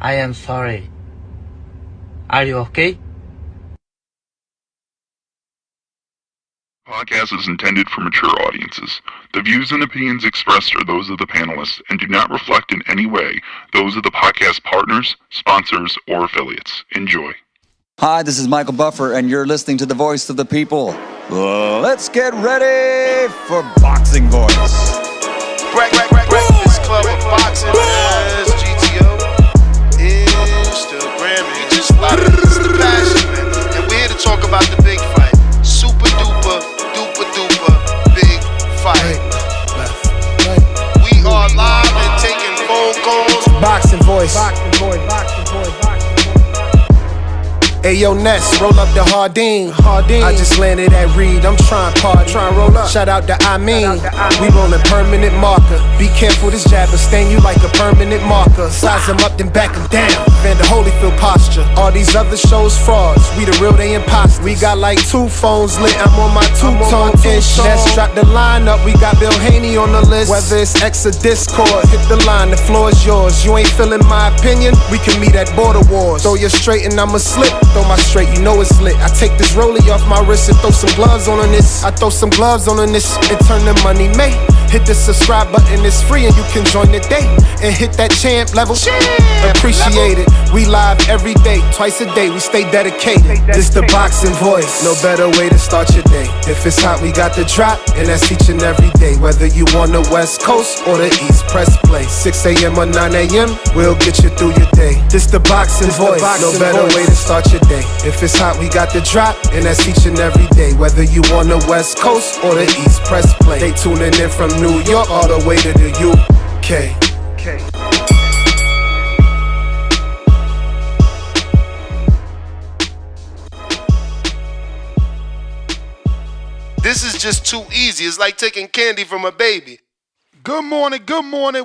I am sorry. Are you okay? Podcast is intended for mature audiences. The views and opinions expressed are those of the panelists and do not reflect in any way those of the podcast partners, sponsors, or affiliates. Enjoy. Hi, this is Michael Buffer, and you're listening to the Voice of the People. Let's get ready for Boxing Voice. Breakfast Club of Boxing as GTO, Instagram, we just love it. It's the passion, man. And we're here to talk about the big fight. Super duper, big fight. We are live and taking phone calls. Boxing Voice. Hey yo, Ness, roll up the Hardin. I just landed at Reed, I'm trying party. Roll up. Shout out to I mean. We rollin' permanent marker. Be careful, this jab will stain you like a permanent marker. Size them up, then back them down. Vander Holyfield posture. All these other shows frauds. We the real, they imposters. We got like 2 phones lit. I'm on my two-tone ish. Ness drop the line up. We got Bill Haney on the list. Whether it's X or Discord, hit the line, the floor is yours. You ain't feeling my opinion? We can meet at Border Wars. Throw you straight and I'ma slip. Throw my straight, you know it's lit. I take this rollie off my wrist and throw some gloves on this. I throw some gloves on this and turn the money made. Hit the subscribe button, it's free and you can join the day. And hit that champ level. Appreciate it. We live every day, twice a day. We stay dedicated. This the Boxing Voice. No better way to start your day. If it's hot, we got the drop, and that's each and every day. Whether you on the West Coast or the East, press play. 6 a.m. or 9 a.m., we'll get you through your day. This the Boxing Voice. No better way to start your day. If it's hot, we got the drop, and that's each and every day. Whether you on the West Coast or the East, press play. They tuning in from New York all the way to the UK. This is just too easy. It's like taking candy from a baby. Good morning.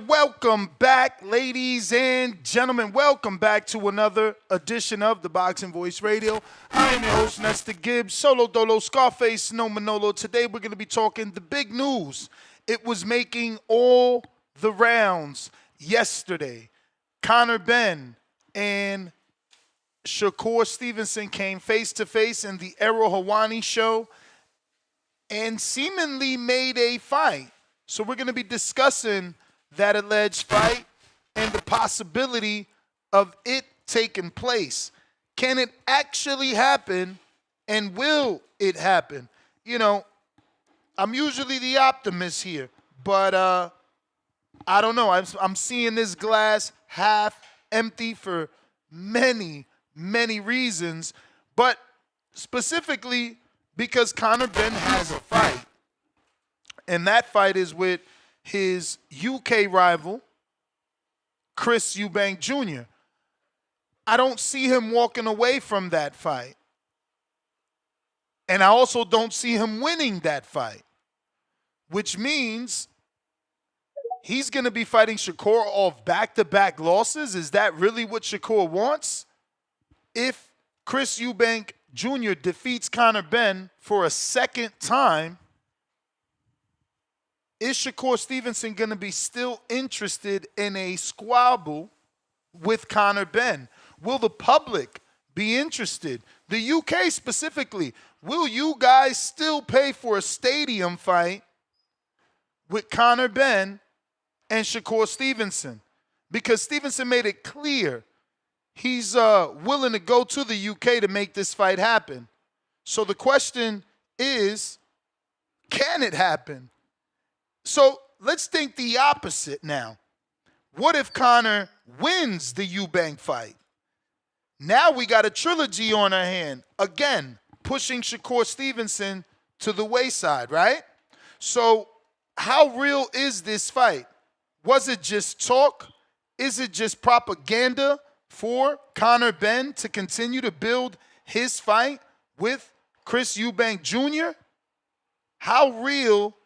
Welcome back, ladies and gentlemen. Welcome back to another edition of the Boxing Voice Radio. I am your host, Nestor Gibbs, Solo Dolo, Scarface, No Manolo. Today we're going to be talking the big news. It was making all the rounds yesterday. Conor Benn and Shakur Stevenson came face-to-face in the Errol Hawani show and seemingly made a fight. So we're going to be discussing that alleged fight and the possibility of it taking place. Can it actually happen, and will it happen? You know, I'm usually the optimist here, but I don't know. I'm seeing this glass half empty for many reasons, but specifically because Conor Benn has a fight. And that fight is with his UK rival, Chris Eubank Jr. I don't see him walking away from that fight. And I also don't see him winning that fight, which means he's going to be fighting Shakur off back-to-back losses. Is that really what Shakur wants? If Chris Eubank Jr. defeats Conor Benn for a second time, is Shakur Stevenson going to be still interested in a squabble with Conor Benn? Will the public be interested? The UK specifically, will you guys still pay for a stadium fight with Conor Benn and Shakur Stevenson? Because Stevenson made it clear he's willing to go to the UK to make this fight happen. So the question is, can it happen? So let's think the opposite now. What if Conor wins the Eubank fight? Now we got a trilogy on our hand. Again, pushing Shakur Stevenson to the wayside, right? So how real is this fight? Was it just talk? Is it just propaganda for Conor Benn to continue to build his fight with Chris Eubank Jr.? How real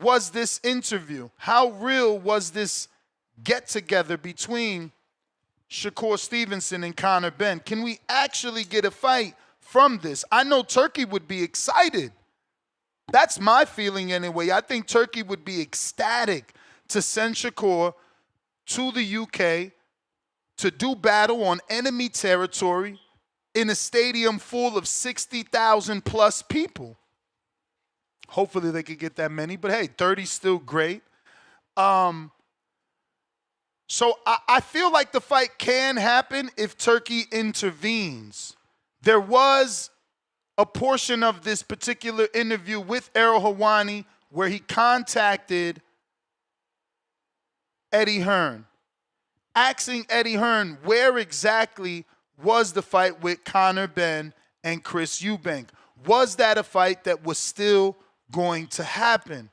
was this interview? How real was this get-together between Shakur Stevenson and Conor Benn? Can we actually get a fight from this? I know Turkey would be excited. That's my feeling anyway. I think Turkey would be ecstatic to send Shakur to the UK to do battle on enemy territory in a stadium full of 60,000 plus people. Hopefully they could get that many, but hey, 30's still great. So I feel like the fight can happen if Turkey intervenes. There was a portion of this particular interview with Errol Hawani where he contacted Eddie Hearn, asking Eddie Hearn where exactly was the fight with Conor Benn and Chris Eubank. Was that a fight that was still going to happen?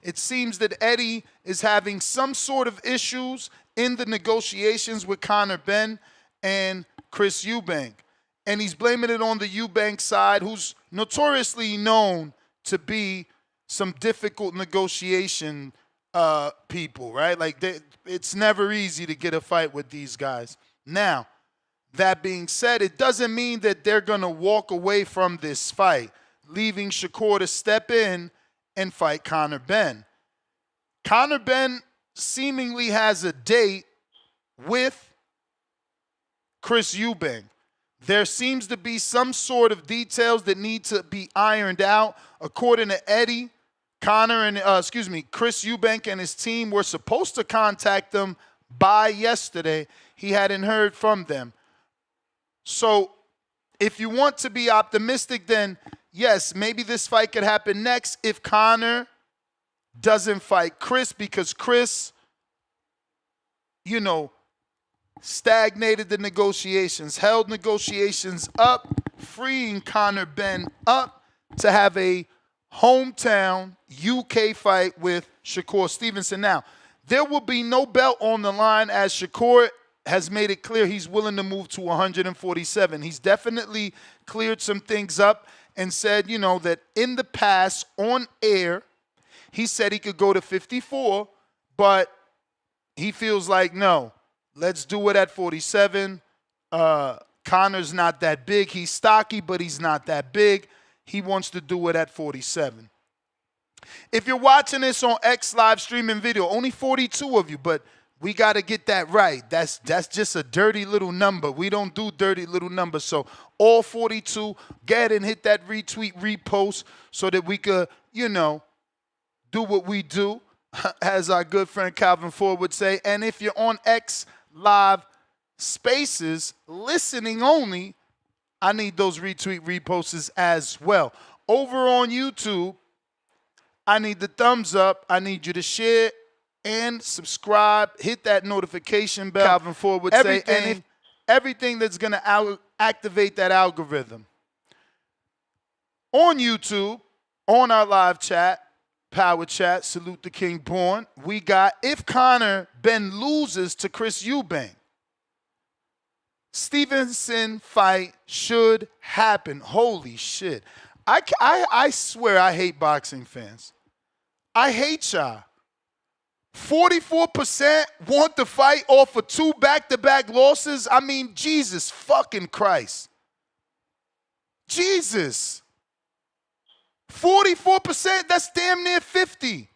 It seems that Eddie is having some sort of issues in the negotiations with Conor Benn and Chris Eubank. And he's blaming it on the Eubank side, who's notoriously known to be some difficult negotiation people, right? Like, it's never easy to get a fight with these guys. Now, that being said, it doesn't mean that they're going to walk away from this fight, leaving Shakur to step in and fight Conor Benn. Conor Benn seemingly has a date with Chris Eubank. There seems to be some sort of details that need to be ironed out. According to Eddie, Chris Eubank and his team were supposed to contact them by yesterday. He hadn't heard from them. So if you want to be optimistic, then yes, maybe this fight could happen next if Conor doesn't fight Chris, because Chris, stagnated the negotiations, held negotiations up, freeing Conor Benn up to have a hometown UK fight with Shakur Stevenson. Now, there will be no belt on the line, as Shakur has made it clear he's willing to move to 147. He's definitely cleared some things up and said, that in the past on air, he said he could go to 54, but he feels like, no, let's do it at 47. Conor's not that big. He's stocky, but he's not that big. He wants to do it at 47. If you're watching this on X live streaming video, only 42 of you, but we got to get that right. That's just a dirty little number. We don't do dirty little numbers. So all 42, get ahead and hit that retweet, repost so that we could, do what we do, as our good friend Calvin Ford would say. And if you're on X live spaces, listening only, I need those retweet, reposts as well. Over on YouTube, I need the thumbs up. I need you to share and subscribe. Hit that notification bell. Calvin Ford would say, and everything that's going to activate that algorithm. On YouTube, on our live chat, Power Chat, Salute the King Born, we got, if Conor Benn loses to Chris Eubank, Stevenson fight should happen. Holy shit. I swear I hate boxing fans. I hate y'all. 44% want the fight off of 2 back-to-back losses. I mean, Jesus fucking Christ. Jesus. 44%, that's damn near 50.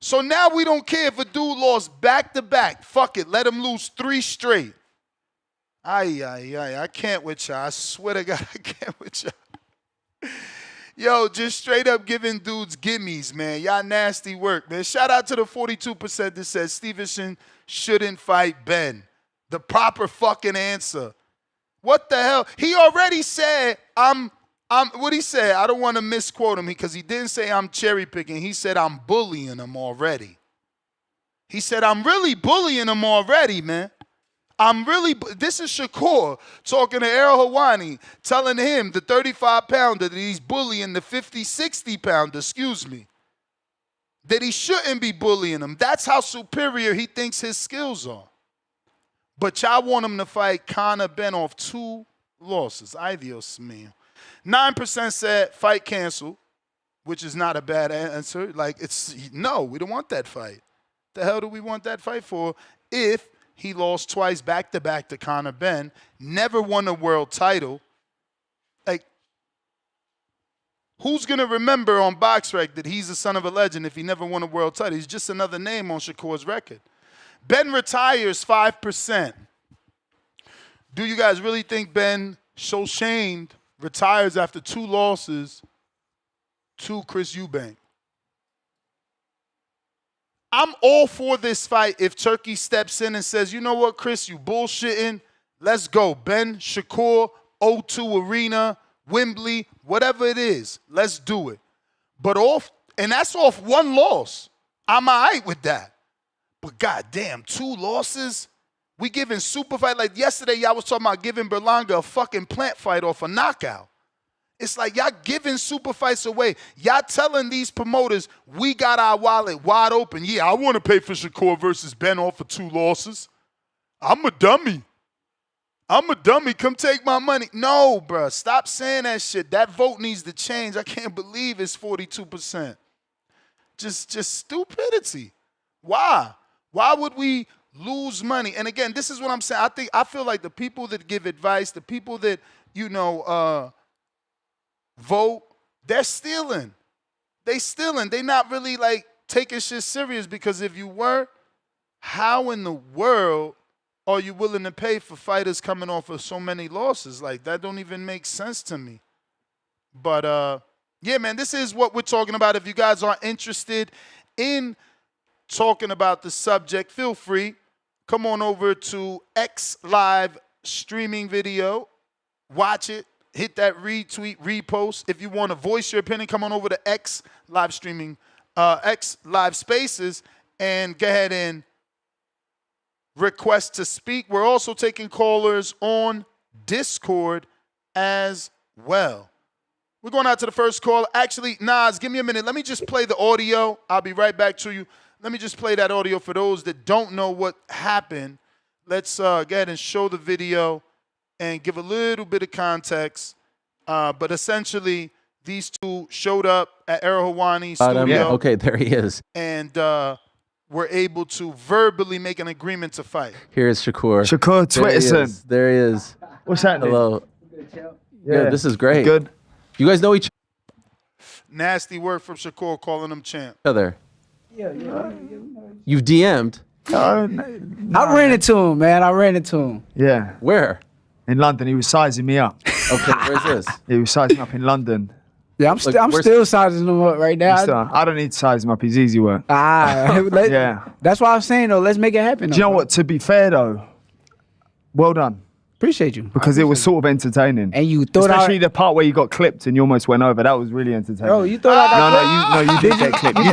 So now we don't care if a dude lost back-to-back. Fuck it, let him lose 3 straight. I can't with y'all. I swear to God, I can't with y'all. Yo, just straight up giving dudes gimmies, man. Y'all nasty work, man. Shout out to the 42% that says Stevenson shouldn't fight Benn. The proper fucking answer. What the hell? He already said, what he said, I don't want to misquote him because he didn't say I'm cherry picking. He said I'm bullying him already. He said I'm really bullying him already, man. This is Shakur talking to Errol Hawani, telling him, the 35-pounder, that he's bullying the 50, 60-pounder, that he shouldn't be bullying him. That's how superior he thinks his skills are. But y'all want him to fight Conor Benn off 2 losses. Ay Dios mío. 9% said fight canceled, which is not a bad answer. Like, no, we don't want that fight. The hell do we want that fight for if he lost twice back-to-back to Conor Benn, never won a world title? Like, who's going to remember on BoxRec that he's the son of a legend if he never won a world title? He's just another name on Shakur's record. Ben retires 5%. Do you guys really think Ben Shoshained retires after 2 losses to Chris Eubank? I'm all for this fight if Turkey steps in and says, you know what, Chris, you bullshitting. Let's go. Ben, Shakur, O2 Arena, Wembley, whatever it is, let's do it. But that's off 1 loss. I'm all right with that. But goddamn, 2 losses? We giving super fight. Like yesterday, y'all was talking about giving Berlanga a fucking plant fight off a knockout. It's like y'all giving super fights away. Y'all telling these promoters, we got our wallet wide open. Yeah, I want to pay for Shakur versus Ben off for 2 losses. I'm a dummy. Come take my money. No, bruh. Stop saying that shit. That vote needs to change. I can't believe it's 42%. Just stupidity. Why? Why would we lose money? And again, this is what I'm saying. I feel like the people that give advice, the people that, vote, they're stealing. They stealing. They not really like taking shit serious, because if you were, how in the world are you willing to pay for fighters coming off of so many losses? Like, that don't even make sense to me. But yeah, man, this is what we're talking about. If you guys are interested in talking about the subject, feel free. Come on over to X Live streaming video. Watch it. Hit that retweet, repost. If you want to voice your opinion, come on over to X Live streaming, X Live Spaces, and go ahead and request to speak. We're also taking callers on Discord as well. We're going out to the first call. Actually, Nas, give me a minute. Let me just play the audio. I'll be right back to you. Let me just play that audio for those that don't know what happened. Let's go ahead and show the video and give a little bit of context. But essentially, these two showed up at Errol Hawani's studio. Yeah, okay, there he is. And were able to verbally make an agreement to fight. Here's Shakur. Shakur Stevenson. There he is. What's happening? Hello. Yeah, this is great. Good. You guys know each Nasty work from Shakur calling him champ. other. You've DM'd. I ran into him, man. I ran into him. Yeah. Where? In London, he was sizing me up. Okay, where's this? He was sizing me up in London. Yeah, I'm still sizing him up right now. I don't need to size him up. He's easy work. Yeah. That's why I'm saying, though, let's make it happen. Do you know what? To be fair, though, well done. Appreciate you. Because it was sort of entertaining. And you thought especially the part where you got clipped and you almost went over. That was really entertaining. Oh, you thought I got No, you did get clipped. You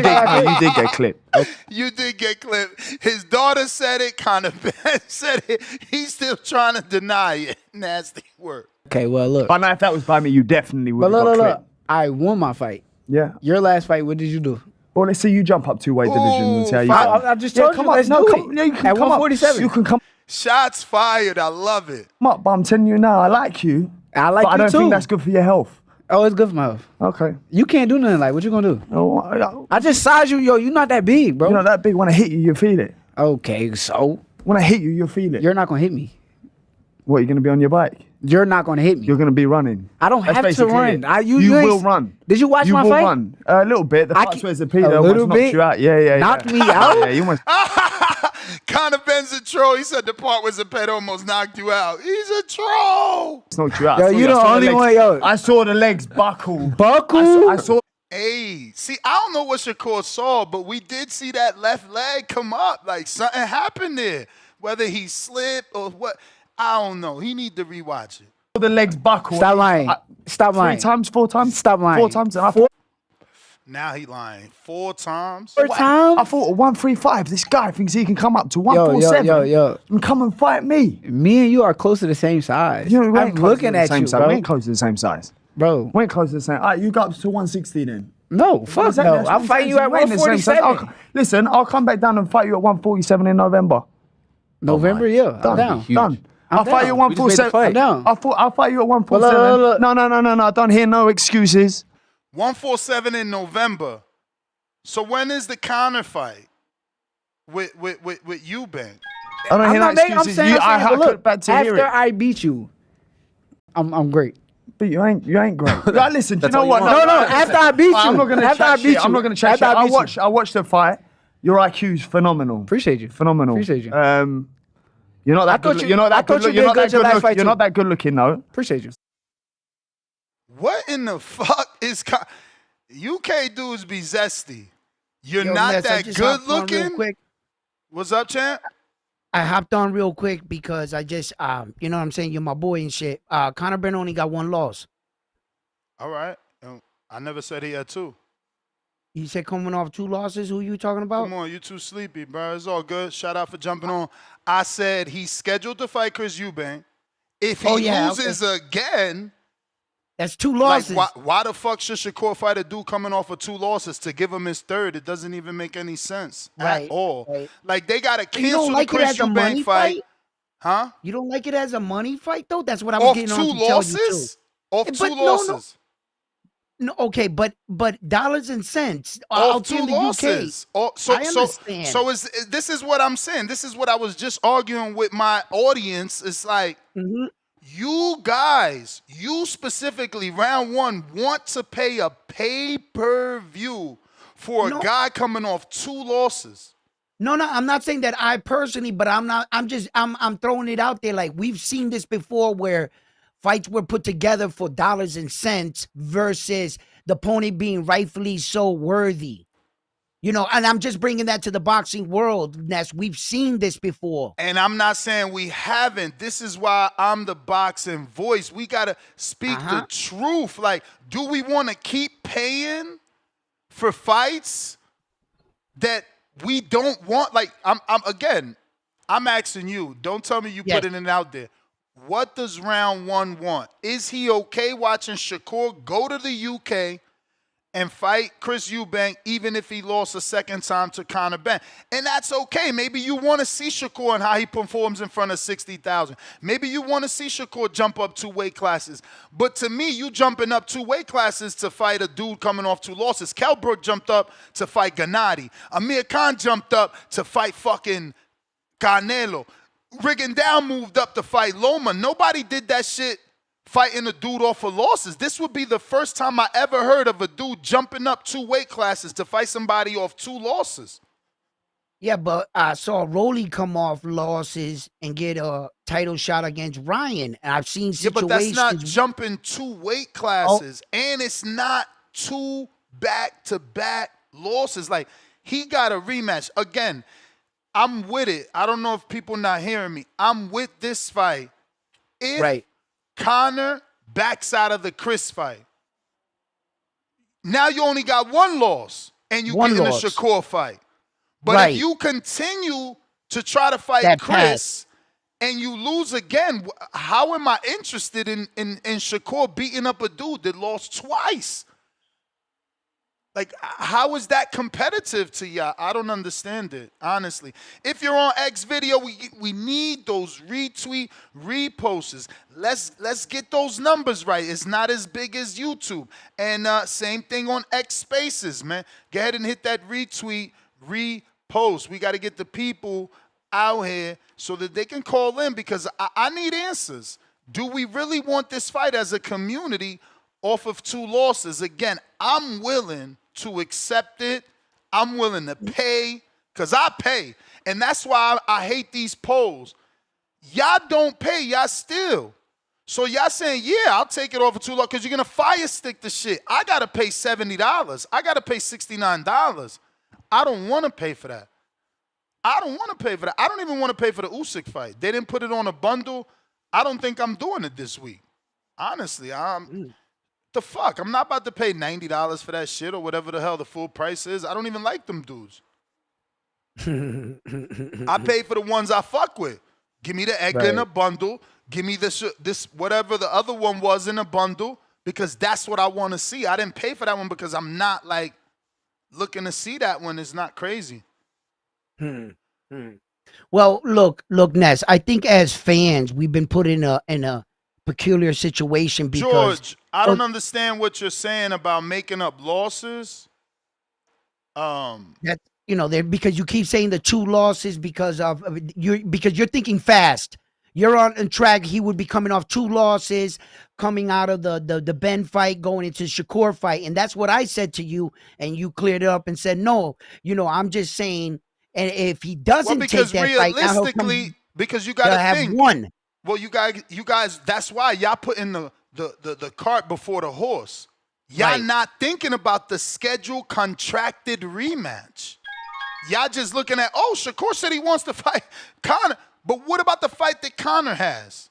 did get clipped. You did get clipped. His daughter said it, Conor Benn said it. He's still trying to deny it. Nasty work. Okay, well, look. But now, if that was by me, you definitely would have got clipped. Look. I won my fight. Yeah. Your last fight, what did you do? Well, let's see you jump up 2 weight divisions and see how you go. I just told you, let's do it. Yeah, you can At come 147. Up. You can come Shots fired. I love it. up, but I'm telling you now, I like you. I like but you I don't too. think that's good for your health. Oh, it's good for my health. Okay. You can't do nothing like, what you gonna do? Oh, I just sized you, yo. You're not that big, bro. you're not that big. When I hit you, you feel it. Okay, so? When I hit you, you'll feel it. You're not gonna hit me. What, you're going to be on your bike? You're not gonna hit me. You're going to be running. I don't That's have to basically run. it. You will run. Did you watch my fight? You will run. A little bit. The first where's the P, a though, little knocked bit? you out. Yeah. Knocked me out? Yeah, you almost... Conor Benn's a troll. He said the part where Zepeda almost knocked you out. He's a troll. knocked you out. Yo, you the only one, yo. I saw the legs buckle. Buckle? I saw... Hey, see, I don't know what Shakur saw, but we did see that left leg come up. Like, something happened there. Whether he slipped or what, I don't know. He need to rewatch it. the legs buckle. Stop lying. Stop lying. 3 times, 4 times? Stop lying. 4 times. And Now he lying. 4 times? 4 times? I thought 135. This guy thinks he can come up to 147 yo. and come and fight me. Me and you are close to the same size. You know, we I'm ain't close looking to the at same you, size. bro. We ain't close to the same size. Bro. We ain't close to the same. All right, you go up to 160 then. No, fuck no. I'll fight you at 147. Listen, I'll come back down and fight you at 147 in November. November, yeah. I'm down. Done. I'll fight you at 147. I'm down. I'll fight you at 147. No. I don't hear no excuses. 147 in November. So when is the Conor fight with Eubank? I don't hear no excuses. After I beat you, I'm great. But you ain't great. Like, listen, do you know what? No. After I beat you. I'm not gonna chat shit. I'm not gonna chat shit. I watched the fight. Your IQ's phenomenal. Appreciate you. Phenomenal. Appreciate you. You're not that good. You're not that good. You're not that good. You're not that good looking, though. Appreciate you. What in the fuck is UK dudes be zesty? You're Yo, not Ness, I that just good hopped on real looking? quick. What's up, champ? I hopped on real quick because I just, you know what I'm saying? You're my boy and shit. Conor Benn only got 1 loss. All right. I never said he had 2. You said coming off 2 losses? Who you talking about? Come on, you too sleepy, bro. It's all good. Shout out for jumping on. I said he's scheduled to fight Chris Eubank. If he loses again, that's 2 losses. Like, why the fuck should Shakur fight a dude coming off of 2 losses to give him his 3rd? It doesn't even make any sense at all. Right. Like, they got to You cancel don't like the it Chris as a Eubank money fight. Huh? You don't like it as a money fight, though? That's what I was Off getting 2 on to tell you, losses? too. Off 2 losses. No, okay, but dollars and cents Off out 2 in the losses. UK. I understand. So this is what I'm saying. This is what I was just arguing with my audience. It's like, you guys, you specifically, round 1, want to pay a pay-per-view for a guy coming off 2 losses. No, I'm not saying that I personally, but I'm throwing it out there. Like, we've seen this before where fights were put together for dollars and cents versus the opponent being rightfully so worthy. You know, and I'm just bringing that to the boxing world, Ness. We've seen this before. And I'm not saying we haven't. This is why I'm the boxing voice. We got to speak the truth. Like, do we want to keep paying for fights that we don't want? Like, I'm asking you. Don't tell me you putting it out there. What does round 1 want? Is he okay watching Shakur go to the UK and fight Chris Eubank even if he lost a second time to Conor Benn? And that's okay. Maybe you want to see Shakur and how he performs in front of 60,000. Maybe you want to see Shakur jump up 2 weight classes. But to me, you jumping up 2 weight classes to fight a dude coming off 2 losses. Kell Brook jumped up to fight Gennady. Amir Khan jumped up to fight fucking Canelo. Rigondeaux moved up to fight Loma. Nobody did that shit fighting a dude off of losses. This would be the first time I ever heard of a dude jumping up 2 weight classes to fight somebody off 2 losses. Yeah, but I saw Rolly come off losses and get a title shot against Ryan. And I've seen situations. Yeah, but that's not jumping 2 weight classes. And it's not 2 back-to-back losses. Like, he got a rematch. Again, I'm with it. I don't know if people not hearing me. I'm with this fight. If Conor backs out of the Chris fight, now you only got 1 loss, and you get in a Shakur fight. But if you continue to try to fight Chris and you lose again, how am I interested in Shakur beating up a dude that lost twice? Like, how is that competitive to y'all? I don't understand it, honestly. If you're on X video, we need those retweet, reposts. Let's get those numbers right. It's not as big as YouTube. And same thing on X Spaces, man. Go ahead and hit that retweet, repost. We got to get the people out here so that they can call in, because I need answers. Do we really want this fight as a community off of 2 losses? Again, I'm willing to accept it. I'm willing to pay, because I pay. And that's why I hate these polls. Y'all don't pay, y'all steal. So y'all saying, yeah, I'll take it off for 2 losses because you're going to fire stick the shit. I got to pay $70. I got to pay $69. I don't want to pay for that. I don't want to pay for that. I don't even want to pay for the Usyk fight. They didn't put it on a bundle. I don't think I'm doing it this week. Honestly, the fuck? I'm not about to pay $90 for that shit or whatever the hell the full price is. I don't even like them dudes. I pay for the ones I fuck with. Give me the Edgar in a bundle. Give me this whatever the other one was in a bundle, because that's what I want to see. I didn't pay for that one because I'm not like looking to see that one. It's not crazy. Well, look, Ness. I think as fans, we've been put in a peculiar situation because George, I don't understand what you're saying about making up losses. That because you keep saying the 2 losses because you're thinking fast. You're on track. He would be coming off 2 losses, coming out of the Ben fight, going into Shakur fight. And that's what I said to you. And you cleared it up and said, no, I'm just saying. And if he doesn't take that fight, realistically, because you got to think. One. Well, you guys, that's why y'all putting the cart before the horse. Y'all not thinking about the scheduled contracted rematch. Y'all just looking at, Shakur said he wants to fight Conor. But what about the fight that Conor has?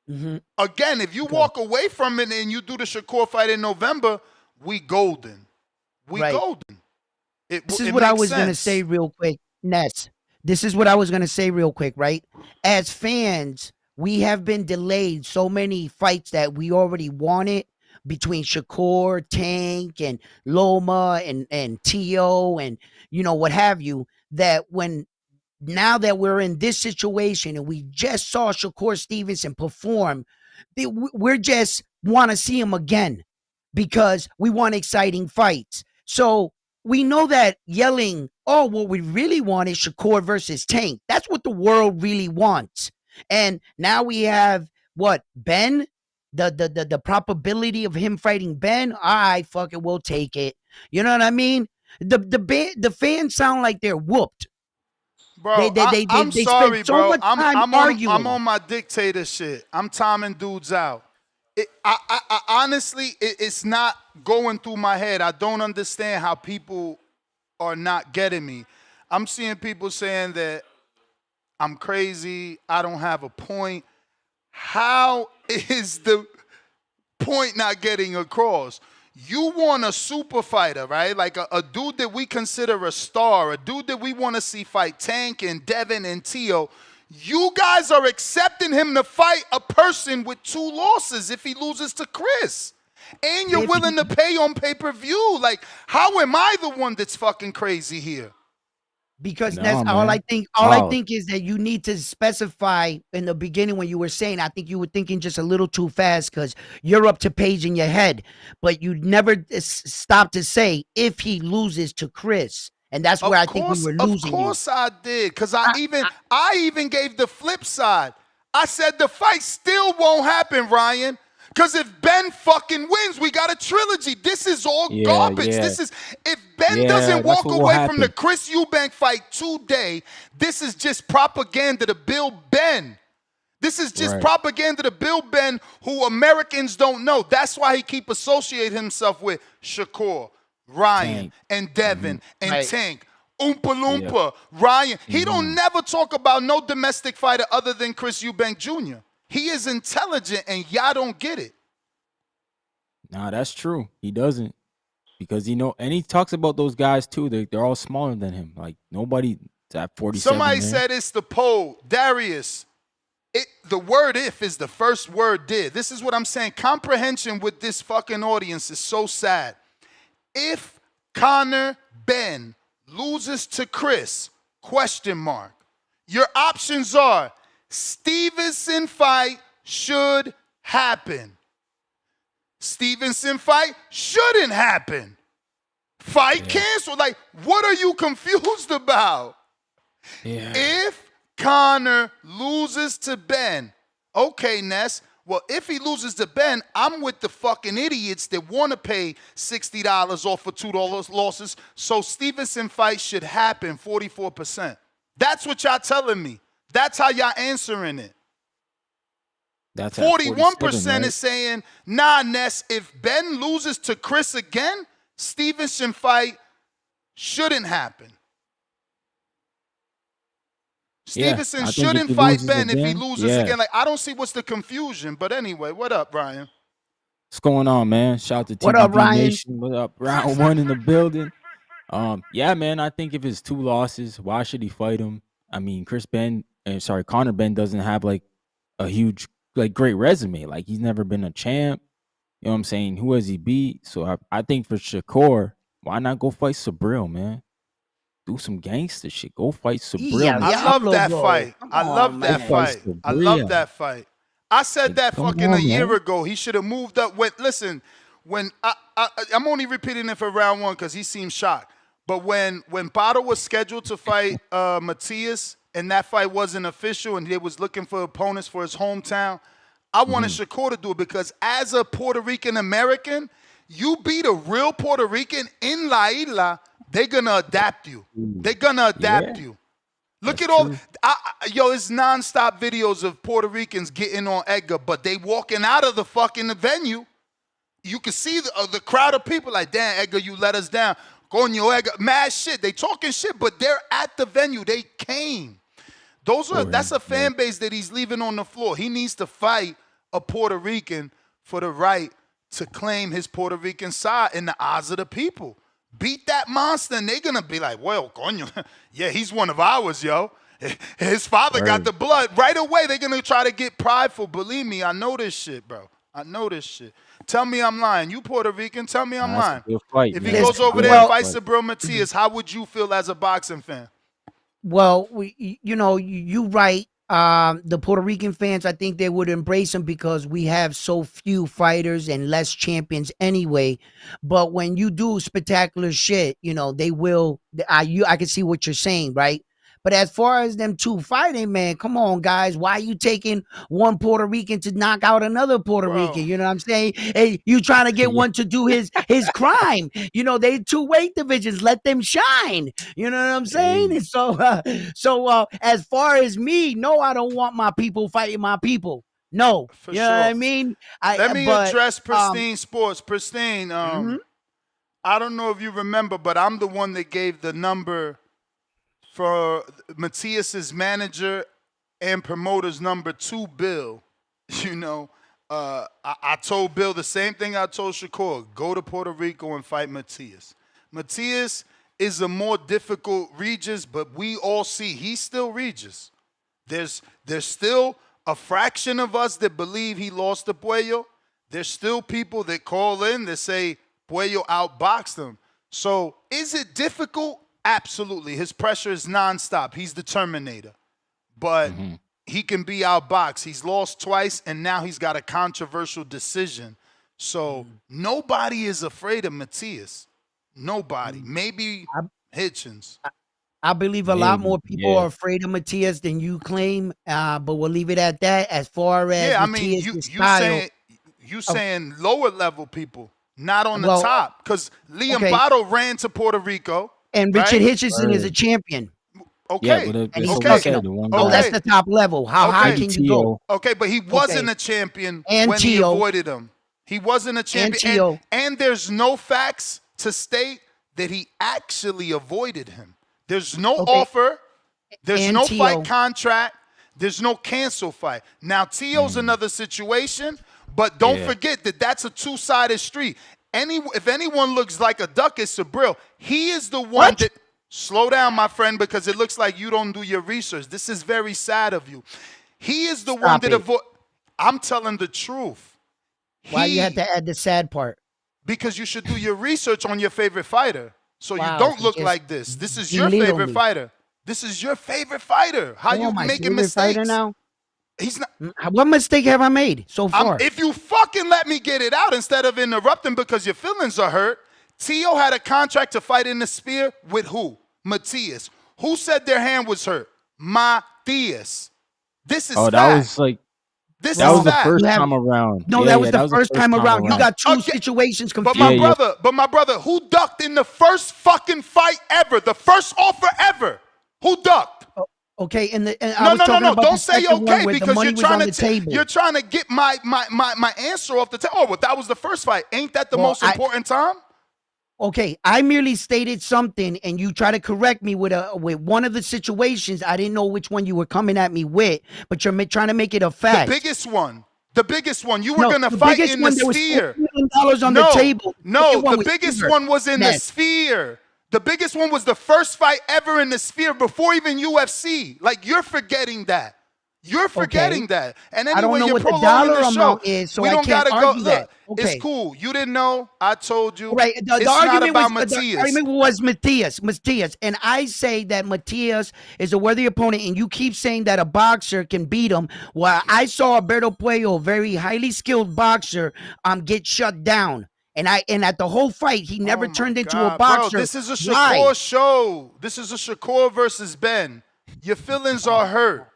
Mm-hmm. Again, if you walk away from it and you do the Shakur fight in November, we golden. We golden. This is what I was going to say real quick, Ness. This is what I was going to say real quick, right? As fans, we have been delayed so many fights that we already wanted between Shakur, Tank, and Loma, and T.O., and, what have you, that now that we're in this situation and we just saw Shakur Stevenson perform, we're just want to see him again because we want exciting fights. So we know that yelling, what we really want is Shakur versus Tank. That's what the world really wants. And now we have Ben, the probability of him fighting Ben. All right, fuck it, we'll take it. You know what I mean? The fans sound like they're whooped. Bro, I'm sorry, bro. I'm on my dictator shit. I'm timing dudes out. I honestly, it's not going through my head. I don't understand how people are not getting me. I'm seeing people saying that I'm crazy. I don't have a point. How is the point not getting across? You want a super fighter, right? Like a dude that we consider a star, a dude that we want to see fight Tank and Devin and Tio. You guys are accepting him to fight a person with 2 losses if he loses to Chris. And you're willing to pay on pay-per-view. Like, how am I the one that's fucking crazy here? Because that's all I think. I think is that you need to specify in the beginning when you were saying. I think you were thinking just a little too fast because you're up to page in your head, but you never stop to say if he loses to Chris, and that's where I think we were losing. Of course, I did because I even gave the flip side. I said the fight still won't happen, Ryan. Because if Ben fucking wins, we got a trilogy. This is all garbage. Yeah. This is if Ben doesn't walk away from the Chris Eubank fight today, this is just propaganda to build Ben. This is just propaganda to build Ben, who Americans don't know. That's why he keep associating himself with Shakur, Ryan, and Devin, and Tank. Oompa Loompa, Ryan. He don't never talk about no domestic fighter other than Chris Eubank Jr. He is intelligent, and y'all don't get it. Nah, that's true. He doesn't. Because, and he talks about those guys, too. They're all smaller than him. Like, nobody's at 47. Somebody said it's the poll. Darius, the word if is the first word did. This is what I'm saying. Comprehension with this fucking audience is so sad. If Conor Benn loses to Chris, ? Your options are Stevenson fight should happen. Stevenson fight shouldn't happen. Fight canceled. Like, what are you confused about? If Conor loses to Ben, okay, Ness. Well, if he loses to Ben, I'm with the fucking idiots that want to pay $60 off for $2 losses. So Stevenson fight should happen, 44%. That's what y'all telling me. That's how y'all answering it. That's 41% is saying, nah, Ness, if Ben loses to Chris again, Stevenson fight shouldn't happen. Stevenson shouldn't fight Ben if he loses again. Like, I don't see what's the confusion. But anyway, what up, Ryan? What's going on, man? Shout out to What up, TBD Ryan? Nation. What up? Round 1 in the building. Yeah, man, I think if it's 2 losses, why should he fight him? I mean, Conor Benn doesn't have like a huge, like, great resume. Like, he's never been a champ. You know what I'm saying? Who has he beat? So I think for Shakur, why not go fight Sabril, man? Do some gangster shit. Go fight Sabril. Yeah, I love that fight. I love that fight. I love that fight. I said that fucking a year ago. He should have moved up. Listen, when I'm only repeating it for round 1 because he seemed shocked. But when Pato was scheduled to fight Matias and that fight wasn't official and they was looking for opponents for his hometown, I wanted Shakur to do it because as a Puerto Rican American, you beat a real Puerto Rican in La Isla, they're going to adapt you. They're going to adapt you. Look at all, it's nonstop videos of Puerto Ricans getting on Edgar, but they walking out of the fucking venue. You can see the crowd of people like, damn, Edgar, you let us down. Coño, Edgar, mad shit. They talking shit, but they're at the venue. They came. That's a fan base that he's leaving on the floor. He needs to fight a Puerto Rican for the right to claim his Puerto Rican side in the eyes of the people. Beat that monster, and they're going to be like, well, coño, yeah, he's one of ours, yo. His father got the blood. Right away, they're going to try to get prideful. Believe me, I know this shit, bro. I know this shit. Tell me I'm lying. You Puerto Rican, tell me I'm lying. Fight, if he goes over there and fights Sabril Matias, how would you feel as a boxing fan? Well, you right. The Puerto Rican fans, I think they would embrace him because we have so few fighters and less champions anyway. But when you do spectacular shit, they will. I can see what you're saying, right? But as far as them two fighting, man, come on, guys. Why are you taking one Puerto Rican to knock out another Puerto Rican? You know what I'm saying? Hey, you trying to get one to do his crime. They two weight divisions. Let them shine. You know what I'm saying? And so as far as me, no, I don't want my people fighting my people. No. For you sure. know what I mean? Let me address Pristine Sports. Pristine, I don't know if you remember, but I'm the one that gave the number for Matias's manager and promoter's number 2, Bill. I told Bill the same thing I told Shakur. Go to Puerto Rico and fight Matias. Matias is a more difficult Regis, but we all see he's still Regis. There's still a fraction of us that believe he lost to Puello. There's still people that call in that say Puello outboxed him. So is it difficult? Absolutely. His pressure is nonstop. He's the Terminator. But he can be outboxed. He's lost twice, and now he's got a controversial decision. So nobody is afraid of Matias. Nobody. Maybe Hitchens. I believe a lot more people are afraid of Matias than you claim, but we'll leave it at that. As far as you saying lower level people, not on the top, because Liam Botto ran to Puerto Rico. And Richard Hitchison is a champion. Okay. And he's that's the top level. How high can you go? Okay, but he wasn't a champion when he avoided him. He wasn't a champion. And there's no facts to state that he actually avoided him. There's no offer. There's no fight contract. There's no cancel fight. Now, Tio's another situation, but don't forget that that's a two-sided street. If anyone looks like a duck, it's Sabril. He is the one that... Slow down, my friend, because it looks like you don't do your research. This is very sad of you. He is the one that avoid... I'm telling the truth. Why you have to add the sad part? Because you should do your research on your favorite fighter. So you don't look like this. This is your favorite fighter. This is your favorite fighter. How you making mistakes? Now? He's not. What mistake have I made so far? If you fucking let me get it out instead of interrupting because your feelings are hurt. Tio had a contract to fight in the Sphere with who? Matias. Who said their hand was hurt? Matias. This is that fact. was like this that is was the fact. first time around. No, that was the first time around. You got two situations confused. But my brother, who ducked in the first fucking fight ever? The first offer ever. Who ducked? Okay, and no. Don't say okay because you're trying to get my answer off the table. Oh, but that was the first fight. Ain't that the most important time? Okay, I merely stated something, and you try to correct me with one of the situations. I didn't know which one you were coming at me with, but you're trying to make it a fact. The biggest one. You were gonna fight in the Sphere. On the table. No, the biggest one was in the Sphere. The biggest one was the first fight ever in the Sphere before even UFC. Like, you're forgetting that. You're forgetting that. And anyway, I don't know you're what the prolonging dollar the show. amount is, so we I don't can't gotta argue go. that. Look, it's cool. You didn't know. I told you. Right. The argument not about Matias. The argument was Matias. And I say that Matias is a worthy opponent, and you keep saying that a boxer can beat him. Well, I saw Alberto Puello, a very highly skilled boxer, get shut down. And at the whole fight, he never turned into a boxer. Bro, this is a Shakur show. This is a Shakur versus Ben. Your feelings are hurt.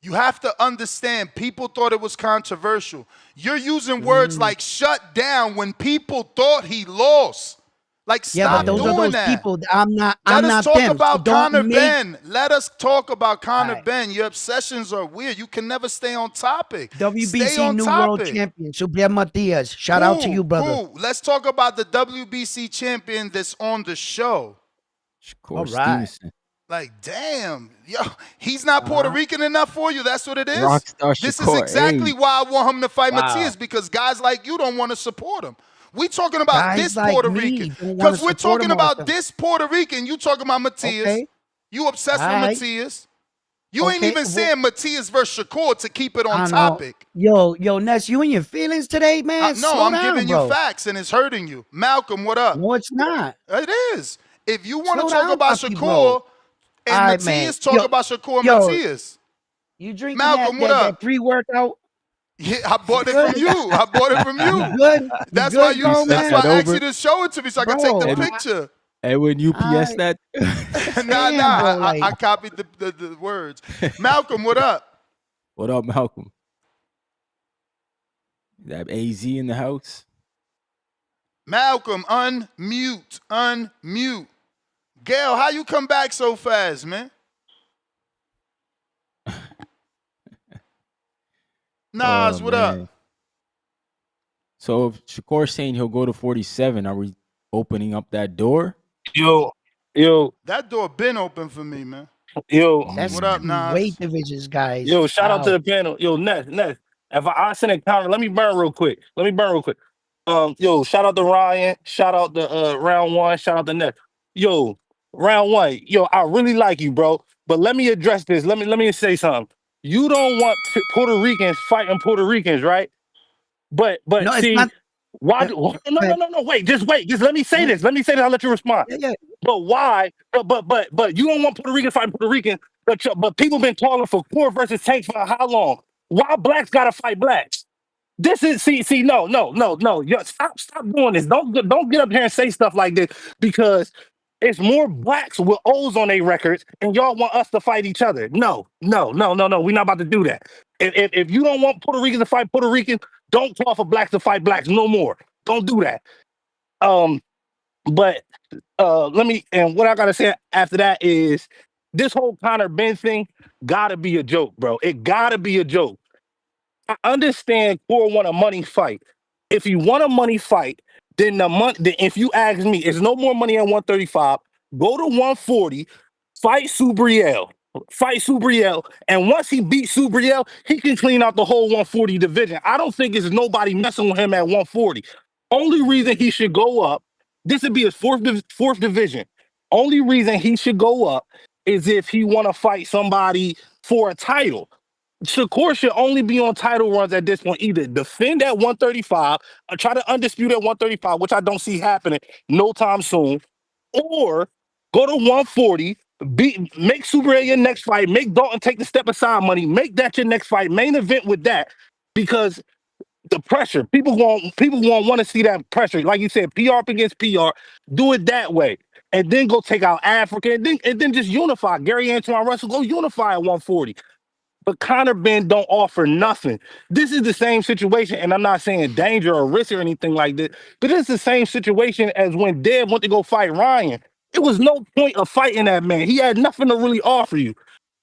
You have to understand, people thought it was controversial. You're using words like shut down when people thought he lost. Like, stop but those doing are those that. people. I'm not Let us talk them. about So don't Conor make- Benn. Let us talk about Conor Right. Benn. Your obsessions are weird. You can never stay on topic. Stay WBC on New World topic. Champion, Subriel Matias. Shout out to you, brother. Cool. Let's talk about the WBC champion that's on the show. Shakur All right. Stevenson. Like, damn, yo, he's not Puerto Rican enough for you. That's what it is. Rockstar This is Shakur, exactly hey. why I want him to fight Wow. Matias, because guys like you don't want to support him. We talking about Guys this like Puerto me Rican, don't wanna because we're support talking him about also. this Puerto Rican. You talking about Matias? Okay. You obsessed All with right. Matias? You ain't Okay, even well- saying Matias versus Shakur to keep it I on know. topic. Yo, Ness, you in your feelings today, man? No, Slow I'm down, giving bro. you facts, and it's hurting you. Malcolm, what up? No, it's not. It is. If you want to Slow talk down, about puppy, Shakur bro. and All right, Matias, man. talk Yo, about Shakur and yo, Matias. You drinking Malcolm, what that up? pre-workout? Yeah, I bought it Good? from you. I bought it from you. You good? That's good, why you. bro, That's man? why I that asked over? you to show it to me so I can take the Bro, picture. And when UPS I- that, Nah, Damn, bro, like- I copied the words. Malcolm, what up? what up, Malcolm? That AZ in the house? Malcolm, unmute. Gail, how you come back so fast, man? Nas, Oh, what man. up? So if Shakur's saying he'll go to 47, are we opening up that door? Yo, That door been open for me, man. That's What up, Nas? weight divisions, guys. yo, shout out to Wow. the panel. Yo, Ness. If I send a counter, let me burn real quick. Yo, shout out to Ryan. Shout out to round one. Shout out to Ness. Yo, round one. Yo, I really like you, bro. But let me address this. Let me say something. You don't want Puerto Ricans fighting Puerto Ricans, right? But No, it's see, not. why? No. Wait. Just wait. Just let me say this. I'll let you respond. Yeah. But why? But you don't want Puerto Rican fighting Puerto Rican. But people been calling for Core versus Tank for how long? Why blacks gotta fight blacks? This is no. Yo, stop doing this. Don't get up here and say stuff like this, because it's more blacks with O's on their records, and y'all want us to fight each other. No. We're not about to do that. If you don't want Puerto Ricans to fight Puerto Ricans, don't call for blacks to fight blacks no more. Don't do that. But and what I gotta say after that is this whole Conor Benn thing gotta be a joke, bro. It gotta be a joke. I understand Core want a money fight. If you want a money fight, then if you ask me, it's no more money at 135. Go to 140, fight Subriel. And once he beats Subriel, he can clean out the whole 140 division. I don't think it's nobody messing with him at 140. Only reason he should go up, this would be his fourth division. Only reason he should go up is if he want to fight somebody for a title. Shakur should only be on title runs at this point. Either defend at 135 or try to undispute at 135, which I don't see happening no time soon, or go to 140, make Subriel your next fight, make Dalton take the step aside money, make that your next fight, main event with that, because the pressure, people won't want to see that pressure. Like you said, PR up against PR, do it that way. And then go take out Africa, and then just unify. Gary Antoine Russell, go unify at 140. But Conor Benn don't offer nothing. This is the same situation, and I'm not saying danger or risk or anything like this, but it's the same situation as when Deb went to go fight Ryan. It was no point of fighting that man. He had nothing to really offer you.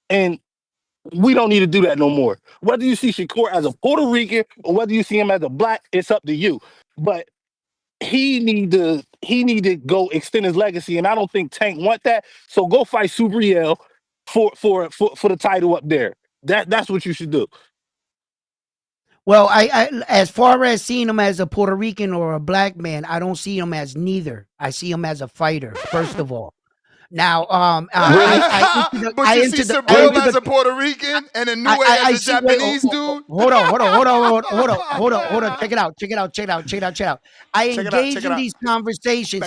And we don't need to do that no more. Whether you see Shakur as a Puerto Rican or whether you see him as a black, it's up to you. But he need to go extend his legacy, and I don't think Tank want that. So go fight Subriel for the title up there. That's what you should do. Well, I as far as seeing him as a Puerto Rican or a black man, I don't see him as neither. I see him as a fighter, first of all. Now, but you see Subriel as a Puerto Rican and Inoue as a Japanese dude. Hold on. Check it out. I engage in these conversations.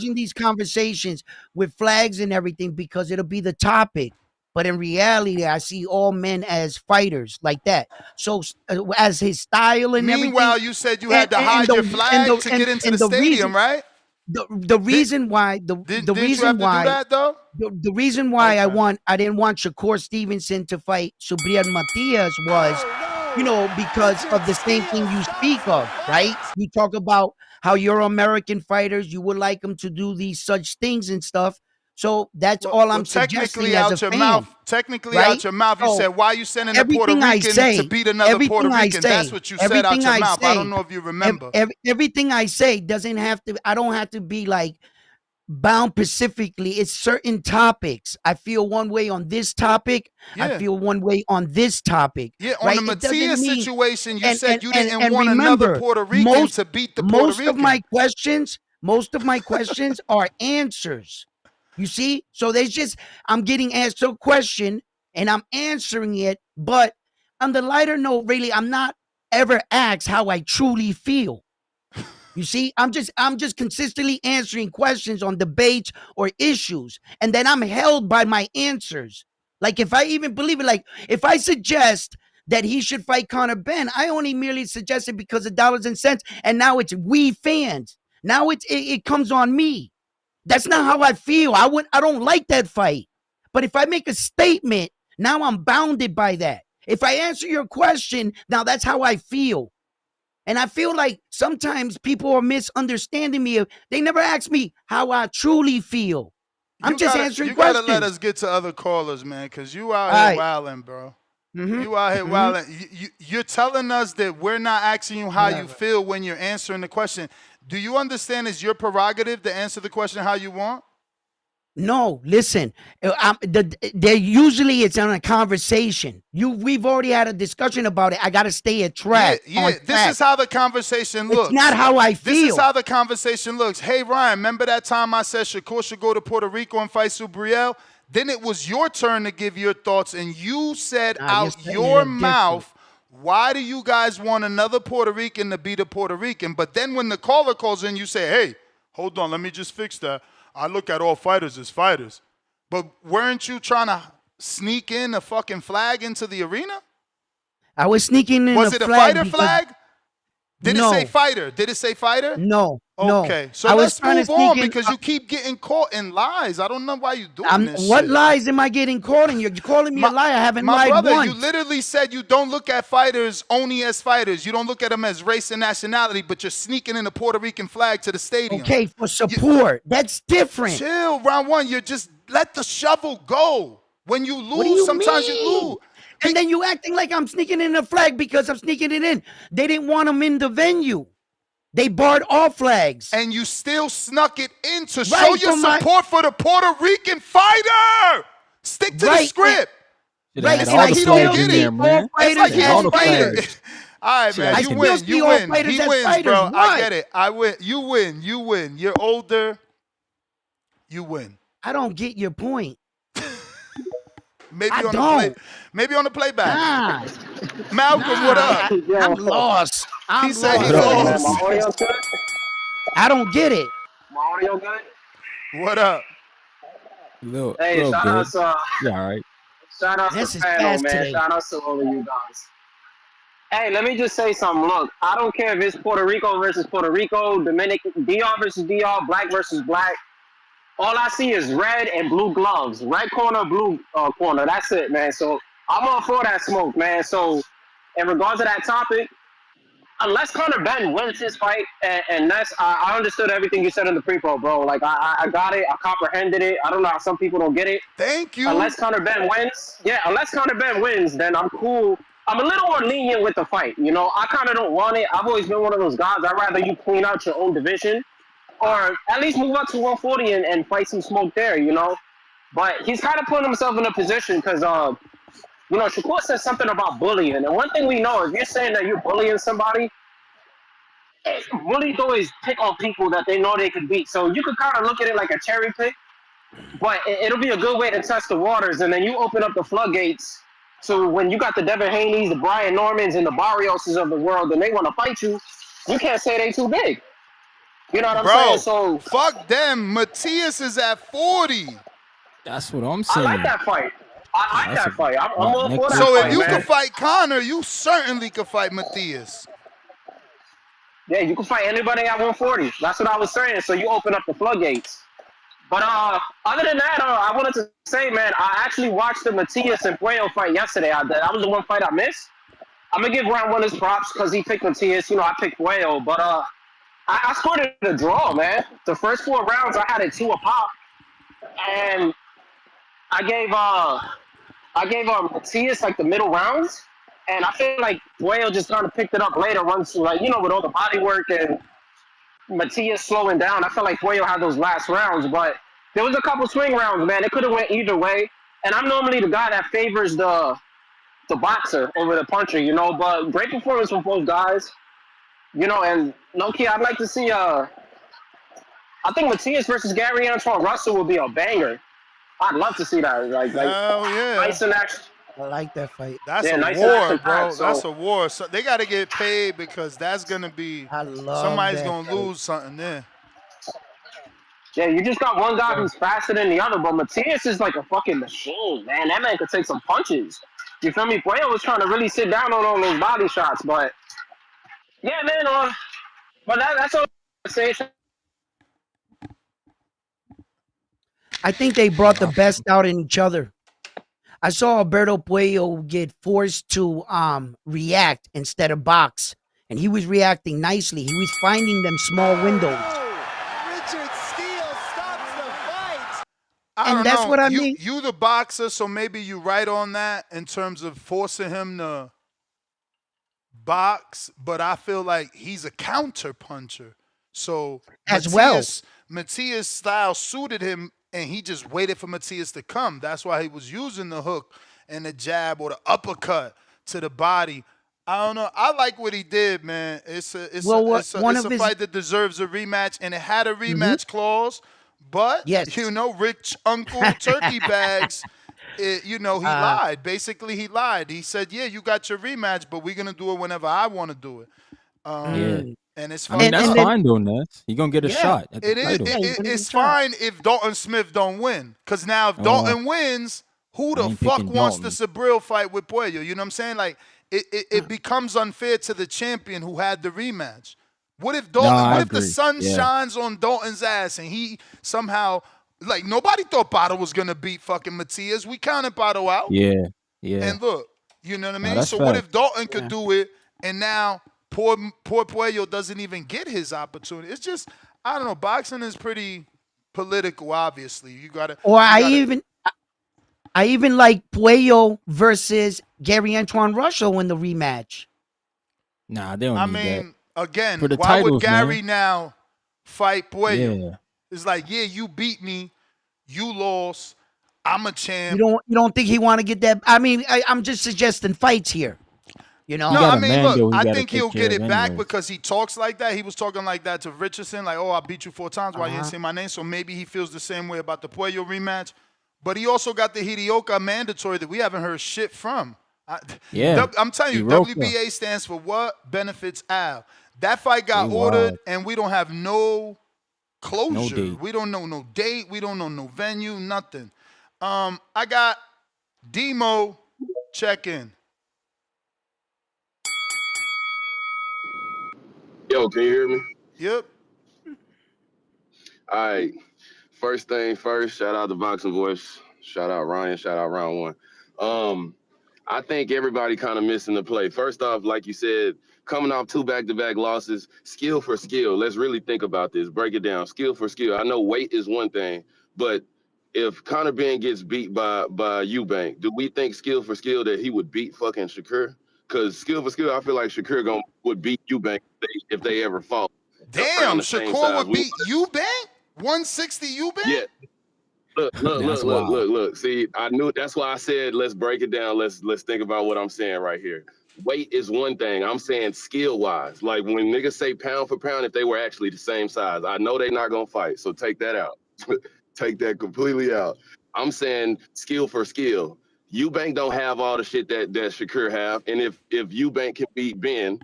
In these conversations with flags and everything because it'll be the topic. But in reality, I see all men as fighters like that. So as his style and everything. Meanwhile, you said you had to hide your flag to get into the stadium, right? the reason why the reason why do that though? The reason why I didn't want Shakur Stevenson to fight Subriel Matias was, because of the same thing you speak of, right? You talk about how you're American fighters, you would like them to do these such things and stuff. So that's all I'm suggesting as a fan. Technically, right? out your mouth, you said, why are you sending a Puerto everything I Rican say- to beat another Puerto everything I Rican? say- That's what you said out your everything I mouth. I say- don't know if you remember. Everything I say doesn't have to. I don't have to be like bound specifically. It's certain topics. I feel one way on this topic. Yeah. I feel one way on this topic. Yeah, on right? the It doesn't Matias mean- situation, you and- said and- you and- didn't and want remember, another Puerto Rican to beat the Puerto most Rican. of my questions are answers. You see? So there's just, I'm getting asked a question and I'm answering it. But on the lighter note, really, I'm not ever asked how I truly feel. You see, I'm just consistently answering questions on debates or issues. And then I'm held by my answers. Like if I even believe it, like if I suggest that he should fight Conor Benn, I only merely suggested because of dollars and cents. And now it's we fans. Now it comes on me. That's not how I feel. I don't like that fight. But if I make a statement, now I'm bounded by that. If I answer your question, now that's how I feel. And I feel like sometimes people are misunderstanding me. They never ask me how I truly feel. I'm just answering questions. You gotta let us get to other callers, man, because you out here wilding, bro. You out here wilding. You're telling us that we're not asking you how you feel when you're answering the question. Do you understand it's your prerogative to answer the question how you want? No, listen. Usually it's on a conversation. We've already had a discussion about it. I got to stay at track. Yeah. This is how the conversation looks. It's not how I feel. This is how the conversation looks. Hey, Ryan, remember that time I said Shakur should go to Puerto Rico and fight Subriel? Then it was your turn to give your thoughts, and you said out your mouth, why do you guys want another Puerto Rican to beat a Puerto Rican? But then when the caller calls in, you say, hey, hold on, let me just fix that. I look at all fighters as fighters. But weren't you trying to sneak in a fucking flag into the arena? I was sneaking in Was it a fighter flag? Did No. it say fighter? Did it say fighter? No. Okay, so let's move on because you keep getting caught in lies. I don't know why you're doing this What shit. lies am I getting caught in? You're calling me a liar. I haven't My lied brother, once. you literally said you don't look at fighters only as fighters. You don't look at them as race and nationality, but you're sneaking in a Puerto Rican flag to the stadium. Okay, for support. That's different. Chill, round one. You just let the shovel go. When you lose, What do you sometimes mean? you lose. And then you acting like I'm sneaking in a flag because I'm sneaking it in. They didn't want them in the venue. They barred all flags. And you still snuck it in to Right, show your for my- support for the Puerto Rican fighter. Stick to the script. Right, Had and all I the still flags in see there, all man. It's like fighters he as all the don't get fighters. it. All right, man. I You still win. see You all win. fighters He as wins, fighters. bro. I Why? get it. I win. You win. You win. You're older. You win. I don't get your point. Maybe I on the don't. maybe on the playback. Nah. Malcolm, what up? I'm lost. I'm He said he lost. lost. My audio good? I don't get it. My audio good? What up? Little Hey, shout good. out to Yeah, all right. shout out This to is panel, fast man. today. Shout out to all of you guys. Hey, let me just say something. Look, I don't care if it's Puerto Rico versus Puerto Rico, Dominican, DR versus DR, black versus black. All I see is red and blue gloves. Red corner, blue corner. That's it, man. So I'm all for that smoke, man. So in regards to that topic, unless Conor Benn wins his fight, and that's I understood everything you said in the pre-pro, bro. Like I got it, I comprehended it. I don't know how some people don't get it. Thank you. Unless Conor Benn wins, then I'm cool. I'm a little more lenient with the fight. You know, I kind of don't want it. I've always been one of those guys. I'd rather you clean out your own division, or at least move up to 140 and fight some smoke there. You know, but he's kind of putting himself in a position because you know, Shakur said something about bullying. And one thing we know, if you're saying that you're bullying somebody, bullies always pick on people that they know they can beat. So you could kind of look at it like a cherry pick, but it'll be a good way to test the waters. And then you open up the floodgates. So when you got the Devin Haney's, the Brian Normans, and the Barrioses of the world, and they want to fight you, you can't say they too big. You know what I'm saying? So fuck them. Matias is at 40. That's what I'm saying. I like that fight. I like that fight. I'm all for that So fight, if you man. could fight Conor, you certainly could fight Matias. Yeah, you can fight anybody at 140. That's what I was saying. So you open up the floodgates. But other than that, I wanted to say, man, I actually watched the Matias and Puello fight yesterday. That was the one fight I missed. I'm gonna give round one his props because he picked Matias. You know, I picked Puello, but I scored it a draw, man. The first 4 rounds, I had it 2 a pop, and I gave Matias like the middle rounds, and I feel like Puello just kind of picked it up later once, like with all the body work and Matias slowing down. I felt like Puello had those last rounds, but there was a couple swing rounds, man. It could have went either way. And I'm normally the guy that favors the boxer over the puncher, But great performance from both guys, And low key, I'd like to see. I think Matias versus Gary Antoine Russell would be a banger. I'd love to see that. Hell yeah. Nice and action. I like that fight. That's Yeah, a nice and war, action bro. packed, That's so- a war. So they got to get paid because that's gonna be somebody's that gonna fight. lose something there. Yeah, you just got one guy who's faster than the other, but Matias is like a fucking machine, man. That man could take some punches. You feel me? Puello was trying to really sit down on all those body shots, but yeah, man. But that's all I say. I think they brought the best out in each other. I saw Alberto Puello get forced to react instead of box, and he was reacting nicely. He was finding them small windows. Richard Steele stops the fight. I And don't that's know. what I mean. You the boxer, so maybe you right on that in terms of forcing him to box, but I feel like he's a counter puncher. So As well. Matias' style suited him, and he just waited for Matias to come. That's why he was using the hook and the jab or the uppercut to the body. I don't know. I like what he did, man. It's a fight that deserves a rematch, and it had a rematch clause. But Rich Uncle Turkey Bags, he lied. Basically, he lied. He said, "Yeah, you got your rematch, but we're gonna do it whenever I want to do it." And it's fine. I mean, that's fine though, Ness. You're gonna get a shot at the It is. title. It's fine if Dalton Smith don't win, because now if Dalton wins, who the fuck wants the Sabril fight with Puello? You know what I'm saying? Like it becomes unfair to the champion who had the rematch. What if Dalton? What if the sun shines on Dalton's ass and he somehow nobody thought Pato was gonna beat fucking Matias? We counted Pato out. Yeah. And look, you know what I mean? that's So what fact. if Dalton could do it and now poor Puello doesn't even get his opportunity? It's just, I don't know. Boxing is pretty political, obviously. You gotta. I even like Puello versus Gary Antoine Russell in the rematch. Nah, they don't I need mean, again, For the why would titles, Gary man. now fight Puello? Yeah. It's like, yeah, you beat me, you lost, I'm a champ. You don't think he want to get that? I mean, I'm just suggesting fights here. No, I mean, look, I think take he'll care get of it back anyways. because he talks like that. He was talking like that to Richardson, like, oh, I beat you 4 times. Why you didn't say my name? So maybe he feels the same way about the Puello rematch. But he also got the Hidioka mandatory that we haven't heard shit from. I'm telling you, Hiroka. WBA stands for what benefits Al. That fight got ordered, and we don't have no closure. date. We don't know no date. We don't know no venue, nothing. I got Demo check in. Yo, can you hear me? Yep. All right. First thing first, shout out to Boxing Voice. Shout out Ryan. Shout out Round One. I think everybody kind of missing the play. First off, like you said, coming off 2 back-to-back losses, skill for skill. Let's really think about this. Break it down. Skill for skill. I know weight is one thing, but if Conor Benn gets beat by Eubank, do we think skill for skill that he would beat fucking Shakur? Because skill for skill, I feel like Shakur would beat Eubank if they ever fought. Damn, Shakur would beat Eubank? 160 Eubank? Yeah. Look. See, I knew that's why I said let's break it down. Let's think about what I'm saying right here. Weight is one thing. I'm saying skill-wise. Like when niggas say pound for pound, if they were actually the same size, I know they're not gonna fight. So take that out. Take that completely out. I'm saying skill for skill. Eubank don't have all the shit that Shakur have, and if Eubank can beat Ben,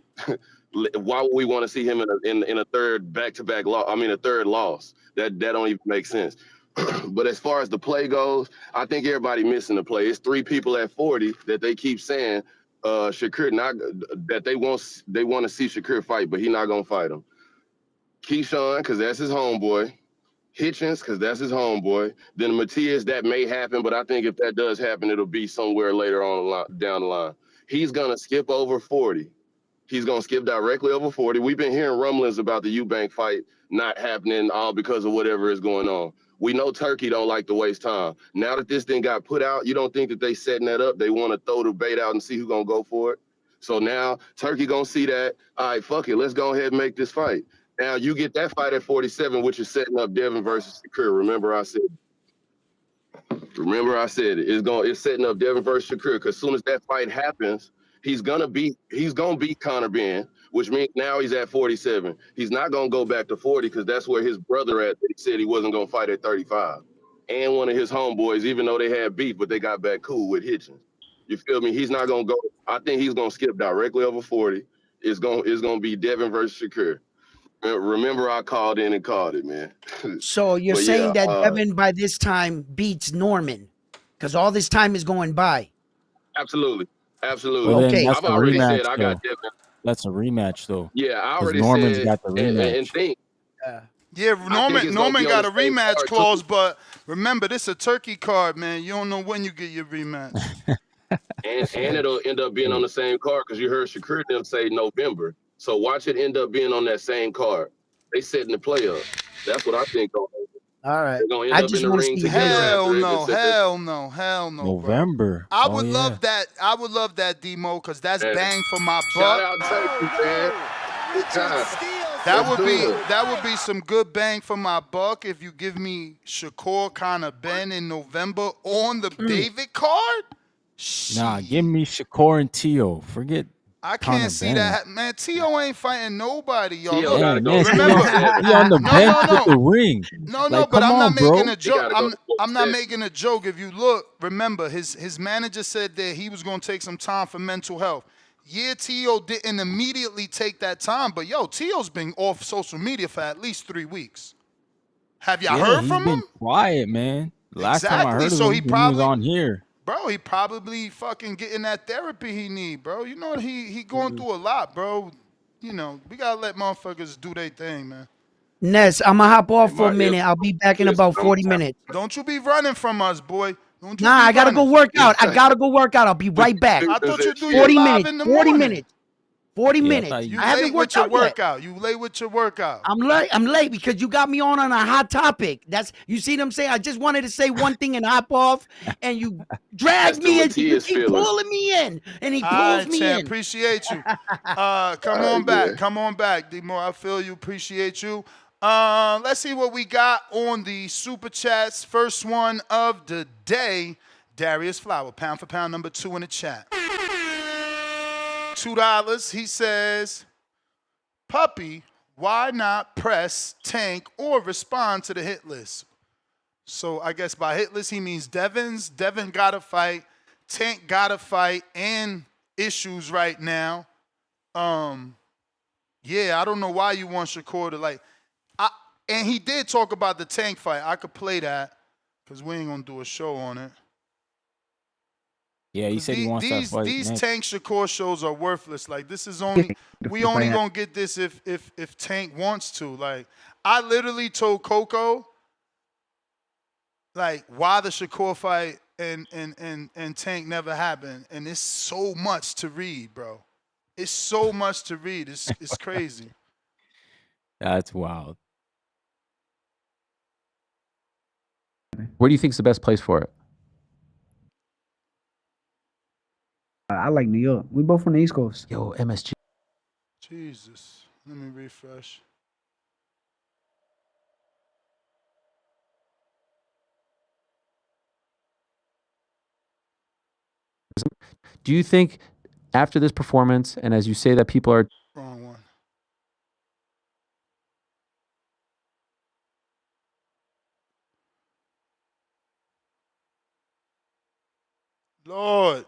why would we want to see him in a third back-to-back loss? I mean, a third loss. That don't even make sense. But as far as the play goes, I think everybody missing the play. It's 3 people at 40 that they keep saying Shakur not that they want to see Shakur fight, but he not gonna fight him. Keyshawn, because that's his homeboy. Hitchens, because that's his homeboy. Then Matias, that may happen, but I think if that does happen, it'll be somewhere later on down the line. He's gonna skip over 40. He's gonna skip directly over 40. We've been hearing rumblings about the Eubank fight not happening all because of whatever is going on. We know Turkey don't like to waste time. Now that this thing got put out, you don't think that they setting that up? They want to throw the bait out and see who's gonna go for it. So now Turkey gonna see that. All right, fuck it. Let's go ahead and make this fight. Now you get that fight at 47, which is setting up Devin versus Shakur. Remember I said it. It's setting up Devin versus Shakur. Because as soon as that fight happens, he's gonna beat Conor Benn, which means now he's at 47. He's not gonna go back to 40 because that's where his brother at. He said he wasn't gonna fight at 35. And one of his homeboys, even though they had beef, but they got back cool with Hitchens. You feel me? He's not gonna go. I think he's gonna skip directly over 40. It's gonna be Devin versus Shakur. Remember, I called in and called it, man. So you're saying that Devin by this time beats Norman because all this time is going by. Absolutely. Absolutely. Well, Okay. I've already said I got Devin. That's a rematch, though. Yeah, I already Norman's said. got the rematch. And think. Yeah, Norman got a rematch card, clause, but remember, this a turkey card, man. You don't know when you get your rematch. and it'll end up being on the same card because you heard Shakur them say November. So watch it end up being on that same card. They setting the play up. That's what I think. All right. They're gonna end I up just in the want to ring see together. Hell no. November. I would love that. I would love that, D-Mo, because that's bang for my Shout buck. out Turkey, man. Good time. That would be some good bang for my buck if you give me Shakur Conor Benn in November on the David card. Nah, give me Shakur and Tio. Forget. I can't see that, man. Tio ain't fighting nobody, y'all. Look, Man, remember, he on the bench with the ring. No, Like, but come I'm not on, bro. making a joke. I'm not making a joke. If you look, remember, his manager said that he was going to take some time for mental health. Yeah, Tio didn't immediately take that time, but yo, Tio's been off social media for at least 3 weeks. Have y'all heard from him? He's been quiet, man. Last time I heard of him, he was on here. Bro, he probably fucking getting that therapy he need, bro. You know he going through a lot, bro. You know, we gotta let motherfuckers do their thing, man. Ness, I'm gonna hop off for a minute. I'll be back in about 40 minutes. Don't you be running from us, boy. Nah, I gotta go work out. I'll be right back. I thought you do 40 your minutes. live in the 40 morning. minutes. 40 minutes. You I haven't late with worked your out yet. workout. You late with your workout. I'm late because you got me on a hot topic. You see what I'm saying? I just wanted to say one thing and hop off, and you dragged me in. You keep pulling me in, and he pulls me in. Appreciate you. Come on back, D-Mo. I feel you. Appreciate you. Let's see what we got on the super chats. First one of the day, Darius Flower, pound for pound number 2 in the chat. $2. He says, Puppy, why not press, tank, or respond to the hit list? So I guess by hit list he means Devin got to fight, Tank got to fight, and issues right now. Yeah, I don't know why you want Shakur to and he did talk about the Tank fight. I could play that because we ain't gonna do a show on it. Yeah, he said he wants that fight. These Tank Shakur shows are worthless. Like, this is only we only gonna get this if Tank wants to. Like, I literally told Coco, like, why the Shakur fight and Tank never happened, and it's so much to read, bro. It's so much to read. It's crazy. That's wild. Where do you think's the best place for it? I like New York. We both from the East Coast. Yo, MSG. Jesus. Let me refresh. Do you think after this performance, and as you say that people are... Wrong one. Lord.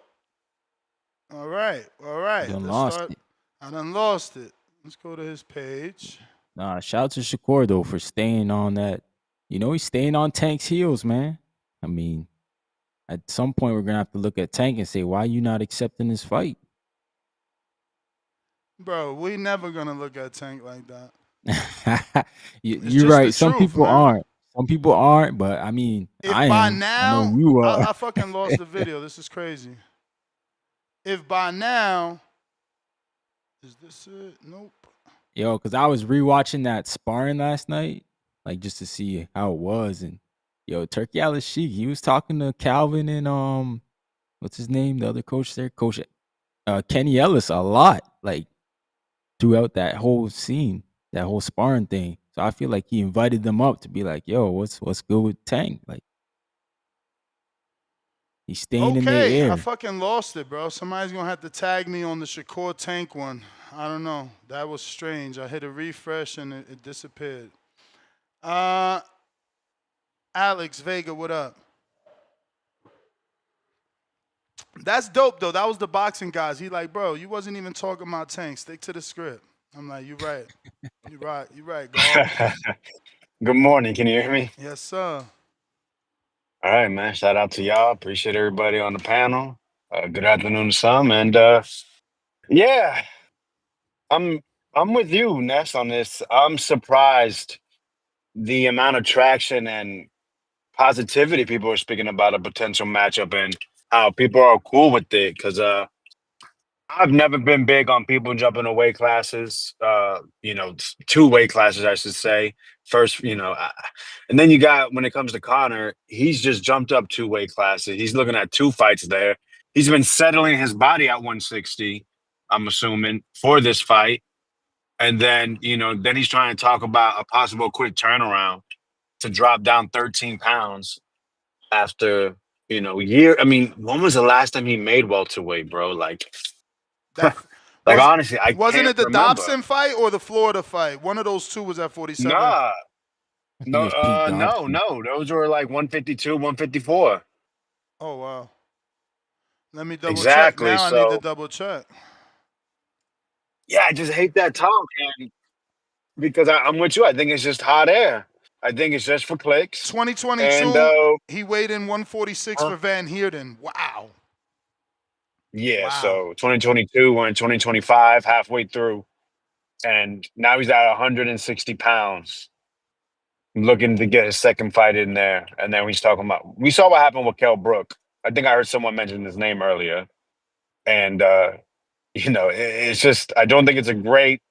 All right. I done lost it. I done lost it. Let's go to his page. Nah, shout out to Shakur, though, for staying on that. You know, he's staying on Tank's heels, man. I mean, at some point, we're going to have to look at Tank and say, why are you not accepting this fight? Bro, we never gonna look at Tank like that. You're right. Some people aren't. Some people aren't, but I mean, I am. I know you are. I fucking lost the video. This is crazy. If by now, is this it? Nope. Yo, because I was rewatching that sparring last night, like just to see how it was, and yo, Turkey Al-Sheikh, he was talking to Calvin and what's his name, the other coach there, Coach Kenny Ellis, a lot, like throughout that whole scene, that whole sparring thing. So I feel like he invited them up to be like, yo, what's good with Tank? Like, he's staying in their I air. fucking lost it, bro. Somebody's gonna have to tag me on the Shakur Tank one. I don't know. That was strange. I hit a refresh and it disappeared. Alex Vega, what up? That's dope though. That was the boxing guys. He like, bro, you wasn't even talking about Tank. Stick to the script. I'm like, you right. You right. You right, God. Good morning. Can you hear me? Yes, sir. All right, man. Shout out to y'all. Appreciate everybody on the panel. Good afternoon to some. And yeah, I'm with you, Ness, on this. I'm surprised the amount of traction and positivity people are speaking about a potential matchup and how people are cool with it. Because I've never been big on people jumping to weight classes, two weight classes, I should say. First, and then you got, when it comes to Conor, he's just jumped up 2 weight classes. He's looking at 2 fights there. He's been settling his body at 160, I'm assuming, for this fight. And then, then he's trying to talk about a possible quick turnaround to drop down 13 pounds after, year. I mean, when was the last time he made welterweight, bro? Like, honestly, Wasn't it the remember. Dobson fight or the Florida fight? One of those two was at 47. Nah. No. Those were like 152, 154. Oh, wow. Let me double Exactly, check. Now so, I need to double check. Yeah, I just hate that talk, and because I'm with you. I think it's just hot air. I think it's just for clicks. 2022, and, he weighed in 146 for Van Heerden. Wow. Yeah, so 2022, we're in 2025, halfway through, and now he's at 160 pounds, looking to get his second fight in there. And then he's talking about, we saw what happened with Kell Brook. I think I heard someone mention his name earlier. And, it's just, I don't think it's a great,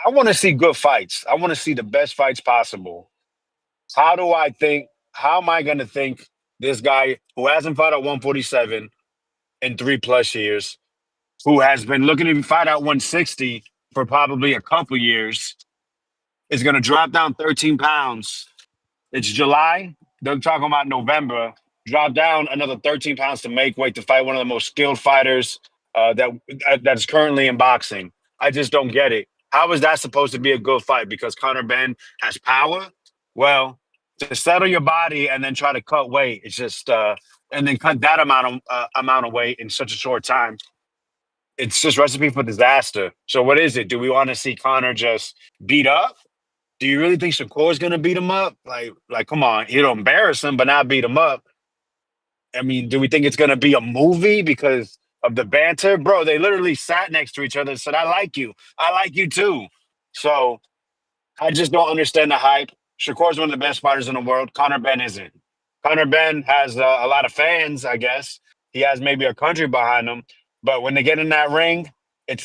I want to see good fights. I want to see the best fights possible. How am I going to think this guy who hasn't fought at 147 in 3+ years, who has been looking to fight at 160 for probably a couple years, is going to drop down 13 pounds. It's July. They're talking about November. Drop down another 13 pounds to make weight to fight one of the most skilled fighters that's currently in boxing. I just don't get it. How is that supposed to be a good fight? Because Conor Benn has power? Well, to settle your body and then try to cut weight, it's just and then cut that amount of weight in such a short time. It's just recipe for disaster. So what is it? Do we want to see Conor just beat up? Do you really think Shakur's gonna beat him up? Like, come on, he'll embarrass him, but not beat him up. I mean, do we think it's gonna be a movie because of the banter? Bro, they literally sat next to each other and said, I like you. I like you too. So I just don't understand the hype. Shakur's one of the best fighters in the world. Conor Benn isn't. Conor Benn has a lot of fans, I guess. He has maybe a country behind him. But when they get in that ring, I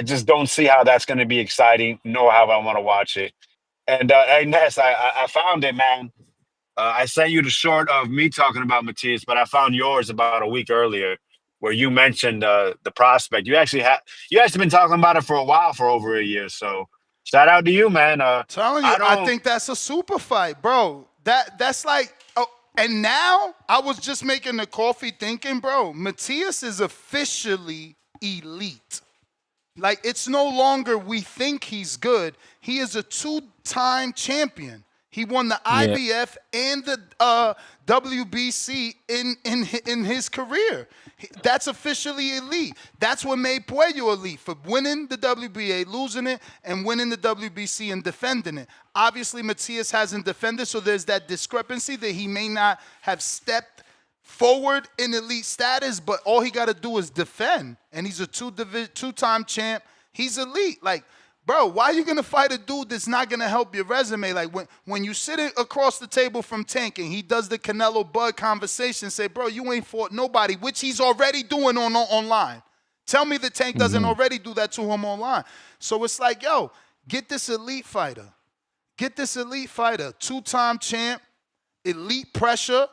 just don't see how that's going to be exciting, nor how I want to watch it. And hey, Ness, I found it, man. I sent you the short of me talking about Matias, but I found yours about a week earlier where you mentioned the prospect. You actually been talking about it for a while, for over a year. So shout out to you, man. Telling you, I think that's a super fight, bro. That's like, and now I was just making the coffee thinking, bro, Matias is officially elite. Like, it's no longer we think he's good. He is a 2-time champion. He won the IBF and the WBC in his career. That's officially elite. That's what made Puello elite, for winning the WBA, losing it, and winning the WBC and defending it. Obviously, Matias hasn't defended, so there's that discrepancy that he may not have stepped forward in elite status, but all he got to do is defend. And he's a 2-time champ. He's elite. Like, bro, why are you gonna fight a dude that's not gonna help your resume? Like when you sit across the table from Tank and he does the Canelo Bud conversation, say, bro, you ain't fought nobody, which he's already doing online. Tell me that Tank doesn't already do that to him online. So it's like, yo, get this elite fighter. Get this elite fighter. 2-time champ, elite pressure.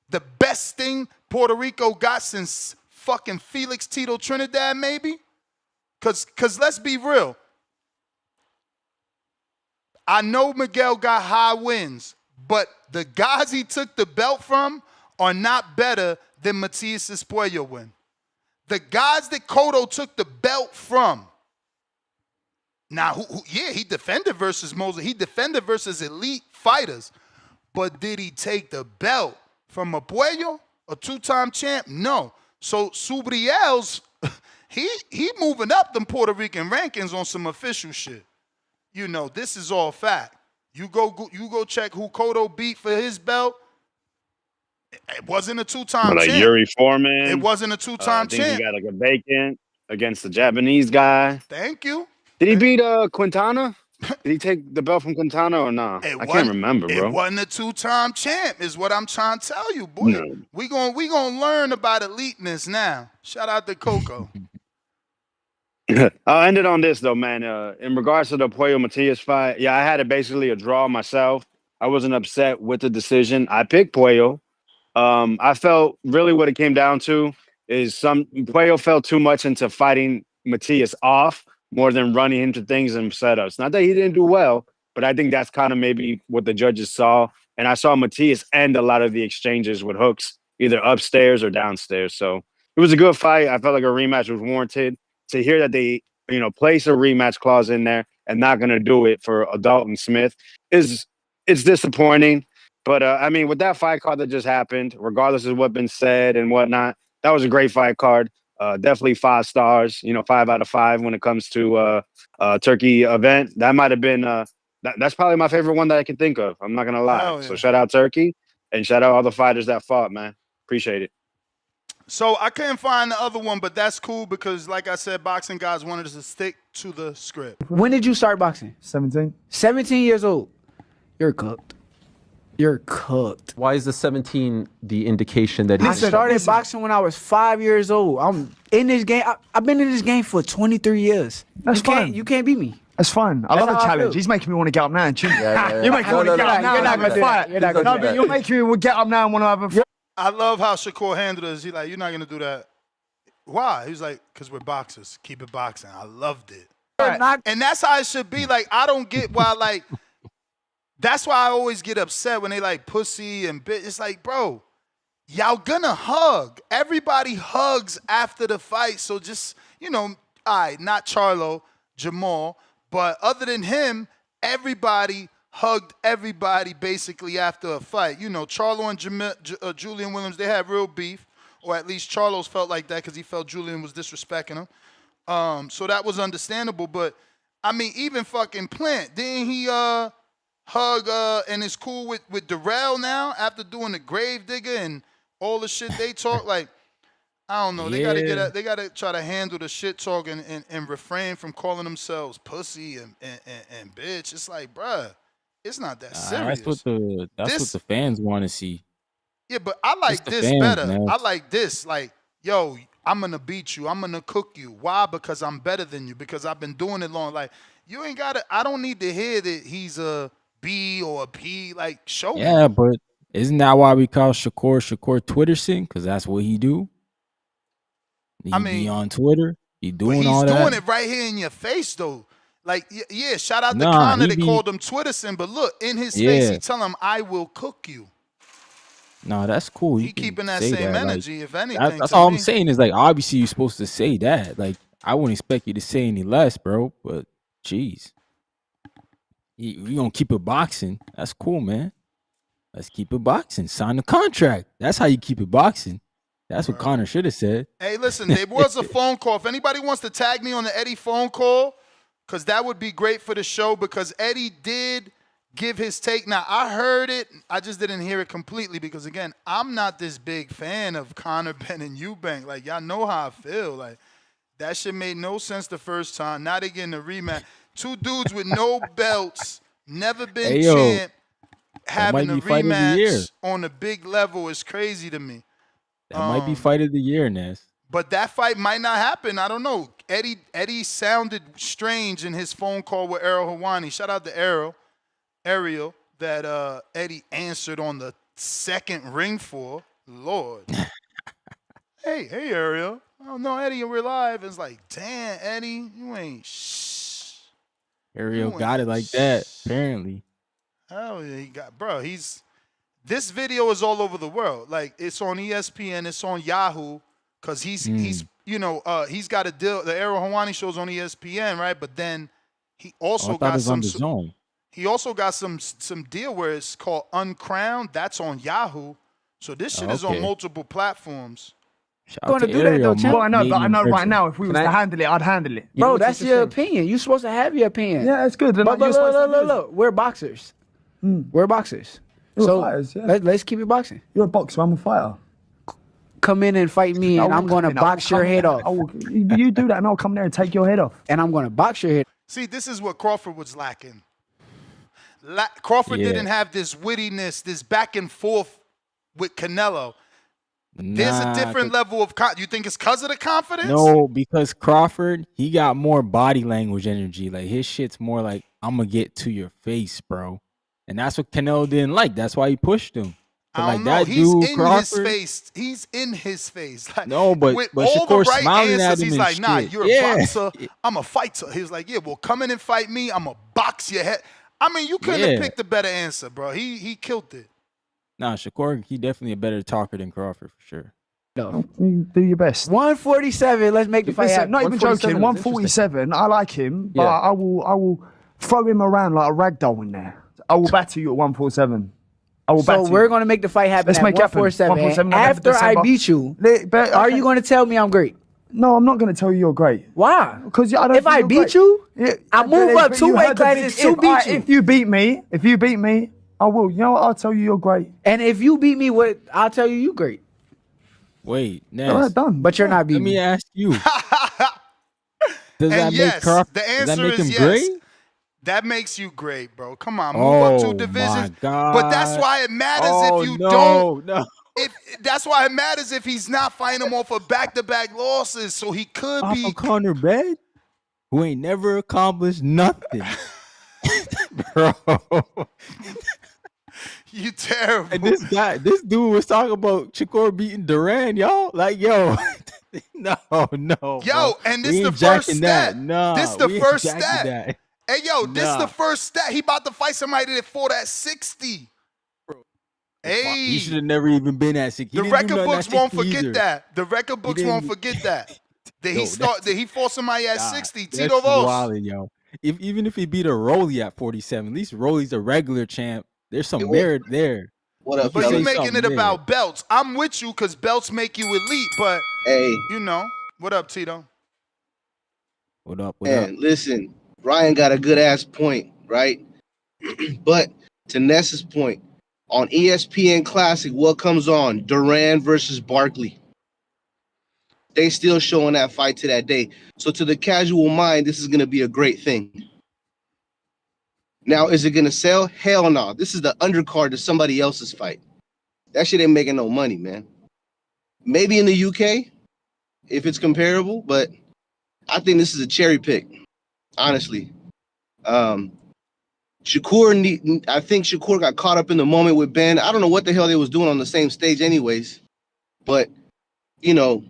The best thing Puerto Rico got since fucking Felix Tito Trinidad, maybe? Cause let's be real. I know Miguel got high wins, but the guys he took the belt from are not better than Matias Espuello win. The guys that Cotto took the belt from. Now, he defended versus Mosley. He defended versus elite fighters. But did he take the belt from Espuello, a 2-time champ? No. So Subriel's, he moving up them Puerto Rican rankings on some official shit. You know, this is all fact. You go check who Cotto beat for his belt. It wasn't a 2-time champ. Yuri Foreman. It wasn't a 2-time I think champ. he got like a vacant against the Japanese guy. Thank you. Did he beat Quintana? Did he take the belt from Quintana or not? I can't remember, bro. It wasn't a 2-time champ, is what I'm trying to tell you, boy. No. We gonna learn about eliteness now. Shout out to Coco. I'll end it on this though, man. In regards to the Puello Matias fight, yeah, I had it basically a draw myself. I wasn't upset with the decision. I picked Puello. I felt really what it came down to is Puello fell too much into fighting Matias off more than running into things and setups. Not that he didn't do well, but I think that's kind of maybe what the judges saw. And I saw Matias end a lot of the exchanges with hooks, either upstairs or downstairs. So it was a good fight. I felt like a rematch was warranted. To hear that they, place a rematch clause in there and not going to do it for Dalton Smith it's disappointing. But with that fight card that just happened, regardless of what's been said and whatnot, that was a great fight card. Definitely 5 stars. 5 out of 5 when it comes to Turkey event. That might have been that's probably my favorite one that I can think of. I'm not gonna lie. Yeah. So shout out Turkey and shout out all the fighters that fought, man. Appreciate it. So I couldn't find the other one, but that's cool because, like I said, boxing guys wanted us to stick to the script. When did you start boxing? 17. 17 years old. You're cooked. You're cooked. Why is the 17 the indication that I started boxing when I was 5 years old. I'm in this game. I've been in this game for 23 years. That's fine. You can't beat me. That's fine. I love a challenge. He's making me want to get up now and cheat. You're making me want to get up now. You're not going to fight. No, but you're making me want to get up now and want to have a fight. I love how Shakur handled it. He's like, you're not going to do that. Why? He was like, because we're boxers. Keep it boxing. I loved it. Right. And that's how it should be. Like, I don't get why, like, that's why I always get upset when they like pussy and bitch. It's like, bro, y'all gonna hug. Everybody hugs after the fight. So just, all right, not Charlo, Jamal, but other than him, everybody hugged everybody basically after a fight. Charlo and Julian Williams, they had real beef, or at least Charlo's felt like that because he felt Julian was disrespecting him. So that was understandable. But, even fucking Plant, didn't he hug and is cool with Darrell now after doing the grave digger and all the shit they talk? Like, I don't know. Yeah. They gotta try to handle the shit talk and refrain from calling themselves pussy and bitch. It's like, bruh, it's not that serious. That's what the fans want to see. Yeah, but I like this fans, better. man. I like this. Like, yo, I'm gonna beat you. I'm gonna cook you. Why? Because I'm better than you. Because I've been doing it long. Like, you ain't gotta. I don't need to hear that he's a B or a P. Like, show me. Yeah, but isn't that why we call Shakur Twitterson? Because that's what he do. He be on Twitter. He doing all that. He's doing it right here in your face, though. Like, yeah, shout out to Nah, Conor. he They called him Twitterson, but look, in his face, Yeah. he tell him, I will cook you. No, that's cool. He keeping that same energy, if anything. That's to all me. I'm saying is, like, obviously you're supposed to say that. Like, I wouldn't expect you to say any less, bro. But, jeez. You gonna keep it boxing. That's cool, man. Let's keep it boxing. Sign the contract. That's how you keep it boxing. That's what Conor should have said. Hey, listen, there was a phone call. If anybody wants to tag me on the Eddie phone call, because that would be great for the show, because Eddie did give his take. Now, I heard it. I just didn't hear it completely because, again, I'm not this big fan of Conor Benn and Eubank. Like, y'all know how I feel. Like, That shit made no sense the first time. Now they getting a rematch. Two dudes with no belts, never been Hey, yo, champ, that might having a be fight of the year. rematch on a big level is crazy to me. That might be fight of the year, Ness. But that fight might not happen. I don't know. Eddie sounded strange in his phone call with Ariel Helwani. Shout out to Ariel, that Eddie answered on the second ring for. Lord. hey, Ariel. I don't know Eddie in real life. It's like, damn, Eddie, you ain't shh. Ariel got it like that, apparently. Oh, yeah, he got, bro, this video is all over the world. Like, it's on ESPN, it's on Yahoo, because he's got a deal. The Ariel Helwani show's on ESPN, right? But then he also got some. He also got some deal where it's called Uncrowned. That's on Yahoo. So this shit is on multiple platforms. Going to do that though, champ. Well, I know right now if we was to handle it, I'd handle it. Bro, that's your opinion. You're supposed to have your opinion. Yeah, it's good. But look, we're boxers. We're boxers. So fighters, yeah. let's keep it boxing. You're a boxer, I'm a fighter. Come in and fight me, and I'm going to box your head off. You do that, and I'll come there and take your head off. And I'm going to box your head. See, this is what Crawford was lacking. Crawford didn't have this wittiness, this back and forth with Canelo. There's a different level of you think it's because of the confidence? No, because Crawford, he got more body language energy. Like, his shit's more like, I'm going to get to your face, bro. And that's what Canelo didn't like. That's why he pushed him. I don't know. He's in Crawford, his face. He's in his face. Like, no, but with all Shakur the right answers, at him he's like, nah, shit. you're a boxer. I'm a fighter. He was like, yeah, well, come in and fight me. I'm going to box your head. I mean, you couldn't have picked a better answer, bro. He killed it. Nah, Shakur, he definitely a better talker than Crawford for sure. No. Do your best. 147. Let's make the fight happen. Not even joking. 147. I like him, but I will throw him around like a ragdoll in there. I will batter you at 147. So we're going to make the fight happen. Let's make 147. After I beat you, are you going to tell me I'm great? No, I'm not going to tell you you're great. Why? Because I don't. If I beat you, I move up 2 weight classes to beat you. If you beat me, I will. You know what? I'll tell you you're great. And if you beat me, I'll tell you great. Wait, Ness. Done. But you're not beating me. Let me ask you. Does that make Crawford? The answer does that make him is great? yes. That makes you great, bro. Come on, move up 2 divisions. But that's why it matters if you don't. No. That's why it matters if he's not fighting him off of back-to-back losses. So he could off be of Conor Benn, who ain't never accomplished nothing, bro. You terrible. And this dude was talking about Shakur beating Duran, y'all. Like, yo, no. Yo, bro. and this the first stat. Nah, this the first jacking stat. that. Hey, yo, this the first stat. He about to fight somebody that fought at 60. Hey, he should have never even been at 60. The record books won't forget that. The record books won't forget that. That he fought somebody at 60. Tito Vos. Wilding, yo. Even if he beat a Rolly at 47, at least Rolly's a regular champ. There's some merit there. What up, but you making it there. about belts. I'm with you because belts make you elite. But you know, what up, Tito? What up? What up? Listen, Ryan got a good ass point, right? But to Ness's point, on ESPN Classic, what comes on? Duran versus Barkley. They still showing that fight to that day. So to the casual mind, this is going to be a great thing. Now, is it going to sell? Hell no. This is the undercard to somebody else's fight. That shit ain't making no money, man. Maybe in the UK, if it's comparable, but I think this is a cherry pick, honestly. I think Shakur got caught up in the moment with Ben. I don't know what the hell they was doing on the same stage anyways. But, you know,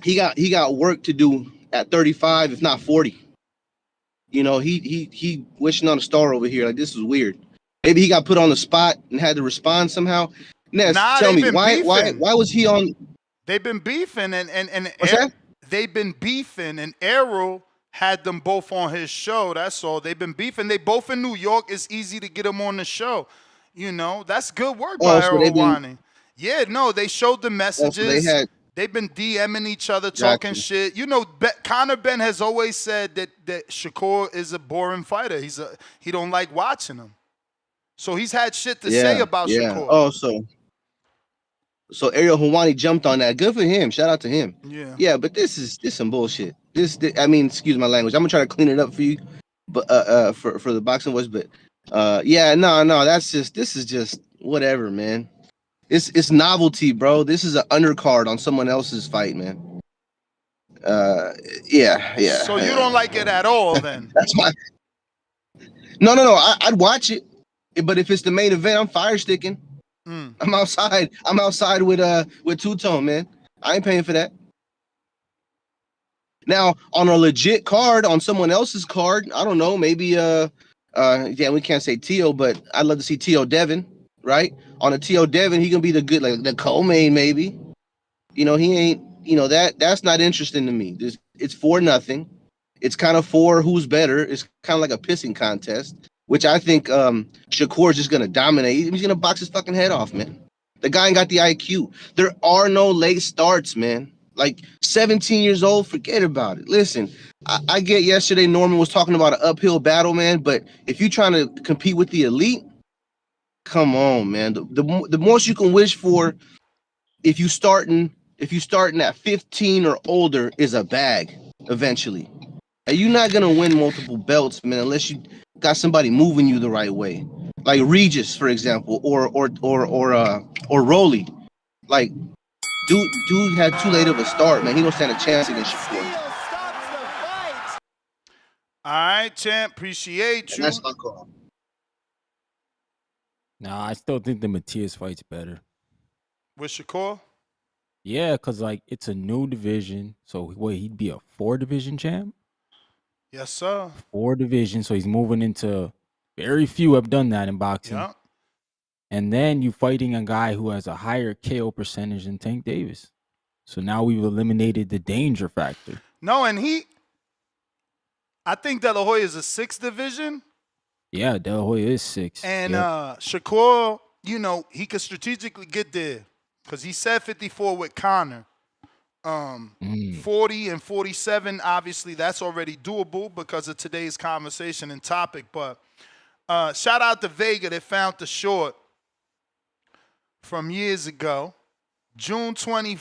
he got work to do at 35, if not 40. You know, he wishing on a star over here. Like, this is weird. Maybe he got put on the spot and had to respond somehow. Ness, tell me, why was he on? They've been beefing and they've been beefing, and Errol had them both on his show. That's all. They've been beefing. They both in New York. It's easy to get them on the show. You know, that's good work by Errol Helwani. Yeah, no, they showed the messages. They've been DMing each other, talking shit. You know, Conor Benn has always said that Shakur is a boring fighter. He don't like watching him. So he's had shit to say about Shakur. Oh, so So Ariel Helwani jumped on that. Good for him. Shout out to him. Yeah. Yeah, but this some bullshit. I mean, excuse my language. I'm gonna try to clean it up for you, but for the boxing voice. But yeah, no, this is just whatever, man. It's novelty, bro. This is an undercard on someone else's fight, man. Yeah. So you don't like it at all, then? That's why. No. I'd watch it, but if it's the main event, I'm fire sticking. I'm outside. I'm outside with two-tone, man. I ain't paying for that. Now, on a legit card, on someone else's card, I don't know, maybe yeah, we can't say Tio, but I'd love to see Tio Devin, right? On a Tio Devin, he gonna be the good, like the co-main, maybe. You know, he ain't, you know, that's not interesting to me. It's for nothing. It's kind of for who's better. It's kind of like a pissing contest, which I think Shakur is just gonna dominate. He's gonna box his fucking head off, man. The guy ain't got the IQ. There are no late starts, man. Like 17 years old, forget about it. Listen, I get yesterday Norman was talking about an uphill battle, man, but if you're trying to compete with the elite, come on, man. The most you can wish for if you starting at 15 or older is a bag eventually. And you're not gonna win multiple belts, man, unless you got somebody moving you the right way. Like Regis, for example, or Rolly. Like Dude had too late of a start, man. He don't stand a chance against Shakur. All right, champ. Appreciate you. That's my call. Nah, I still think the Matias fight's better. With Shakur? Yeah, because, like, it's a new division. So, wait, he'd be a 4-division champ? Yes, sir. 4 divisions. So, he's moving into... Very few have done that in boxing. Yeah. And then you fighting a guy who has a higher KO percentage than Tank Davis. So now we've eliminated the danger factor. No, and I think De La Hoya is a 6th division. Yeah, De La Hoya is 6. And Shakur, you know, he could strategically get there because he said 54 with Conor. 40 and 47, obviously, that's already doable because of today's conversation and topic. But shout out to Vega that found the short from years ago, June 27th,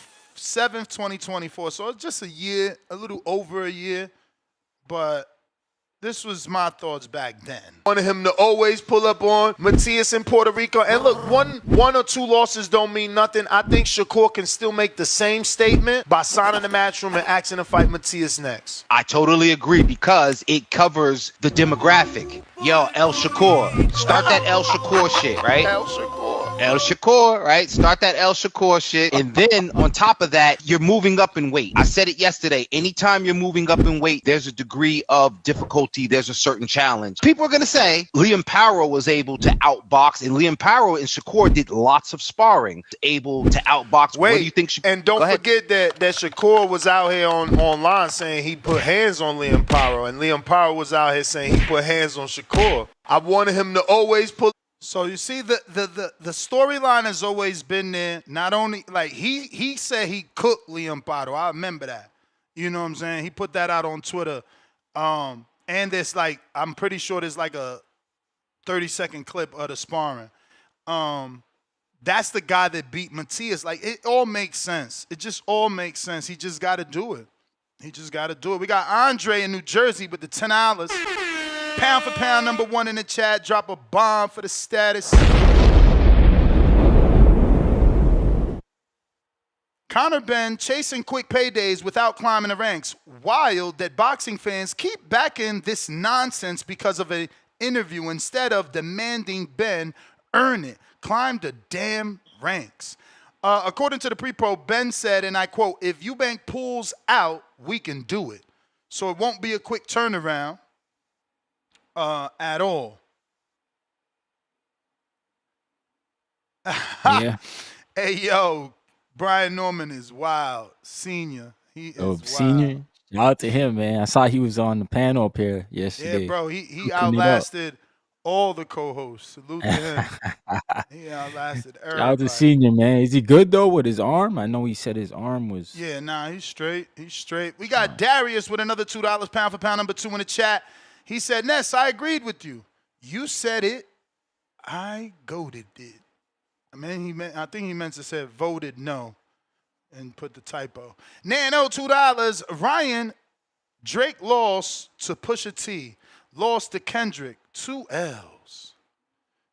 2024. So it's just a year, a little over a year. But this was my thoughts back then. Wanted him to always pull up on Matias in Puerto Rico. And look, one or two losses don't mean nothing. I think Shakur can still make the same statement by signing the Matchroom and asking to fight Matias next. I totally agree because it covers the demographic. Yo, El Shakur. Start that El Shakur shit, right? El Shakur, right? Start that El Shakur shit. And then on top of that, you're moving up in weight. I said it yesterday. Anytime you're moving up in weight, there's a degree of difficulty. There's a certain challenge. People are going to say Liam Powell was able to outbox, and Liam Powell and Shakur did lots of sparring, able to outbox. Wait, what do you think? And don't forget that Shakur was out here online saying he put hands on Liam Powell, and Liam Powell was out here saying he put hands on Shakur. I wanted him to always pull. So you see, the storyline has always been there. Not only like he said he cooked Liam Powell. I remember that. You know what I'm saying? He put that out on Twitter. And there's like, I'm pretty sure there's like a 30-second clip of the sparring. That's the guy that beat Matias. Like, it all makes sense. It just all makes sense. He just got to do it. He just got to do it. We got Andre in New Jersey with the $10. Pound for pound, #1 in the chat. Drop a bomb for the status. Conor Benn chasing quick paydays without climbing the ranks. Wild that boxing fans keep backing this nonsense because of an interview instead of demanding Benn earn it. Climb the damn ranks. According to the pre-pro, Benn said, and I quote, "If Eubank pulls out, we can do it. So it won't be a quick turnaround at all." Yeah. Hey, yo, Brian Norman is wild. Senior. He is wild. Senior. Shout out to him, man. I saw he was on the panel up here yesterday. Yeah, bro. He outlasted all the co-hosts. Salute to him. He outlasted everybody. Shout out to Senior, man. Is he good, though, with his arm? I know he said his arm was... Yeah, nah, he's straight. He's straight. We got Darius with another $2, pound for pound, #2 in the chat. He said, Ness, I agreed with you. You said it. I goated it. I think he meant to say voted no and put the typo. Nano, $2. Ryan, Drake lost to Pusha T. Lost to Kendrick, 2 L's.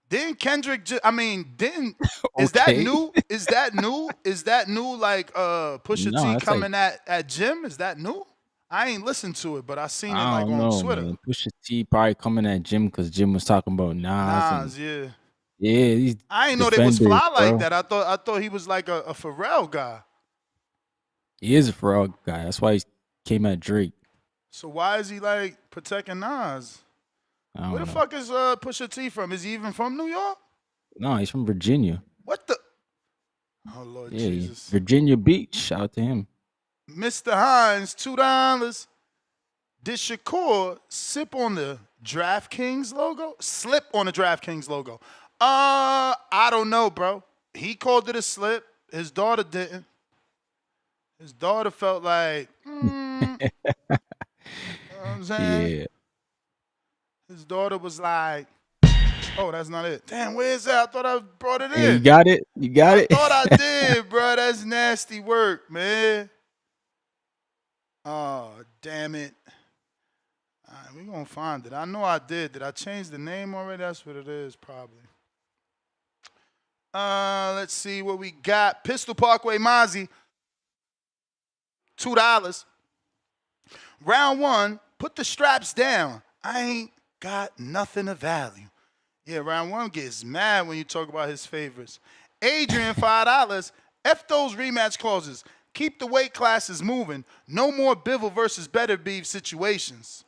Didn't Kendrick is that new? Is that new? Is that new like Pusha T coming at Jim? Is that new? I ain't listened to it, but I seen it like on Twitter. Man. Pusha T probably coming at Jim because Jim was talking about Nas. Yeah. Yeah, I ain't know they was fly like that. I thought he was like a Pharrell guy. He is a Pharrell guy. That's why he came at Drake. So why is he like protecting Nas? Where the fuck is Pusha T from? Is he even from New York? No, he's from Virginia. What the? Oh Lord Jesus! Virginia Beach. Shout out to him. Mr. Hines, $2. Did Shakur sip on the DraftKings logo? Slip on the DraftKings logo? I don't know, bro. He called it a slip. His daughter didn't. His daughter felt like, you know what I'm saying? Yeah. His daughter was like, oh, that's not it. Damn, where is that? I thought I brought it in. Hey, you got it? You got it? I thought I did, bro. That's nasty work, man. Oh, damn it. All right, we're going to find it. I know I did. Did I change the name already? That's what it is, probably. Let's see what we got. Pistol Parkway Mozzie, $2. Round 1, put the straps down. I ain't got nothing of value. Yeah, round 1 gets mad when you talk about his favorites. Adrian, $5. F those rematch clauses. Keep the weight classes moving. No more Bivol versus Better Beef situations.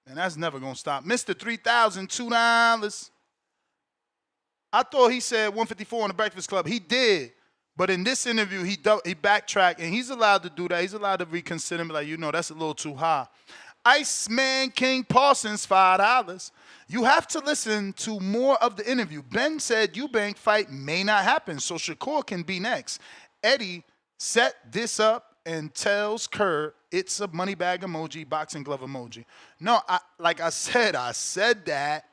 And that's never going to stop. Mr. 3000, $2. I thought he said 154 on the Breakfast Club. He did. But in this interview, he backtracked, and he's allowed to do that. He's allowed to reconsider and be like, that's a little too high. Iceman King Parsons, $5. You have to listen to more of the interview. Ben said Eubank fight may not happen, so Shakur can be next. Eddie set this up and tells Kerr it's a money bag emoji, boxing glove emoji. No, I said that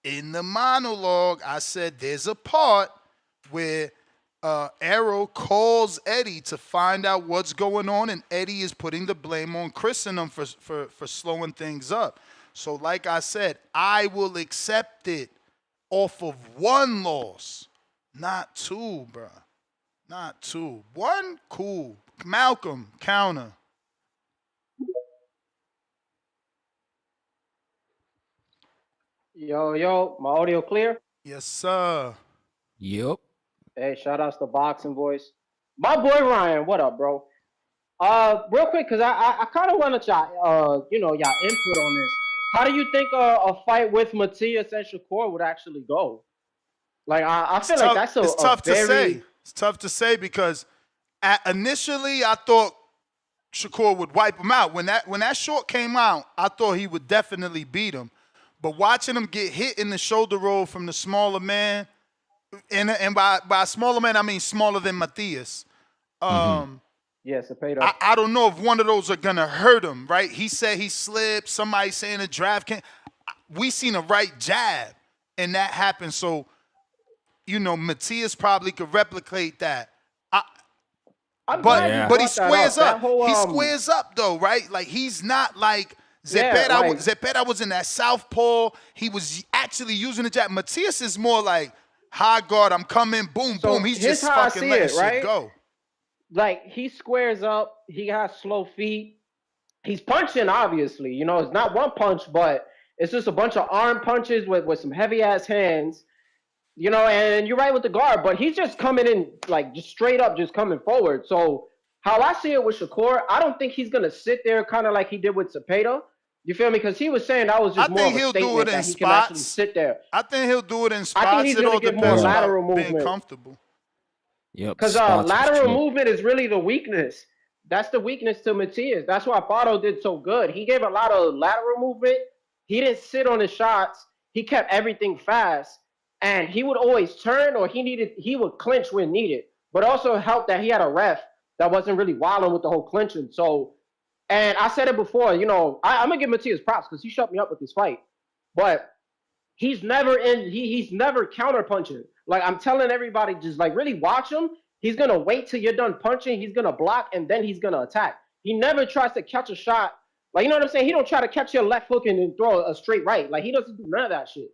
in the monologue. I said there's a part where Arrow calls Eddie to find out what's going on, and Eddie is putting the blame on Chris and them for slowing things up. So like I said, I will accept it off of 1 loss, not 2, bro. Not 2. 1, cool. Malcolm, counter. Yo, my audio clear? Yes, sir. Yep. Hey, shout outs to Boxing Voice. My boy Ryan, what up, bro? Real quick, cause I kind of wanted y'all, y'all input on this. How do you think a fight with Matias and Shakur would actually go? Like, I feel like that's it's tough to say. It's tough to say because initially I thought Shakur would wipe him out. When that short came out, I thought he would definitely beat him. But watching him get hit in the shoulder roll from the smaller man, and by smaller man I mean smaller than Matias. Yes, Cepeda. I don't know if one of those are gonna hurt him, right? He said he slipped. Somebody saying a draft can. We seen a right jab, and that happened. So, Matias probably could replicate that. But he squares up. He squares up though, right? Like he's not like Cepeda. Cepeda was in that southpaw. He was actually using the jab. Matias is more like high guard. I'm coming, boom, boom. He's just fucking letting shit go. Like, he squares up. He has slow feet. He's punching, obviously. It's not one punch, but it's just a bunch of arm punches with some heavy-ass hands. And you're right with the guard, but he's just coming in, like, just straight up, just coming forward. So, how I see it with Shakur, I don't think he's going to sit there kind of like he did with Cepeda. You feel me? Because he was saying that was just more of a statement that he can actually sit there. I think he'll do it in spots. I think he's going to get more lateral movement. Being comfortable. Yep. Because lateral movement is really the weakness. That's the weakness to Matias. That's why Fado did so good. He gave a lot of lateral movement. He didn't sit on his shots. He kept everything fast. And he would always turn, or he would clinch when needed. But also helped that he had a ref that wasn't really wilding with the whole clinching. So, and I said it before, I'm going to give Matias props because he shut me up with this fight. But he's never counter punching. Like I'm telling everybody, just like really watch him. He's gonna wait till you're done punching. He's gonna block and then he's gonna attack. He never tries to catch a shot. Like you know what I'm saying? He don't try to catch your left hook and then throw a straight right. Like he doesn't do none of that shit.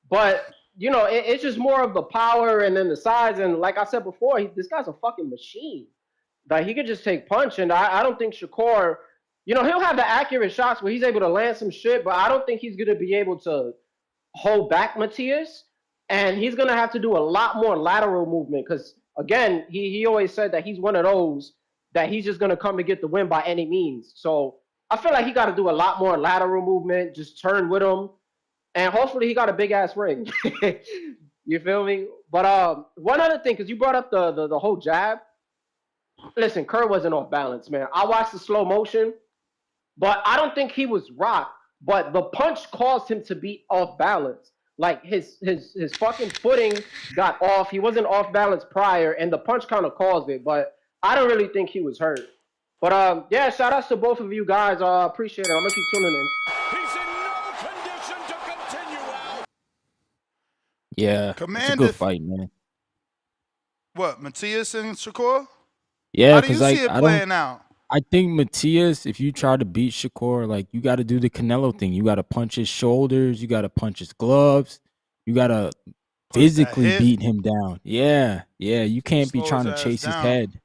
But you know, it's just more of the power and then the size. And like I said before, this guy's a fucking machine. Like he could just take punch. And I don't think Shakur, you know, he'll have the accurate shots where he's able to land some shit, but I don't think he's gonna be able to hold back Matias. And he's gonna have to do a lot more lateral movement because again, he always said that he's one of those that he's just gonna come to get the win by any means. So I feel like he got to do a lot more lateral movement, just turn with him. And hopefully he got a big ass ring. You feel me? But one other thing, because you brought up the whole jab. Listen, Kerr wasn't off balance, man. I watched the slow motion, but I don't think he was rocked. But the punch caused him to be off balance. Like his fucking footing got off. He wasn't off balance prior, and the punch kind of caused it. But I don't really think he was hurt. But yeah, shout outs to both of you guys. Appreciate it. I'm gonna keep tuning in. Yeah, Commander, it's a good fight, man. What, Matias and Shakur? Yeah, How do you because see it playing out? I think Matias, if you try to beat Shakur, like you got to do the Canelo thing. You got to punch his shoulders. You got to punch his gloves. You got to physically beat him down. Yeah, yeah. You can't be trying to chase his head.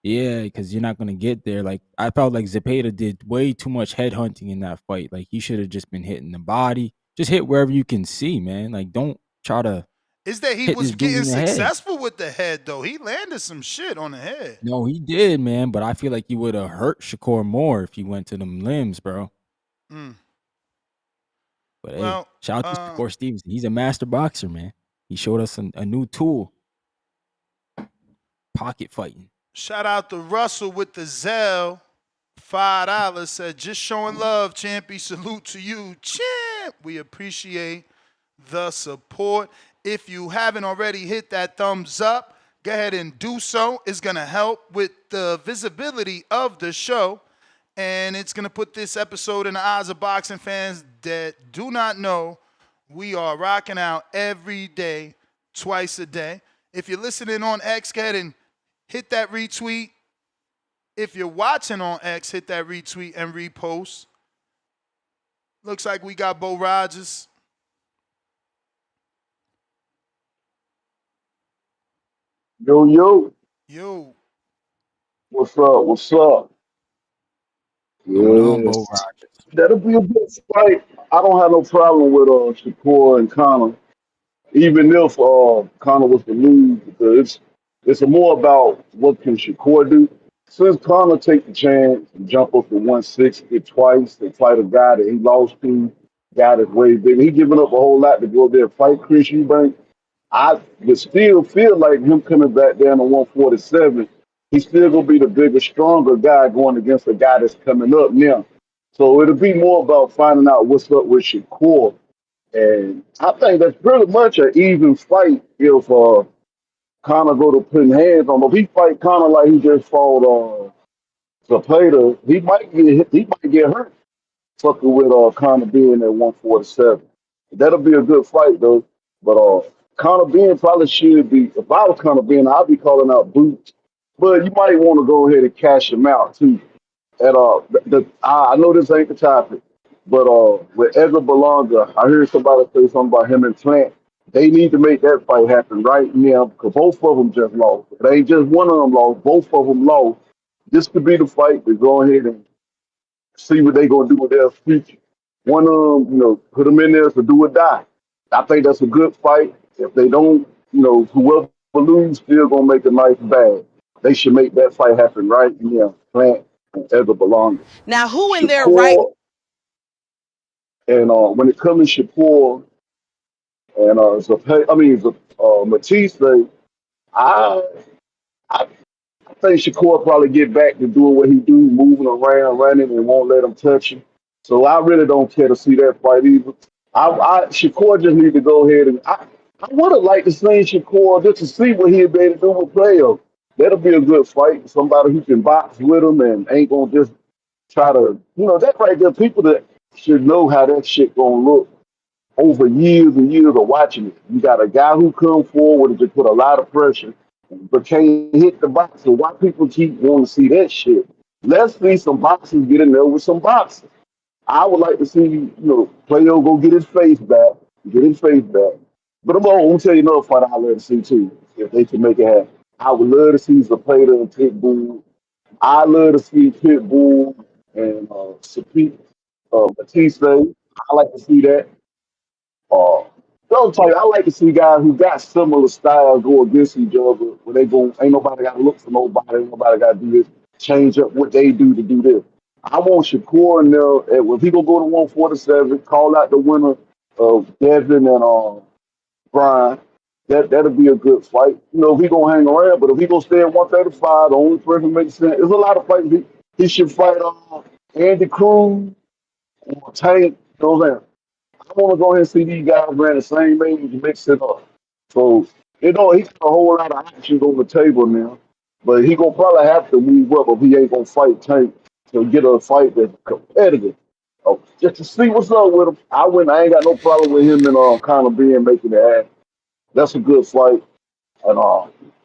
Yeah, because you're not gonna get there. Like I felt like Zepeda did way too much head hunting in that fight. Like he should have just been hitting the body. Just hit wherever you can see, man. Like don't try to. Is that he was getting successful with the head though? He landed some shit on the head. No, he did, man. But I feel like he would have hurt Shakur more if he went to them limbs, bro. Mm. But hey, shout out to Shakur Stevenson. He's a master boxer, man. He showed us a new tool. Pocket fighting. Shout out to Russell with the Zell. $5 said, just showing love, Champy. Salute to you, champ. We appreciate the support. If you haven't already hit that thumbs up, go ahead and do so. It's going to help with the visibility of the show. And it's going to put this episode in the eyes of boxing fans that do not know we are rocking out every day, twice a day. If you're listening on X, go ahead and hit that retweet. If you're watching on X, hit that retweet and repost. Looks like we got Bo Rogers. Yo, yo. Yo. What's up? What's up? Yes. That'll be a good fight. I don't have no problem with Shakur and Conor. Even if Conor was to lose, because it's more about what can Shakur do. Since Conor take the chance and jump up to 160 twice and fight a guy that he lost to, guy that's way bigger, he giving up a whole lot to go there and fight Chris Eubank. I would still feel like him coming back down to 147, he's still gonna be the bigger, stronger guy going against a guy that's coming up now. So it'll be more about finding out what's up with Shakur. And I think that's pretty much an even fight if Conor go to putting hands on him. If he fight Conor like he just fought Zepeda, he might get hurt. Fucking with Conor being at 147. That'll be a good fight though. But Conor Benn probably should be. If I was Conor Benn, I'd be calling out Boots. But you might want to go ahead and cash him out too. And I know this ain't the topic, but with Edgar Berlanga, I heard somebody say something about him and Plant. They need to make that fight happen right now because both of them just lost. It ain't just one of them lost. Both of them lost. This could be the fight to go ahead and see what they gonna do with their future. One of them, put them in there to do or die. I think that's a good fight. If they don't, whoever lose still gonna make a nice bag. They should make that fight happen right now. Plant and Edgar Berlanga. Now, who in their right? And when it comes to Shakur and Matisse, I think Shakur probably get back to doing what he do, moving around, running, and won't let him touch him. So I really don't care to see that fight either. Shakur just need to go ahead and I would have liked to see Shakur just to see what he'd be able to do with Playo. That'll be a good fight. Somebody who can box with him and ain't gonna just try to, that right there, people that should know how that shit gonna look. over years and years of watching it. You got a guy who come forward and just put a lot of pressure, but can't hit the boxer. Why people keep wanting to see that shit? Let's see some boxers get in there with some boxers. I would like to see, Playo go get his face back, get his face back. But I'm gonna tell you another fight I'd love to see too, if they can make it happen. I would love to see Zapata and Pitbull. I love to see Pitbull and Batiste. I like to see that. Uh, I like to see guys who got similar styles go against each other. Where they go, ain't nobody got to look for nobody. Ain't nobody got to do this. Change up what they do to do this. I want Shakur and if he gonna go to 147, call out the winner of Devin and Brian. That'll be a good fight. If he gonna hang around, but if he gonna stay at 135, the only person makes sense. There's a lot of fights he should fight Andy Cruz or Tank. You know what I'm saying? I want to go ahead and see these guys around the same age and mix it up. So, he got a whole lot of options on the table now. But he gonna probably have to move up if he ain't gonna fight Tank to get a fight that's competitive. Oh, just to see what's up with him. I ain't got no problem with him and Conor Benn making it happen. That's a good fight. And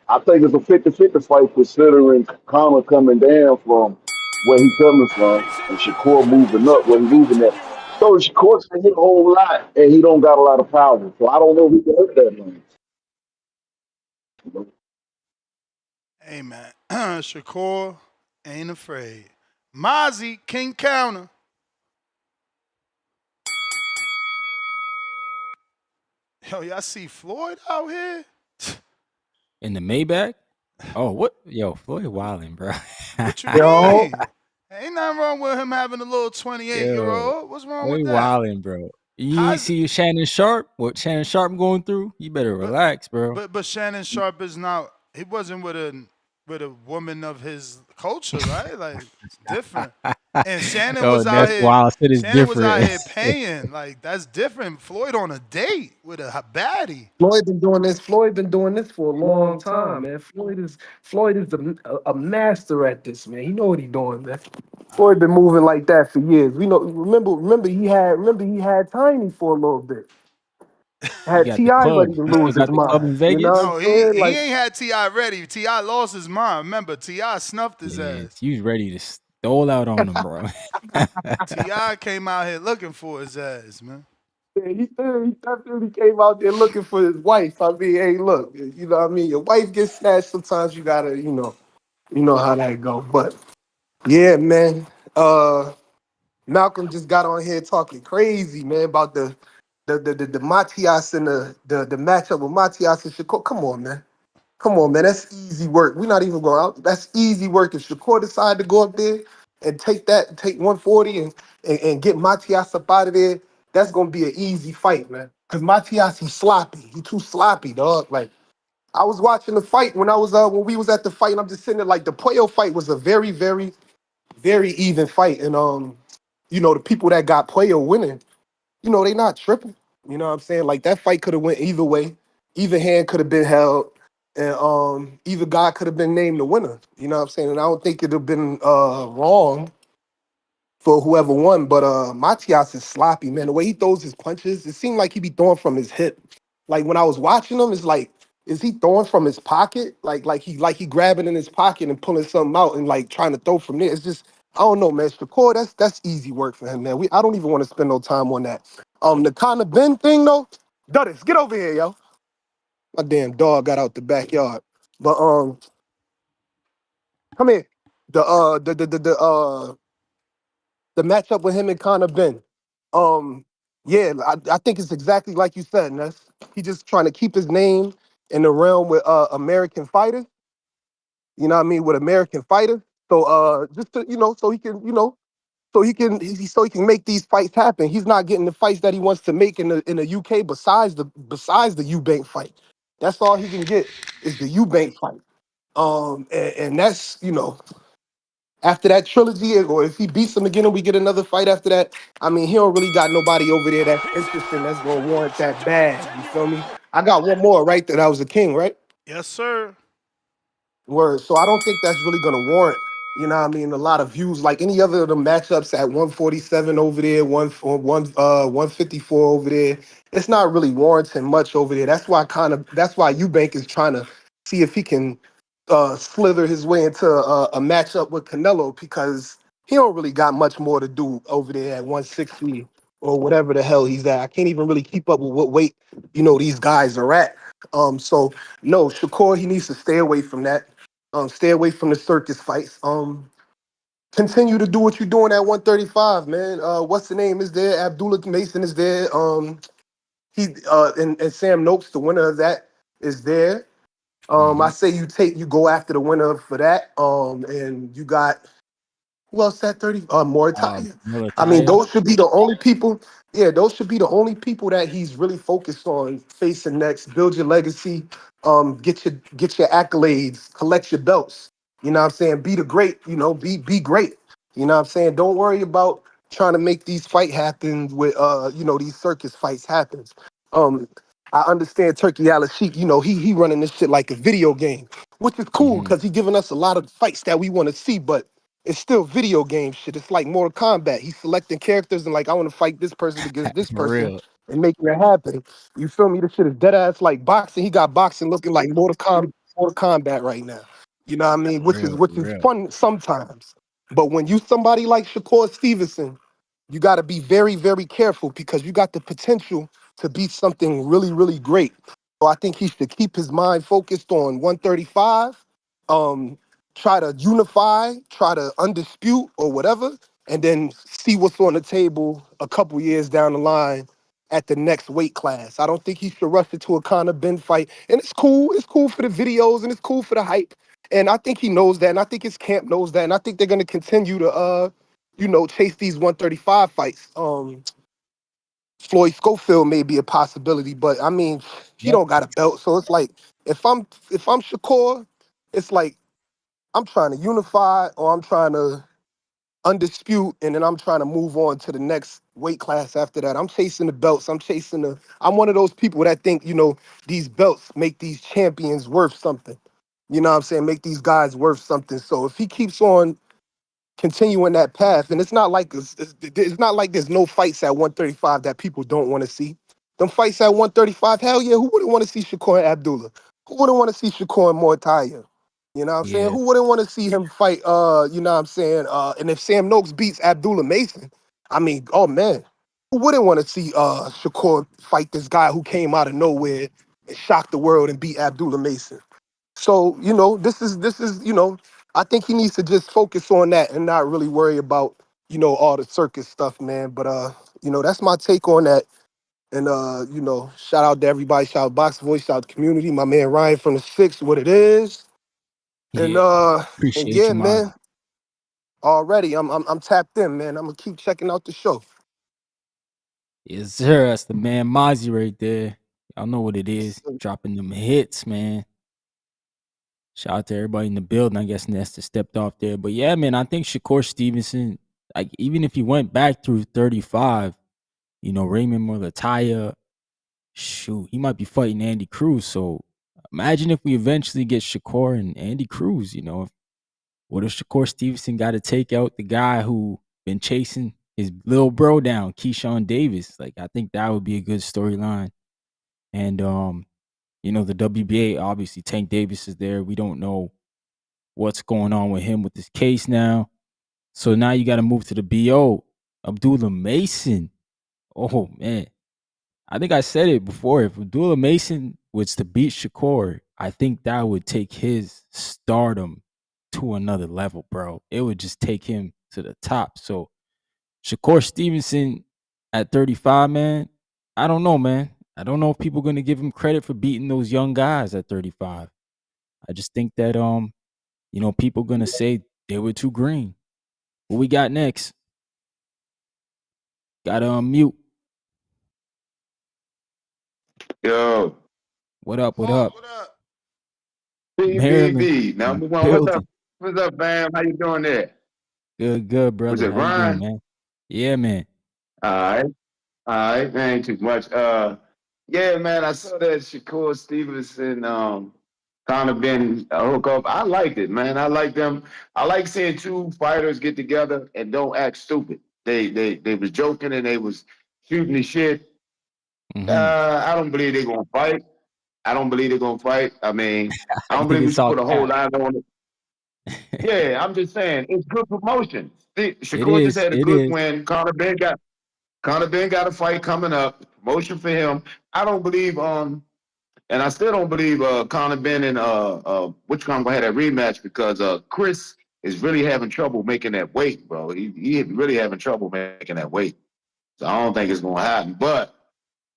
I think it's a 50-50 fight considering Conor coming down from where he coming from and Shakur moving up where he moving at. So Shakur can hit a whole lot and he don't got a lot of power. So I don't know if he can hurt that much. Hey, man. Shakur ain't afraid. Mozzie, King Counter. Yo, y'all see Floyd out here? In the Maybach? Oh, what? Yo, Floyd wilding, bro. What you mean? Ain't nothing wrong with him having a little 28-year-old. What's wrong with Floyd that? wilding, bro. You ain't see Shannon Sharp? What Shannon Sharp going through? You better relax, bro. But Shannon Sharp is not. He wasn't with a woman of his culture, right? Like it's different. And Shannon was out here. Wild. Shit is Shannon was different. out here paying. Like that's different. Floyd on a date with a baddie. Floyd been doing this. Floyd been doing this for a long time, man. Floyd is a master at this, man. He know what he doing, man. Floyd been moving like that for years. We know. Remember he had Tiny for a little bit. Had T.I. ready to lose his mind. You know what I'm saying? He ain't had T.I. ready. T.I. lost his mind. Remember, T.I. snuffed his ass. You was ready to stole out on him, bro. T.I. came out here looking for his ass, man. Yeah, he definitely came out there looking for his wife. I mean, hey, look, you know what I mean? Your wife gets snatched. Sometimes you gotta, you know how that go. But yeah, man. Malcolm just got on here talking crazy, man, about the Matias and the matchup with Matias and Shakur. Come on, man. Come on, man. That's easy work. We're not even going out. That's easy work. If Shakur decide to go up there and take 140 and get Matias up out of there, that's gonna be an easy fight, man. Cause Matias, he's sloppy. He too sloppy, dog. Like I was watching the fight when we was at the fight, and I'm just sitting there like the Puyo fight was a very, very, very even fight. And the people that got Puyo winning, they not tripping. You know what I'm saying? Like that fight could have went either way. Either hand could have been held, and either guy could have been named the winner. You know what I'm saying? And I don't think it'd have been wrong for whoever won. But Matias is sloppy, man. The way he throws his punches, it seemed like he be throwing from his hip. Like when I was watching him, it's like, is he throwing from his pocket? Like he grabbing in his pocket and pulling something out and like trying to throw from there. It's just, I don't know, man. Shakur, that's easy work for him, man. I don't even want to spend no time on that. The Conor Benn thing though, Duddis, get over here, yo. My damn dog got out the backyard. But come here. The matchup with him and Conor Benn. Yeah, I think it's exactly like you said, Ness. He just trying to keep his name in the realm with American fighters. You know what I mean? With American fighters. So just to, so he can, so he can make these fights happen. He's not getting the fights that he wants to make in the UK besides the Eubank fight. That's all he can get is the Eubank fight. And that's, after that trilogy, or if he beats him again and we get another fight after that, I mean, he don't really got nobody over there that's interesting that's gonna warrant that bad. You feel me? I got one more, right? That I was a king, right? Yes, sir. Word. So I don't think that's really gonna warrant You know what I mean? A lot of views, like any other of the matchups at 147 over there, 154 over there. It's not really warranting much over there. That's why Eubank is trying to see if he can slither his way into a matchup with Canelo, because he don't really got much more to do over there at 160 or whatever the hell he's at. I can't even really keep up with what weight, these guys are at. So no, Shakur, he needs to stay away from that. Stay away from the circus fights. Continue to do what you're doing at 135, man. What's the name is there? Abdullah Mason is there. And Sam Noakes, the winner of that, is there. I say you go after the winner for that. And you got who else at 30? Mauritania. I mean, Mulataya. those should be the only people. Yeah, those should be the only people that he's really focused on facing next. Build your legacy. Get your accolades. Collect your belts. You know what I'm saying? Be the great. Be great. You know what I'm saying? Don't worry about trying to make these fight happen with these circus fights happens. Um, I understand Turkey Al Sheik. He running this shit like a video game, which is cool because he giving us a lot of fights that we want to see, but it's still video game shit. It's like Mortal Kombat. He's selecting characters and like, I want to fight this person against this For person real. and making it happen. You feel me? This shit is dead ass like boxing. He got boxing looking like Mortal Kombat right now. You know what I mean? For Which real. is For real. fun sometimes. But when you somebody like Shakur Stevenson, you got to be very, very careful because you got the potential to be something really, really great. So I think he should keep his mind focused on 135. Try to unify, try to undispute or whatever, and then see what's on the table a couple years down the line at the next weight class. I don't think he should rush into a Conor Benn fight. And it's cool. It's cool for the videos and it's cool for the hype. And I think he knows that. And I think his camp knows that. And I think they're gonna continue to chase these 135 fights. Floyd Schofield may be a possibility, but I mean, he Yep. don't got a belt. So it's like if I'm Shakur, it's like I'm trying to unify or I'm trying to undispute, and then I'm trying to move on to the next weight class after that. I'm chasing the belts. I'm one of those people that think, these belts make these champions worth something. You know what I'm saying? Make these guys worth something. So if he keeps on continuing that path. And it's not like it's not like there's no fights at 135 that people don't want to see. Them fights at 135, hell yeah, who wouldn't want to see Shakur and Abdullah? Who wouldn't want to see Shakur and Mortaya? You know what I'm saying? Yeah. Who wouldn't want to see him fight you know what I'm saying? And if Sam Noakes beats Abdullah Mason, I mean, oh man, who wouldn't want to see Shakur fight this guy who came out of nowhere and shocked the world and beat Abdullah Mason? So, this is, I think he needs to just focus on that and not really worry about, all the circus stuff, man. But that's my take on that. And shout out to everybody, shout out Box Voice, shout out the community, my man Ryan from the Six, what it is. And Yeah. Appreciate yeah, you, Mozzie. man. Already I'm tapped in, man. I'm gonna keep checking out the show. Yes, sir. That's the man Mozzie right there. Y'all know what it is. Dropping them hits, man. Shout out to everybody in the building. I guess Nesta stepped off there. But yeah, man, I think Shakur Stevenson, like even if he went back through 35, Raymond Mulataya, shoot, he might be fighting Andy Cruz. So imagine if we eventually get Shakur and Andy Cruz, what if Shakur Stevenson got to take out the guy who been chasing his little bro down, Keyshawn Davis? Like, I think that would be a good storyline. And the WBA, obviously Tank Davis is there. We don't know what's going on with him with this case now. So now you got to move to the BO. Abdullah Mason. Oh man. I think I said it before. If Abdullah Mason was to beat Shakur, I think that would take his stardom to another level, bro. It would just take him to the top. So Shakur Stevenson at 35, man, I don't know, man. I don't know if people are going to give him credit for beating those young guys at 35. I just think that people going to say they were too green. What we got next? Got to unmute. Yo. What up? What up? Maryland BBB. in the Number one. What's up? building. What's up, fam? How you doing there? Good, Was brother. it How you doing, Ryan? man? Yeah, man. All right. All right. Ain't too much. Yeah, man. I saw that Shakur Stevenson Conor Benn hook up. I liked it, man. I like them. I like seeing two fighters get together and don't act stupid. They was joking and they was shooting the shit. I don't believe they're gonna fight. I don't believe they're gonna fight. I mean, I You don't think believe we it's should all put a whole cap? lot on it. Yeah, I'm just saying it's good promotion. It Shakur just is. had a It good is. win. Conor Benn got a fight coming up. Promotion for him. I don't believe and I still don't believe Conor Benn and which one gonna have that rematch because Chris is really having trouble making that weight, bro. He really having trouble making that weight. So I don't think it's gonna happen. But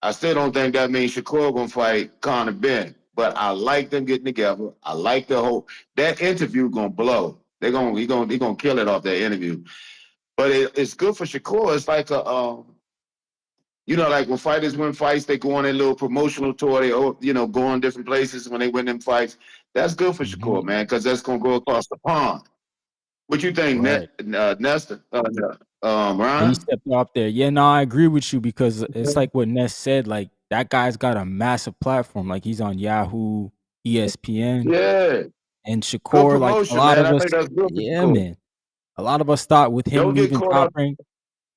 I still don't think that means Shakur gonna fight Conor Benn. But I like them getting together. I like the whole that interview gonna blow. He gonna kill it off that interview. But it's good for Shakur. It's like a like when fighters win fights, they go on a little promotional tour. They go on different places when they win them fights. That's good for Shakur, man, because that's gonna go across the pond. What you think, Right. Nestor? And he Ron? stepped up there. Yeah, no, I agree with you because it's like what Ness said. Like that guy's got a massive platform. Like he's on Yahoo, ESPN, Yeah. and Good Shakur. Like a promotion, lot man. of I us, think that's good for yeah, Shakur. man. A lot of us thought with him Don't get leaving caught Top up. Rank,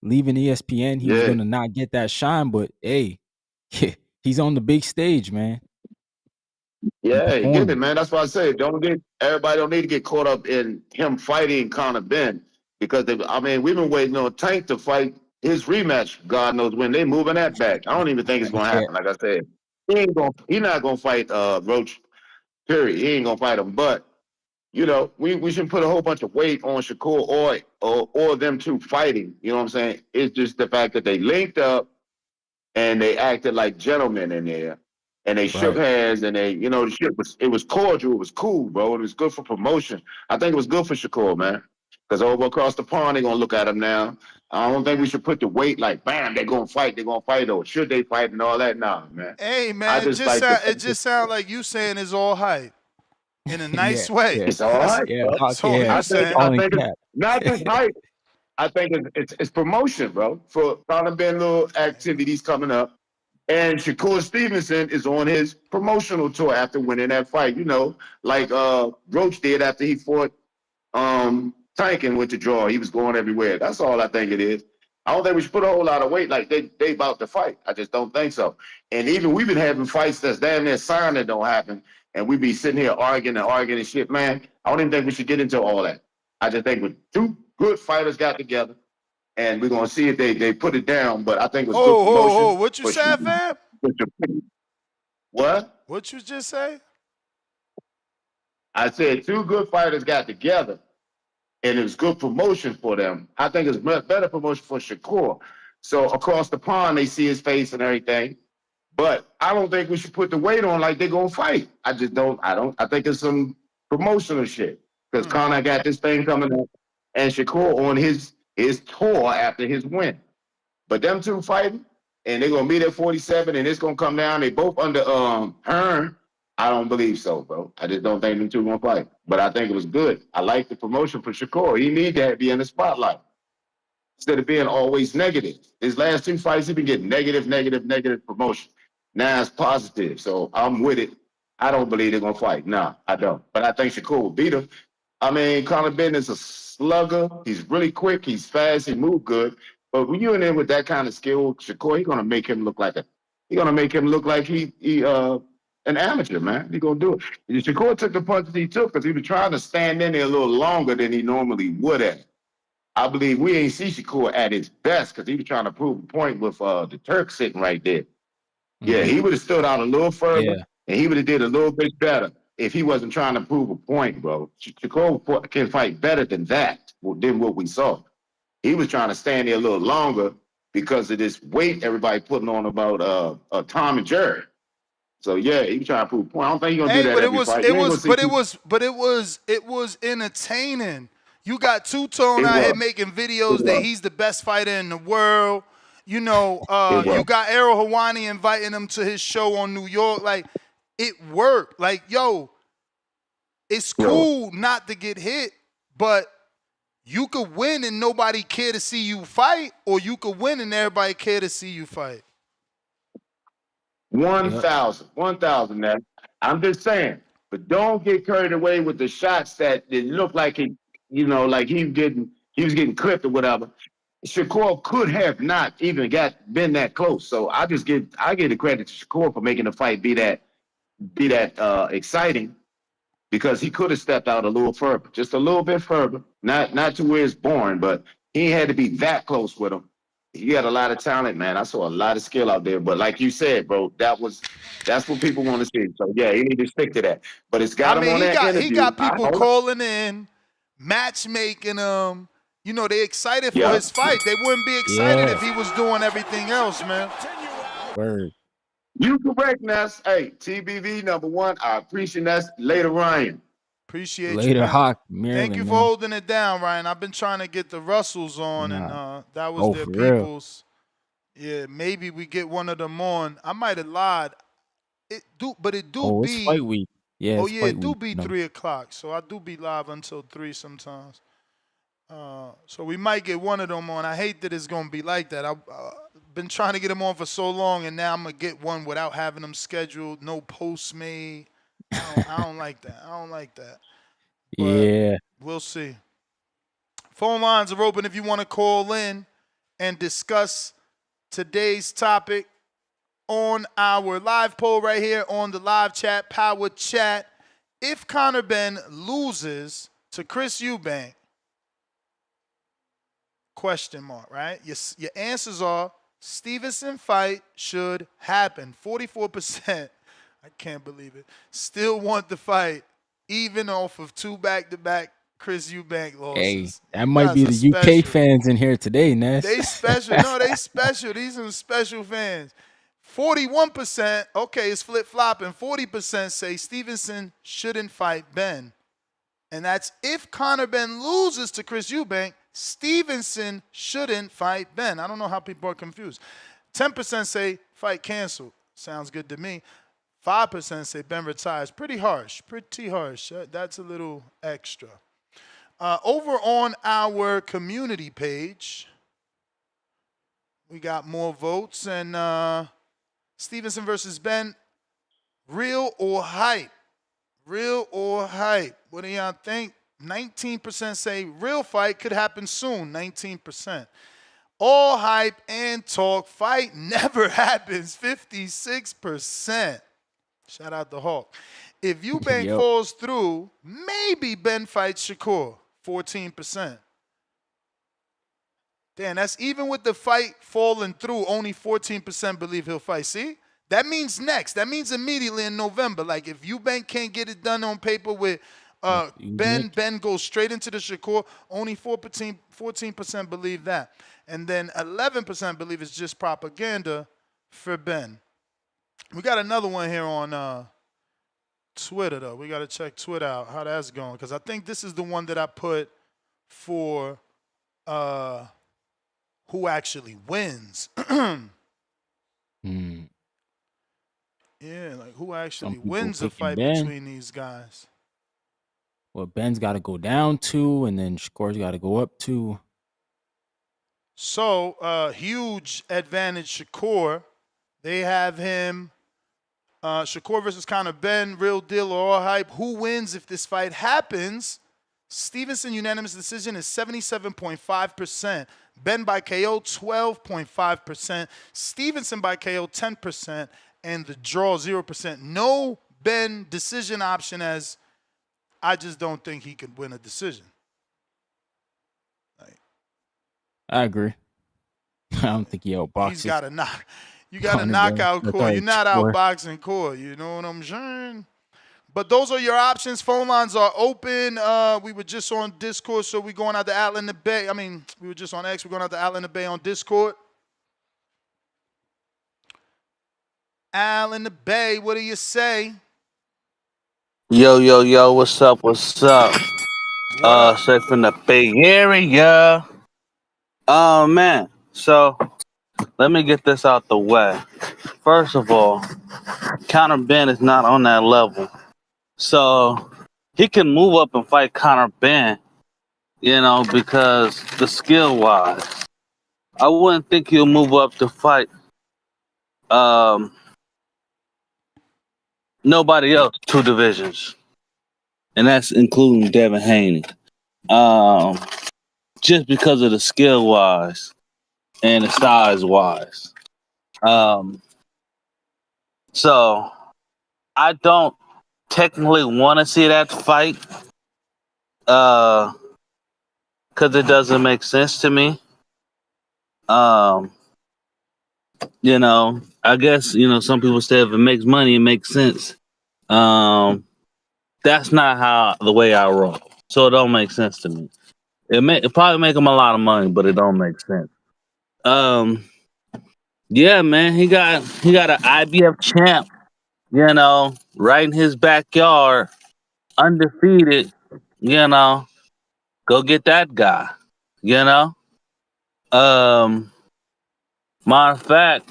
leaving ESPN, he was Yeah. gonna not get that shine. But hey, he's on the big stage, man. Yeah, he get it, Performing. man. That's why I say everybody don't need to get caught up in him fighting Conor Benn because we've been waiting on Tank to fight his rematch. God knows when they moving that back. I don't even think it's gonna Yeah. happen. Like I said, he not gonna fight Roach. Period. He ain't gonna fight him. But we should put a whole bunch of weight on Shakur or them two fighting. You know what I'm saying? It's just the fact that they linked up and they acted like gentlemen in there. And they shook Right. hands and the shit was cordial. It was cool, bro. It was good for promotion. I think it was good for Shakur, man. Because over across the pond, they're gonna look at him now. I don't think we should put the weight like, bam, they're gonna fight, or should they fight and all that. Nah, man. Hey I man, just like the it just sounds like you saying it's all hype in a Yeah. nice way. Yeah. it's all right, Yeah. bro. That's all Yeah. you I think saying. I Calling think it's cap. not just hype. I think it's promotion, bro. For Conor Benn little activities coming up. And Shakur Stevenson is on his promotional tour after winning that fight, like Roach did after he fought Tank and went to draw. He was going everywhere. That's all I think it is. I don't think we should put a whole lot of weight like they about to fight. I just don't think so. And even we've been having fights that's damn near signed that don't happen. And we be sitting here arguing and shit, man. I don't even think we should get into all that. I just think when two good fighters got together, and we're gonna see if they put it down. But I think it was good promotion. What you said, fam? What? What you just say? I said two good fighters got together, and it was good promotion for them. I think it's better promotion for Shakur. So across the pond, they see his face and everything. But I don't think we should put the weight on like they're gonna fight. I just don't. I think it's some promotional shit because Conor got this thing coming up, and Shakur on his tour after his win. But them two fighting, and they're gonna meet at 47, and it's gonna come down. They both under Hearn. I don't believe so, bro. I just don't think them two gonna fight. But I think it was good. I like the promotion for Shakur. He need to be in the spotlight instead of being always negative. His last two fights, he been getting negative promotion. Now it's positive. So I'm with it. I don't believe they're gonna fight. Nah, I don't. But I think Shakur will beat him. I mean, Conor Benn is a slugger. He's really quick. He's fast. He moves good. But when you're in there with that kind of skill, Shakur, he's gonna make him look like he an amateur, man. He's gonna do it. And Shakur took the punches he took because he was trying to stand in there a little longer than he normally would have. I believe we ain't see Shakur at his best because he was trying to prove a point with the Turk sitting right there. Yeah, he would have stood out a little further, Yeah. and he would have did a little bit better if he wasn't trying to prove a point, bro. Shakur can fight better than that, than what we saw. He was trying to stand there a little longer because of this weight everybody putting on about Tom and Jerry. So yeah, he was trying to prove a point. I don't think he's gonna do Hey, that but every fight. You ain't gonna see it was entertaining. You got Two-Tone it out here was. making videos that he's the best fighter in the world. You was. got Errol Hawani inviting him to his show on New York. Like, it worked. Like, it's cool not to get hit, but you could win and nobody care to see you fight, or you could win and everybody care to see you fight. 1,000 now. I'm just saying. But don't get carried away with the shots that it looked like he, like he was getting clipped or whatever. Shakur could have not even been that close. So I give the credit to Shakur for making the fight be that exciting, because he could have stepped out a little further, just a little bit further. Not to where it's boring, but he had to be that close with him. He had a lot of talent, man. I saw a lot of skill out there. But like you said, bro, that's what people want to see. So yeah, he need to stick to that. But it's got him on that interview. He got people calling in, matchmaking him. They excited for his fight. They wouldn't be excited if he was doing everything else, man. Word. You correct, Ness. Hey, TBV #1. I appreciate that. Later, Ryan. Appreciate Later, you, man. Hawk. Maryland, Thank you for man. holding it down, Ryan. I've been trying to get the Russells on, and that was their for real. people's. Yeah, maybe we get one of them on. I might have lied. It do be. It's fight week. Yeah. It's fight it do week, be 3 o'clock. So I do be live until 3 sometimes. So we might get one of them on. I hate that it's gonna be like that. I've been trying to get them on for so long, and now I'm gonna get one without having them scheduled. No posts made. I don't like that. I don't like that. But Yeah. we'll see. Phone lines are open if you want to call in and discuss today's topic on our live poll right here on the live chat, Power Chat. If Conor Benn loses to Chris Eubank, ? Right? Your answers are Stevenson fight should happen. 44%, I can't believe it, still want the fight, even off of 2 back-to-back Chris Eubank losses. Hey, that might be the UK fans in here today, Ness. They special. No, they special. These are special fans. 41%, okay, it's flip-flopping. 40% say Stevenson shouldn't fight Benn. And that's if Conor Benn loses to Chris Eubank, Stevenson shouldn't fight Benn. I don't know how people are confused. 10% say fight canceled. Sounds good to me. 5% say Benn retires. Pretty harsh. That's a little extra. Over on our community page, we got more votes. And Stevenson versus Benn, real or hype? Real or hype? What do y'all think? 19% say real fight could happen soon. 19%. All hype and talk. Fight never happens. 56%. Shout out to Hawk. If Eubank falls through, maybe Benn fights Shakur. 14%. Damn, that's even with the fight falling through, only 14% believe he'll fight. See? That means next. That means immediately in November. Like if Eubank can't get it done on paper with Ben goes straight into the Shakur, only 14% believe that. And then 11% believe it's just propaganda for Ben. We got another one here on Twitter, though. We got to check Twitter out, how that's going. Because I think this is the one that I put for who actually wins. Yeah, like who actually wins a fight between these guys. Well, Ben's got to go down 2, and then Shakur's got to go up 2. So, huge advantage Shakur. They have him, Shakur versus Conor Benn, real deal or all hype. Who wins if this fight happens? Stevenson unanimous decision is 77.5%. Benn by KO, 12.5%. Stevenson by KO, 10%. And the draw, 0%. No Benn decision option, as I just don't think he could win a decision. I agree. I don't think he outboxes. He's got a knock. You got a knockout core. You're not outboxing core. You know what I'm saying? But those are your options. Phone lines are open. We were just on Discord, so we're going out to Out in the Bay. I mean, we were just on X. We're going out to Out in the Bay on Discord. Al in the Bay, what do you say? Yo, what's up? Straight from the Bay Area. Oh, man. So, let me get this out the way. First of all, Conor Benn is not on that level. So, he can move up and fight Conor Benn, because the skill-wise. I wouldn't think he'll move up to fight nobody else 2 divisions. and that's including Devin Haney. Just because of the skill wise and the size wise. So I don't technically want to see that fight because it doesn't make sense to me. I guess some people say if it makes money, it makes sense. That's not how the way I roll, so it don't make sense to me. It probably make him a lot of money, but it don't make sense. Yeah, man, he got an IBF champ, right in his backyard, undefeated. Go get that guy. You know. Um, Matter of fact,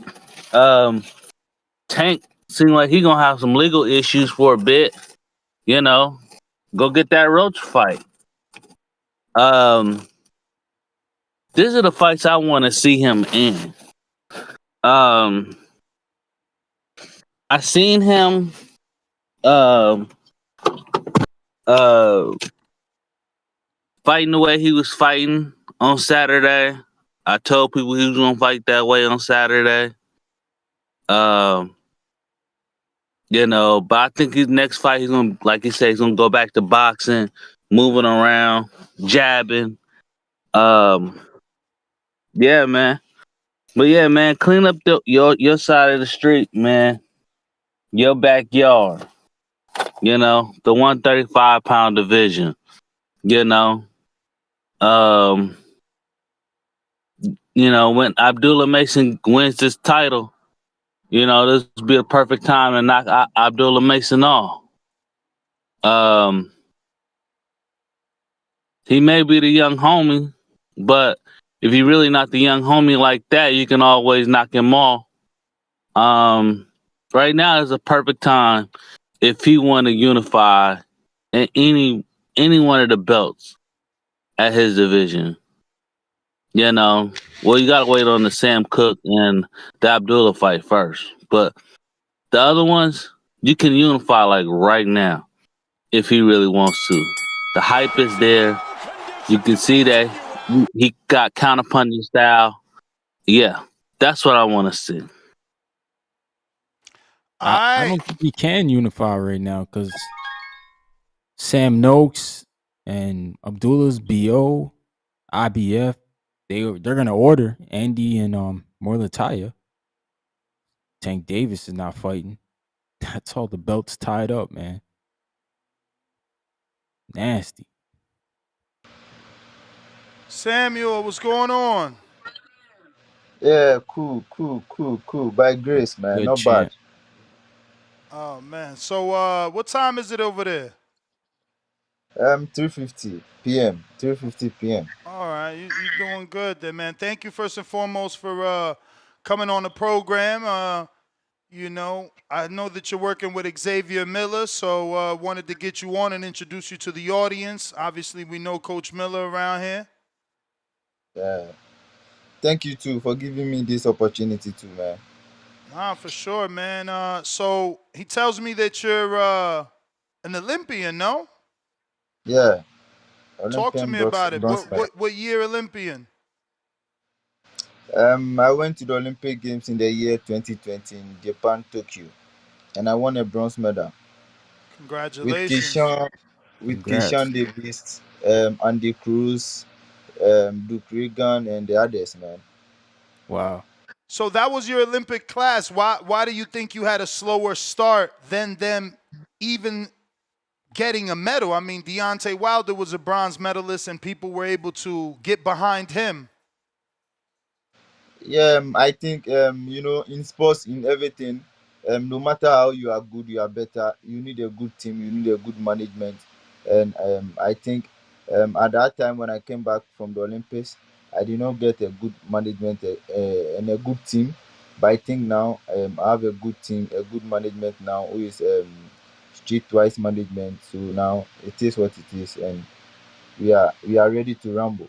Tank seems like he gonna have some legal issues for a bit. Go get that Roach fight. Um, These are the fights I want to see him in. Um, I seen him um uh fighting the way he was fighting on Saturday. I told people he was gonna fight that way on Saturday. Um, but I think his next fight he's gonna, like he said, he's gonna go back to boxing, moving around, jabbing. Um, yeah, man. But yeah, man, clean up your side of the street, man. Your backyard. The 135-pound division. You know, um, when Abdullah Mason wins this title, this would be a perfect time to knock Abdullah Mason off. He may be the young homie, but if he really not the young homie like that, you can always knock him off. Right now is a perfect time if he want to unify in any one of the belts at his division. Well, you gotta wait on the Sam Cook and the Abdullah fight first, but the other ones you can unify like right now if he really wants to. The hype is there. You can see that he got counterpunching style. Yeah, that's what I want to see. I don't think he can unify right now because Sam Noakes and Abdullah's BO, IBF, they're gonna order Andy and Morlataya. Tank Davis is not fighting. That's all the belts tied up, man. Nasty. Samuel, what's going on? Yeah, cool. By grace, man. Good Not champ. bad. Oh man. So what time is it over there? 3:50 p.m. 3:50 p.m. All right, you doing good there, man. Thank you first and foremost for coming on the program. I know that you're working with Xavier Miller, so wanted to get you on and introduce you to the audience. Obviously, we know Coach Miller around here. Yeah. Thank you too for giving me this opportunity too, man. Nah, for sure, man. So he tells me that you're an Olympian, no? Yeah. Talk to Olympian me about it. bronze medal. What year Olympian? I went to the Olympic Games in the year 2020 in Japan, Tokyo, and I won a bronze medal with Congratulations. Keishan Davis, Andy Cruz, Duke Regan, and the others, man. Wow. So that was your Olympic class. Why do you think you had a slower start than them even getting a medal? I mean, Deontay Wilder was a bronze medalist and people were able to get behind him. Yeah, I think in sports, in everything, no matter how you are good, you are better. You need a good team. You need a good management, and I think at that time when I came back from the Olympics, I did not get a good management and a good team. But I think now I have a good team, a good management now, who is streetwise management. So now it is what it is, and we are ready to rumble.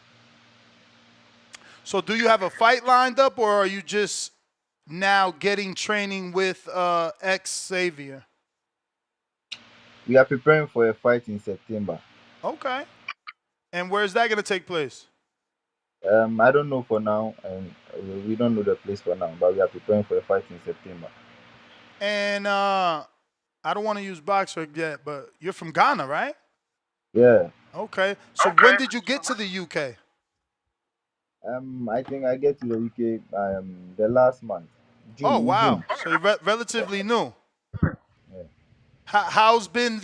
So do you have a fight lined up or are you just now getting training with ex Xavier? we are preparing for a fight in September. Okay. And where's that gonna take place? I don't know for now, and we don't know the place for now, but we are preparing for a fight in September. And I don't want to use boxer yet, but you're from Ghana, right? Yeah. Okay. So when did you get to the UK? I think I get to the UK the last month, Oh June in wow. June. So you're relatively new. Yeah. How's been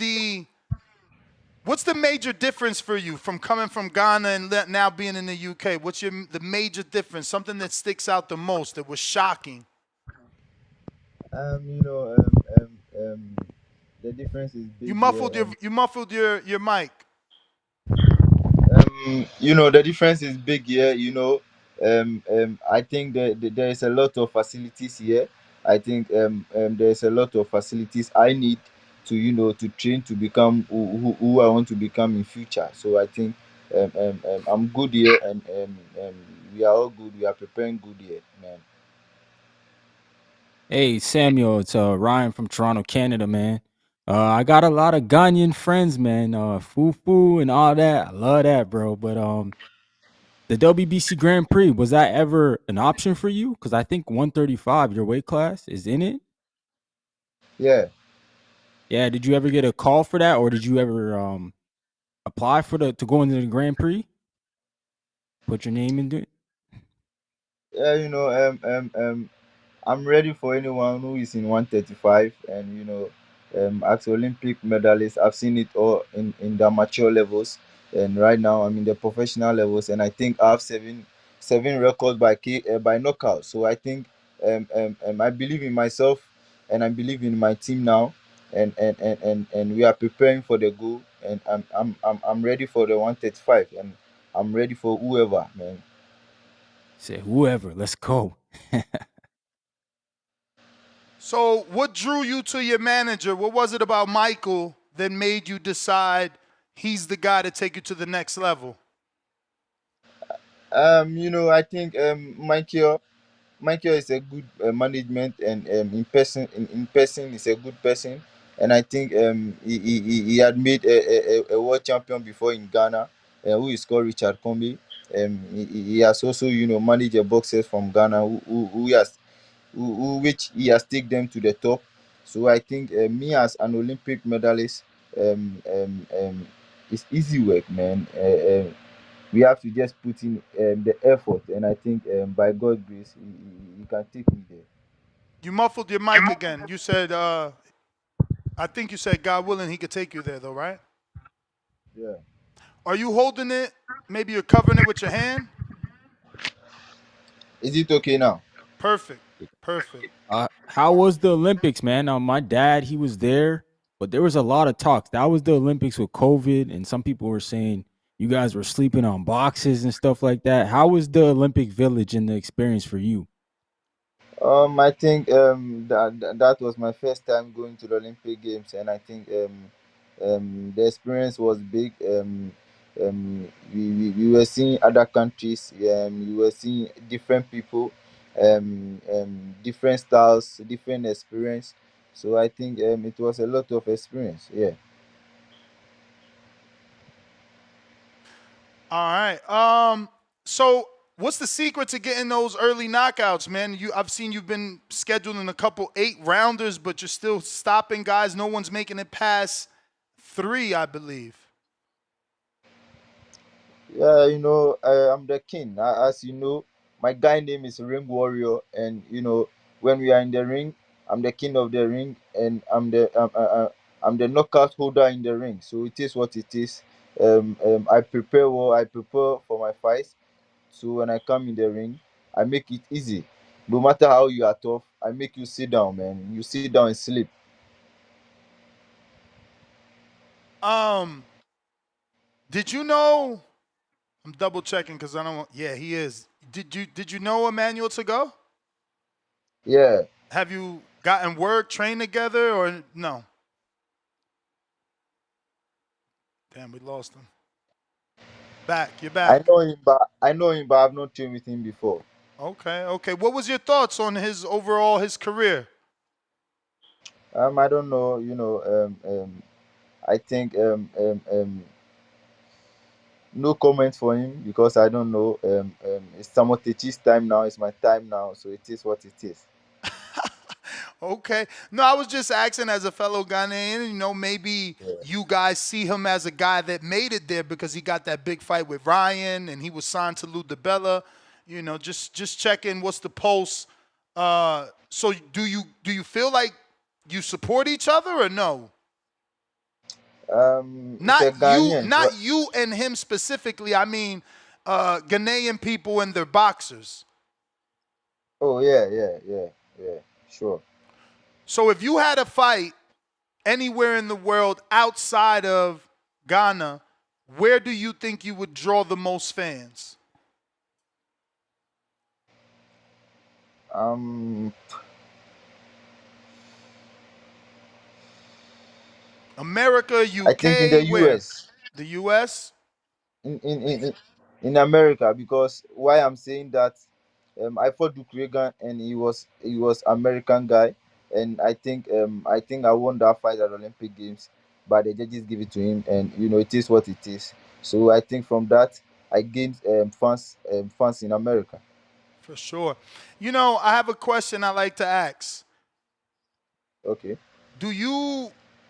what's the major difference for you from coming from Ghana and now being in the UK? What's the major difference? Something that sticks out the most that was shocking. You know, the difference is You big muffled here, your and you muffled your mic. you know the difference is big here. I think there is a lot of facilities here. I think there's a lot of facilities I need to to train to become who I want to become in future. So I think I'm good here, and we are all good. We are preparing good here, man. Hey Samuel, it's Ryan from Toronto, Canada, man. I got a lot of Ghanaian friends, man. Fufu and all that. I love that, bro. But the WBC Grand Prix, was that ever an option for you? Because I think 135, your weight class, is in it. Yeah. Yeah. Did you ever get a call for that, or did you ever apply for to go into the Grand Prix? Put your name into it. Yeah, I'm ready for anyone who is in 135, and as Olympic medalist, I've seen it all in the amateur levels, and right now I'm in the professional levels, and I think I have seven records by knockout. So I think I believe in myself, and I believe in my team now, and we are preparing for the goal, and I'm ready for the 135, and I'm ready for whoever, man. Say whoever, let's go. So what drew you to your manager? What was it about Michael that made you decide he's the guy to take you to the next level? I think Michael is a good management, and in person is a good person, and I think he had made a world champion before in Ghana, who is called Richard Combe. He has also managed a boxers from Ghana which he has taken them to the top. So I think me as an Olympic medalist, it's easy work, man. We have to just put in the effort, and I think by God's grace, he can take me there. You muffled your mic again. You said, I think you said, God willing, he could take you there, though, right? Yeah. Are you holding it? Maybe you're covering it with your hand? Is it okay now? Perfect. Perfect. How was the Olympics, man? My dad, he was there, but there was a lot of talks. That was the Olympics with COVID, and some people were saying you guys were sleeping on boxes and stuff like that. How was the Olympic Village and the experience for you? I think that was my first time going to the Olympic Games, and I think the experience was big. We were seeing other countries. We were seeing different people, different styles, different experience. So I think it was a lot of experience. Yeah. All right. So what's the secret to getting those early knockouts, man? I've seen you've been scheduling a couple 8-rounders, but you're still stopping guys. No one's making it past 3, I believe. Yeah, I'm the king. As you know, my guy name is Ring Warrior, and when we are in the ring, I'm the king of the ring, and I'm the knockout holder in the ring. So it is what it is. I prepare well. I prepare for my fights. So when I come in the ring, I make it easy. No matter how you are tough, I make you sit down, man. You sit down and sleep. Did you know? I'm double checking because I don't want. Yeah, he is. Did you know Emmanuel to go? Yeah. Have you gotten work, trained together, or no? Damn, we lost him. You're I back. know him, but I've not trained with him before. Okay. What was your thoughts on his career? I don't know. I think no comment for him because I don't know. It's Samotechi's time now. It's my time now, so it is what it is. Okay. No, I was just asking as a fellow Ghanaian, maybe you guys see him as a guy that made it there because he got that big fight with Ryan and he was signed to Ludabella. Just checking what's the pulse. So do you feel like you support each other or no? It's a Ghanaian. Not you and him specifically. I mean, Ghanaian people and their boxers. Oh yeah. Sure. So if you had a fight anywhere in the world outside of Ghana, where do you think you would draw the most fans? America, UK, I think in the where? US. The US? In America, because why I'm saying that, I fought Duke Reagan and he was American guy, and I think I won that fight at Olympic Games, but the judges give it to him, and it is what it is. So I think from that I gained fans in America. For sure. I have a question I like to ask. Okay.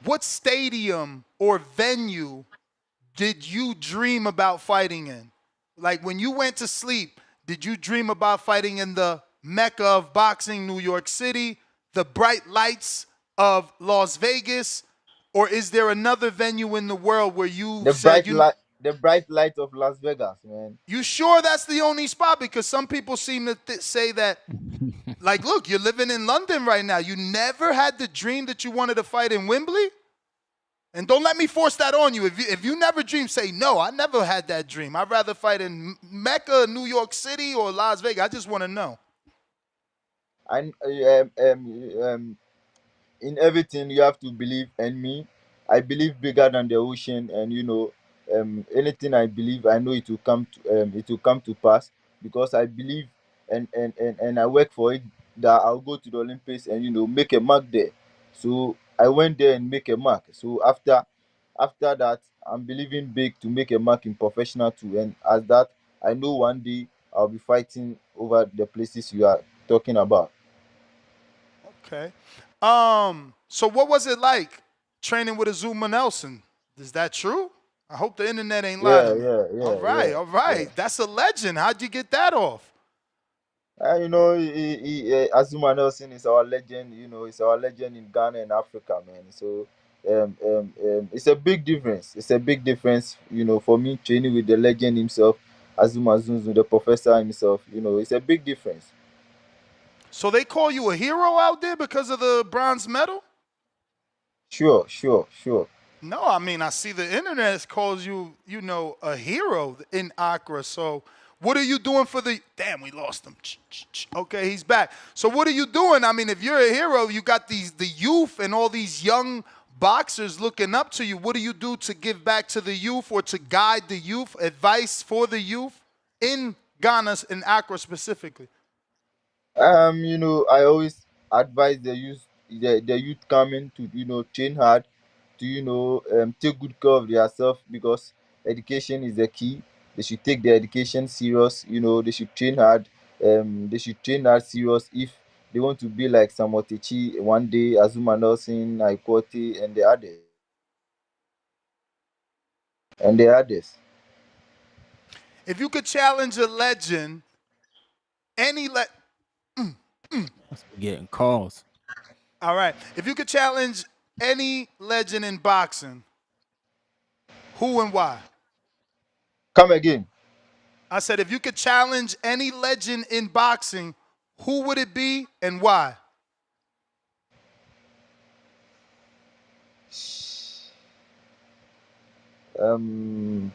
What stadium or venue did you dream about fighting in? Like when you went to sleep, did you dream about fighting in the Mecca of boxing, New York City, the bright lights of Las Vegas, or is there another venue in the world where you said The bright light of Las Vegas, man. you sure that's the only spot? Because some people seem to say that, like, look, you're living in London right now. You never had the dream that you wanted to fight in Wembley? And don't let me force that on you. If you never dreamed, say, no, I never had that dream. I'd rather fight in Mecca, New York City, or Las Vegas. I just want to know. In everything you have to believe, and me, I believe bigger than the ocean, and anything I believe, I know it will come to pass, because I believe, and I work for it, that I'll go to the Olympics and make a mark there. So I went there and make a mark. So after that, I'm believing big to make a mark in professional too, and as that, I know one day I'll be fighting over the places you are talking about. Okay. So what was it like training with Azuma Nelson? Is that true? I hope the internet ain't lying to me. All right. Yeah. That's a legend. How'd you get that off? Azuma Nelson is our legend. He's our legend in Ghana and Africa, man. So it's a big difference. It's a big difference, for me training with the legend himself, Azuma Zunzu, the professor himself. It's a big difference. So they call you a hero out there because of the bronze medal? Sure. No, I mean, I see the internet calls you, a hero in Accra. So what are you doing for the... Damn, we lost him. Okay, he's back. So what are you doing? I mean, if you're a hero, you got the youth and all these young boxers looking up to you. What do you do to give back to the youth or to guide the youth, advice for the youth in Ghana, in Accra specifically? I always advise the youth coming to train hard, to take good care of themselves, because education is the key. They should take their education serious. They should train hard. They should train hard serious if they want to be like Samotechi one day, Azuma Nelson, Aikoti, and the others. If you could challenge a legend, any Getting calls. All right. If you could challenge any legend in boxing, who and why? Come again. I said, if you could challenge any legend in boxing, who would it be and why? Um,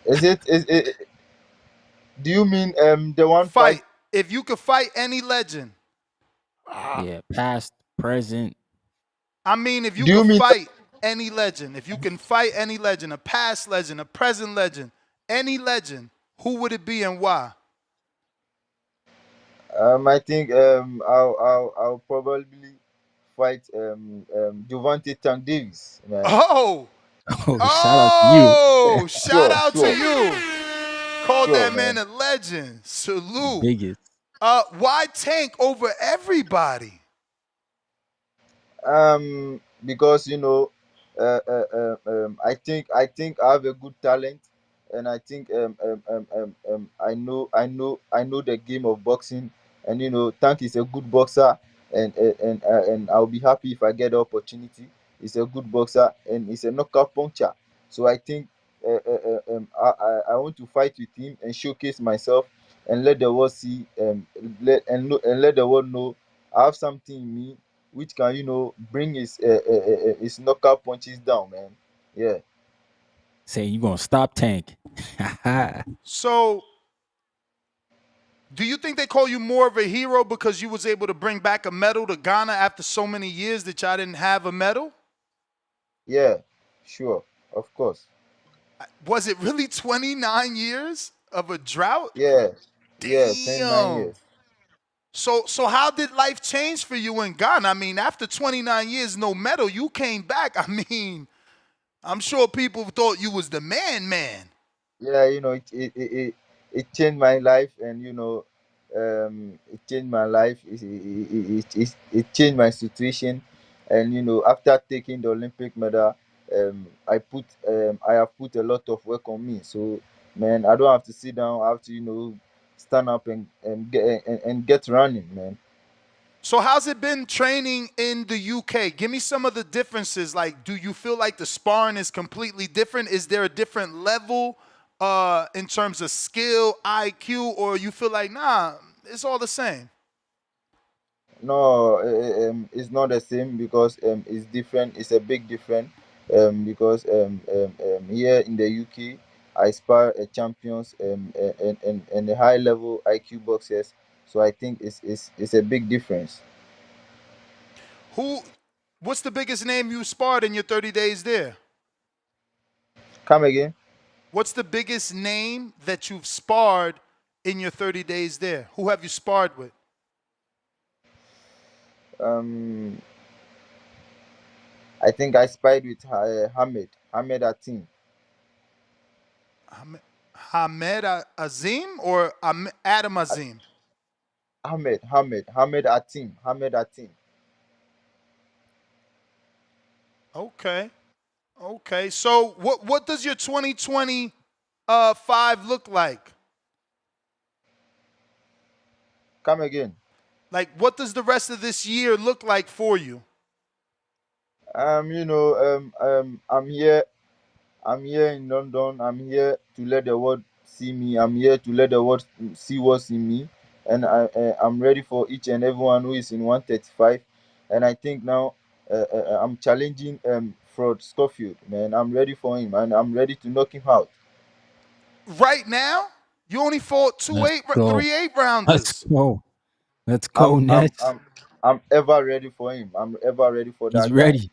is it? Do you mean the one Fight. If you could fight any legend. Yeah, past, present. I mean, if you Do you could mean fight any legend, if you can fight any legend, a past legend, a present legend, any legend, who would it be and why? I think I'll probably fight Devontae Tank Davis, man. Oh, Shout out to you. Shout out to Sure, you. Called sure, that man man. a legend. Salute. Biggest. Why Tank over everybody? Because I think I have a good talent, and I think I know the game of boxing, and Tank is a good boxer, and I'll be happy if I get the opportunity. He's a good boxer, and he's a knockout puncher. So I think I want to fight with him and showcase myself, and let the world see, let the world know I have something in me which can bring his knockout punches down, man. Yeah. Saying you gonna stop Tank. So, do you think they call you more of a hero because you was able to bring back a medal to Ghana after so many years that y'all didn't have a medal? Yeah, sure, of course. Was it really 29 years of a drought? Yeah, yeah, 29 Damn. years. So how did life change for you in Ghana? I mean, after 29 years, no medal, you came back. I mean, I'm sure people thought you was the man. Yeah, it changed my life, and it changed my life. It changed my situation, and after taking the Olympic medal, I have put a lot of work on me. So, man, I don't have to sit down. I have to stand up and get running, man. So how's it been training in the UK? Give me some of the differences. Like, do you feel like the sparring is completely different? Is there a different level in terms of skill, IQ, or you feel like, nah, it's all the same? No, it's not the same because it's different. It's a big different because here in the UK, I spar champions and the high level IQ boxers. So I think it's a big difference. What's the biggest name you sparred in your 30 days there? Come again? What's the biggest name that you've sparred in your 30 days there? Who have you sparred with? Um, I think I spied with Hamed Atim. Hamed Azim or Adam Azim? Hamed Atim. Okay. So what does your 2025 look like? Come again? Like, what does the rest of this year look like for you? I'm here. I'm here in London. I'm here to let the world see me. I'm here to let the world see what's in me, and I'm ready for each and everyone who is in 135. And I think now I'm challenging Fraud Scofield, man. I'm ready for him, and I'm ready to knock him out. Right now, you only fought Let's go. 3 8-rounders. Let's go, I'm I'm Ness. I'm I'm ever ready for him. I'm ever ready for He's that guy. ready.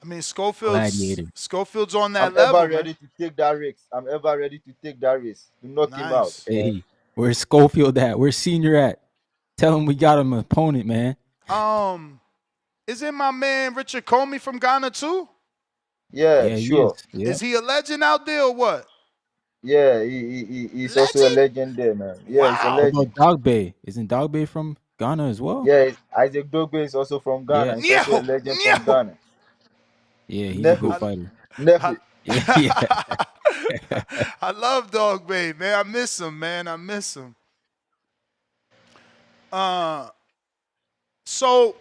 I mean, Gladiator. Schofield's on I'm that ever level, man. ready to take that risk. I'm ever ready to take that risk to knock him out, Nice. man. Hey, where's Schofield at? Where's Senior at? Tell him we got him an opponent, man. Isn't my man Richard Comey from Ghana too? Yeah, Yeah, he is. sure. Yeah. Is he a legend out there or what? Yeah, he's also a legend there, man. Yeah, he's a What about legend. Dogbe? Isn't Dogbe from Ghana as well? Yeah, Isaac Dogbe is also from Yeah. Ghana. He's also a legend from Ghana. Yeah, he's a good Nephew, fighter. nephew. Yeah. I love Dog Bay, man. I miss him, man. I miss him. So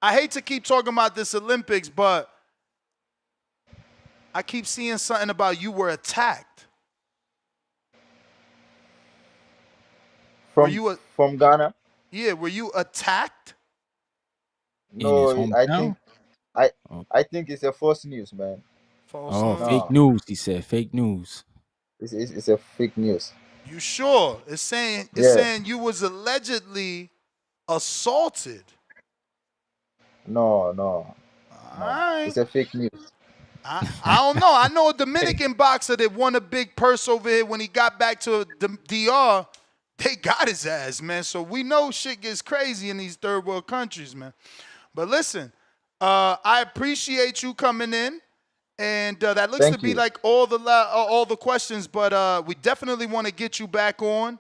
I hate to keep talking about this Olympics, but I keep seeing something about you were attacked. From Ghana? Yeah, were you attacked? In his No, hometown? I think it's a false news, man. False Oh, news. fake news. He said fake news. It's a fake news. You sure? It's Yeah. saying you was allegedly assaulted. No. All right. It's a fake news. I don't know. I know a Dominican boxer that won a big purse over here when he got back to the DR. They got his ass, man. So we know shit gets crazy in these third world countries, man. But listen, I appreciate you coming in. And that looks to Thank be you. like all the questions, but we definitely want to get you back on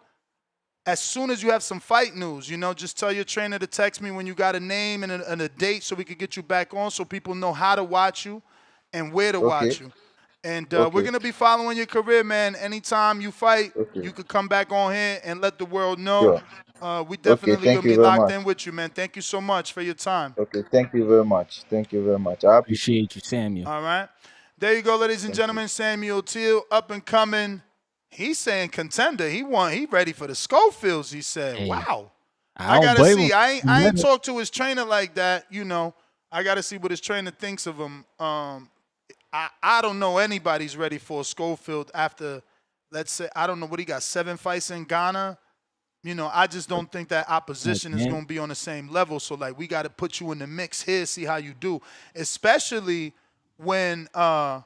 as soon as you have some fight news. Just tell your trainer to text me when you got a name and a date so we could get you back on so people know how to watch you and where to Okay. watch you. And we're Okay. going to be following your career, man. Anytime you fight, Okay. you could come back on here and let the world know. Sure. We Okay. definitely Thank going to you be very locked much. in with you, man. Thank you so much for your time. Okay. Thank you very much. Thank you very much. I appreciate. Appreciate you, Samuel. All right. There you go, ladies and gentlemen. Samuel Teal, up and coming. He's saying contender. He ready for the Schofields, he said. Hey, Wow. I I don't gotta blame see. him. I ain't talked to his trainer like that, I gotta see what his trainer thinks of him. I don't know anybody's ready for Schofield after, let's say, I don't know what he got, 7 fights in Ghana. I just don't think that opposition is going to be on the same level. So, like, we got to put you in the mix here, see how you do. Especially when, I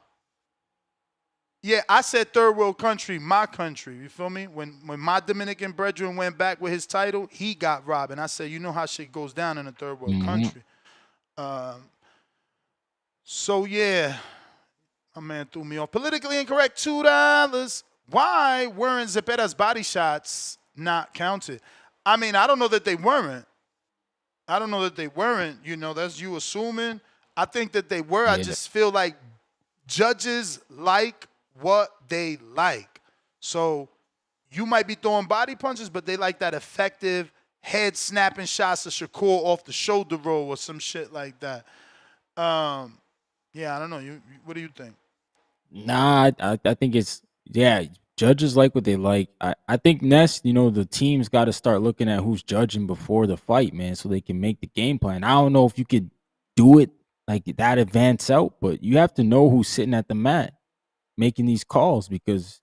said third world country, my country. You feel me? When my Dominican brethren went back with his title, he got robbed. And I said, you know how shit goes down in a third world country. So, yeah, my man threw me off. Politically incorrect, $2. Why weren't Zepeta's body shots not counted? I mean, I don't know that they weren't. That's you assuming. I think that they were. I just feel like judges like what they like. So you might be throwing body punches, but they like that effective head snapping shots to Shakur off the shoulder roll or some shit like that. I don't know. What do you think? Nah, I think it's judges like what they like. I think Ness, the team's got to start looking at who's judging before the fight, man, so they can make the game plan. I don't know if you could do it like that advance out, but you have to know who's sitting at the mat making these calls because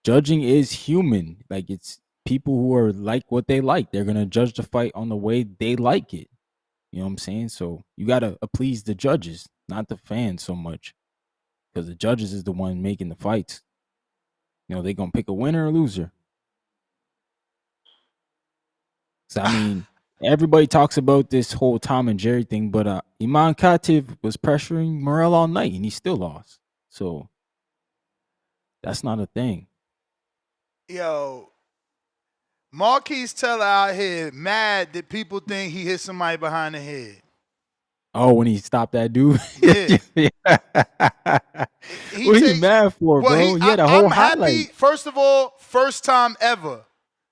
judging is human. Like it's people who are like what they like. They're gonna judge the fight on the way they like it. You know what I'm saying? So you gotta please the judges, not the fans so much. Because the judges is the one making the fights. They're going to pick a winner or loser. So, I mean, everybody talks about this whole Tom and Jerry thing, but Iman Khatib was pressuring Morrell all night, and he still lost. So, that's not a thing. Yo, Marquise Teller out here mad that people think he hit somebody behind the head. Oh, when he stopped that dude? Yeah. What are you mad for, bro? He had a whole highlight. Happy, first of all, first time ever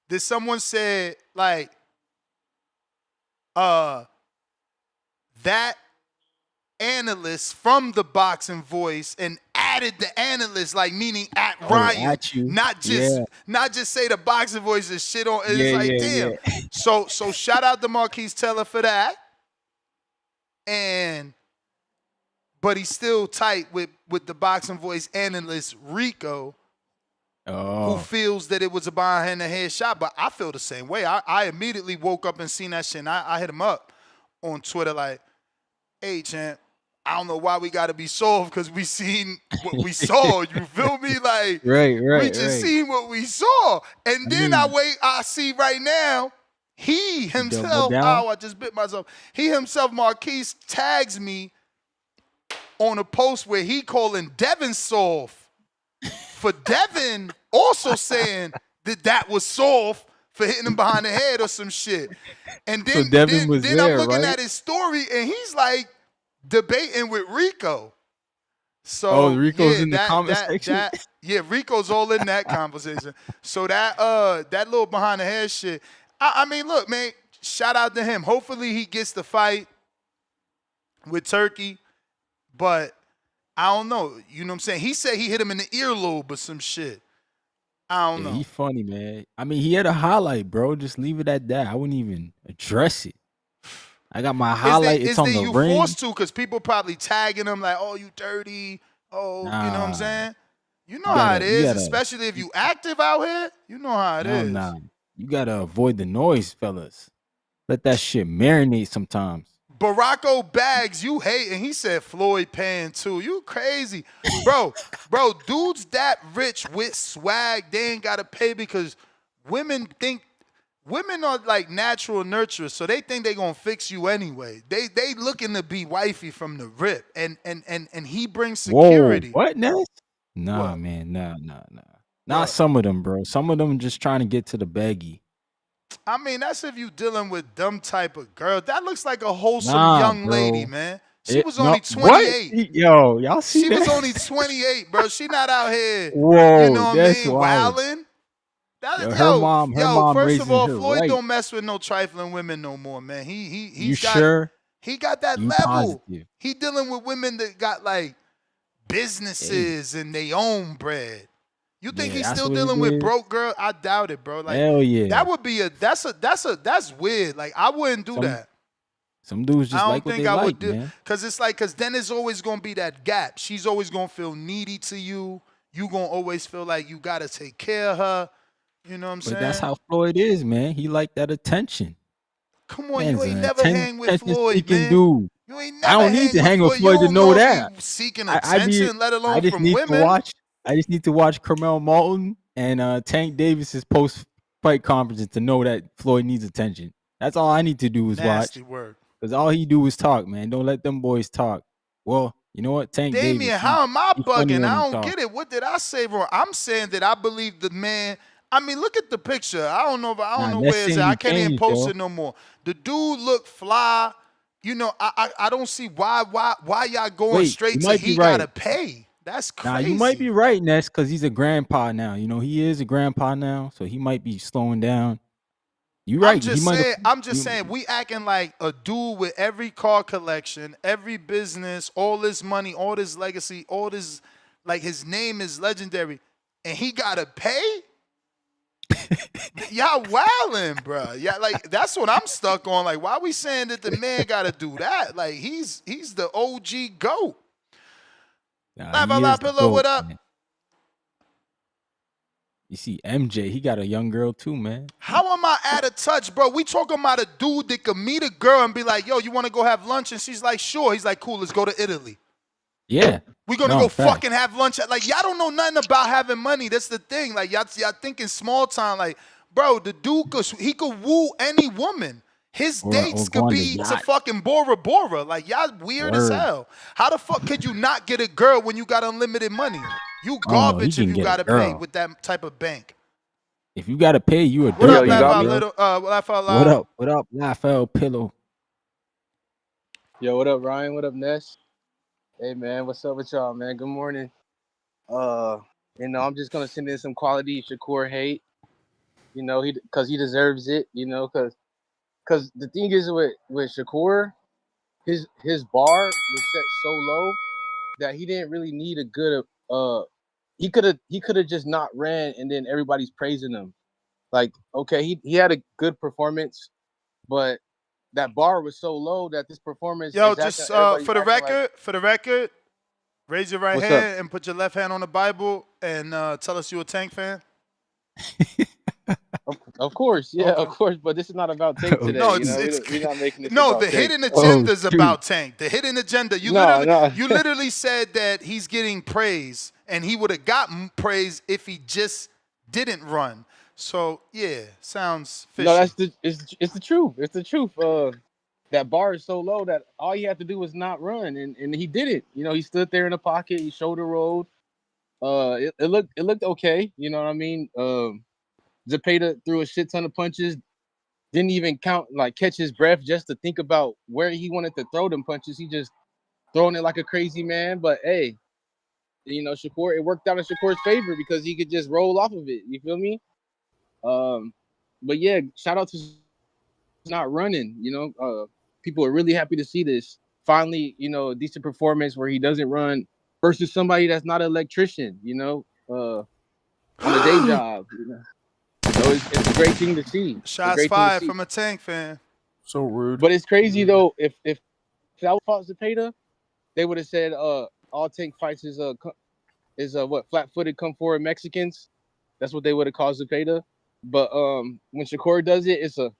that someone said, like, that analyst from the Boxing Voice and added the analyst, like meaning at Ryan, at you. not just say the Boxing Voice is shit on. It's damn. Yeah. So shout out to Marquise Teller for that. But he's still tight with the Boxing Voice analyst Rico, who feels that it was a behind the head shot. But I feel the same way. I immediately woke up and seen that shit. And I hit him up on Twitter like, "Hey, champ, I don't know why we got to be soft because we seen what we saw. You feel me? Like, we just seen what we saw. And then I see right now." He himself, I just bit myself. He himself, Marquise, tags me on a post where he calling Devin soft for Devin also saying that was soft for hitting him behind the head or some shit. And then, so Devin was then there, I'm looking right? at his story and he's like debating with Rico. So Rico's in the comment section? Rico's all in that conversation. So that little behind the head shit. I mean, look, man, shout out to him. Hopefully he gets the fight with Turkey, but I don't know. You know what I'm saying? He said he hit him in the earlobe or some shit. I don't know. He's funny, man. I mean, he had a highlight, bro. Just leave it at that. I wouldn't even address it. I got my highlight. It's on the ring. You forced to because people probably tagging him like, "Oh, you dirty." Oh, you know what I'm saying? You know how it is, especially if you active out here. You know how it is. Nah. You gotta avoid the noise, fellas. Let that shit marinate sometimes. Baracko Bags, you hate, and he said Floyd paying too. You crazy, bro. Dudes that rich with swag, they ain't gotta pay because women think women are like natural nurturers, so they think they gonna fix you anyway. They looking to be wifey from the rip, and he brings Whoa, security. what, Ness? Nah, What? man, nah. Not What? some of them, bro. Some of them just trying to get to the baggy. I mean, that's if you dealing with them type of girl. That looks like a wholesome Nah, young lady, bro. man. She was No, only what? 28. Yo, y'all see She that? was only 28, bro. She not out here, you Whoa, know what I that's mean, wild. wilding. Yo, That, her mom first of raising all, her Floyd right. don't mess with no trifling women no more, man. You He's got sure? that You level. positive? He dealing with women that got like Hey, businesses and they own bread. You think yeah, he's that's still what it dealing with is. broke girl? I doubt it, bro. Like Hell yeah. that would be that's weird. Like I wouldn't do Some that. some dudes just I like don't what think they I would like, do, man. cause then there's always gonna be that gap. She's always gonna feel needy to you. You gonna always feel like you gotta take care of her. You know what I'm But that's saying? how Floyd is, man. He like that attention. Come on, you Man's ain't an never hang with attention Floyd, seeking man. dude. You ain't I never don't need hang to with hang with Floyd. You Floyd to don't know know if that. he seeking I be attention, let I alone just from need to women. watch. I just need to watch Carmel Malton and Tank Davis's post fight conferences to know that Floyd needs attention. That's all I need to do is Nasty watch. word. Because all he do is talk, man. Don't let them boys talk. Well, you know what? Tank Davis, Damien, how am I he funny bugging? when I he don't talk. get it. What did I say wrong? I'm saying that I believe the man. I mean, look at the picture. I don't know Nah, where that's it's saying at. I he can't even changed, post though. it no more. The dude look fly. You know, I don't see why y'all going Wait, straight you to might be he right. gotta pay. That's Nah, you might be crazy. right, Ness, because he's a grandpa now. You know, he is a grandpa now, so he might be slowing down. You right. He might have. I'm just saying, we acting like a dude with every car collection, every business, all this money, all this legacy, all this, like his name is legendary, and he gotta pay? Y'all wildin', bro. Yeah, like that's what I'm stuck on. Like, why we saying that the man gotta do that? Like, he's the OG GOAT. Nah, Laugh he out is loud, the pillow. GOAT, What up? man. You see, MJ, he got a young girl too, man. How am I out of touch, bro? We talking about a dude that could meet a girl and be like, "Yo, you want to go have lunch?" And she's like, "Sure." He's like, "Cool, let's go to Italy. Yeah. We're gonna No, go fact. fucking have lunch." Like, y'all don't know nothing about having money. That's the thing. Like, y'all thinking small time. Like, bro, the dude could woo any woman. His Or dates go could on the be to yacht. fucking Bora Bora. Like, y'all weird as Word. hell. How the fuck could you not get a girl when you got unlimited money? You Oh, he garbage if can you get a gotta pay girl. with that type of bank. If you gotta pay, you a What up, dirtbag, laugh out yo. little? Laugh out What loud. up? What up, Raphael Pillow? Yo, what up, Ryan? What up, Ness? Hey, man, what's up with y'all, man? Good morning. I'm just gonna send in some quality Shakur hate. You know, because he deserves it. You know, because the thing is with Shakur, his bar was set so low that he didn't really need a good. He could have just not ran, and then everybody's praising him. Like, okay, he had a good performance, but that bar was so low that this performance Yo, is acting. just Everybody's for the acting like, record, raise your right what's up? hand and put your left hand on the Bible and tell us you a Tank fan. Of course, yeah, Okay. of course. But this is not about Tank today. No, You know, it's we're not making this no. about The Tank. hidden agenda is about Tank. The hidden agenda. You No. literally said that he's getting praise, and he would have gotten praise if he just didn't run. So yeah, sounds fishy. No, it's the truth. It's the truth. That bar is so low that all you have to do is not run, and he did it. You know, he stood there in the pocket, he shoulder rolled. It looked okay. You know what I mean? Zepeda threw a shit ton of punches. Didn't even catch his breath just to think about where he wanted to throw them punches. He just throwing it like a crazy man. But hey, you know, Shakur, it worked out in Shakur's favor because he could just roll off of it. You feel me? But yeah, shout out to not running. You know, people are really happy to see this. Finally, you know, a decent performance where he doesn't run versus somebody that's not an electrician. You know, on a day job. You know? So it's a great thing to see. Shots fired from a Tank fan. So rude. But it's crazy though. If that fought Zepeda, they would have said, all Tank fights is what, flat-footed, come forward Mexicans. That's what they would have called Zepeda. But when Shakur does it, it's a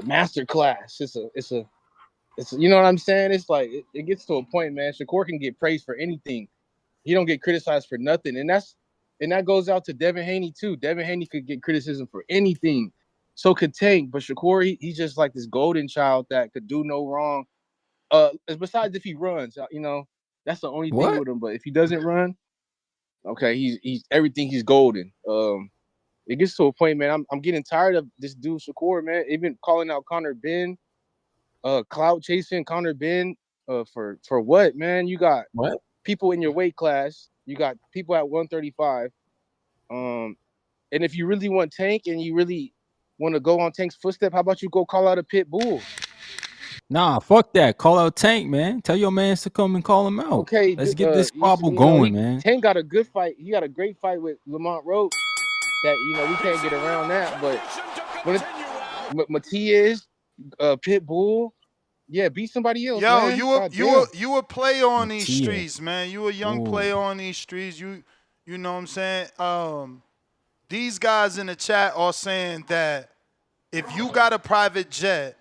master class. It's a you know what I'm saying? It's like it gets to a point, man. Shakur can get praised for anything. He don't get criticized for nothing, and that goes out to Devin Haney too. Devin Haney could get criticism for anything. So could Tank, but Shakur, he's just like this golden child that could do no wrong. Besides if he runs, that's the only thing What? with him. But if he doesn't run, okay, he's everything. He's golden. It gets to a point, man. I'm getting tired of this dude Shakur, man. Even calling out Conor Benn, cloud chasing Conor Benn, for what, man? You got what? People in your weight class. You got people at 135. And if you really want Tank and you really want to go on Tank's footstep, how about you go call out a pit bull? Nah, fuck that. Call out Tank, man. Tell your mans to come and call him out. Okay, Let's get this squabble going, man. Tank got a good fight. He got a great fight with Lamont Roach. That we can't get around that. But when Matias, Pitbull, yeah, beat somebody else. Yo, man. you a player on these streets, man. You a young player on these streets. You know what I'm saying? These guys in the chat are saying that if you got a private jet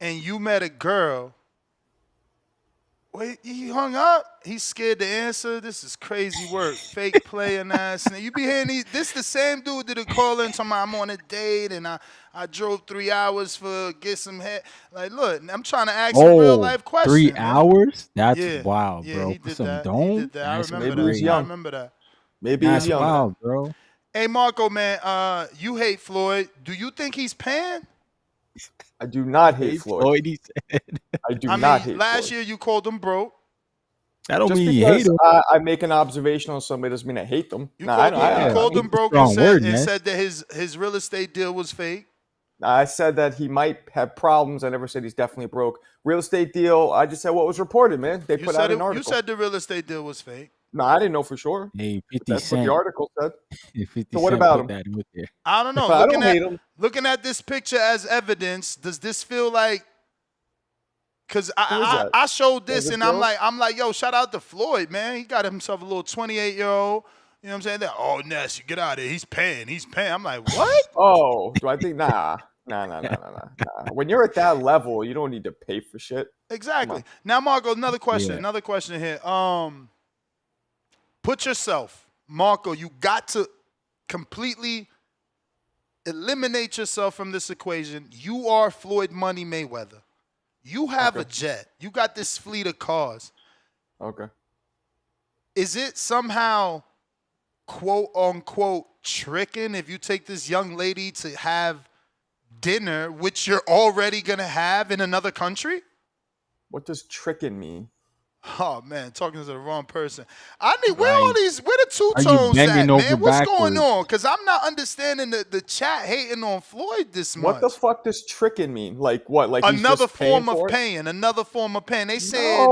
and you met a girl, wait, he hung up. He's scared to answer. This is crazy work. Fake playing ass. You be hearing these. This the same dude that call in talking about I'm on a date and I drove 3 hours for get some head. Like, look, I'm trying to ask a real life question. 3 man. hours? That's wild, bro. He did some that. dome? He did that. I remember Maybe he's that. young. I remember that. Maybe That's he's young. wild, bro. Hey, Marco, man, you hate Floyd. Do you think he's paying? I do not hate Floyd. He said. I do not hate last Floyd. year you called him broke. That don't Just mean you because hate him. I make an observation on somebody doesn't mean I hate them. You called him broke and said that his real estate deal was fake. I said that he might have problems. I never said he's definitely broke. Real estate deal, I just said what was reported, man. They put out an article. You said the real estate deal was fake. No, I didn't know for sure. Hey, 50 That's Cent. what the article said. 50 So what Cent about put him? that in there. I don't know. I don't hate him. Looking at this picture as evidence, does this feel like? Because I showed this and I'm like, yo, shout out to Floyd, man. He got himself a little 28-year-old. You know what I'm saying? Oh, Ness, you get out of here. He's paying. I'm like, what? Oh, do I think nah. When you're at that level, you don't need to pay for shit. Exactly. Now, Marco, another question. Yeah. Another question here. Put yourself, Marco, you got to completely eliminate yourself from this equation. You are Floyd Money Mayweather. You have a jet. You got this fleet of cars. Okay. Is it somehow, quote unquote, tricking if you take this young lady to have dinner, which you're already going to have in another country? What does tricking mean? Oh, man, talking to the wrong person. Where the two-tones at, man? What's going on? Because I'm not understanding the chat hating on Floyd this much. What the fuck does tricking mean? Like what? Like another form of paying. Another form of paying. They said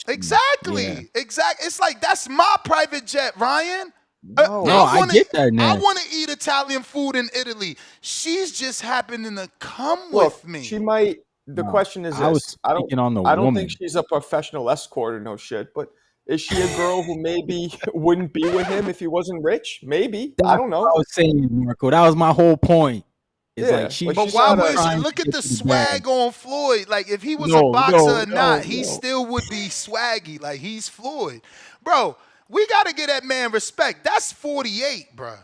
exactly. Yeah. Exactly. It's like that's my private jet, Ryan. I get that now. I want to eat Italian food in Italy. She's just happening to come with me. She might. The question is this. I don't think she's a professional escort or no shit, but is she a girl who maybe wouldn't be with him if he wasn't rich? Maybe. I don't know. I was saying, Marco, that was my whole point. It's like but why would she look at the swag on Floyd? Like if he was a boxer or not, he still would be swaggy. Like he's Floyd. Bro, we gotta give that man respect. That's 48, bro.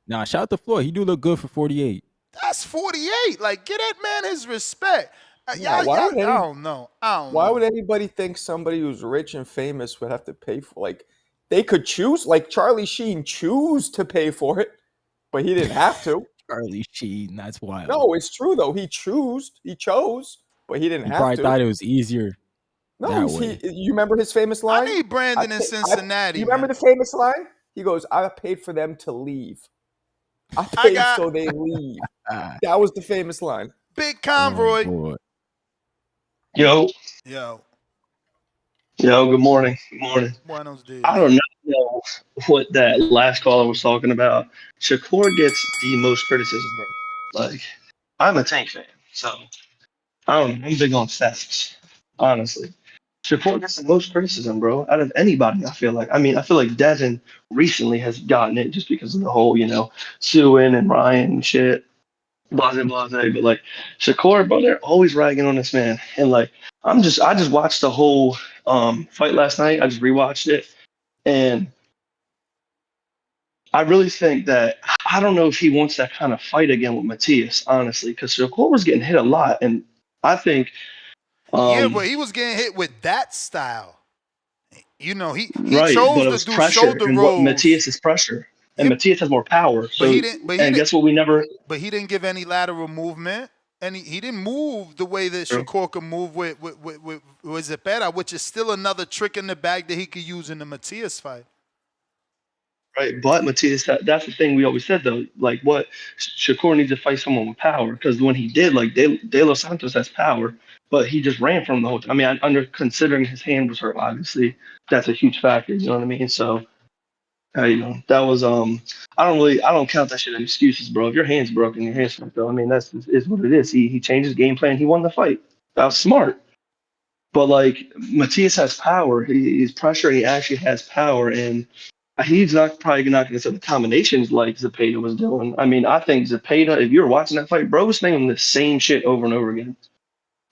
Nah, shout out to Floyd. He do look good for 48. That's 48. Like, get that man his respect. I don't know. Why would anybody think somebody who's rich and famous would have to pay for? Like, they could choose. Like Charlie Sheen choose to pay for it, but he didn't have to. Charlie Sheen, that's wild. No, it's true though. He chose, but he didn't have to. Probably thought it was easier. No, you remember his famous line? I need Brandon in Cincinnati. You remember the famous line? He goes, "I paid for them to leave. I paid so they leave." That was the famous line. Big Conroy. Yo. Good morning. Buenos dias. I don't know what that last caller was talking about. Shakur gets the most criticism, bro. Like, I'm a Tank fan, so I don't know. I'm big on facts, honestly. Shakur gets the most criticism, bro, out of anybody, I feel like. I mean, I feel like Devin recently has gotten it just because of the whole, suing and Ryan and shit. Blase, but like Shakur, bro, they're always ragging on this man. And like I just watched the whole fight last night. I just rewatched it. And I really think that I don't know if he wants that kind of fight again with Matias, honestly, because Shakur was getting hit a lot, and I think. Yeah, but he was getting hit with that style. You know, he Right, chose but it to was do pressure, shoulder and what rolls. Matias is pressure, and Matias has more power. But So, guess what? We never. But he didn't give any lateral movement, and he didn't move the way that Shakur could move with Zepeda, which is still another trick in the bag that he could use in the Matias fight. Right, but Matias, that's the thing we always said though. Like, what Shakur needs to fight someone with power because when he did, like De Los Santos has power, but he just ran from the whole time. I mean, under considering his hand was hurt, obviously that's a huge factor. You know what I mean? So, you know, that was I don't count that shit as excuses, bro. If your hand's broken, your hand's fucked up. I mean, that's is what it is. He changed his game plan. He won the fight. That was smart. But like Matias has power. He's pressure. He actually has power and. He's probably not going to set the combinations like Zepeda was doing. I mean, I think Zepeda, if you were watching that fight, bro was saying the same shit over and over again.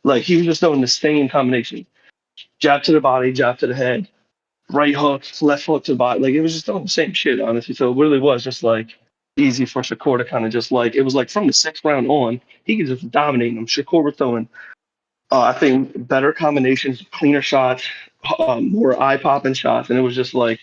Like, he was just doing the same combination. Jab to the body, jab to the head, right hook, left hook to the body. Like, it was just doing the same shit, honestly. So it really was just, like, easy for Shakur to kind of just, like, it was like from the 6th round on, he could just dominate him. Shakur was throwing, I think, better combinations, cleaner shots, more eye-popping shots. And it was just like,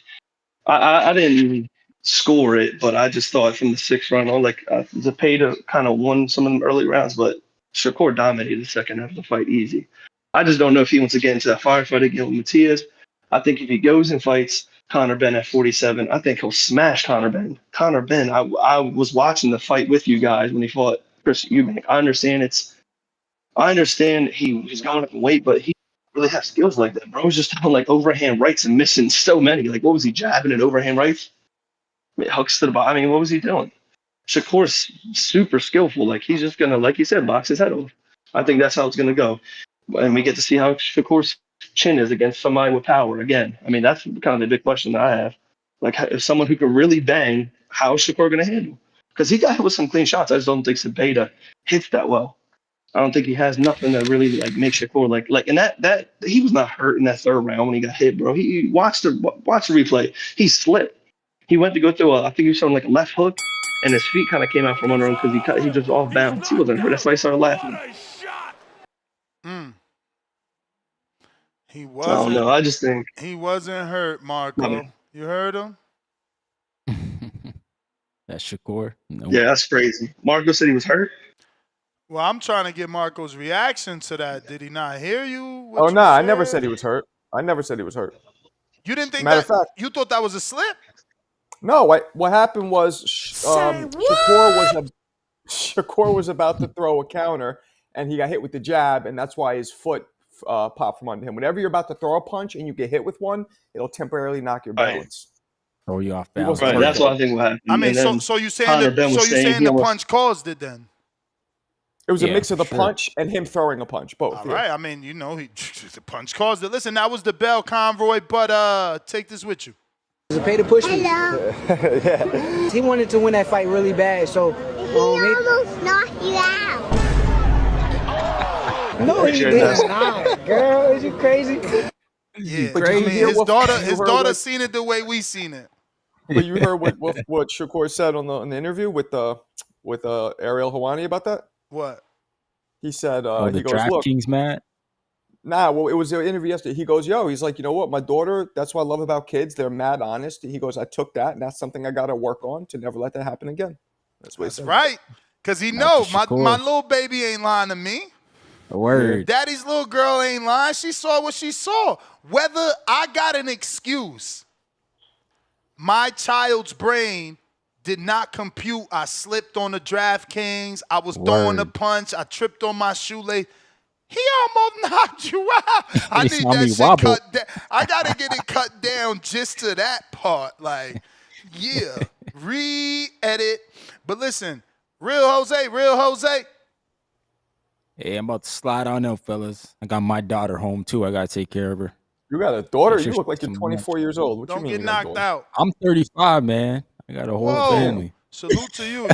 I didn't even score it, but I just thought from the 6th round on, like Zepeda kind of won some of them early rounds, but Shakur dominated the second half of the fight easy. I just don't know if he wants to get into that firefight again with Matias. I think if he goes and fights Conor Benn at 47, I think he'll smash Conor Benn. Conor Benn, I was watching the fight with you guys when he fought Chris Eubank. I understand he's going up in weight, but he really have skills like that, bro. He's just throwing like overhand rights and missing so many. Like, what was he jabbing at overhand rights? I mean, hooks to the body. I mean, what was he doing? Shakur's super skillful. Like, he's just gonna, like you said, box his head off. I think that's how it's gonna go, and we get to see how Shakur's chin is against somebody with power again. I mean, that's kind of the big question that I have. Like, if someone who can really bang, how is Shakur gonna handle? Because he got hit with some clean shots. I just don't think Zepeda hits that well. I don't think he has nothing that really like makes Shakur like and that he was not hurt in that 3rd round when he got hit, bro. He watched the replay. He slipped. He went to go through I think he was showing like a left hook, and his feet kind of came out from under him because he just off balance. He wasn't hurt. That's why he started laughing. He wasn't. I don't know. I just think he wasn't hurt, Marco. You heard him? That's Shakur. Nope. Yeah, that's crazy. Marco said he was hurt. Well, I'm trying to get Marco's reaction to that. Did he not hear you? Oh, no, I never said he was hurt. I never said he was hurt. You didn't think Matter of fact, you thought that was a slip? No, what happened was Shakur was about to throw a counter, and he got hit with the jab, and that's why his foot popped from under him. Whenever you're about to throw a punch and you get hit with one, it'll temporarily knock your balance. Throw you off balance. Right, that's what I think will happen. I mean, so you saying the punch caused it then? It was a mix of the punch and him throwing a punch, both. All right. I mean, you know, the punch caused it. Listen, that was the Bell Convoy, but take this with you. Zepeda pushed me. Yeah. He wanted to win that fight really bad, so he almost knocked you out. No, he did not. Girl, is you crazy? Yeah, I mean, his daughter seen it the way we seen it. But you heard what Shakur said on the interview with Ariel Helwani about that? What? He said, the he goes, look. DraftKings, Matt? Nah, well, it was an interview yesterday. He goes, he's like, you know what? My daughter, that's what I love about kids. They're mad honest. He goes, I took that, and that's something I got to work on to never let that happen again. That's right. Because he knows my little baby ain't lying to me. A word. Daddy's little girl ain't lying. She saw what she saw. Whether I got an excuse, my child's brain did not compute. I slipped on the DraftKings. I was throwing a punch. I tripped on my shoelace. He almost knocked you out. I need that shit cut down. I got to get it cut down just to that part. Like, yeah, re-edit. But listen, Real Jose. Hey, I'm about to slide on out, fellas. I got my daughter home, too. I got to take care of her. You got a daughter? You look like you're 24 years old. What Don't you mean get knocked out. I'm 35, man. I got a whole family. Salute to you.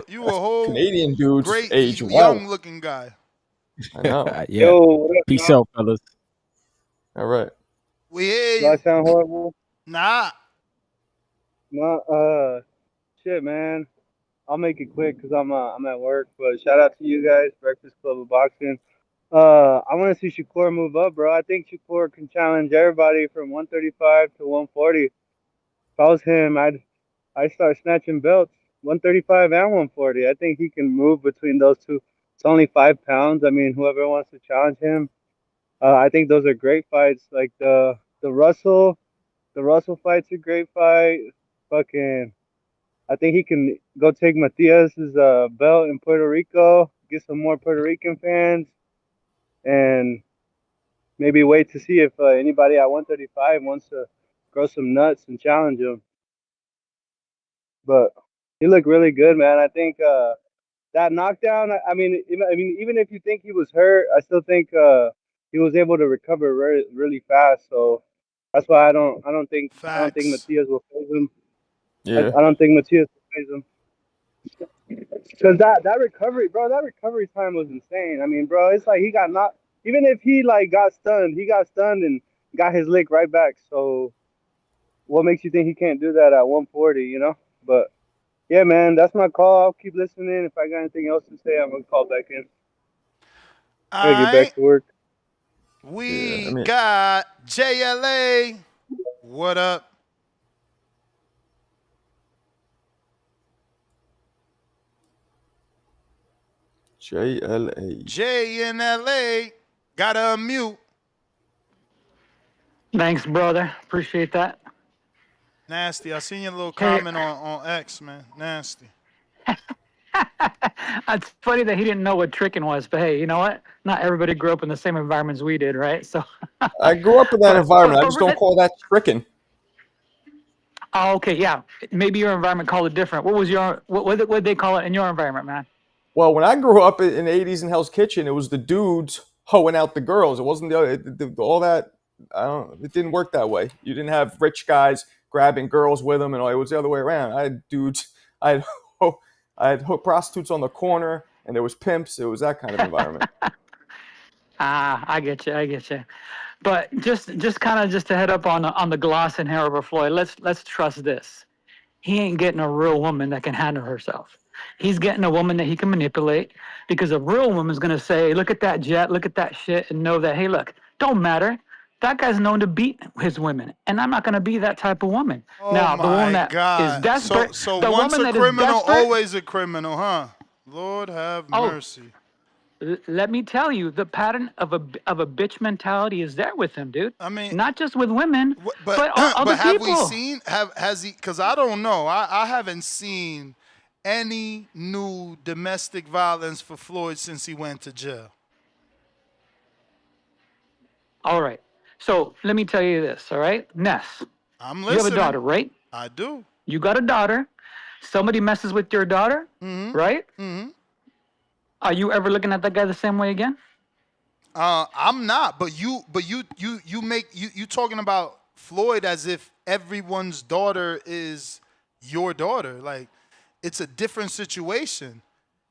You a whole Canadian dude, great age young-looking guy. I know. Yeah. Yo, peace out, fellas. All right. We hear you. Do I sound horrible? Nah. No. shit, man. I'll make it quick because I'm at work. But shout out to you guys, Breakfast Club of Boxing. I want to see Shakur move up, bro. I think Shakur can challenge everybody from 135 to 140. If I was him, I'd start snatching belts, 135 and 140. I think he can move between those two. It's only 5 pounds. I mean, whoever wants to challenge him, I think those are great fights. Like the Russell fight's a great fight. Fucking, I think he can go take Matias's belt in Puerto Rico, get some more Puerto Rican fans, and maybe wait to see if anybody at 135 wants to grow some nuts and challenge him. But he looked really good, man. I think that knockdown. I mean, even if you think he was hurt, I still think he was able to recover really fast. So that's why I don't think Matias will phase him. Yeah. I don't think Matias will phase him. Because that recovery time was insane. I mean, bro, it's like he got knocked. Even if he like got stunned and got his lick right back. So what makes you think he can't do that at 140? You know, but. Yeah, man, that's my call. I'll keep listening. If I got anything else to say, I'm gonna call back in. Gotta get back to work. We got JLA. What up? JLA. J in LA. Gotta unmute. Thanks, brother. Appreciate that. Nasty. I seen your little comment on X, man. Nasty. It's funny that he didn't know what tricking was, but hey, you know what? Not everybody grew up in the same environments we did, right? So I grew up in that environment. I just don't call that tricking. Oh, okay, yeah. Maybe your environment called it different. What was your what did they call it in your environment, man? Well, when I grew up in the 80s in Hell's Kitchen, it was the dudes hoeing out the girls. It wasn't all that. It didn't work that way. You didn't have rich guys grabbing girls with them, and it was the other way around. I had dudes. I had prostitutes on the corner, and there was pimps. It was that kind of environment. I get you. But just to head up on the gloss and hair over Floyd. Let's trust this. He ain't getting a real woman that can handle herself. He's getting a woman that he can manipulate, because a real woman's gonna say, "Look at that jet, look at that shit," and know that, hey, look, don't matter. That guy's known to beat his women, and I'm not gonna be that type of woman. Oh now, the woman that God. is desperate, So the once woman a that criminal, is desperate, always a criminal, huh? Lord have mercy. Let me tell you, the pattern of a bitch mentality is there with him, dude. I mean, not just with women, but other have people. we seen? Has he? Because I don't know. I haven't seen any new domestic violence for Floyd since he went to jail. All right. So let me tell you this. All right, Ness. I'm listening. You have a daughter, right? I do. You got a daughter. Somebody messes with your daughter, right? Mm-hmm. Are you ever looking at that guy the same way again? I'm not, but you talking about Floyd as if everyone's daughter is your daughter. Like, it's a different situation.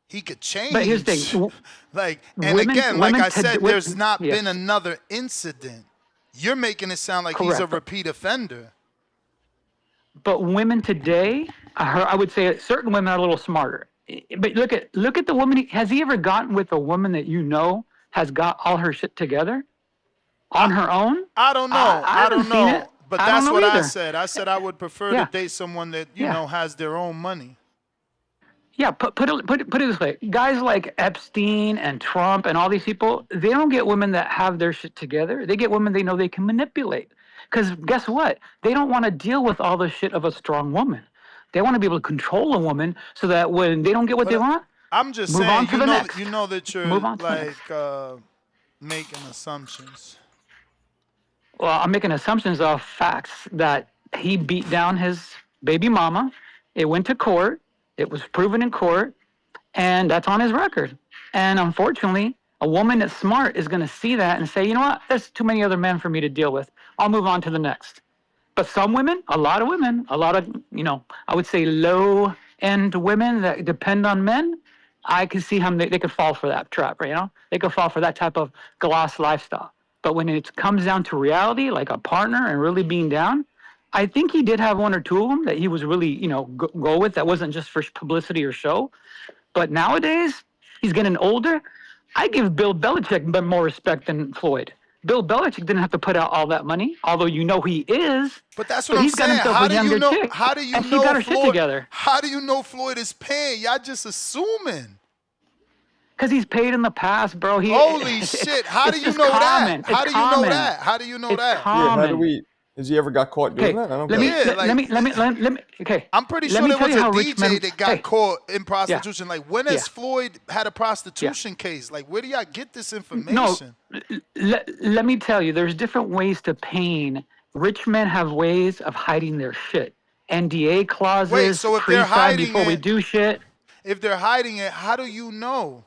He could change. But here's the thing. Like, and again, like I said, there's not been another incident. You're making it sound like he's a repeat offender. But women today, I would say certain women are a little smarter. But look at the woman. Has he ever gotten with a woman that you know has got all her shit together on her own? I don't know. I don't know. But that's what I said. I said I would prefer to date someone that you know has their own money. Yeah, put it this way. Guys like Epstein and Trump and all these people, they don't get women that have their shit together. They get women they know they can manipulate. Because guess what? They don't want to deal with all the shit of a strong woman. They want to be able to control a woman so that when they don't get what they want, I'm just move saying, on to the next. You know that you're like making assumptions. Well, I'm making assumptions off facts that he beat down his baby mama. It went to court. It was proven in court, and that's on his record. And unfortunately, a woman that's smart is going to see that and say, you know what, there's too many other men for me to deal with. I'll move on to the next. But some women, a lot of, I would say low-end women that depend on men, I can see how they could fall for that trap, you know? They could fall for that type of gloss lifestyle. But when it comes down to reality, like a partner and really being down, I think he did have one or two of them that he was really, go with. That wasn't just for publicity or show. But nowadays, he's getting older. I give Bill Belichick more respect than Floyd. Bill Belichick didn't have to put out all that money, although he is. But that's So what I'm he's got saying. himself How a do you younger know? chick, How do you and she know got her shit Floyd? together. How do you know Floyd is paying? Y'all just assuming. Because he's paid in the past, bro. Holy shit! How do you know that? How do you know that? How do you know that? Yeah, how do we? Has he ever got caught doing that? I don't Let get it. me. Okay. I'm pretty Let sure me there tell was you a how DJ rich men- that got Hey. caught in prostitution. Like, when has Yeah. Floyd had a prostitution case? Like, where do y'all get this No, information? let me tell you, there's different ways to pain. Rich men have ways of hiding their shit. NDA clauses, Wait, so if they're pre-sign hiding before we it, do shit. if they're hiding it, how do you know?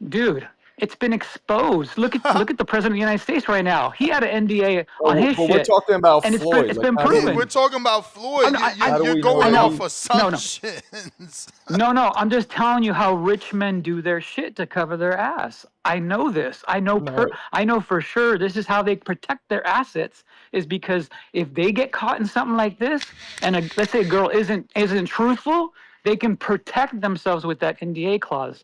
Dude, it's been exposed. Look at the president of the United States right now. He had an NDA on Well, his but shit. we're talking about and Floyd. it's Like, been how do we- proven. We're talking about Floyd. How do You're we know going that off he- assumptions. No, I'm just telling you how rich men do their shit to cover their ass. I know this. I know for sure this is how they protect their assets, is because if they get caught in something like this, and let's say a girl isn't truthful, they can protect themselves with that NDA clause.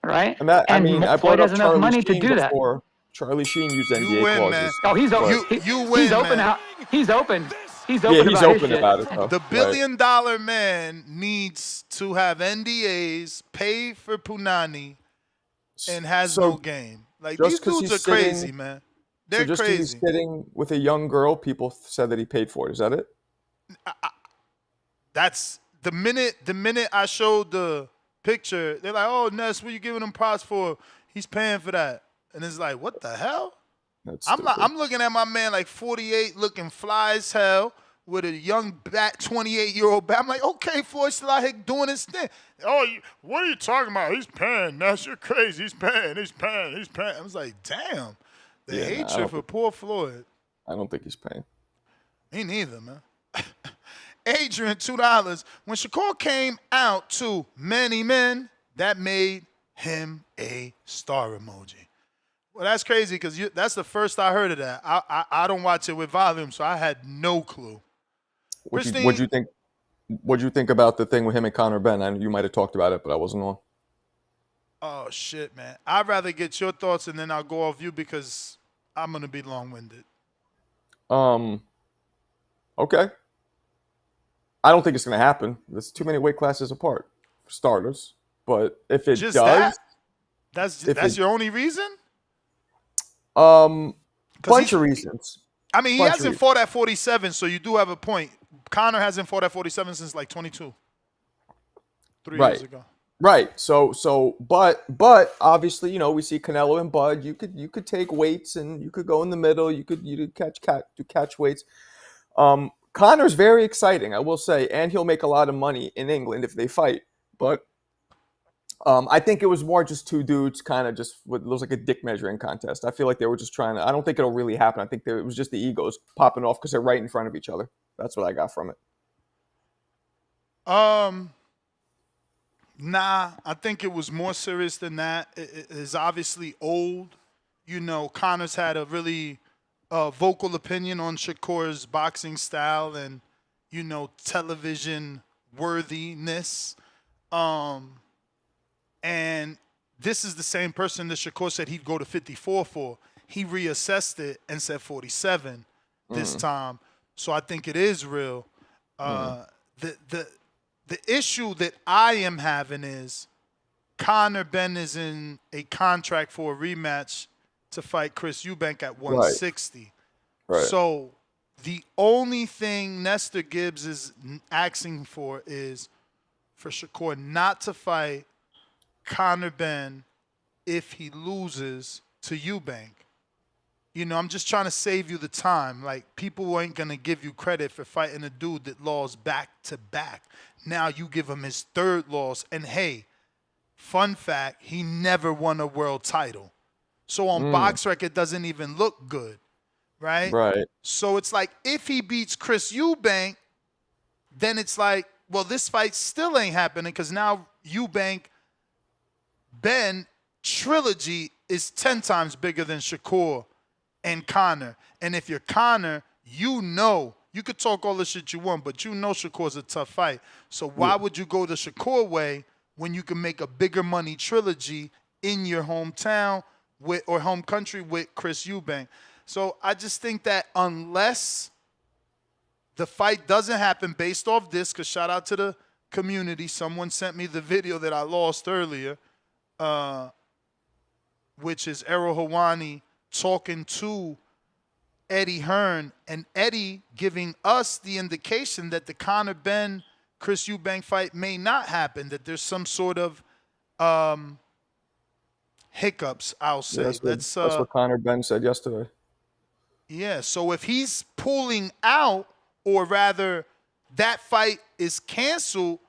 Right? And that, I mean, I Floyd brought up has enough Charlie money to Sheen do that. before. Charlie Sheen used You NDA win, man. clauses. Oh, he's but- open. You He's win, open. man. He's open. He's Yeah, open. he's about open his about shit. it, though. The Right. billion-dollar man needs to have NDAs, pay for punani, and has no game. Like, just these 'cause dudes he's are crazy, sitting- man. So They're just because he's crazy. sitting with a young girl, people said that he paid for it. Is that it? That's the minute I showed the picture, they're like, "Oh, Ness, what you giving him props for? He's paying for that." And it's like, what the hell? I'm looking at my man like 48, looking fly as hell, with a young 28-year-old bat. I'm like, okay, Floyd still out here doing his thing. Oh, what are you talking about? He's paying. Ness, you're crazy. He's paying. I was like, damn, the Yeah, nah, I hatred don't for think- poor Floyd. I don't think he's paying. Me neither, man. Adrian, $2. When Shakur came out to Many Men, that made him a star emoji. Well, that's crazy because that's the first I heard of that. I don't watch it with volume, so I had no clue. What'd you think? What'd you think about the thing with him and Conor Benn? I know you might have talked about it, but I wasn't on. Oh, shit, man. I'd rather get your thoughts and then I'll go off you because I'm going to be long-winded. Okay. I don't think it's going to happen. There's too many weight classes apart, for starters. But if it Just does, that's your only reason? bunch of reasons. I mean, he Bunch of hasn't fought at 47, so you do have a point. Conor hasn't fought at 47 since like 22. 3 years ago. Right. So, but obviously, we see Canelo and Bud. You could take weights and you could go in the middle. You could catch weights. Conor's very exciting, I will say, and he'll make a lot of money in England if they fight. But I think it was more just two dudes kind of just it was like a dick measuring contest. I feel like they were just trying to. I don't think it'll really happen. I think it was just the egos popping off because they're right in front of each other. That's what I got from it. Nah, I think it was more serious than that. It is obviously old. Conor's had a really vocal opinion on Shakur's boxing style and, television worthiness. And this is the same person that Shakur said he'd go to 54 for. He reassessed it and said 47 this time. So I think it is real. The issue that I am having is Conor Benn is in a contract for a rematch to fight Chris Eubank at 160. Right. So the only thing Nestor Gibbs is asking for is for Shakur not to fight Conor Benn if he loses to Eubank. I'm just trying to save you the time. Like, people ain't going to give you credit for fighting a dude that lost back-to-back. Now you give him his third loss. And, hey, fun fact, he never won a world title. So on box record, it doesn't even look good, right? Right. So it's like, if he beats Chris Eubank, then it's like, well, this fight still ain't happening because now Eubank-Benn trilogy is 10 times bigger than Shakur and Conor. And if you're Conor, you know, you could talk all the shit you want, but you know Shakur's a tough fight. So why would you go the Shakur way when you can make a bigger money trilogy in your hometown or home country with Chris Eubank? So I just think that unless the fight doesn't happen based off this, because shout out to the community, someone sent me the video that I lost earlier, which is Errol Hawani talking to Eddie Hearn, and Eddie giving us the indication that the Conor Benn Chris Eubank fight may not happen, that there's some sort of hiccups, I'll say. Yeah, that's what Conor Benn said yesterday. Yeah, so if he's pulling out, or rather that fight is canceled,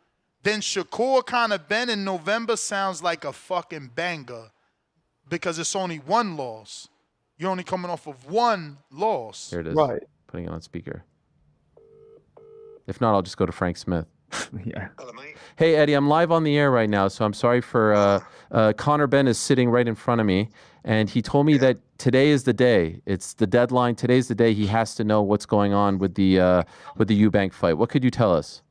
then Shakur Conor Benn in November sounds like a fucking banger, because it's only one loss. You're only coming off of one loss. Here it is. Right. Putting it on speaker. If not, I'll just go to Frank Smith. Yeah. Hey, Eddie, I'm live on the air right now, so I'm sorry for Conor Benn is sitting right in front of me, and he told me that today is the day. It's the deadline. Today's the day he has to know what's going on with the Eubank fight. What could you tell us?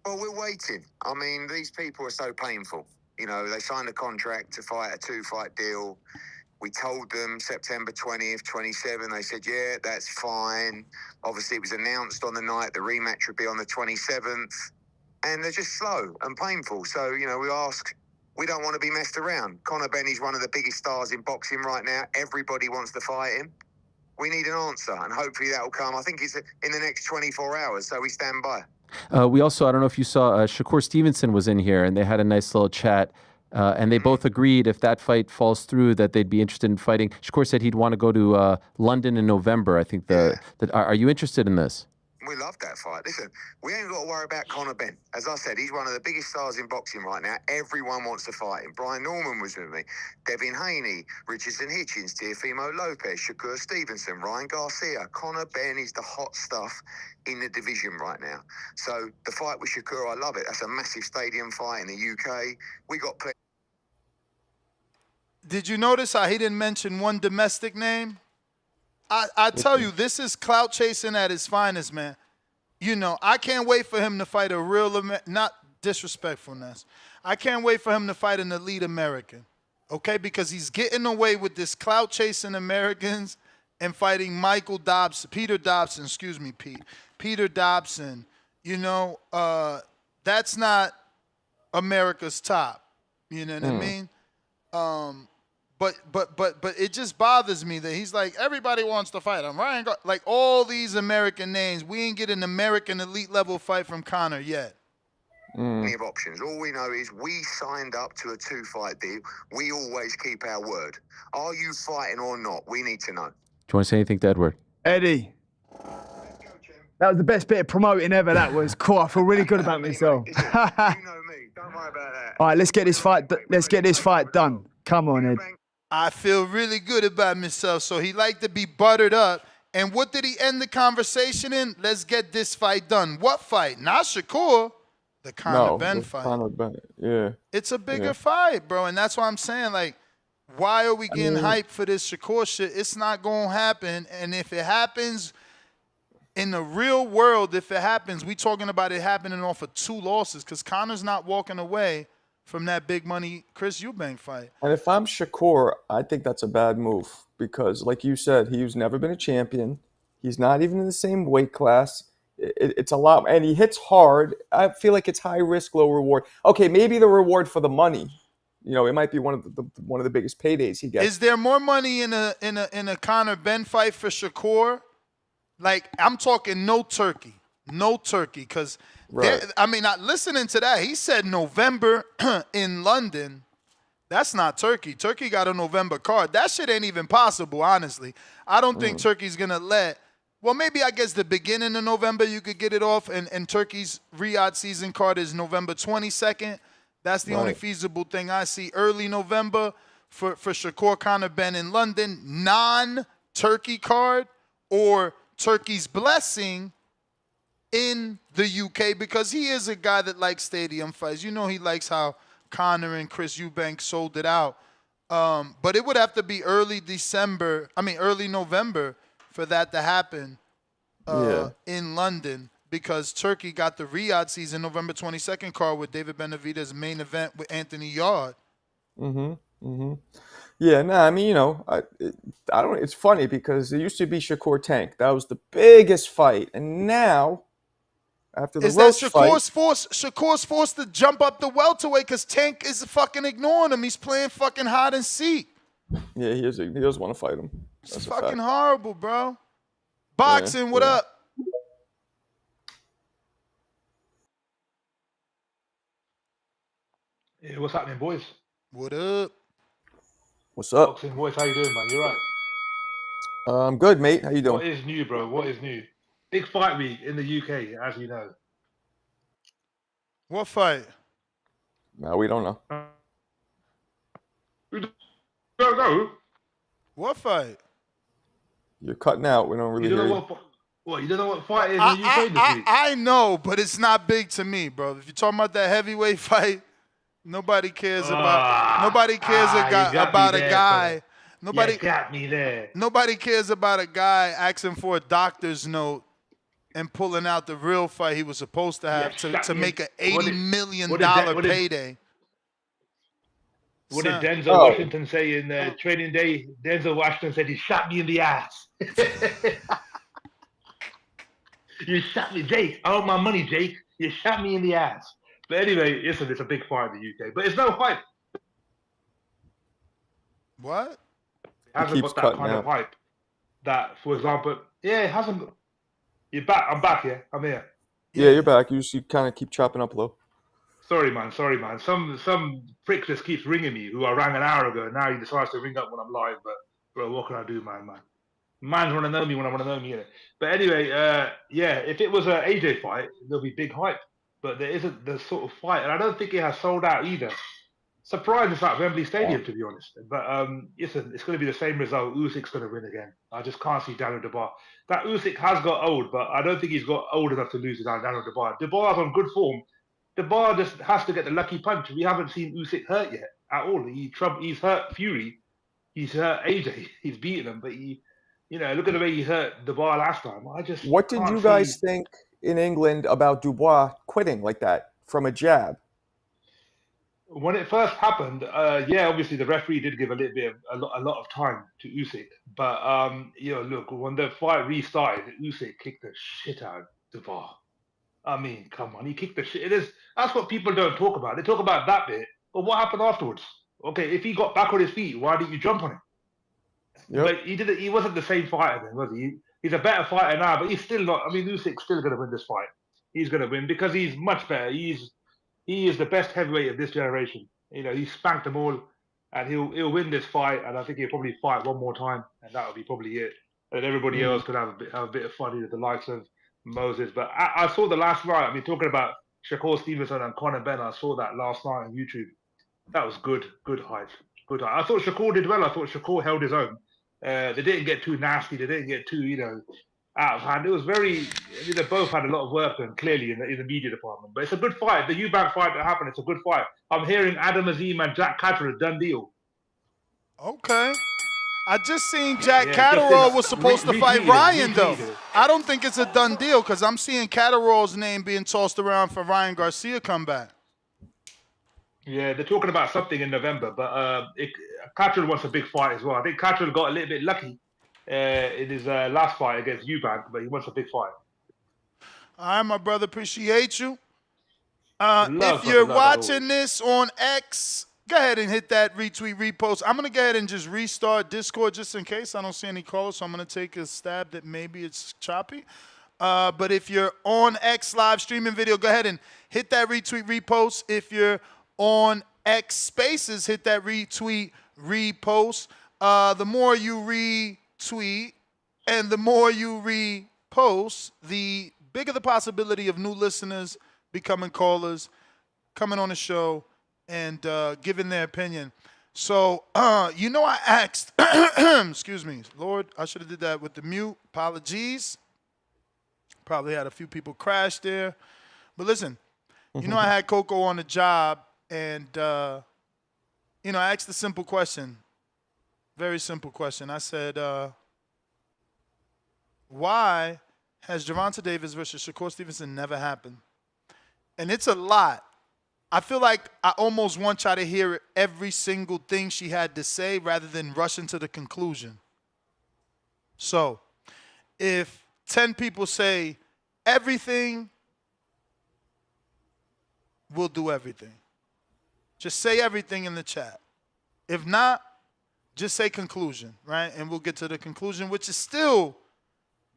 Well, we're waiting. I mean, these people are so painful. You know, they signed a contract to fight a 2-fight deal. We told them September 20th, 27. They said, yeah, that's fine. Obviously, it was announced on the night. The rematch would be on the 27th. And they're just slow and painful. So, you know, we don't want to be messed around. Conor Benn is one of the biggest stars in boxing right now. Everybody wants to fight him. We need an answer, and hopefully that will come. I think it's in the next 24 hours, so we stand by. We also, I don't know if you saw, Shakur Stevenson was in here, and they had a nice little chat. And they both agreed if that fight falls through that they'd be interested in fighting. Shakur said he'd want to go to London in November. I think are you interested in this? We love that fight. Listen, we ain't got to worry about Conor Benn. As I said, he's one of the biggest stars in boxing right now. Everyone wants to fight him. Brian Norman was with me. Devin Haney, Richardson Hitchens, Teofimo Lopez, Shakur Stevenson, Ryan Garcia. Conor Benn is the hot stuff in the division right now. So the fight with Shakur, I love it. That's a massive stadium fight in the UK. We got plenty. Did you notice how he didn't mention one domestic name? I tell you, this is clout chasing at its finest, man. You know, I can't wait for him to fight a real, not disrespectfulness. I can't wait for him to fight an elite American, okay? Because he's getting away with this clout chasing Americans and fighting Peter Dobson, Peter Dobson. You know, that's not America's top. You know what I mean? But it just bothers me that he's like, everybody wants to fight him. Ryan, like all these American names, we ain't get an American elite level fight from Conor yet. Plenty of options. All we know is we signed up to a 2-fight deal. We always keep our word. Are you fighting or not? We need to know. Do you want to say anything to Edward? Eddie. That was the best bit of promoting ever. That was cool. I feel really good about myself. You know me. Don't worry about that. All right, let's get this fight. Let's get this fight done. Come on, Ed. I feel really good about myself. So he liked to be buttered up. And what did he end the conversation in? Let's get this fight done. What fight? Not Shakur. The Conor Benn fight. Conor Benn, yeah. It's a bigger fight, bro. And that's why I'm saying, like, why are we getting hyped for this Shakur shit? It's not going to happen. And if it happens, in the real world, if it happens, we talking about it happening off of 2 losses because Conor's not walking away from that big money Chris Eubank fight. And if I'm Shakur, I think that's a bad move because, like you said, he's never been a champion. He's not even in the same weight class. It's a lot, and he hits hard. I feel like it's high risk, low reward. Okay, maybe the reward for the money. You know, it might be one of the biggest paydays he gets. Is there more money in a Conor Benn fight for Shakur? Like, I'm talking no turkey, because I mean, not listening to that. He said November in London. That's not Turkey. Turkey got a November card. That shit ain't even possible, honestly. I don't think Turkey's gonna let. Well, maybe I guess the beginning of November you could get it off, and Turkey's Riyadh season card is November 22nd. That's the only feasible thing I see. Early November for Shakur Conor Benn in London, non-Turkey card or Turkey's blessing in the UK because he is a guy that likes stadium fights. You know he likes how Conor and Chris Eubank sold it out. But it would have to be early November for that to happen. in London because Turkey got the Riyadh season November 22nd card with David Benavidez main event with Anthony Yard. Yeah, I mean, I don't. It's funny because it used to be Shakur Tank. That was the biggest fight, and now after the Is that Roach fight, Shakur's forced to jump up the welterweight because Tank is fucking ignoring him. He's playing fucking hide and seek. yeah, he doesn't want to fight him. It's That's a fucking fact. horrible, bro. Boxing, what up? Yeah, what's happening, boys? What up? What's up? Boxing boys, how you doing, man? You right? I'm good, mate. How you doing? What is new, bro? What is new? Big fight week in the UK, as you know. What fight? No, we don't know. You don't know? What fight? You're cutting out. We don't really You don't hear know you. what you don't know what fight is in the UK this week? I know, but it's not big to me, bro. If you're talking about that heavyweight fight, nobody cares about a guy. Nobody You got me there. Nobody cares about a guy asking for a doctor's note and pulling out the real fight he was supposed to have to make an $80 million payday. What did Denzel Washington say in Training Day? Denzel Washington said he shot me in the ass. You shot me, Jake. I want my money, Jake. You shot me in the ass. But anyway, listen, it's a big fight in the UK. But it's no hype. What? It hasn't got that kind of hype. That, for example, it hasn't. You're back. I'm back here. I'm here. Yeah, you're back. You kind of keep chopping up low. Sorry, man. Some prick just keeps ringing me who I rang an hour ago. And now he decides to ring up when I'm live. But, bro, what can I do, man? Man's want to know me when I want to know me. But anyway, if it was an AJ fight, there'll be big hype. But there isn't the sort of fight. And I don't think it has sold out either. Surprised it's at Wembley Stadium, to be honest. But listen, it's going to be the same result. Usyk's going to win again. I just can't see Daniel Dubois. That Usyk has got old, but I don't think he's got old enough to lose to Daniel Dubois. Dubois on good form. Dubois just has to get the lucky punch. We haven't seen Usyk hurt yet at all. He's hurt Fury. He's hurt AJ. He's beaten him, but look at the way he hurt Dubois last time. What did you guys think in England about Dubois quitting like that from a jab? When it first happened, obviously the referee did give a little bit of a lot of time to Usyk. But look, when the fight restarted, Usyk kicked the shit out of Dubois. I mean, come on, he kicked the shit. That's what people don't talk about. They talk about that bit, but what happened afterwards? Okay, if he got back on his feet, why didn't you jump on him? Yep. But he wasn't the same fighter then, was he? He's a better fighter now, but he's still not. I mean, Usyk's still going to win this fight. He's going to win because he's much better. He is the best heavyweight of this generation. He spanked them all, and he'll win this fight. And I think he'll probably fight one more time, and that'll be probably it. And everybody else could have a bit of fun with the likes of Moses. But I saw the last night. I mean, talking about Shakur Stevenson and Conor Benn, I saw that last night on YouTube. That was good hype. Good hype. I thought Shakur did well. I thought Shakur held his own. They didn't get too nasty. They didn't get too, out of hand. It was very. They both had a lot of work done, clearly, in the media department. But it's a good fight. The Eubank fight that happened, it's a good fight. I'm hearing Adam Azim and Jack Catterall, done deal. Okay. I just seen Jack Catterall was supposed to fight Ryan, though. I don't think it's a done deal because I'm seeing Catterall's name being tossed around for Ryan Garcia comeback. Yeah, they're talking about something in November, but Catterall wants a big fight as well. I think Catterall got a little bit lucky in his last fight against Eubank, but he wants a big fight. All right, my brother, appreciate you. If you're watching this on X, go ahead and hit that retweet, repost. I'm going to go ahead and just restart Discord just in case. I don't see any callers, so I'm going to take a stab that maybe it's choppy. But if you're on X live streaming video, go ahead and hit that retweet, repost. If you're on X Spaces, hit that retweet, repost. The more you retweet and the more you repost, the bigger the possibility of new listeners becoming callers, coming on the show, and giving their opinion. So, I asked, excuse me, Lord, I should have did that with the mute. Apologies. Probably had a few people crash there. But listen, I had Coco on the job, and, I asked a simple question, very simple question. I said, why has Gervonta Davis versus Shakur Stevenson never happened. And it's a lot. I feel like I almost want y'all to hear every single thing she had to say rather than rushing to the conclusion. So, if 10 people say everything, we'll do everything. Just say everything in the chat. If not, just say conclusion, right? And we'll get to the conclusion, which is still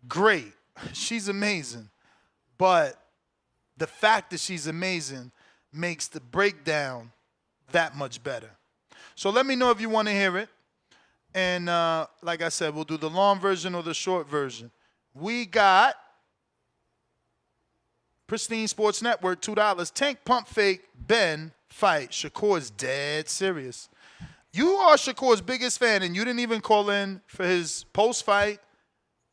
great. She's amazing. But the fact that she's amazing makes the breakdown that much better. So let me know if you want to hear it. And like I said, we'll do the long version or the short version. We got Pristine Sports Network, $2. Tank Pump Fake Ben fight. Shakur's dead serious. You are Shakur's biggest fan, and you didn't even call in for his post-fight,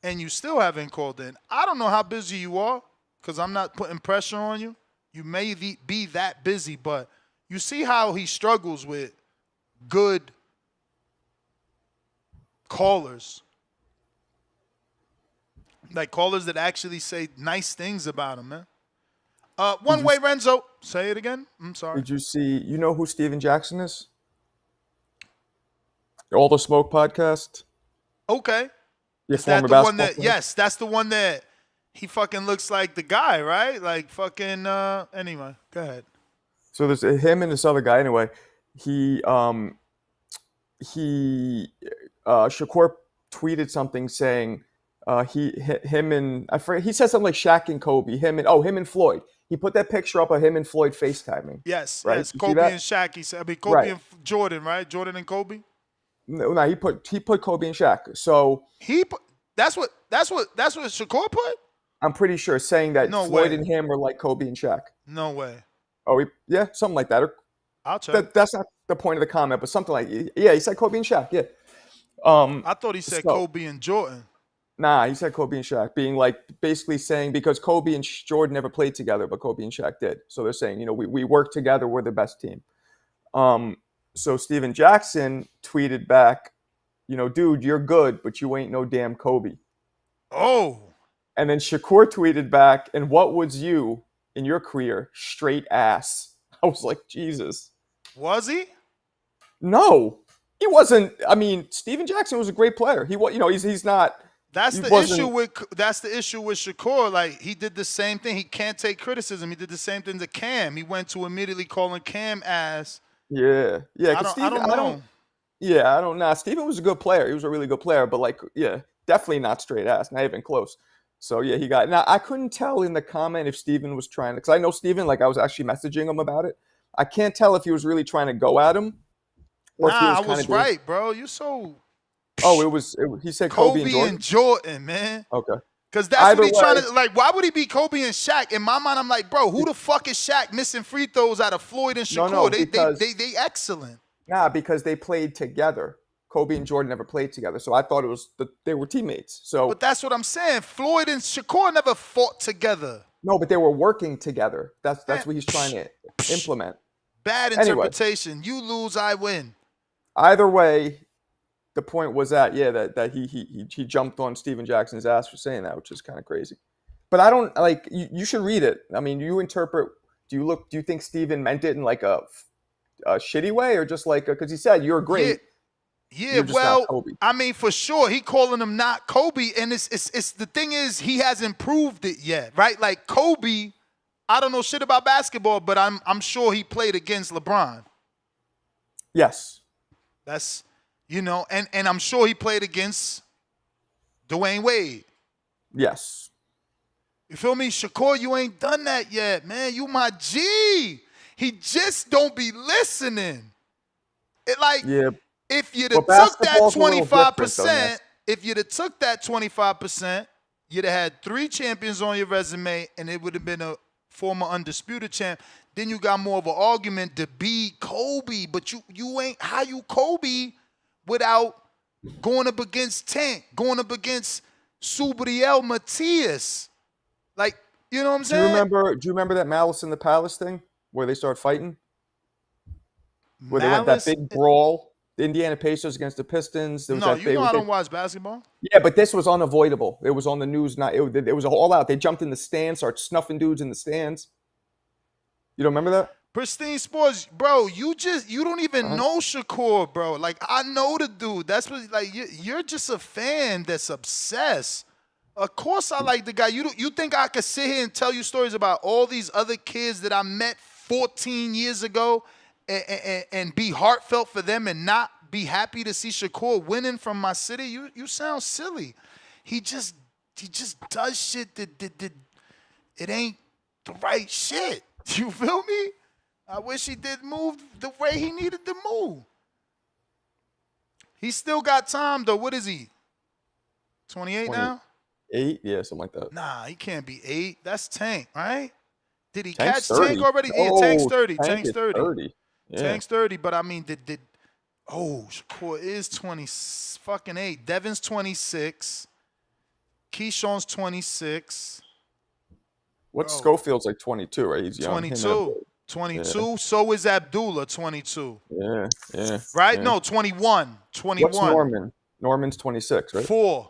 and you still haven't called in. I don't know how busy you are, because I'm not putting pressure on you. You may be that busy, but you see how he struggles with good callers. Like callers that actually say nice things about him, man. One way, Renzo. Say it again. I'm sorry. Did you see, you know who Steven Jackson is? All the Smoke podcast. Okay. Your Is that former the one basketball that, player? yes, that's the one that he fucking looks like the guy, right? Like fucking, anyway, go ahead. So there's him and this other guy. Anyway, Shakur tweeted something saying him and I forget, he said something like Shaq and Kobe, him and Floyd. He put that picture up of him and Floyd FaceTiming. Yes, right? yes, You see Kobe that? and Shaq. He said, I mean, Kobe Right. and Jordan, right? Jordan and Kobe. No, he put Kobe and Shaq. So He put, that's what Shakur put. I'm pretty sure saying that No Floyd way. and him are like Kobe and Shaq. No way. Oh, yeah, something like that. I'll check. That's not the point of the comment, but something like, yeah, he said Kobe and Shaq. Yeah. I thought he said so- Kobe and Jordan. Nah, he said Kobe and Shaq, being like basically saying because Kobe and Jordan never played together, but Kobe and Shaq did. So they're saying, we work together, we're the best team. So Steven Jackson tweeted back, dude, you're good, but you ain't no damn Kobe. Oh. And then Shakur tweeted back, and what was you in your career? Straight ass. I was like, Jesus. Was he? No, he wasn't. I mean, Steven Jackson was a great player. He was, he's not. That's he the wasn't- issue with Shakur. Like he did the same thing. He can't take criticism. He did the same thing to Cam. He went to immediately calling Cam ass. Yeah. 'cause I don't know. Yeah, I don't know. Steven was a good player. He was a really good player, but definitely not straight ass, not even close. So yeah, he got. Now I couldn't tell in the comment if Steven was trying, because I know Steven. Like I was actually messaging him about it. I can't tell if he was really trying to go at him. Or if he Nah, I kinda was doing- right, bro. You so Oh, he said Kobe and Jordan. Man. Okay. Because that's Either what he's trying way- to, like, why would he be Kobe and Shaq? In my mind, I'm like, bro, who the fuck is Shaq missing free throws out of Floyd and Shakur? No, they because- they excellent. Nah, because they played together. Kobe and Jordan never played together, so I thought it was they were teammates. So But that's what I'm saying. Floyd and Shakur never fought together. no, but they were working together. That's what he's trying to implement. Bad Anyway. interpretation. You lose, I win. Either way, the point was that he jumped on Steven Jackson's ass for saying that, which is kind of crazy. But I don't like. You should read it. I mean, you interpret. Do you think Steven meant it in like a shitty way, or just like because he said you're great? Yeah, You're just well, not Kobe. I mean, for sure, he calling him not Kobe, and it's the thing is he hasn't proved it yet, right? Like Kobe, I don't know shit about basketball, but I'm sure he played against LeBron. Yes. That's and I'm sure he played against Dwayne Wade. Yes. You feel me? Shakur, you ain't done that yet, man. You my G. He just don't be listening. It like Yeah. if you'd Well, have took that basketball's a little different, though, 25%, yes. if you'd have took that 25%, you'd have had 3 champions on your resume, and it would have been a former undisputed champ. Then you got more of an argument to be Kobe, but you ain't how you Kobe without going up against Tank, going up against Subriel Matias. Like, you know what I'm Do you saying? remember that Malice in the Palace thing where they start fighting? Where they went that Malice- big brawl. The Indiana Pacers against the Pistons. There was No, that you know I don't watch basketball. Yeah, but this was unavoidable. It was on the news. It was all out. They jumped in the stands, started snuffing dudes in the stands. You don't remember that? Pristine Sports, bro. You don't even know Shakur, bro. Like, I know the dude. That's what, like, you're just a fan that's obsessed. Of course I like the guy. You think I could sit here and tell you stories about all these other kids that I met 14 years ago and be heartfelt for them and not be happy to see Shakur winning from my city? You sound silly. He just does shit that it ain't the right shit. You feel me? I wish he did move the way he needed to move. He still got time though. What is he? 28 now? 8, yeah, something like that. Nah, he can't be 8. That's Tank, right? Did he Tank's catch 30. Tank already? Yeah, Oh, Tank's 30. Tank Tank's is 30. 30. Yeah. Tank's 30, but I mean, Shakur is 20 fucking 8. Devin's 26. Keyshawn's 26. What's Schofield's like 22, right? He's young. 22. 22. Yeah. So is Abdullah, 22. Yeah. Right? Yeah. No, 21. 21. What's Norman? Norman's 26, right? 4.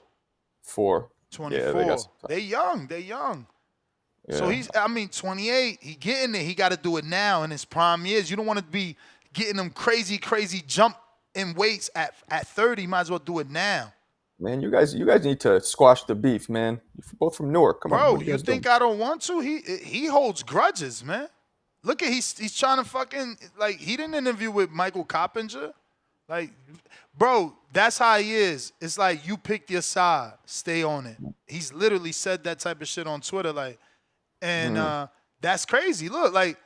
24. Yeah, they young. Yeah. So he's, 28. He getting it. He got to do it now in his prime years. You don't want to be getting them crazy jump in weights at 30. Might as well do it now. Man, you guys need to squash the beef, man. You're both from Newark. Come on. Bro, What are you guys think doing? I don't want to? He holds grudges, man. Look at he's trying to fucking, like, he didn't interview with Michael Coppinger. Like, bro, that's how he is. It's like, you picked your side, stay on it. He's literally said that type of shit on Twitter, like, and that's crazy. Look, like,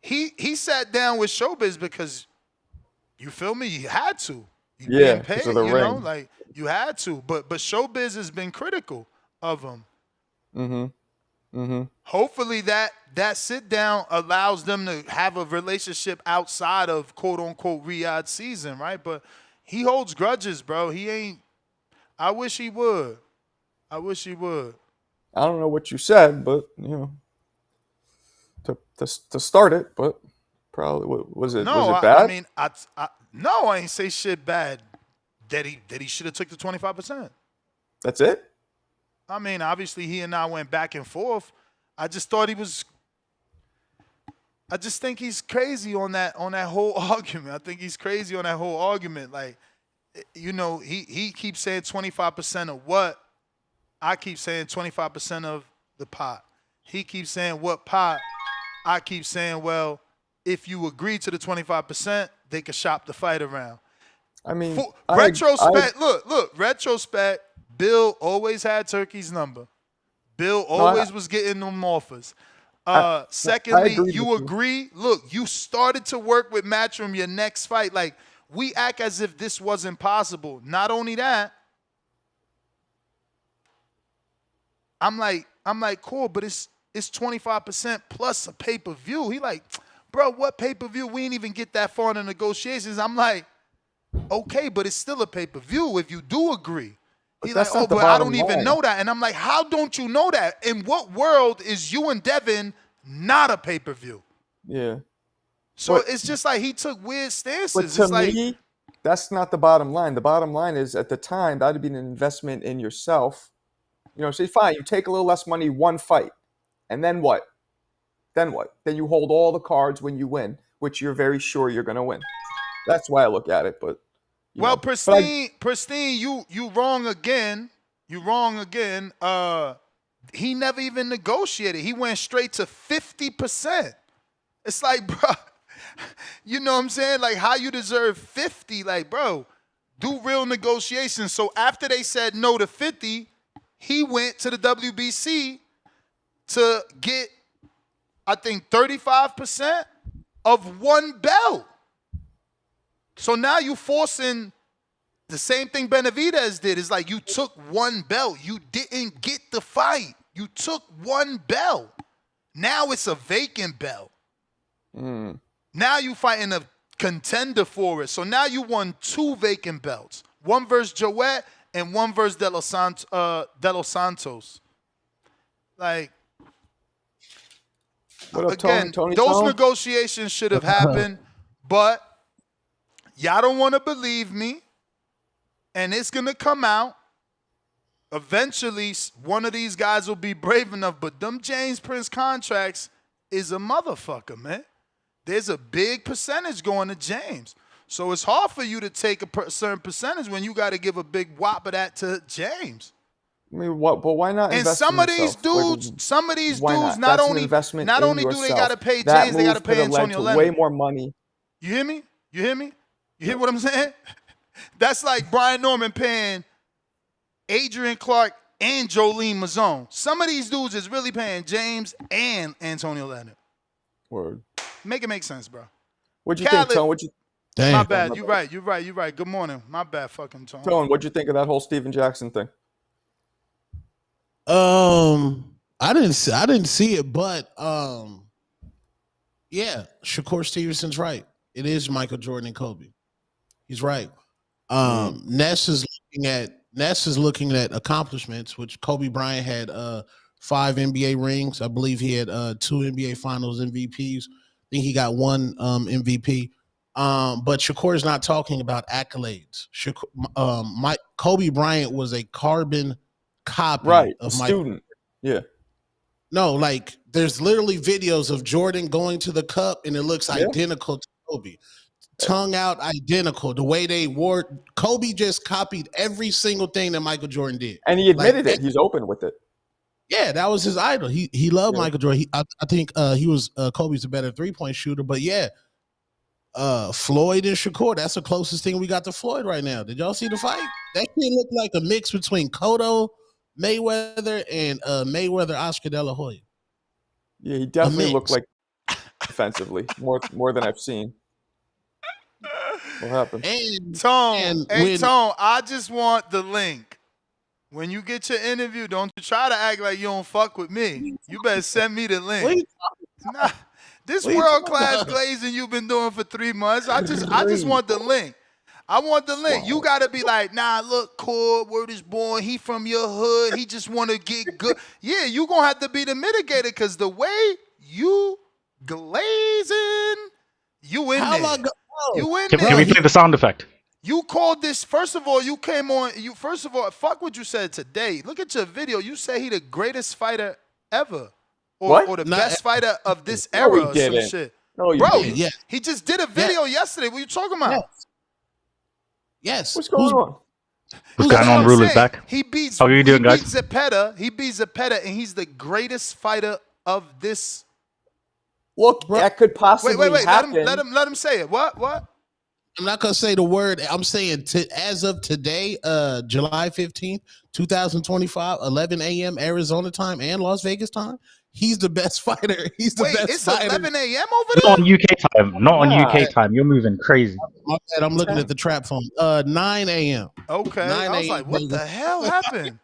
he sat down with Showbiz because, you feel me? You had to. You being paid, because of the you know, ring. like, you had to. But Showbiz has been critical of him. Hopefully that sit down allows them to have a relationship outside of quote unquote Riyadh season, right? But he holds grudges, bro. He ain't. I wish he would. I don't know what you said, but you know, to start it, but probably was it bad? I mean, no, I ain't say shit bad. That he should have took the 25%. That's it. I mean, obviously he and I went back and forth. I just thought he was. I just think he's crazy on that whole argument. I think he's crazy on that whole argument. Like, you know, he keeps saying 25% of what? I keep saying 25% of the pot. He keeps saying what pot? I keep saying, well, if you agree to the 25%, they can shop the fight around. I mean, retrospect. Look. Retrospect. Bill always had Turkey's number. Bill always was getting them offers. Secondly, you agree. Look, you started to work with Matchroom your next fight. Like, we act as if this wasn't possible. Not only that, I'm like, cool, but it's 25% plus a pay-per-view. He like, bro, what pay-per-view? We ain't even get that far in the negotiations. I'm like, okay, but it's still a pay-per-view if you do agree. He's like, oh, but I don't even know that. And I'm like, how don't you know that? In what world is you and Devin not a pay-per-view? Yeah. So it's just like he took weird stances. But to me, that's not the bottom line. The bottom line is, at the time, that would be an investment in yourself. You know, say, fine, you take a little less money, one fight. And then what? Then you hold all the cards when you win, which you're very sure you're going to win. That's why I look at it, but... Well, Pristine, you wrong again. You wrong again. He never even negotiated. He went straight to 50%. It's like, bro, you know what I'm saying? Like, how you deserve 50? Like, bro, do real negotiations. So after they said no to 50, he went to the WBC to get, I think, 35% of one belt. So now you forcing the same thing Benavidez did. It's like you took one belt. You didn't get the fight. You took one belt. Now it's a vacant belt. Now you fighting a contender for it. So now you won 2 vacant belts. One versus Joet and one versus De Los Santos. Like, what up, again, Tony those Tone? negotiations should have happened, but Y'all don't want to believe me, and it's going to come out. Eventually, one of these guys will be brave enough, but them James Prince contracts is a motherfucker, man. There's a big percentage going to James. So it's hard for you to take a certain percentage when you got to give a big whop of that to James. I mean, what? But why not? And invest some in of these yourself? dudes, not That's an only investment not in only do they yourself. got to pay That James, they got to move could pay have led Antonio to Leonard. way more money. You hear me? You hear me? You hear what I'm saying? That's like Brian Norman paying Adrian Clark and Jolene Mazzone. Some of these dudes is really paying James and Antonio Leonard. Word. Make it make sense, bro. What'd you think, Tone? My bad. You're right. Good morning. My bad, fucking Tone. Tone, what'd you think of that whole Steven Jackson thing? I didn't see it, but yeah, Shakur Stevenson's right. It is Michael Jordan and Kobe. He's right. Ness is looking at accomplishments, which Kobe Bryant had 5 NBA rings. I believe he had 2 NBA Finals MVPs. I think he got 1 MVP. But Shakur is not talking about accolades. Kobe Bryant was a carbon copy of a Michael. student. Yeah. No, like there's literally videos of Jordan going to the cup and it looks identical to Kobe. Tongue out identical. The way they wore Kobe just copied every single thing that Michael Jordan did. And he admitted it. He's open with it. Yeah, that was his idol. He loved Michael Jordan. I think he was Kobe's a better 3-point shooter, but yeah. Floyd and Shakur, that's the closest thing we got to Floyd right now. Did y'all see the fight? That shit looked like a mix between Cotto, Mayweather, and Mayweather Oscar De La Hoya. Yeah, he definitely looked like defensively more than I've seen. What happened? Tone, I just want the link. When you get your interview, don't you try to act like you don't fuck with me. You better send me the link. Nah, this world-class glazing you've been doing for 3 months, I just want the link. I want the link. You got to be like, nah, look, Cord, word is born. He from your hood. He just want to get good. Yeah, you going to have to be the mitigator because the way you glazing, you in there. You in there. Can we play the sound effect? You called this, first of all, you came on, fuck what you said today. Look at your video. You say he the greatest fighter ever. Or the best fighter of this era or some shit. No, you Bro, didn't. he just did a video yesterday. What are you talking about? Yes. What's going on? What's going on? Rule is back. He beats How are you doing, guys? He beats Zepeda, and he's the greatest fighter of this. Look, that could possibly happen. Let him say it. What? I'm not gonna say the word. I'm saying as of today, July 15th, 2025, 11 a.m. Arizona time and Las Vegas time. He's the best fighter. He's the best it's fighter. 11 a.m. over there? Not on UK time. Not on UK time. You're moving crazy. My bad, I'm looking at the trap phone. 9 a.m. Okay. 9 I was like, what the hell happened?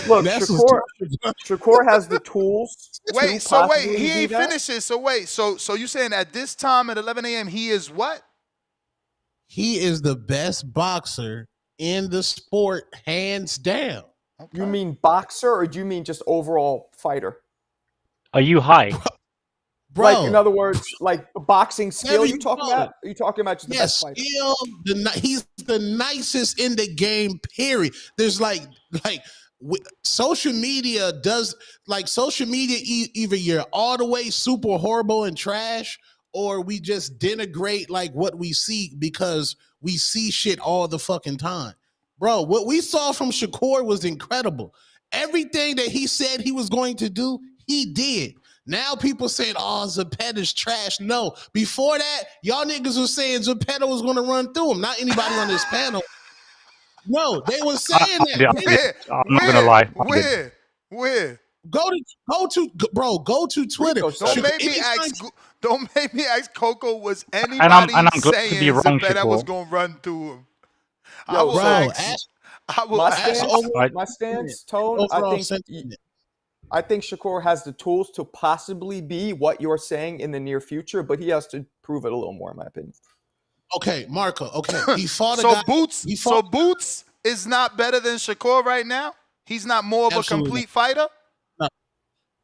Look, Shakur has the tools. He ain't finished it. So you saying at this time at 11 a.m. he is what? He is the best boxer in the sport, hands down. Okay. You mean boxer, or do you mean just overall fighter? Are you high? Bro, like, in other words, like boxing skill you talking about? Are you talking about just the best fighter? Skill, he's the nicest in the game, period. There's social media does, social media, either you're all the way super horrible and trash, or we just denigrate what we see because we see shit all the fucking time. Bro, what we saw from Shakur was incredible. Everything that he said he was going to do, he did. Now people saying, oh, Zepeda's trash. No, before that, y'all niggas was saying Zepeda was going to run through him. Not anybody on this panel. No, they were saying that. I'm not going to lie. Where? Go to Twitter. Don't make me ask Coco, was anybody and I'm glad saying to be wrong, Zepeda was Shakur. going to run through him? My stance, Tone, I think Shakur has the tools to possibly be what you're saying in the near future, but he has to prove it a little more, in my opinion. Okay, Marco. Okay, he fought a so guy. Boots is not better than Shakur right now? He's not more of a complete fighter?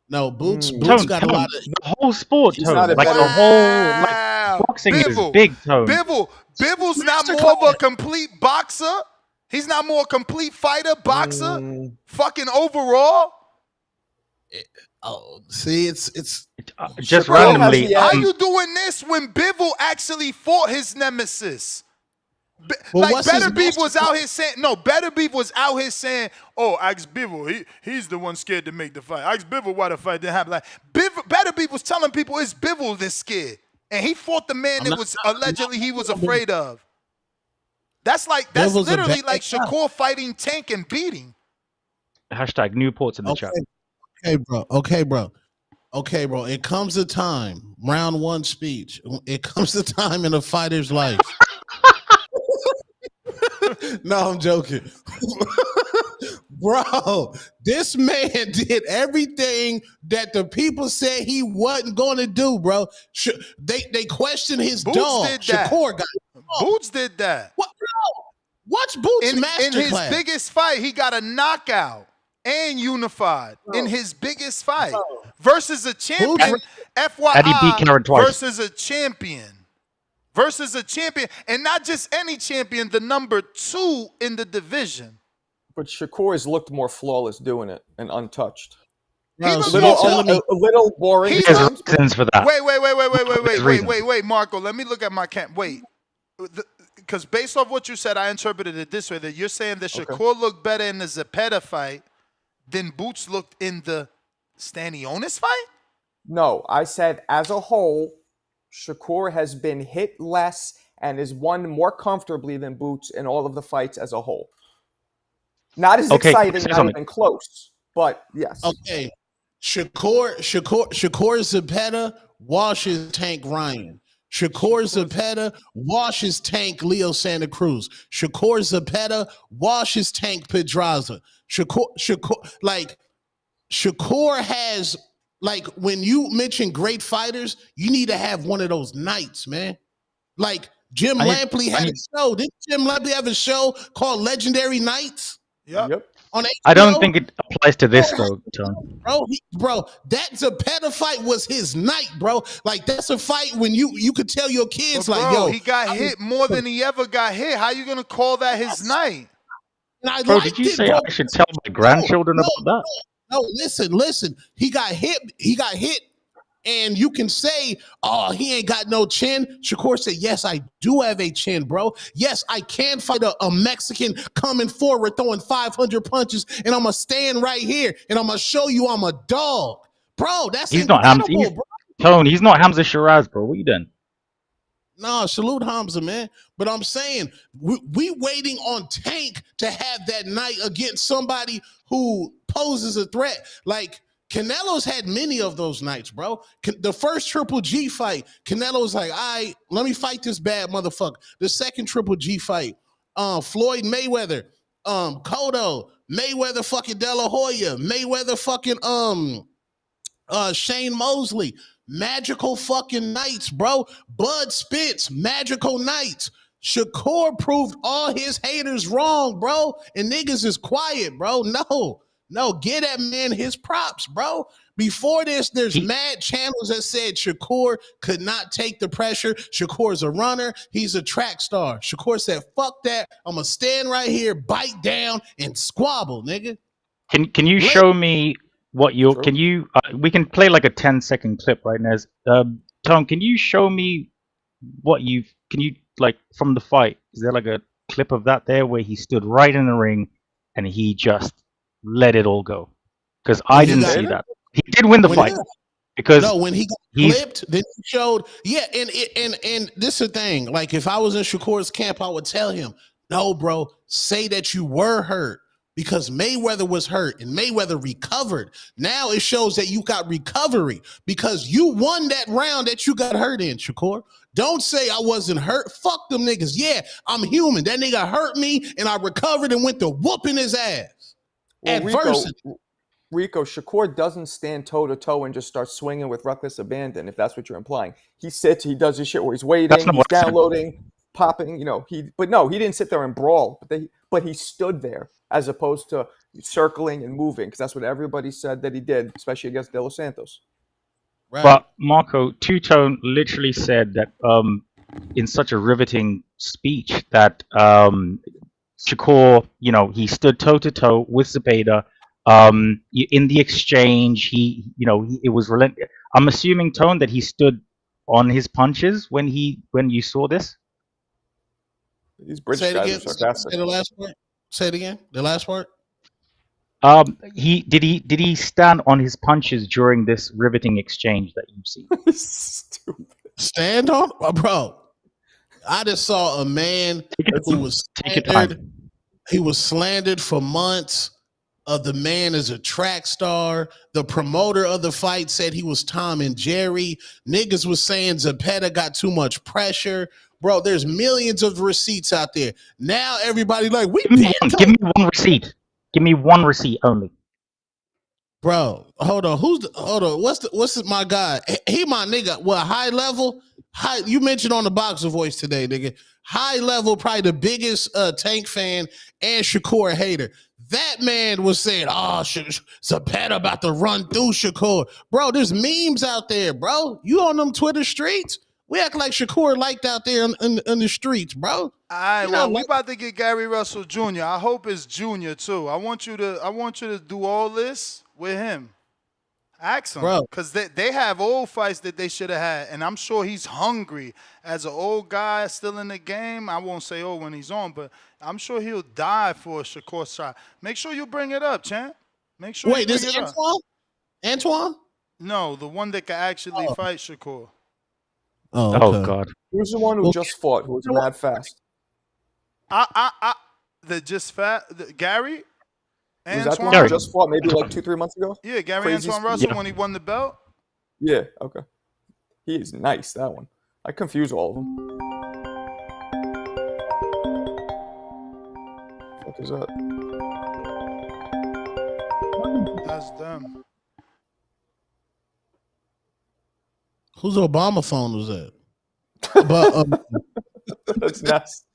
No, Boots Tone, got a lot of the whole sport, Tone. boxing is big, Tone. Bivol's not more of a complete boxer. He's not more a complete fighter, boxer. Fucking overall. Oh, see, it's just randomly. How you doing this when Bivol actually fought his nemesis? Better Beef was out here saying Better Beef was out here saying, "Oh, ask Bivol. He's the one scared to make the fight. Ask Bivol why the fight didn't happen." Like Better Beef was telling people it's Bivol that's scared, and he fought the man that was allegedly he was afraid of. That's literally like Shakur fighting Tank and beating. Hashtag Newport's in the chat. Okay, bro. It comes a time, round one speech. It comes a time in a fighter's life. No, I'm joking. Bro, this man did everything that the people said he wasn't going to do, bro. They questioned his dog. Shakur got Boots did that. What, bro? Watch Boots masterclass. In his biggest fight, he got a knockout and unified in his biggest fight versus a champion. FYI, versus a champion. And not just any champion, the number 2 in the division. But Shakur has looked more flawless doing it and untouched. A little boring. He has reasons for that. Wait, Marco. Let me look at my camp. Wait, because based off what you said, I interpreted it this way: that you're saying that Shakur looked better in the Zepeda fight than Boots looked in the Stanionis fight. No, I said as a whole, Shakur has been hit less and has won more comfortably than Boots in all of the fights as a whole. Not as exciting, not even close, but yes. Okay, Shakur Zepeda washes Tank Ryan. Shakur Zepeda washes Tank Leo Santa Cruz. Shakur Zepeda washes Tank Pedraza. Shakur has, like, when you mention great fighters, you need to have one of those nights, man. Like Jim Lampley had a show. Didn't Jim Lampley have a show called Legendary Nights? Yep. On HBO? I don't think it applies to this though, Tom. Bro, that Zepeda fight was his night, bro. Like, that's a fight when you could tell your kids, he got hit more than he ever got hit. How you gonna call that his night? Bro, did you say I should tell my grandchildren about that? No, listen. He got hit, and you can say, "Oh, he ain't got no chin." Shakur said, "Yes, I do have a chin, bro. Yes, I can fight a Mexican coming forward, throwing 500 punches, and I'm gonna stand right here, and I'm gonna show you I'm a dog, bro." He's not Hamza. Tone, he's not Hamza Shiraz, bro. What you done? No, salute Hamza, man. But I'm saying we waiting on Tank to have that night against somebody who poses a threat. Like, Canelo's had many of those nights, bro. The first Triple G fight, Canelo's like, all right, let me fight this bad motherfucker. The second Triple G fight, Floyd Mayweather, Cotto, Mayweather fucking De La Hoya, Mayweather fucking Shane Mosley. Magical fucking nights, bro. Bud Spence, magical nights. Shakur proved all his haters wrong, bro. And niggas is quiet, bro. No, get that man his props, bro. Before this, there's mad channels that said Shakur could not take the pressure. Shakur's a runner. He's a track star. Shakur said, fuck that. I'm going to stand right here, bite down, and squabble, nigga. Can you show me what you're... Can you... we can play like a 10-second clip right now. Tom, can you show me what you've... Can you, like, from the fight, is there like a clip of that there where he stood right in the ring and he just let it all go? Because I didn't see that. He did win the fight. Because when he got clipped, then he showed, and this is the thing. Like, if I was in Shakur's camp, I would tell him, no, bro, say that you were hurt, because Mayweather was hurt and Mayweather recovered. Now it shows that you got recovery because you won that round that you got hurt in, Shakur. Don't say I wasn't hurt. Fuck them niggas. Yeah, I'm human. That nigga hurt me and I recovered and went to whooping his ass. Well, Rico, Shakur doesn't stand toe-to-toe and just start swinging with reckless abandon, if that's what you're implying. He sits, he does his shit where he's waiting, he's downloading, popping, but no, he didn't sit there and brawl, but he stood there as opposed to circling and moving, because that's what everybody said that he did, especially against De Los Santos. Right. But Marco, Two-Tone literally said that in such a riveting speech that Shakur, he stood toe to toe with Zepeda. In the exchange, it was relentless. I'm assuming, Tone, that he stood on his punches when you saw this. These British Say it guys again. are sarcastic. Say the last part. Say it again. The last part. Did he stand on his punches during this riveting exchange that you've seen? Stupid. Stand on, bro. I just saw a man who was slandered. He was slandered for months. The man is a track star. The promoter of the fight said he was Tom and Jerry. Niggas was saying Zepeda got too much pressure. Bro, there's millions of receipts out there. Now everybody like, Give me one receipt. Give me one receipt only. Bro, hold on. Hold on. What's my guy? He my nigga. Well, high level. You mentioned on the Boxer Voice today, nigga. High level, probably the biggest Tank fan and Shakur hater. That man was saying, "Oh, Zepeda about to run through Shakur." Bro, there's memes out there, bro. You on them Twitter streets? We act like Shakur liked out there in the streets, bro. All right, well, we about to get Gary Russell Jr. I hope it's Jr. too. I want you to do all this with him. Ask him, because they have old fights that they should have had, and I'm sure he's hungry as an old guy still in the game. I won't say old when he's on, but I'm sure he'll die for a Shakur shot. Make sure you bring it up, champ. Make sure. Wait, you bring this it Antoine? Up. Antoine? No, the one that can actually fight Shakur. Oh, okay. Oh God. Who's the one who just fought? Who was mad fast? Gary. Was that the one who just fought maybe like 2-3 months ago? Yeah, Gary Antoine Russell when he won the belt. Yeah, okay. He is nice, that one. I confuse all of them. What is that? That's them. Whose Obama phone was that? But that's nasty.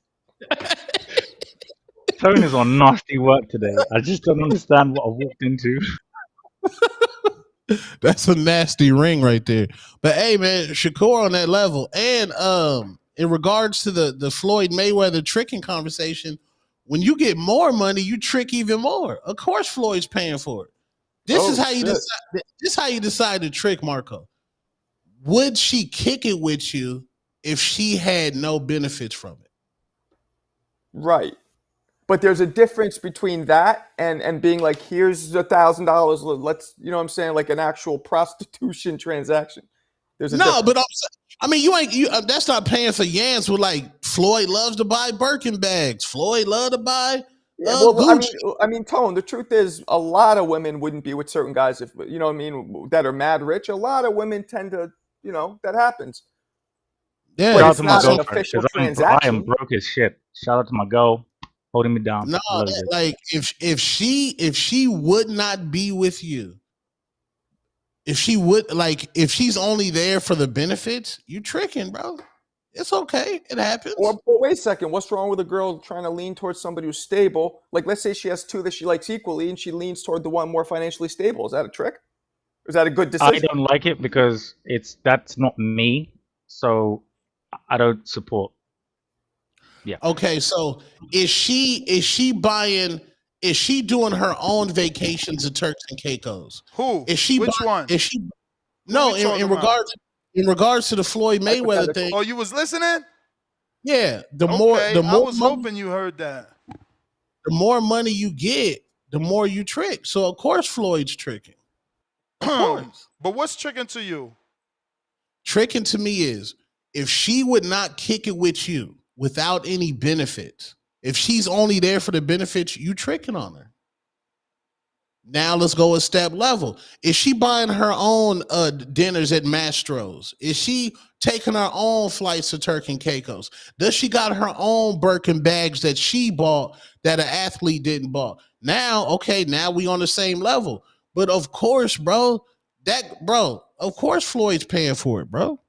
Tone is on nasty work today. I just don't understand what I walked into. That's a nasty ring right there. But hey, man, Shakur on that level. And in regards to the Floyd Mayweather tricking conversation, when you get more money, you trick even more. Of course, Floyd's paying for it. This is how you decide. This is how you decide to trick Marco. Would she kick it with you if she had no benefits from it? Right. But there's a difference between that and being like, here's $1,000. Let's, you know what I'm saying? Like an actual prostitution transaction. There's a but I mean, that's not paying for yams with like Floyd loves to buy Birkin bags. Floyd love to buy Gucci. I mean, Tone, the truth is a lot of women wouldn't be with certain guys if, you know what I mean, that are mad rich. A lot of women tend to, you know, that happens. Yeah, but it's not an official transaction. I am broke as shit. Shout out to my girl holding me down. No, like if she would not be with you, if she's only there for the benefits, you tricking, bro. It's okay. It happens. But wait a second. What's wrong with a girl trying to lean towards somebody who's stable? Like, let's say she has two that she likes equally, and she leans toward the one more financially stable. Is that a trick? Or is that a good decision? I don't like it because that's not me. So I don't support. Yeah. Okay, so is she doing her own vacations to Turks and Caicos? Who? Is she Which one? Is she in regards to the Floyd Mayweather thing? Oh, you was listening? Yeah. I was hoping you heard that. The more money you get, the more you trick. So of course Floyd's tricking. Of course. But what's tricking to you? Tricking to me is if she would not kick it with you without any benefits, if she's only there for the benefits, you tricking on her. Now let's go a step level. Is she buying her own dinners at Mastro's? Is she taking her own flights to Turks and Caicos? Does she got her own Birkin bags that she bought that an athlete didn't buy? Now we on the same level. But of course, of course Floyd's paying for it, bro.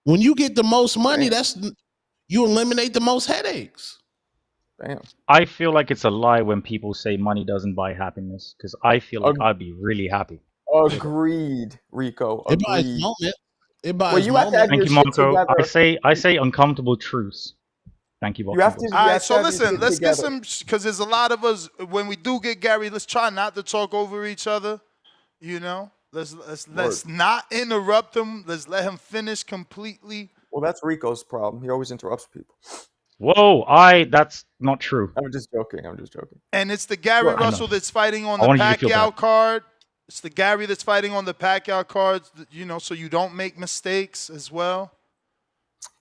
When you get the most money, you eliminate the most headaches. Damn. I feel like it's a lie when people say money doesn't buy happiness, because I feel like I'd be really happy. Agreed, Rico. It buys moments. It Well, buys you have to have moments. your Thank you, shit Marco. together. I say uncomfortable truths. Thank you, You have to. Boxing Boys. You All right, have to so have your listen, shit let's get together. some, because there's a lot of us, when we do get Gary, let's try not to talk over each other, you know? Let's not interrupt him. Let's let him finish completely. Well, that's Rico's problem. He always interrupts people. Whoa, that's not true. I'm just joking. And it's the Gary Sure. Russell that's fighting on I the wanted you to feel Pacquiao bad. card. It's the Gary that's fighting on the Pacquiao cards, you know, so you don't make mistakes as well.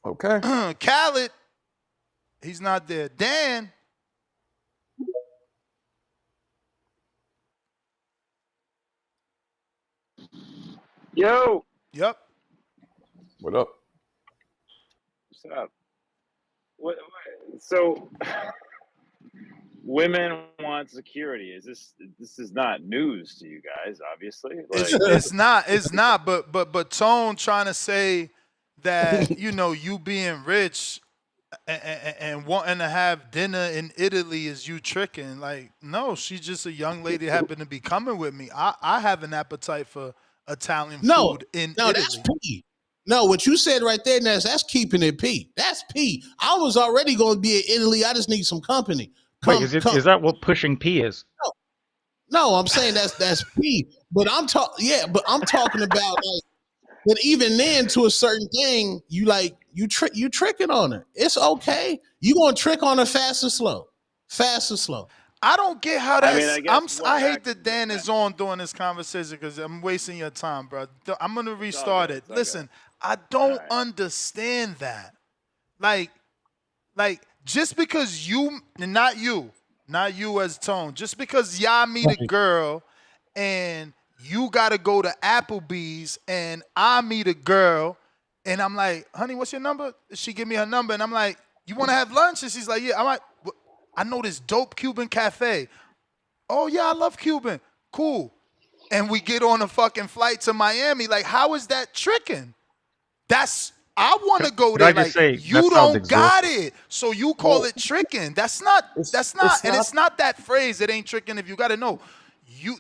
Okay. Khaled, he's not there. Dan. Yo. Yep. What up? What's up? So, women want security. This is not news to you guys, obviously. Like, It's not. But Tone trying to say that, you know, you being rich and wanting to have dinner in Italy is you tricking. Like, no, she's just a young lady happened to be coming with me. I have an appetite for Italian food in Italy. That's P. No, what you said right there, that's keeping it P. That's P. I was already going to be in Italy. I just need some company. Wait, is that what pushing P is? No, I'm saying that's P. But I'm talking about like. But even then, to a certain thing, you tricking on her. It's okay. You gonna trick on her fast or slow? Fast or slow? I don't get how that's. I hate that that Dan is on during this conversation because I'm wasting your time, bro. I'm gonna restart it. Listen, I don't understand that. Like just because not you as Tone, just because y'all meet a girl and you gotta go to Applebee's and I meet a girl and I'm like, honey, what's your number? She give me her number and I'm like, you want to have lunch? And she's like, yeah. I'm like, I know this dope Cuban cafe. Oh yeah, I love Cuban. Cool. And we get on a fucking flight to Miami. Like, how is that tricking? I want to go there. Like, you don't got it, so you call it tricking. That's not. And it's not that phrase. It ain't tricking. If you got to know,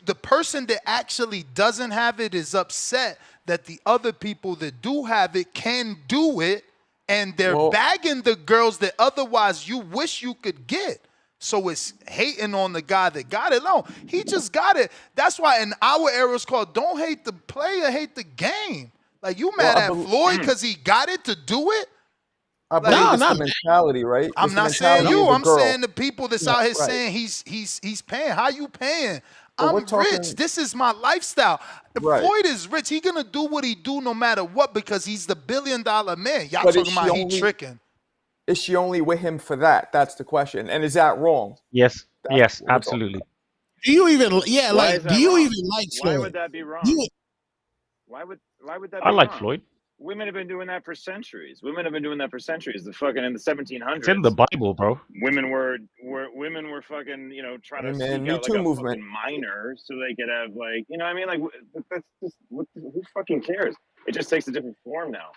the person that actually doesn't have it is upset that the other people that do have it can do it, and they're bagging the girls that otherwise you wish you could get. So it's hating on the guy that got it. No, he just got it. That's why in our era it's called don't hate the player, hate the game. Like, you mad at Floyd because he got it to do it? I believe it's the mentality, right? I'm not saying you. I'm saying the people that's out here right. saying he's paying. How you paying? I'm rich. This is my lifestyle. If Floyd is rich, he gonna do what he do no matter what because he's the $1 billion man. Y'all talking about he tricking. Is she only with him for that? That's the question. And is that wrong? Yes. Yes, absolutely. Do you even do you wrong? even like Floyd? Why would that be wrong? Why would that be I like wrong? Floyd. Women have been doing that for centuries. The fucking in the 1700s. It's in the Bible, bro. Women were fucking, you know, trying to seek out like a fucking minor so they could have like, you know what I mean? Like, that's just who fucking cares? It just takes a different form now.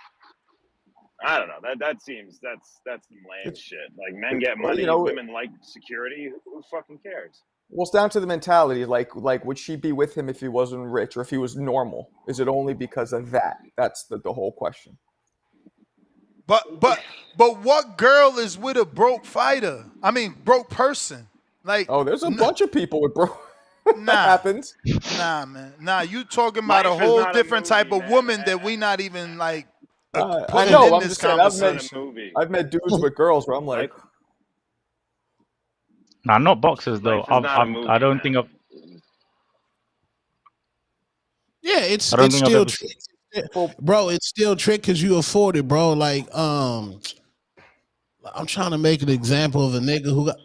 I don't know. That's some lame shit. Like, men get money, women like security. Who fucking cares? Well, it's down to the mentality. Like, would she be with him if he wasn't rich or if he was normal? Is it only because of that? That's the whole question. But what girl is with a broke fighter? I mean, broke person. Like, there's a bunch of people with broke. Nah, happens. Nah, man. Nah, you talking about a whole different type of woman that we not even like. I know. I'm just saying. I've met dudes with girls where I'm like. Nah, not boxers though. I don't think I've. Yeah, it's still trick, bro. It's still trick because you afford it, bro. Like, I'm trying to make an example of a nigga who got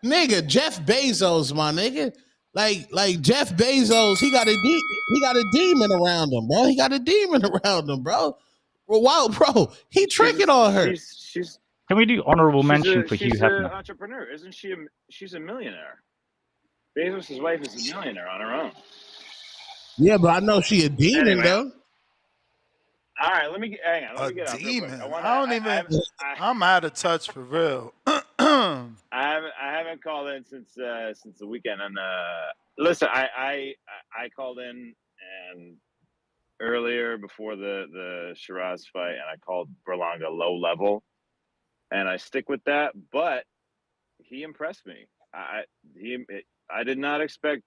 nigga Jeff Bezos, my nigga. Like Jeff Bezos, he got a demon around him, bro. He got a demon around him, bro. Well, wow, bro, he tricking on her. Can we do honorable mention for Hugh She's Hefner? an entrepreneur, isn't she? She's a millionaire. Bezos' wife is a millionaire on her own. Yeah, but I know she a demon though. All right, let me get off real demon. quick. I'm out of touch for real. I haven't called in since the weekend. And listen, I called in and earlier before the Shiraz fight, and I called Berlanga low level, and I stick with that. But he impressed me. I did not expect.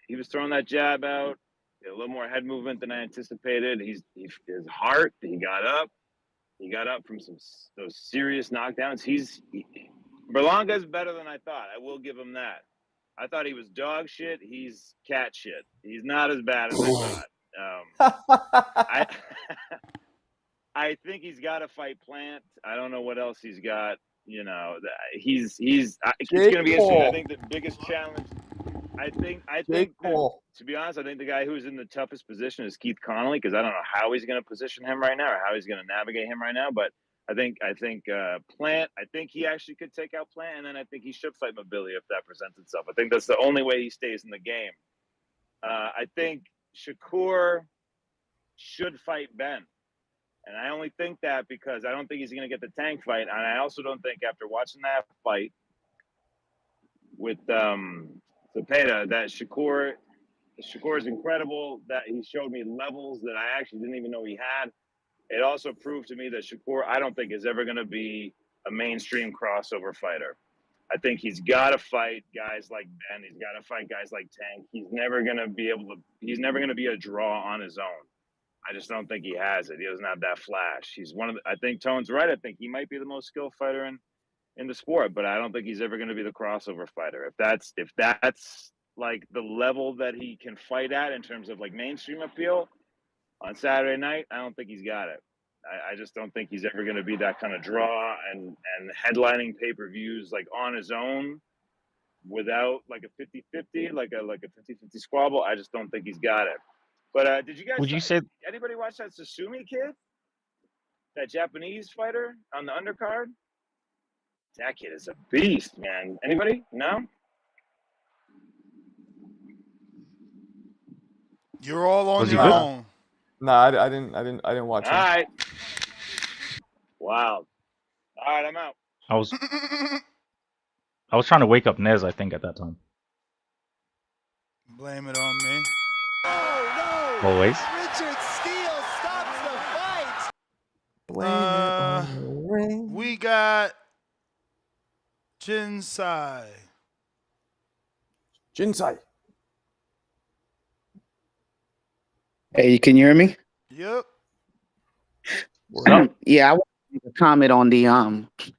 He was throwing that jab out, a little more head movement than I anticipated. His heart. He got up. He got up from those serious knockdowns. Berlanga is better than I thought. I will give him that. I thought he was dog shit. He's cat shit. He's not as bad as I thought. I think he's got to fight Plant. I don't know what else he's got. You know, it's going to be interesting. I think the biggest challenge. I think to be honest, I think the guy who's in the toughest position is Keith Connolly, because I don't know how he's going to position him right now or how he's going to navigate him right now. But I think Plant. I think he actually could take out Plant, and then I think he should fight Mobility if that presents itself. I think that's the only way he stays in the game. I think Shakur should fight Ben, and I only think that because I don't think he's going to get the Tank fight, and I also don't think after watching that fight with Zepeda that Shakur is incredible. That he showed me levels that I actually didn't even know he had. It also proved to me that Shakur, I don't think, is ever going to be a mainstream crossover fighter. I think he's got to fight guys like Ben. He's got to fight guys like Tank. He's never going to be a draw on his own. I just don't think he has it. He doesn't have that flash. He's I think Tone's right. I think he might be the most skilled fighter in the sport, but I don't think he's ever going to be the crossover fighter. If that's like the level that he can fight at in terms of like mainstream appeal on Saturday night, I don't think he's got it. I just don't think he's ever going to be that kind of draw and headlining pay-per-views like on his own without like a 50-50, like a 50-50 squabble. I just don't think he's got it. But did you guys? Would you say anybody watch that Sasumi kid, that Japanese fighter on the undercard? That kid is a beast, man. Anybody? No? You're all on your own. No, I didn't watch him. All right. Wow. All right, I'm out. I was trying to wake up Nez, I think, at that time. Blame it on me. Oh, no. Always. Richard Steele stops the fight. Blame it on the ring. We got Jinsai. Hey, can you hear me? Yep. Yeah, I want to comment on the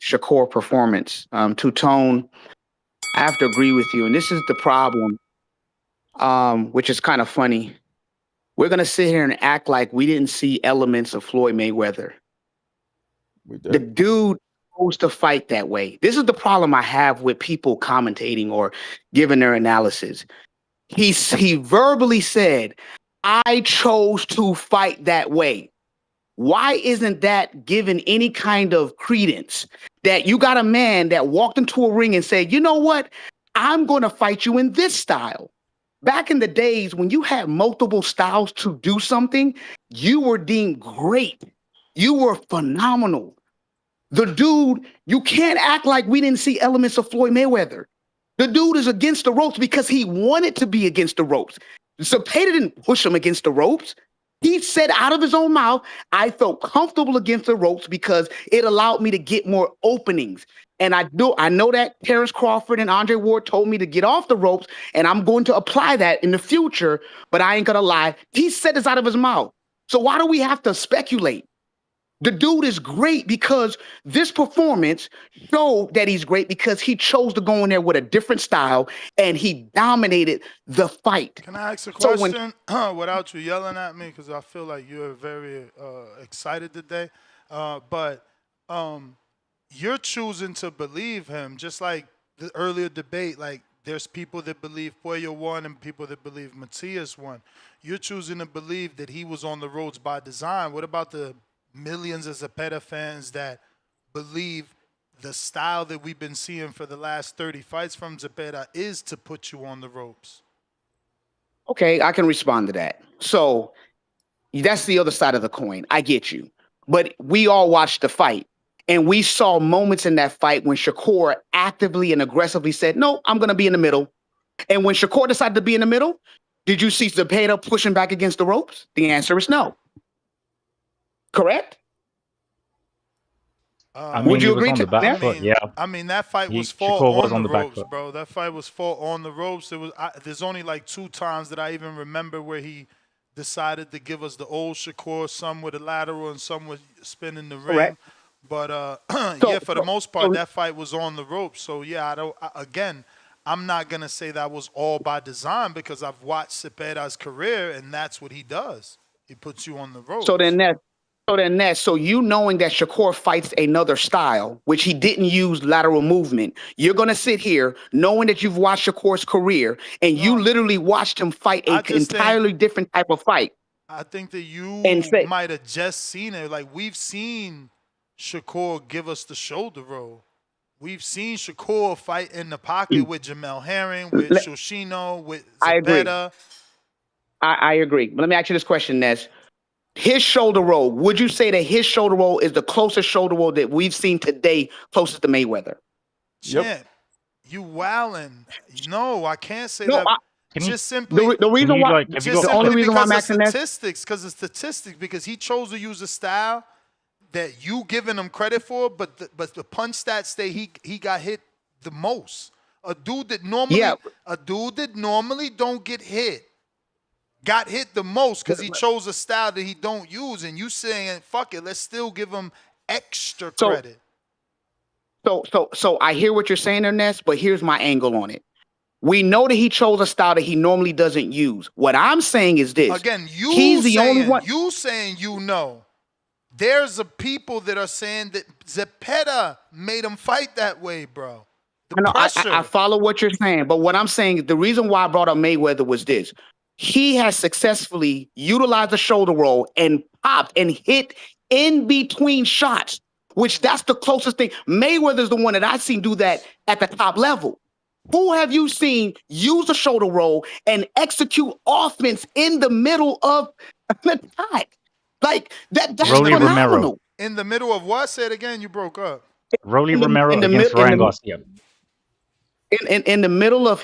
Shakur performance. To Tone, I have to agree with you, and this is the problem, which is kind of funny. We're gonna sit here and act like we didn't see elements of Floyd Mayweather. We did. The dude supposed to fight that way. This is the problem I have with people commentating or giving their analysis. He verbally said, I chose to fight that way. Why isn't that given any kind of credence? That you got a man that walked into a ring and said, you know what? I'm going to fight you in this style. Back in the days when you had multiple styles to do something, you were deemed great. You were phenomenal. The dude, you can't act like we didn't see elements of Floyd Mayweather. The dude is against the ropes because he wanted to be against the ropes. Zepeda didn't push him against the ropes. He said out of his own mouth, I felt comfortable against the ropes because it allowed me to get more openings. And I know that Terrence Crawford and Andre Ward told me to get off the ropes, and I'm going to apply that in the future, but I ain't gonna lie. He said this out of his mouth. So why do we have to speculate? The dude is great because this performance showed that he's great because he chose to go in there with a different style and he dominated the fight. Can I ask a question without you yelling at me? Because I feel like you're very excited today. But you're choosing to believe him, just like the earlier debate. Like there's people that believe Puello won and people that believe Matias won. You're choosing to believe that he was on the roads by design. What about the millions of Zepeda fans that believe the style that we've been seeing for the last 30 fights from Zepeda is to put you on the ropes? Okay, I can respond to that. So that's the other side of the coin. I get you. But we all watched the fight, and we saw moments in that fight when Shakur actively and aggressively said, no, I'm going to be in the middle. And when Shakur decided to be in the middle, did you see Zepeda pushing back against the ropes? The answer is no. Correct? I mean, Would you he was agree on to the back that? foot. Yeah. I mean, that fight was fought Shakur was on on the the back ropes, foot. bro. That fight was fought on the ropes. There's only like 2 times that I even remember where he decided to give us the old Shakur, some with a lateral and some with spinning the ring. Correct. But yeah, for the most part, that fight was on the ropes. So yeah, I'm not gonna say that was all by design because I've watched Cepeda's career and that's what he does. He puts you on the ropes. So you knowing that Shakur fights another style, which he didn't use lateral movement, you're gonna sit here knowing that you've watched Shakur's career and you literally watched him fight an entirely different type of fight. I think that you And say- might have just seen it. Like we've seen Shakur give us the shoulder roll. We've seen Shakur fight in the pocket with Jamel Herring, with Shoshino, with Zepeda. I agree. But let me ask you this question, Ness. His shoulder roll, would you say that his shoulder roll is the closest shoulder roll that we've seen today, closest to Mayweather? Champ, you wildin'. No, I can't say that. Just simply the reason why, just the only simply reason why I'm because of asking that, statistics, because he chose to use a style that you giving him credit for, but the punch stats that he got hit the most. A dude that normally don't get hit got hit the most because he chose a style that he don't use, and you saying fuck it, let's still give him extra credit. So I hear what you're saying, Ernest, but here's my angle on it. We know that he chose a style that he normally doesn't use. What I'm saying is this. Again, he's the only one. You saying There's a people that are saying that Zepeda made him fight that way, bro. I follow what you're saying, but what I'm saying, the reason why I brought up Mayweather was this. He has successfully utilized the shoulder roll and popped and hit in between shots, which that's the closest thing. Mayweather's the one that I've seen do that at the top level. Who have you seen use the shoulder roll and execute offense in the middle of an attack? Like that's phenomenal. Romero. In the middle of what? Say it again. You broke up. Rolly Romero against Ryan Garcia. In the middle of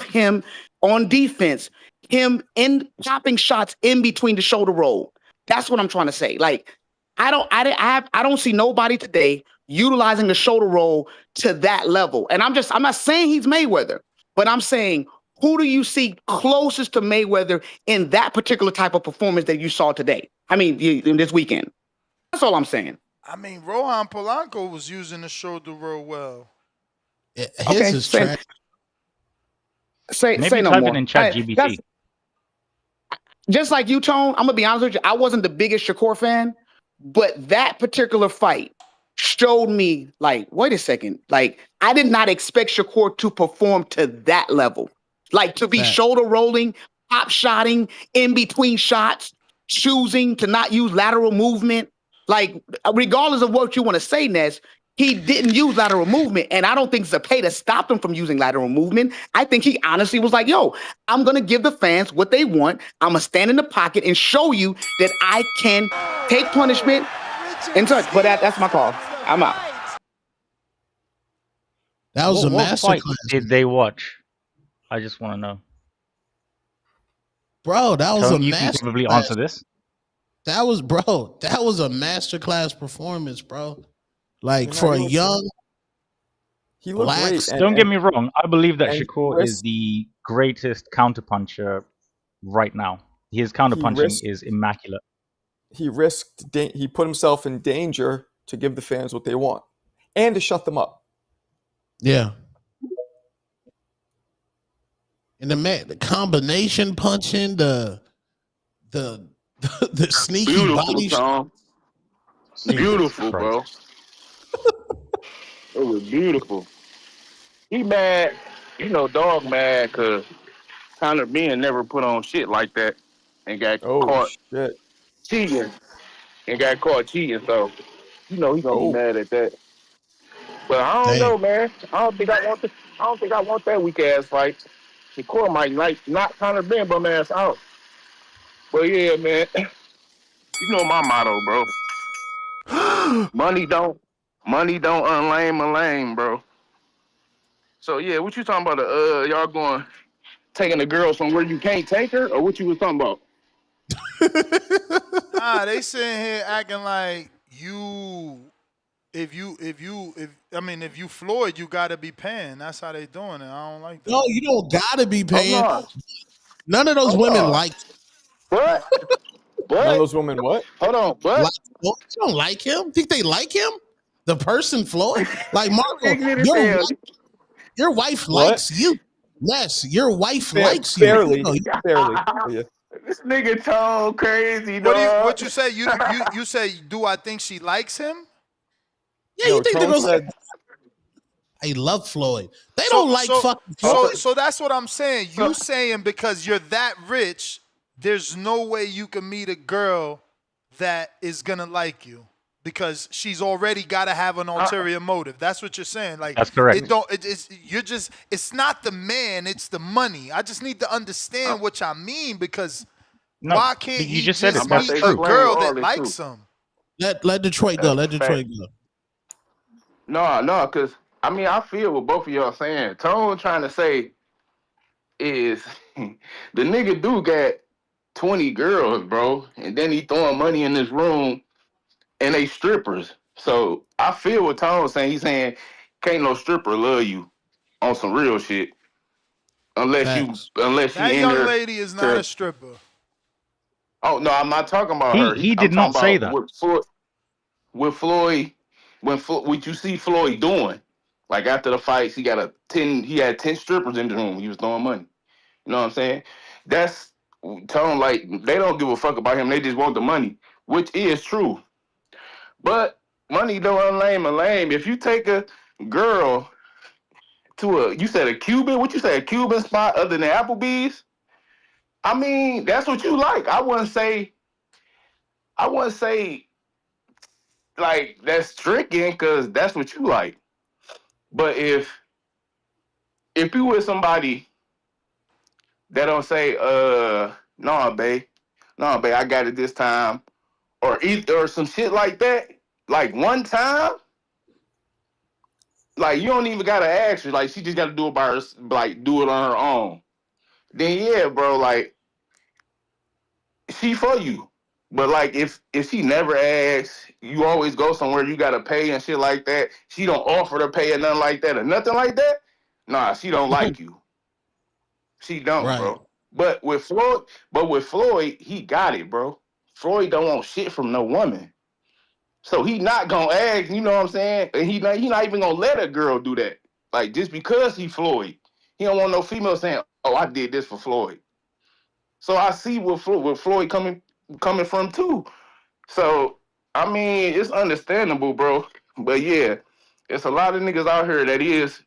him on defense, him in chopping shots in between the shoulder roll. That's what I'm trying to say. Like I don't see nobody today utilizing the shoulder roll to that level. And I'm not saying he's Mayweather, but I'm saying who do you see closest to Mayweather in that particular type of performance that you saw today? I mean, in this weekend. That's all I'm saying. I mean, Rohan Polanco was using the shoulder roll well. His is trash. Say no more. In ChatGPT. Just like you, Tone, I'm gonna be honest with you. I wasn't the biggest Shakur fan, but that particular fight showed me, like, wait a second. Like, I did not expect Shakur to perform to that level. Like, to be shoulder rolling, pop shotting, in between shots, choosing to not use lateral movement. Like, regardless of what you want to say, Ness, he didn't use lateral movement. And I don't think Zepeda stopped him from using lateral movement. I think he honestly was like, yo, I'm going to give the fans what they want. I'm going to stand in the pocket and show you that I can take punishment and touch. But that's my call. I'm out. That was a What fight masterclass. did they watch? I just want to know. Bro, that was Tony, a you can probably masterclass. answer this. That was a masterclass performance, bro. Like for a young he looked black. great. Don't get me wrong. I believe that and Shakur Chris- is the greatest counterpuncher right now. His counterpunching is immaculate. He he put himself in danger to give the fans what they want and to shut them up. Yeah. And the combination punching, the sneaky Beautiful, body Tom. Beautiful, bro. It was beautiful. He mad, dog mad because Conor Benn never put on shit like that and got caught cheating. So, he gonna be mad at that. But I don't know, man. I don't think I want that weak ass fight. Shakur might knock Conor Benn bum ass out. But yeah, man. You know my motto, bro. Money don't unlame a lame, bro. So yeah, what you talking about? Y'all taking the girl somewhere you can't take her, or what you was talking about? Nah, they sitting here acting like if you Floyd, you gotta be paying. That's how they doing it. I don't like that. No, you don't gotta be paying. on. None of those Hold women on. like What? None of those women what? Hold on, what? like Floyd. You don't like him? Think they like him? The person Floyd? Like Marco, your wife What? likes you. Yes, your wife Fair, likes you. fairly, No, fairly. Yeah. This nigga Tone crazy, dog. What you say? You say? Do I think she likes him? yeah, No, you think the Tone girls said I love Floyd. They don't like fucking Floyd. So that's what I'm saying. You saying because you're that rich, there's no way you can meet a girl that is gonna like you because she's already got to have an ulterior motive. That's what you're saying. Like That's correct. it's not the man, it's the money. I just need to understand what y'all mean because No, why can't you he just said it. That's meet true. a girl that likes him? Let Detroit go. Let Detroit go. No, because I mean I feel what both of y'all saying. Tone trying to say is the nigga do got 20 girls, bro, and then he throwing money in this room and they strippers. So I feel what Tone's saying. He's saying can't no stripper love you on some real shit unless That she in young there lady is not a stripper. Oh no, I'm not talking about her. He I'm did not talking say about that. with Floyd, what you see Floyd doing. Like after the fights, he had 10 strippers in the room. He was throwing money. You know what I'm saying? That's Tone like they don't give a fuck about him. They just want the money, which is true. But money don't unlame a lame. If you take a girl to you said a Cuban, what you say, a Cuban spot other than Applebee's? I mean, that's what you like. I wouldn't say like that's tricking because that's what you like. But if you with somebody that don't say, nah, babe, I got it this time, or some shit like that, like one time, like you don't even gotta ask her, like she just gotta do it by her, like do it on her own. Then yeah, bro, like she for you. But like if she never asks, you always go somewhere you gotta pay and shit like that. She don't offer to pay or nothing like that or nothing like that. Nah, she don't like you. She don't, Right. bro. But with Floyd, he got it, bro. Floyd don't want shit from no woman. So he not gonna ask, you know what I'm saying? And he not even gonna let a girl do that. Like just because he Floyd. He don't want no female saying, oh, I did this for Floyd. So I see where Floyd coming from too. So I mean, it's understandable, bro. But yeah, it's a lot of niggas out here that is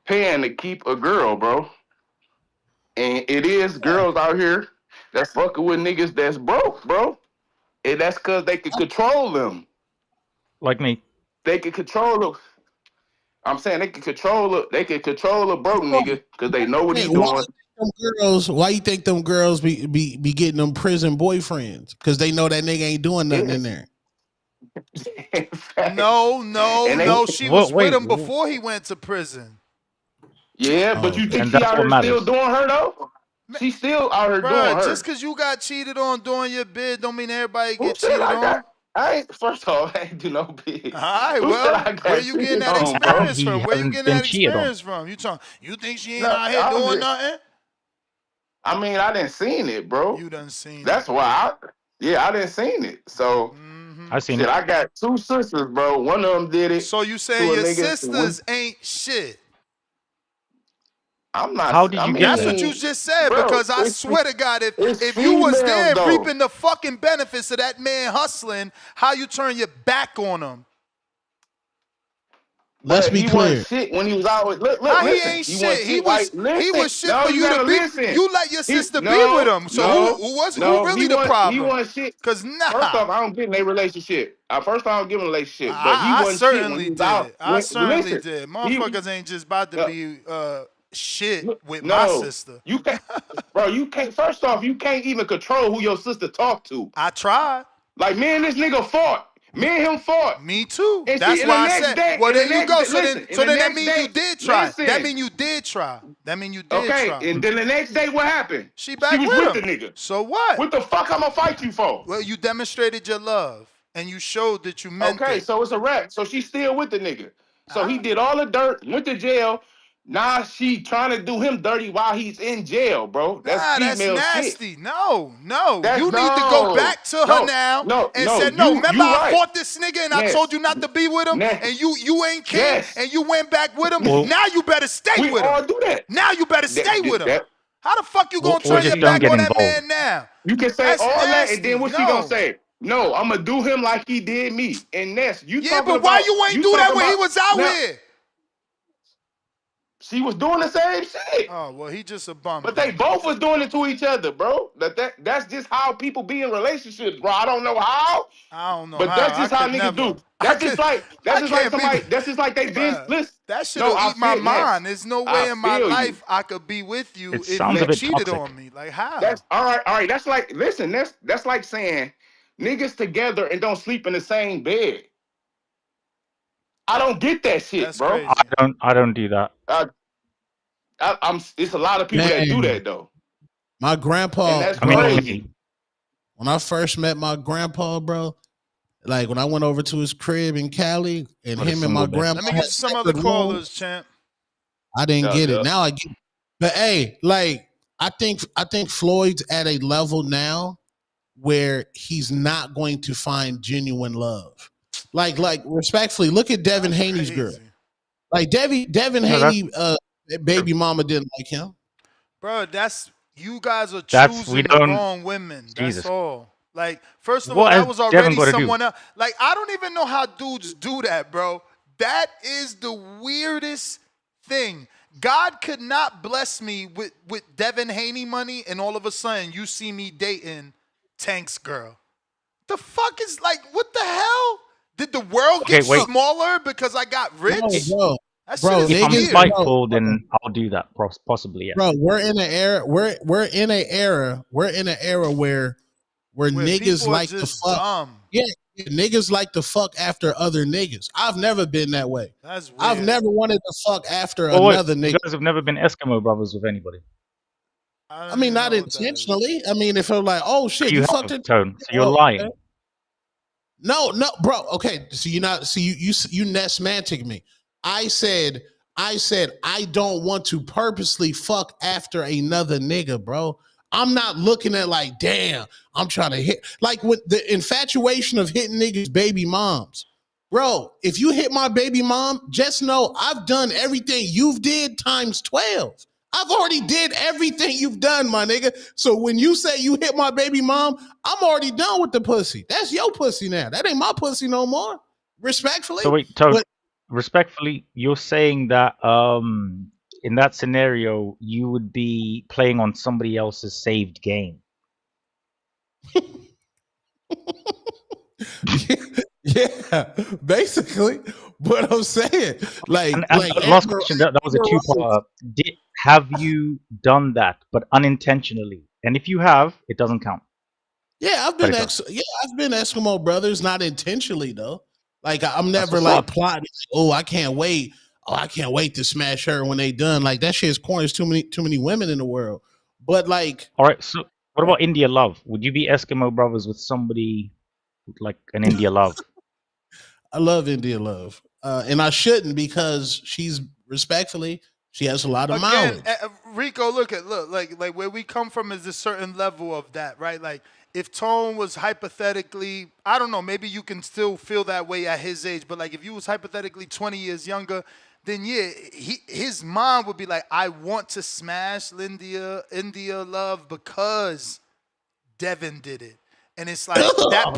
paying to keep a girl, bro. And it is girls out here that's fucking with niggas that's broke, bro. And that's because they can control them. Like me. They can control them. I'm saying they can control a broke nigga because they know what he's doing. Why you think them girls be getting them prison boyfriends? Because they know that nigga ain't doing nothing in there. No. She was with him before he went to prison. Yeah, but you think she out here still doing her though? She's still out here doing her. Just because you got cheated on doing your bid don't mean everybody get cheated on. First off, I ain't do no bid. All right, well, where you getting that experience from? Where you getting that experience from? You think she ain't out here doing nothing? I mean, I didn't seen it, bro. You done seen it. That's why I didn't seen it. So I seen it. I got 2 sisters, bro. One of them did it. So you saying your sisters ain't shit? I'm not. How did you get That's that? what you just said, bro, because I swear to God, if you was there reaping the fucking benefits of that man hustling, how you turn your back on him? Let's be clear. He wasn't shit when he was always look. He Listen, ain't shit. He was shit no, for you to be. Listen. You let your sister be with him. So who really the problem? He wasn't shit. Cause nah. First off, I don't get in a relationship. First off, I don't give him a relationship. But he I wasn't certainly shit when he was out. I certainly did. Motherfuckers ain't just about to be shit with my sister. You can't, bro. You can't. First off, you can't even control who your sister talk to. I tried. Like me and this nigga fought. Me and him fought. Me too. And That's in why the I next said. day, Well, in the there you next go. day, So listen, in then the that next means day, you did try. listen. That mean you did try. That mean you did Okay, try. and then the next day, what happened? She She back was with with him. the nigga. So what? What the fuck I'ma fight you for? Well, you demonstrated your love and you showed that you meant Okay, it. so it's a wrap. So she's still with the nigga. So he Ah. did all the dirt, went to jail. Now she trying to do him dirty while he's in jail, bro. That's Nah, that's female shit. nasty. No. That's You need to go back to her now and say, no, remember You I right. fought this nigga and I told you not to be with him and you ain't king Yes. and you went back with him. Well, Now you better stay We with all him. do that. Now you better stay with him. How the fuck you gonna or turn your just don't back get on that involved. man now? You can say That's all that, and nasty. then what she gonna say? No, I'm gonna do him like he did me. And Ness, you Yeah, talking but why about? you ain't do that talking when he about- was out now, here? She was doing the same shit. Oh, well, he just a bum. But they both was doing it to each other, bro. That's just how people be in relationships, bro. I don't know how. I don't know But how. that's just I how could niggas never. do. That's just like somebody. That's just like they been. Bruh, Listen, that shit'll no, I eat my feel Ness. mind. There's no I way in my feel you. life I could be with you It if sounds you a bit cheated toxic. on me. Like how? That's all right. All right. That's like listen. That's like saying niggas together and don't sleep in the same bed. I don't get that shit, That's bro. crazy. I don't do that. I'm. It's a lot of people that do that though. My grandpa, And that's I mean, crazy. when I first met my grandpa, bro, like when I went over to his crib in Cali, and What a him and my single bed. grandma Let me had get some other separate callers, rooms, champ. I didn't get Yeah. it. Now I get it. But hey, like I think Floyd's at a level now where he's not going to find genuine love. Like respectfully, look at Devin Haney's girl. Like Devin Haney, baby mama didn't like him. Bro, you guys are That's we choosing the don't. wrong women. Jesus. That's all. Like, first of What all, has that was Devin already gotta do? someone else. Like, I don't even know how dudes do that, bro. That is the weirdest thing. God could not bless me with Devin Haney money, and all of a sudden you see me dating Tank's girl. The fuck is like, what the hell? Did the world Okay, get wait. smaller because I got rich? No, That bro, shit is If I'm weird. spiteful, then I'll do that. Possibly, yeah. Bro, we're in an era. We're in an era. We're in an era where niggas people are like to just fuck. dumb. Yeah, niggas like to fuck after other niggas. I've never been that way. That's weird. I've never wanted to fuck after Oh, wait, another you nigga. guys have never been Eskimo brothers with anybody. I mean, not intentionally. I mean, if it was like, oh shit, You you fucked have, it. Tone. So you're Oh, lying. okay. No, bro. Okay, so you nesmantic me. I said I don't want to purposely fuck after another nigga, bro. I'm not looking at like, damn, I'm trying to hit like with the infatuation of hitting niggas' baby moms. Bro, if you hit my baby mom, just know I've done everything you've did times 12. I've already did everything you've done, my nigga. So when you say you hit my baby mom, I'm already done with the pussy. That's your pussy now. That ain't my pussy no more. Respectfully. So wait, Tone. But Respectfully, you're saying that in that scenario you would be playing on somebody else's saved game. yeah, basically. But I'm saying, like, And like last question. That was a two-part. Have you done that, but unintentionally? And if you have, it doesn't count. Yeah, I've been Eskimo brothers, not intentionally though. Like I'm never what's like up. plotting. Oh, I can't wait. Oh, I can't wait to smash her when they done. Like that shit's corny. There's too many women in the world. But like, All right. So what about India Love? Would you be Eskimo brothers with somebody like an India Love? I love India Love, and I shouldn't because she's respectfully. She has a lot of mileage. Rico, look, like where we come from is a certain level of that, right? Like if Tone was hypothetically, I don't know, maybe you can still feel that way at his age, but like if you was hypothetically 20 years younger, then yeah, his mind would be like, I want to smash India Love because Devin did it. And it's like that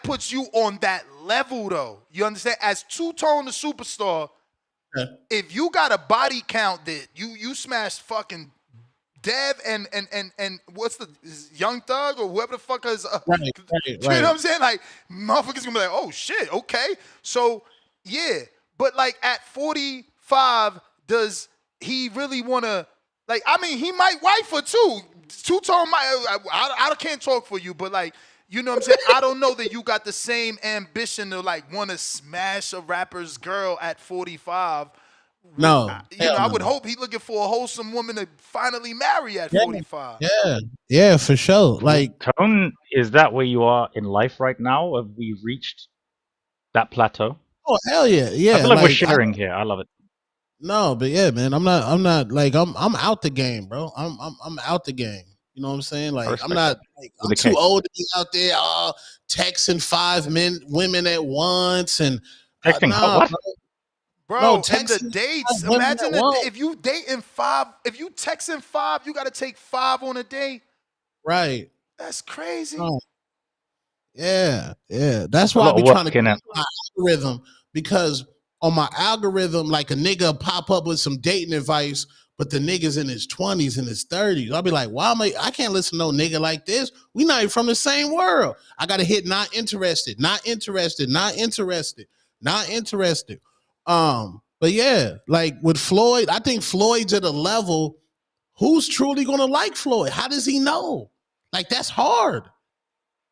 puts you on that level though. You understand? As Two-Tone the superstar, if you got a body count that you smashed fucking Dev and what's the Young Thug or whoever the fuck is right. You know what I'm saying? Like motherfuckers gonna be like, oh shit, okay. So yeah, but like at 45, does he really wanna like? I mean, he might wife her too. Two-Tone might. I can't talk for you, but like You know what I'm saying? I don't know that you got the same ambition to like want to smash a rapper's girl at 45. No, You know, hell I would no. hope he's looking for a wholesome woman to finally marry at Yeah, 45. yeah, for sure. Like, Tone, is that where you are in life right now? Have we reached that plateau? oh hell yeah, I yeah. feel like we're Like, sharing here. I love it. no, but yeah, man, I'm not like I'm out the game, bro. I'm out the game. You know what I'm saying? I Like, I'm respect not that. like With I'm a too K. old to be out there texting women at once and Texting nah, what? no Bro, and the texting dates. 5 women at Imagine once. if you dating 5, if you texting 5, you got to take 5 on a date. Right. That's crazy. Oh, yeah, yeah. That's A why I lot be of trying to work get in it. my algorithm because on my algorithm, like a nigga pop up with some dating advice, but the nigga's in his 20s and his 30s. I'll be like, why am I can't listen to no nigga like this. We not even from the same world. I gotta hit not interested, not interested, not interested, not interested. But yeah, like with Floyd, I think Floyd's at a level. Who's truly gonna like Floyd? How does he know? Like, that's hard.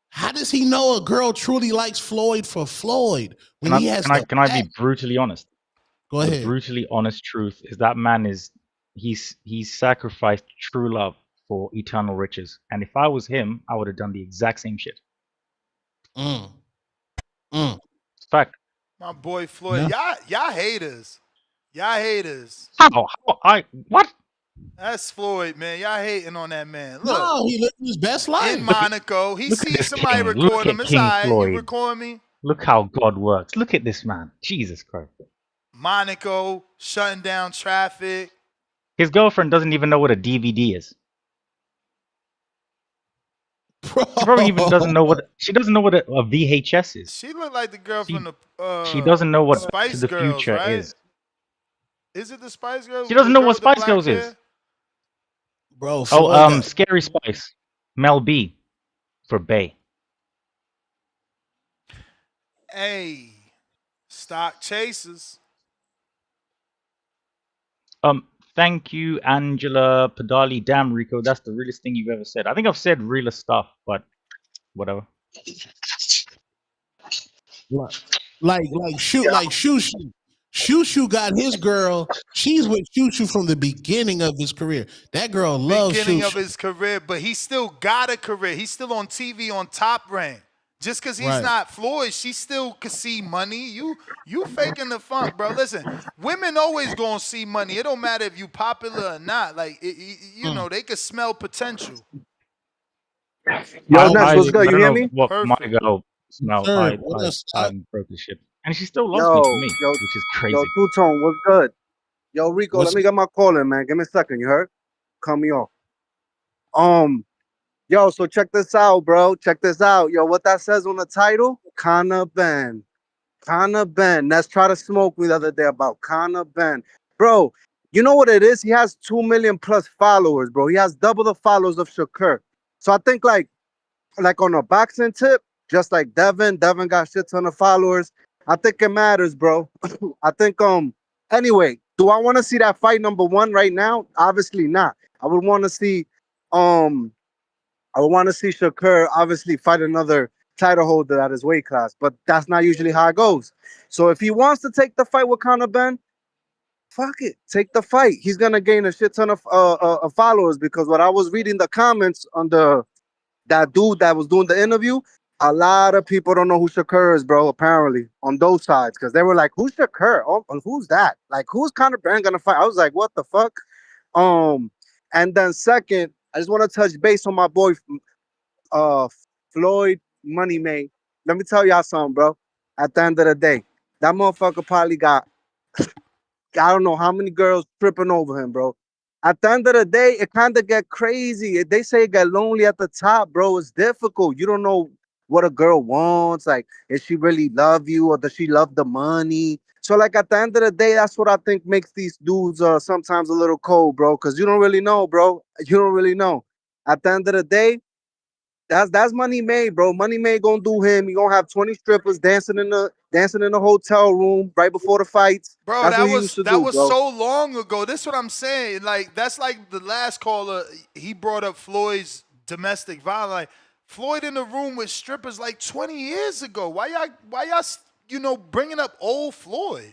How does he know a girl truly likes Floyd for Floyd when he has the Can I back? be brutally honest? Go The ahead. brutally honest truth is that man is he's sacrificed true love for eternal riches. And if I was him, I would have done the exact same shit. Mm. Mm. Fact. My boy Floyd. Y'all haters. Y'all haters. How? What? That's Floyd, man. Y'all hating on that man. Look, No, he lived his best life. in Monaco, he Look at sees this somebody king. Look record him. at It's King all right. You Floyd. record me? Look how God works. Look at this man. Jesus Christ. Monaco, shutting down traffic. His girlfriend doesn't even know what a DVD is. Bro. She probably even doesn't know what a VHS is. She looked like the girl from the She doesn't know what Spice the Girls, future right? is. Is it the Spice Girls? She doesn't The know girl what with the Spice black Girls hair? is. Bro, Floyd Oh, Scary Spice. Mel B for Bay. Hey, stock chasers. Thank you, Angela Padali. Damn, Rico, that's the realest thing you've ever said. I think I've said realer stuff, but whatever. Like Shushu got his girl. She's with Shushu from the beginning of his career. That girl loves Beginning of Shushu. his career, but he still got a career. He's still on TV on Top Rank. Just because he's Right. not Floyd, she still could see money. You faking the funk, bro. Listen, women always gonna see money. It don't matter if you popular or not. Like you know, they could smell potential. Yo, Ness, what's good? I You don't hear know me? what my Perfect. girl smell. Sir, what else? I'm broke as shit, and she still loves me Yo, for me, which is yo, crazy. Two Tone, what's good? Yo, Rico, What's let me get my call in, man. Give me a second. You heard? Cut me off. Yo, so check this out, bro. Check this out. Yo, what that says on the title? Conor Benn. Conor Benn. Let's try to smoke me the other day about Conor Benn. Bro, you know what it is? He has 2 million plus followers, bro. He has double the followers of Shakur. So I think like on a boxing tip, just like Devin got shit ton of followers. I think it matters, bro. I think anyway, do I want to see that fight number 1 right now? Obviously not. I would want to see Shakur obviously fight another title holder at his weight class, but that's not usually how it goes. So if he wants to take the fight with Conor Benn, fuck it, take the fight. He's gonna gain a shit ton of followers because when I was reading the comments on that dude that was doing the interview, a lot of people don't know who Shakur is, bro. Apparently on those sides, because they were like, "Who's Shakur? Oh, who's that? Like, who's Conor Benn gonna fight?" I was like, "What the fuck?" And then second, I just want to touch base on my boy Floyd Money May. Let me tell y'all something, bro. At the end of the day, that motherfucker probably got I don't know how many girls tripping over him, bro. At the end of the day, it kind of get crazy. They say it get lonely at the top, bro. It's difficult. You don't know what a girl wants. Like, is she really love you or does she love the money? So, like, at the end of the day, that's what I think makes these dudes sometimes a little cold, bro. Because you don't really know, bro. You don't really know. At the end of the day, that's Money May, bro. Money May gonna do him. He gonna have 20 strippers dancing in the hotel room right before the fights. Bro, That's what he used to that do, was bro. so long ago. This is what I'm saying. Like, that's like the last caller. He brought up Floyd's domestic violence. Like, Floyd in the room with strippers like 20 years ago. Why y'all bringing up old Floyd?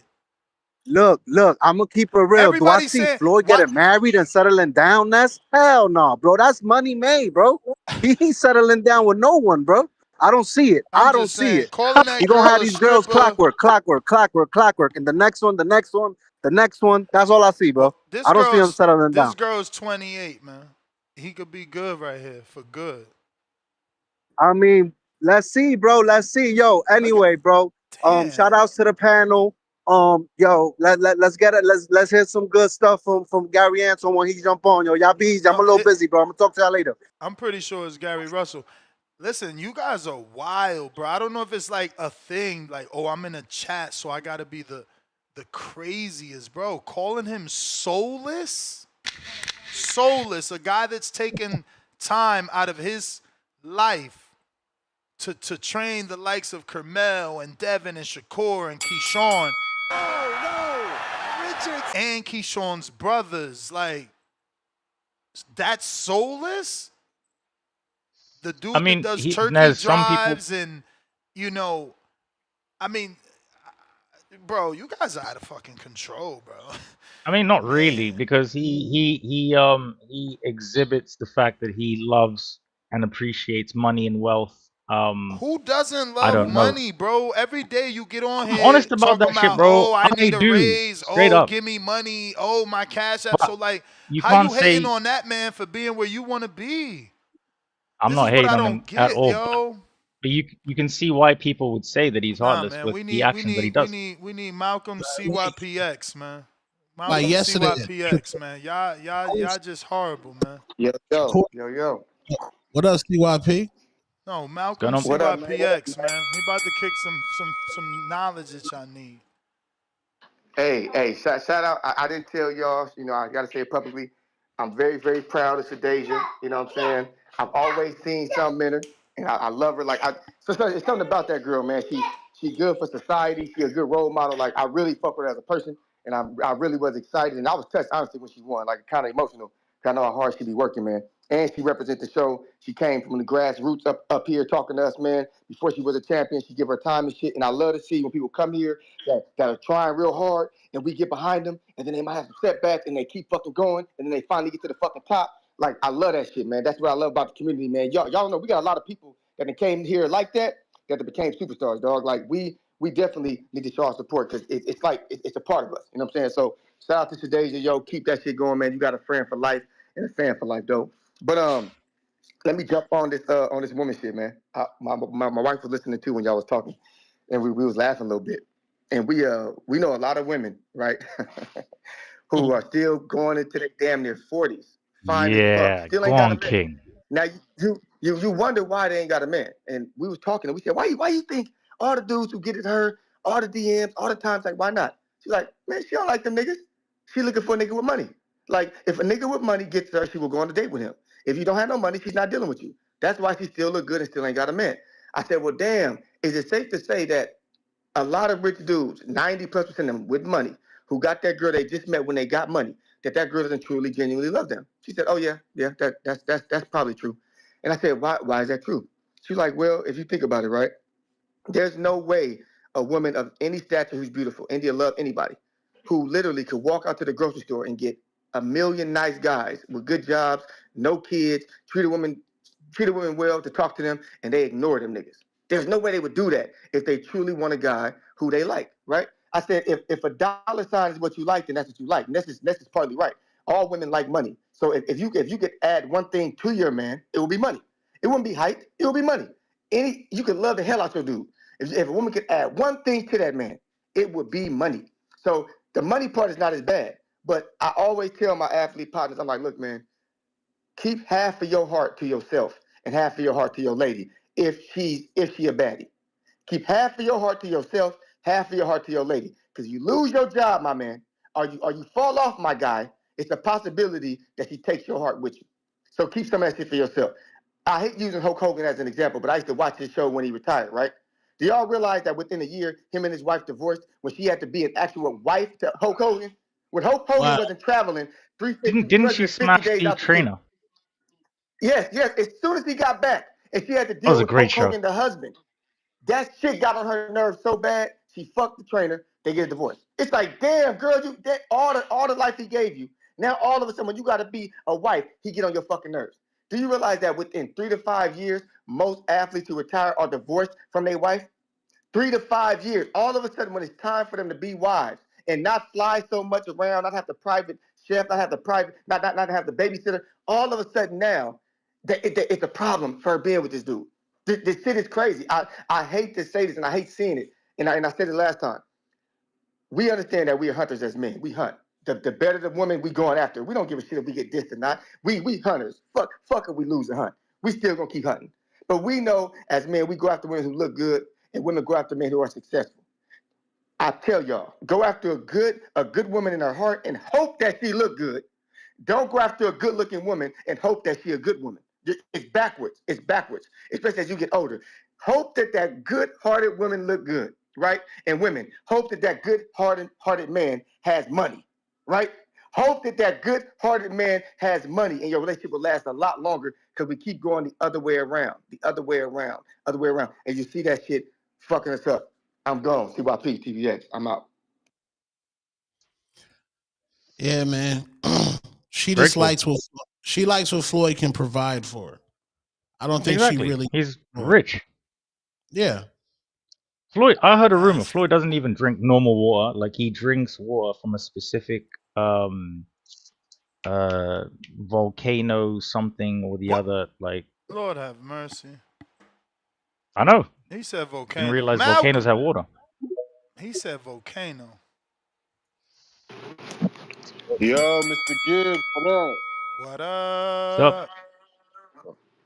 Look, I'm gonna keep it real. Do I Everybody see saying Floyd what? getting married and settling down? That's hell no, bro. That's money made, bro. He ain't settling down with no one, bro. I don't see it. I'm I don't just see saying, it. calling that He gonna girl have a these girls stripper. clockwork, and the next one, the next one, the next one. That's all I see, bro. This I don't see him settling down. girl's 28, man. He could be good right here for good. I mean, let's see, bro. Let's see. Yo, anyway, bro. Shout outs to the panel. Yo, let's get it. Let's hear some good stuff from Gary Anson when he jump on. Yo, y'all be easy. I'm a little busy, bro. I'm gonna talk to y'all later. I'm pretty sure it's Gary Russell. Listen, you guys are wild, bro. I don't know if it's like a thing, like, oh, I'm in a chat, so I gotta be the craziest, bro. Calling him soulless? Soulless, a guy that's taken time out of his life to train the likes of Kermel and Devin and Shakur and Keyshawn. And Keyshawn's brothers. Like, that's soulless? The dude that does turkey drives and, I mean, bro, you guys are out of fucking control, bro. I mean, not really, because he exhibits the fact that he loves and appreciates money and wealth. Who doesn't I love don't know. money, bro? Every day you get on I'm here honest about talking that shit, about, bro. oh, I I need a do, raise. straight Oh, up. give me money. Oh, my cash app. So, like, You how can't you hating say on that man for being where you want to be? I'm This not is what hating I on don't him at get, all. yo. But you can see why people would say that he's Nah, heartless man, with the actions that he does. we need Malcolm CYPX, man. Like Malcolm yesterday, CYPX, man. Y'all just horrible, man. Yo. What up, CYP? No, Malcolm What up, man? CYPX, man. He about to kick some knowledge that y'all need. Hey, shout out. I didn't tell y'all, I got to say it publicly. I'm very, very proud of Shadeja. You know what I'm saying? I've always seen something in her, and I love her. So it's something about that girl, man. She good for society. She a good role model. Like, I really fuck with her as a person, and I really was excited. And I was touched, honestly, when she won. Like, kind of emotional. I know how hard she be working, man. And she represents the show. She came from the grassroots up here talking to us, man. Before she was a champion, she give her time and shit. And I love to see when people come here that are trying real hard, and we get behind them, and then they might have some setbacks, and they keep fucking going, and then they finally get to the fucking top. Like, I love that shit, man. That's what I love about the community, man. Y'all know we got a lot of people that came here like that became superstars, dog. Like, we definitely need to show our support, because it's a part of us. You know what I'm saying? So shout out to Shadeja, yo. Keep that shit going, man. You got a friend for life and a fan for life, though. But let me jump on this woman shit, man. My wife was listening too when y'all was talking, and we was laughing a little bit. And we know a lot of women, right, who are still going into their damn near 40s, fine as fuck, still go ain't got on, a man. King. Now you wonder why they ain't got a man. And we was talking, and we said, why you think all the dudes who get at her, all the DMs, all the times, like, why not? She's like, man, she don't like them niggas. She looking for a nigga with money. Like, if a nigga with money gets her, she will go on a date with him. If you don't have no money, she's not dealing with you. That's why she still look good and still ain't got a man. I said, well, damn, is it safe to say that a lot of rich dudes, 90+% of them with money, who got that girl they just met when they got money, that girl doesn't truly, genuinely love them? She said, oh yeah, that's probably true. And I said, why is that true? She's like, well, if you think about it, right, there's no way a woman of any stature who's beautiful, India love anybody, who literally could walk out to the grocery store and get a million nice guys with good jobs, no kids, treat a woman well, to talk to them, and they ignore them niggas. There's no way they would do that if they truly want a guy who they like, right? I said, if a dollar sign is what you like, then that's what you like. And this is partly right. All women like money. So if you could add one thing to your man, it would be money. It wouldn't be height. It would be money. You could love the hell out your dude. If a woman could add one thing to that man, it would be money. So the money part is not as bad. But I always tell my athlete partners, I'm like, look, man, keep half of your heart to yourself and half of your heart to your lady if she a baddie. Keep half of your heart to yourself, half of your heart to your lady. Because you lose your job, my man, or you fall off, my guy, it's a possibility that she takes your heart with you. So keep some of that shit for yourself. I hate using Hulk Hogan as an example, but I used to watch his show when he retired, right? Do y'all realize that within a year, him and his wife divorced when she had to be an actual wife to Hulk Hogan? When Hulk Hogan wasn't traveling Didn't she smash days the out the year. trainer? Yes. As soon as he got back, and she had to That was deal a with great Hulk show. Hogan, the husband. That shit got on her nerves so bad, she fucked the trainer. They get a divorce. It's like, damn, girl, all the life he gave you. Now all of a sudden, when you got to be a wife, he get on your fucking nerves. Do you realize that within 3 to 5 years, most athletes who retire are divorced from their wife? 3 to 5 years. All of a sudden, when it's time for them to be wives and not fly so much around, not have the private chef, not have the private, not have the babysitter. All of a sudden now, it's a problem for her being with this dude. This shit is crazy. I hate to say this, and I hate seeing it. And I said it last time. We understand that we are hunters as men. We hunt. The better the woman we going after. We don't give a shit if we get dissed or not. We hunters. Fuck if we lose a hunt. We still gonna keep hunting. But we know as men, we go after women who look good, and women go after men who are successful. I tell y'all, go after a good woman in her heart and hope that she look good. Don't go after a good-looking woman and hope that she a good woman. It's backwards. It's backwards, especially as you get older. Hope that good-hearted woman look good, right? And women, hope that good-hearted man has money, right? Hope that good-hearted man has money, and your relationship will last a lot longer because we keep going the other way around, and you see that shit fucking us up. I'm gone. CYP, TVX. I'm out. Yeah, man. She Very just cool. likes what Floyd can provide for her. I don't think Exactly. she really. He's rich. Yeah. Floyd, I heard a rumor. Floyd doesn't even drink normal water. Like he drinks water from a specific volcano something or the other. Like Lord have mercy. I know. He said Didn't volcano. realize volcanoes Malcolm. have water. He said volcano. Yo, Mr. Gibbs, what up? What What's up? up?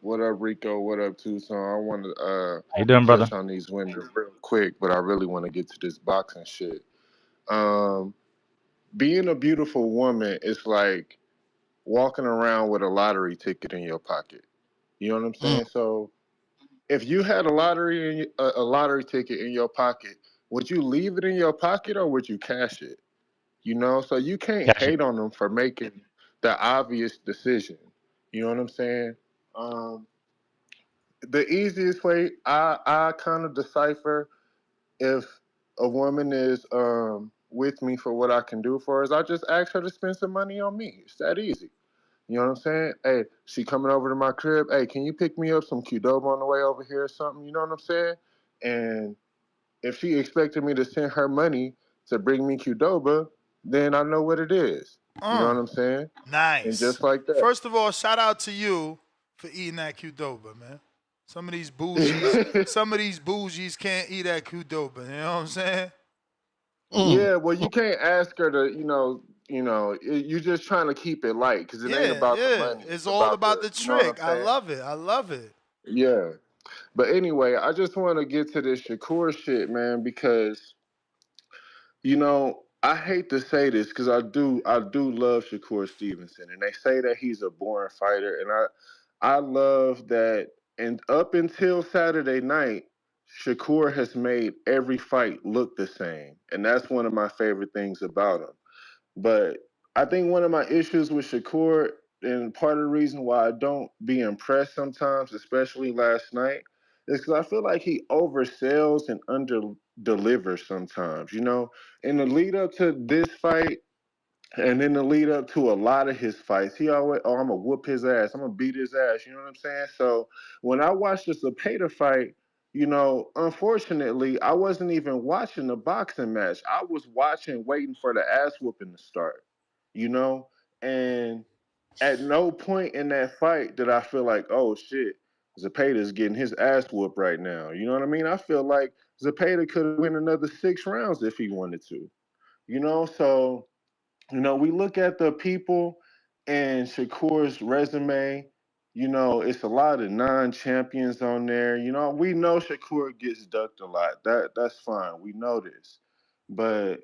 What up, Rico? What up, Tucson? I want to How you doing, brother? touch on these women real quick, but I really want to get to this boxing shit. Being a beautiful woman is like walking around with a lottery ticket in your pocket. You know what I'm saying? So if you had a lottery ticket in your pocket, would you leave it in your pocket or would you cash it? You know, so you can't Cash it. hate on them for making the obvious decision. You know what I'm saying? The easiest way I kind of decipher if a woman is with me for what I can do for her is I just ask her to spend some money on me. It's that easy. You know what I'm saying? Hey, she coming over to my crib. Hey, can you pick me up some Qdoba on the way over here or something? You know what I'm saying? And if she expected me to send her money to bring me Qdoba, then I know what it is. You know what I'm saying? And Nice. just like that. First of all, shout out to you for eating that Qdoba, man. Some of these bougies can't eat that Qdoba. You know what I'm saying? Yeah, well, you can't ask her to, you're just trying to keep it light because it ain't about the money. It's all about the you know what I'm trick. I saying? love it. I love it. Yeah. But anyway, I just want to get to this Shakur shit, man, because I hate to say this because I do love Shakur Stevenson, and they say that he's a born fighter, and I love that. And up until Saturday night, Shakur has made every fight look the same, and that's one of my favorite things about him. But I think one of my issues with Shakur, and part of the reason why I don't be impressed sometimes, especially last night, is because I feel like he oversells and under delivers sometimes. In the lead up to this fight, and in the lead up to a lot of his fights, he always, I'm gonna whoop his ass, I'm gonna beat his ass. You know what I'm saying? So when I watched the Zepeda fight, unfortunately, I wasn't even watching the boxing match. I was watching, waiting for the ass whooping to start. And at no point in that fight did I feel like, oh shit, Zepeda's getting his ass whooped right now. You know what I mean? I feel like Zepeda could win another 6 rounds if he wanted to. So we look at the people and Shakur's resume. It's a lot of non-champions on there. We know Shakur gets ducked a lot. That's fine. We know this. But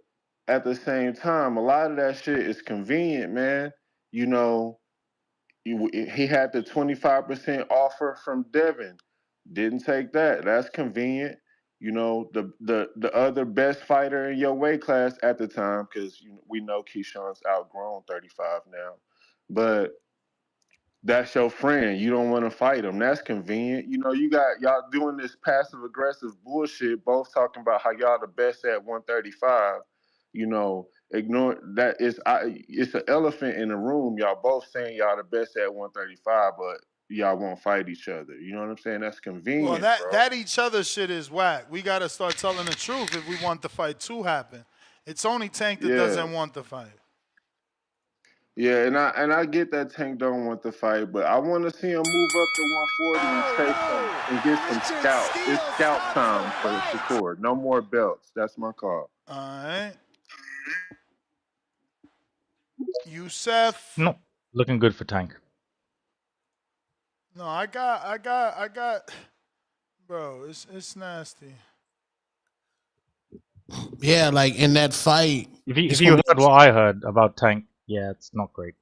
at the same time, a lot of that shit is convenient, man. You know, he had the 25% offer from Devin. Didn't take that. That's convenient. The other best fighter in your weight class at the time, because we know Keyshawn's outgrown 35 now. But that's your friend. You don't want to fight him. That's convenient. You know, you got y'all doing this passive aggressive bullshit, both talking about how y'all the best at 135. You know, ignore that. It's an elephant in the room. Y'all both saying y'all the best at 135, but y'all won't fight each other. You know what I'm saying? That's convenient, Well, bro. that each other shit is whack. We got to start telling the truth if we want the fight to happen. It's only Tank that doesn't want the fight. Yeah, and I get that Tank don't want the fight, but I want to see him move up to 140 and chase some and get some scalps. It's scalp time for Shakur. No more belts. That's my call. All right. Youssef. No, looking good for Tank. No, I got. Bro, it's nasty. Yeah, like in that fight. If you heard what I heard about Tank, yeah, it's not great.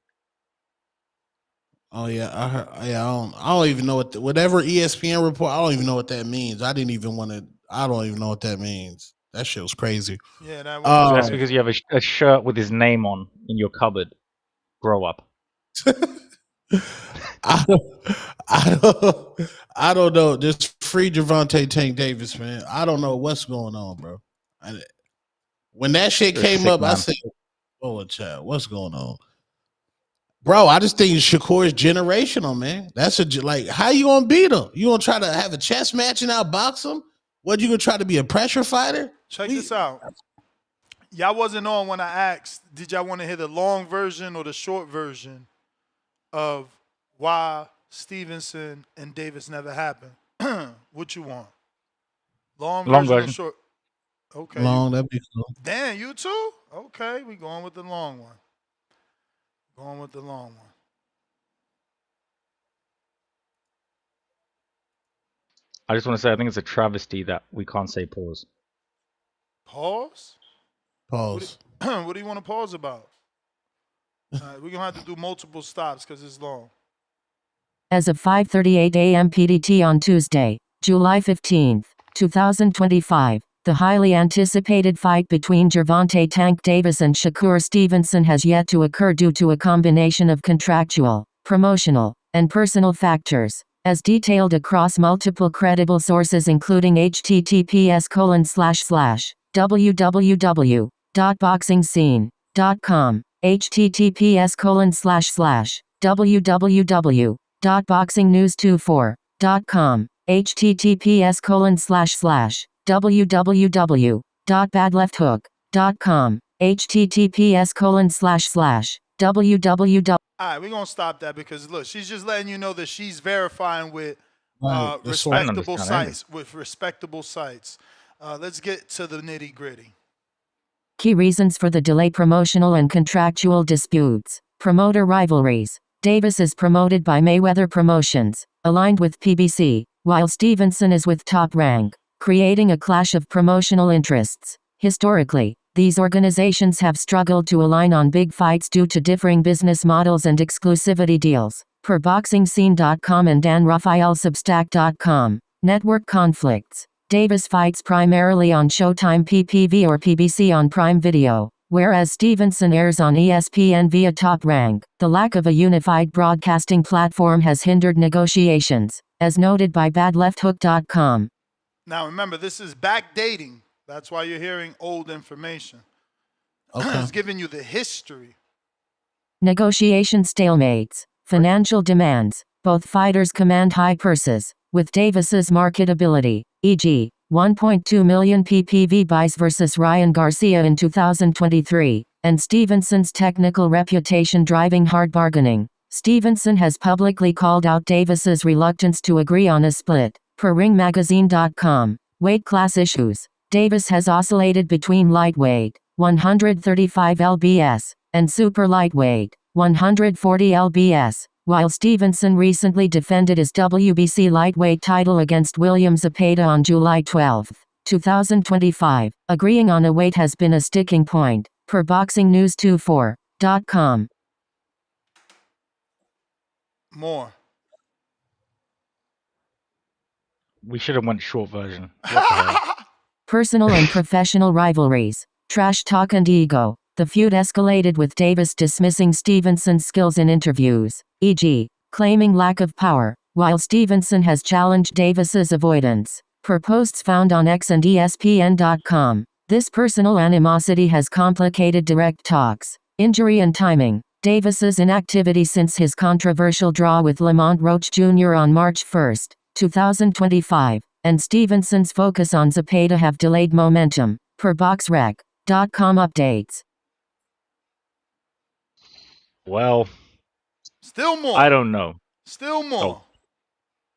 Oh yeah, I heard. Yeah, I don't even know what whatever ESPN report. I don't even know what that means. I didn't even want to. I don't even know what that means. That shit was crazy. Yeah, that that's because you have a shirt with his name on in your cupboard. Grow up. I don't know. Just free Gervonta Tank Davis, man. I don't know what's going on, bro. When that shit came up, I said, "Oh, child, what's going on?" Bro, I just think Shakur is generational, man. That's like, how you gonna beat him? You gonna try to have a chess match and outbox him? What, you gonna try to be a pressure fighter? Check this out. Y'all wasn't on when I asked, did y'all want to hear the long version or the short version of why Stevenson and Davis never happened? What you want? Long version or short? Okay. Long, that'd be cool. Damn, you too? Okay, we going with the long one. Going with the long one. I just want to say, I think it's a travesty that we can't say pause. Pause? Pause. What do you want to pause about? We're going to have to do multiple stops because it's long. As of 5:38 a.m. PDT on Tuesday, July 15, 2025, the highly anticipated fight between Gervonta Tank Davis and Shakur Stevenson has yet to occur due to a combination of contractual, promotional, and personal factors, as detailed across multiple credible sources including https://www.boxingscene.com, https://www.boxingnews24.com, https://www.badlefthhook.com, https://www. All right, we're going to stop that because, look, she's just letting you know that she's verifying with respectable sites. Let's get to the nitty gritty. Key reasons for the delay: promotional and contractual disputes. Promoter rivalries. Davis is promoted by Mayweather Promotions, aligned with PBC, while Stevenson is with Top Rank, creating a clash of promotional interests. Historically, these organizations have struggled to align on big fights due to differing business models and exclusivity deals. Per BoxingScene.com and Dan Rafael Substack.com. Network conflicts. Davis fights primarily on Showtime PPV or PBC on Prime Video, whereas Stevenson airs on ESPN via Top Rank. The lack of a unified broadcasting platform has hindered negotiations, as noted by BadLeftHook.com. Now, remember, this is backdating. That's why you're hearing old information. Okay. It's giving you the history. Negotiation stalemates. Financial demands. Both fighters command high purses, with Davis's marketability, e.g., 1.2 million PPV buys versus Ryan Garcia in 2023, and Stevenson's technical reputation driving hard bargaining. Stevenson has publicly called out Davis's reluctance to agree on a split, per ringmagazine.com. Weight class issues. Davis has oscillated between lightweight, 135 lbs, and super lightweight, 140 lbs, while Stevenson recently defended his WBC lightweight title against William Zepeda on July 12, 2025. Agreeing on a weight has been a sticking point, per BoxingNews24.com. More. We should have went short version. What the hell? Personal and professional rivalries. Trash talk and ego. The feud escalated with Davis dismissing Stevenson's skills in interviews, e.g., claiming lack of power, while Stevenson has challenged Davis's avoidance. Per posts found on X and ESPN.com, this personal animosity has complicated direct talks. Injury and timing. Davis's inactivity since his controversial draw with Lamont Roach Jr. on March 1, 2025, and Stevenson's focus on Zepeda have delayed momentum, per BoxRec.com updates. Well, still more. I don't know. Still more.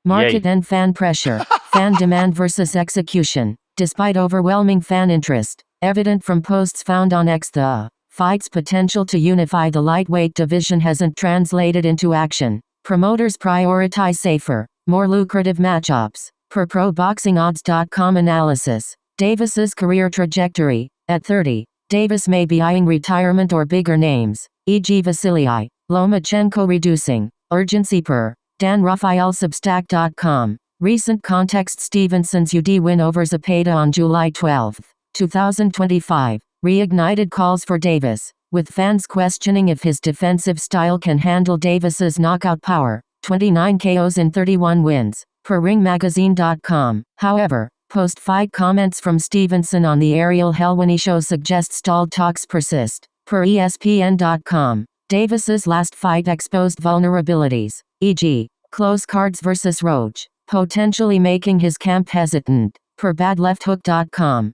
Market and fan pressure. Fan demand versus execution. Despite overwhelming fan interest, evident from posts found on X, the fight's potential to unify the lightweight division hasn't translated into action. Promoters prioritize safer, more lucrative matchups. Per ProBoxingOdds.com analysis, Davis's career trajectory. At 30, Davis may be eyeing retirement or bigger names, e.g. Vasily Lomachenko reducing urgency. Per Dan Raphael Substack.com. Recent context. Stevenson's UD win over Zepeda on July 12, 2025, reignited calls for Davis, with fans questioning if his defensive style can handle Davis's knockout power. 29 KOs in 31 wins, per ringmagazine.com. However, post-fight comments from Stevenson on the Ariel Helwani show suggest stalled talks persist. Per ESPN.com, Davis's last fight exposed vulnerabilities, e.g., close cards versus Roach, potentially making his camp hesitant. Per badlefthook.com.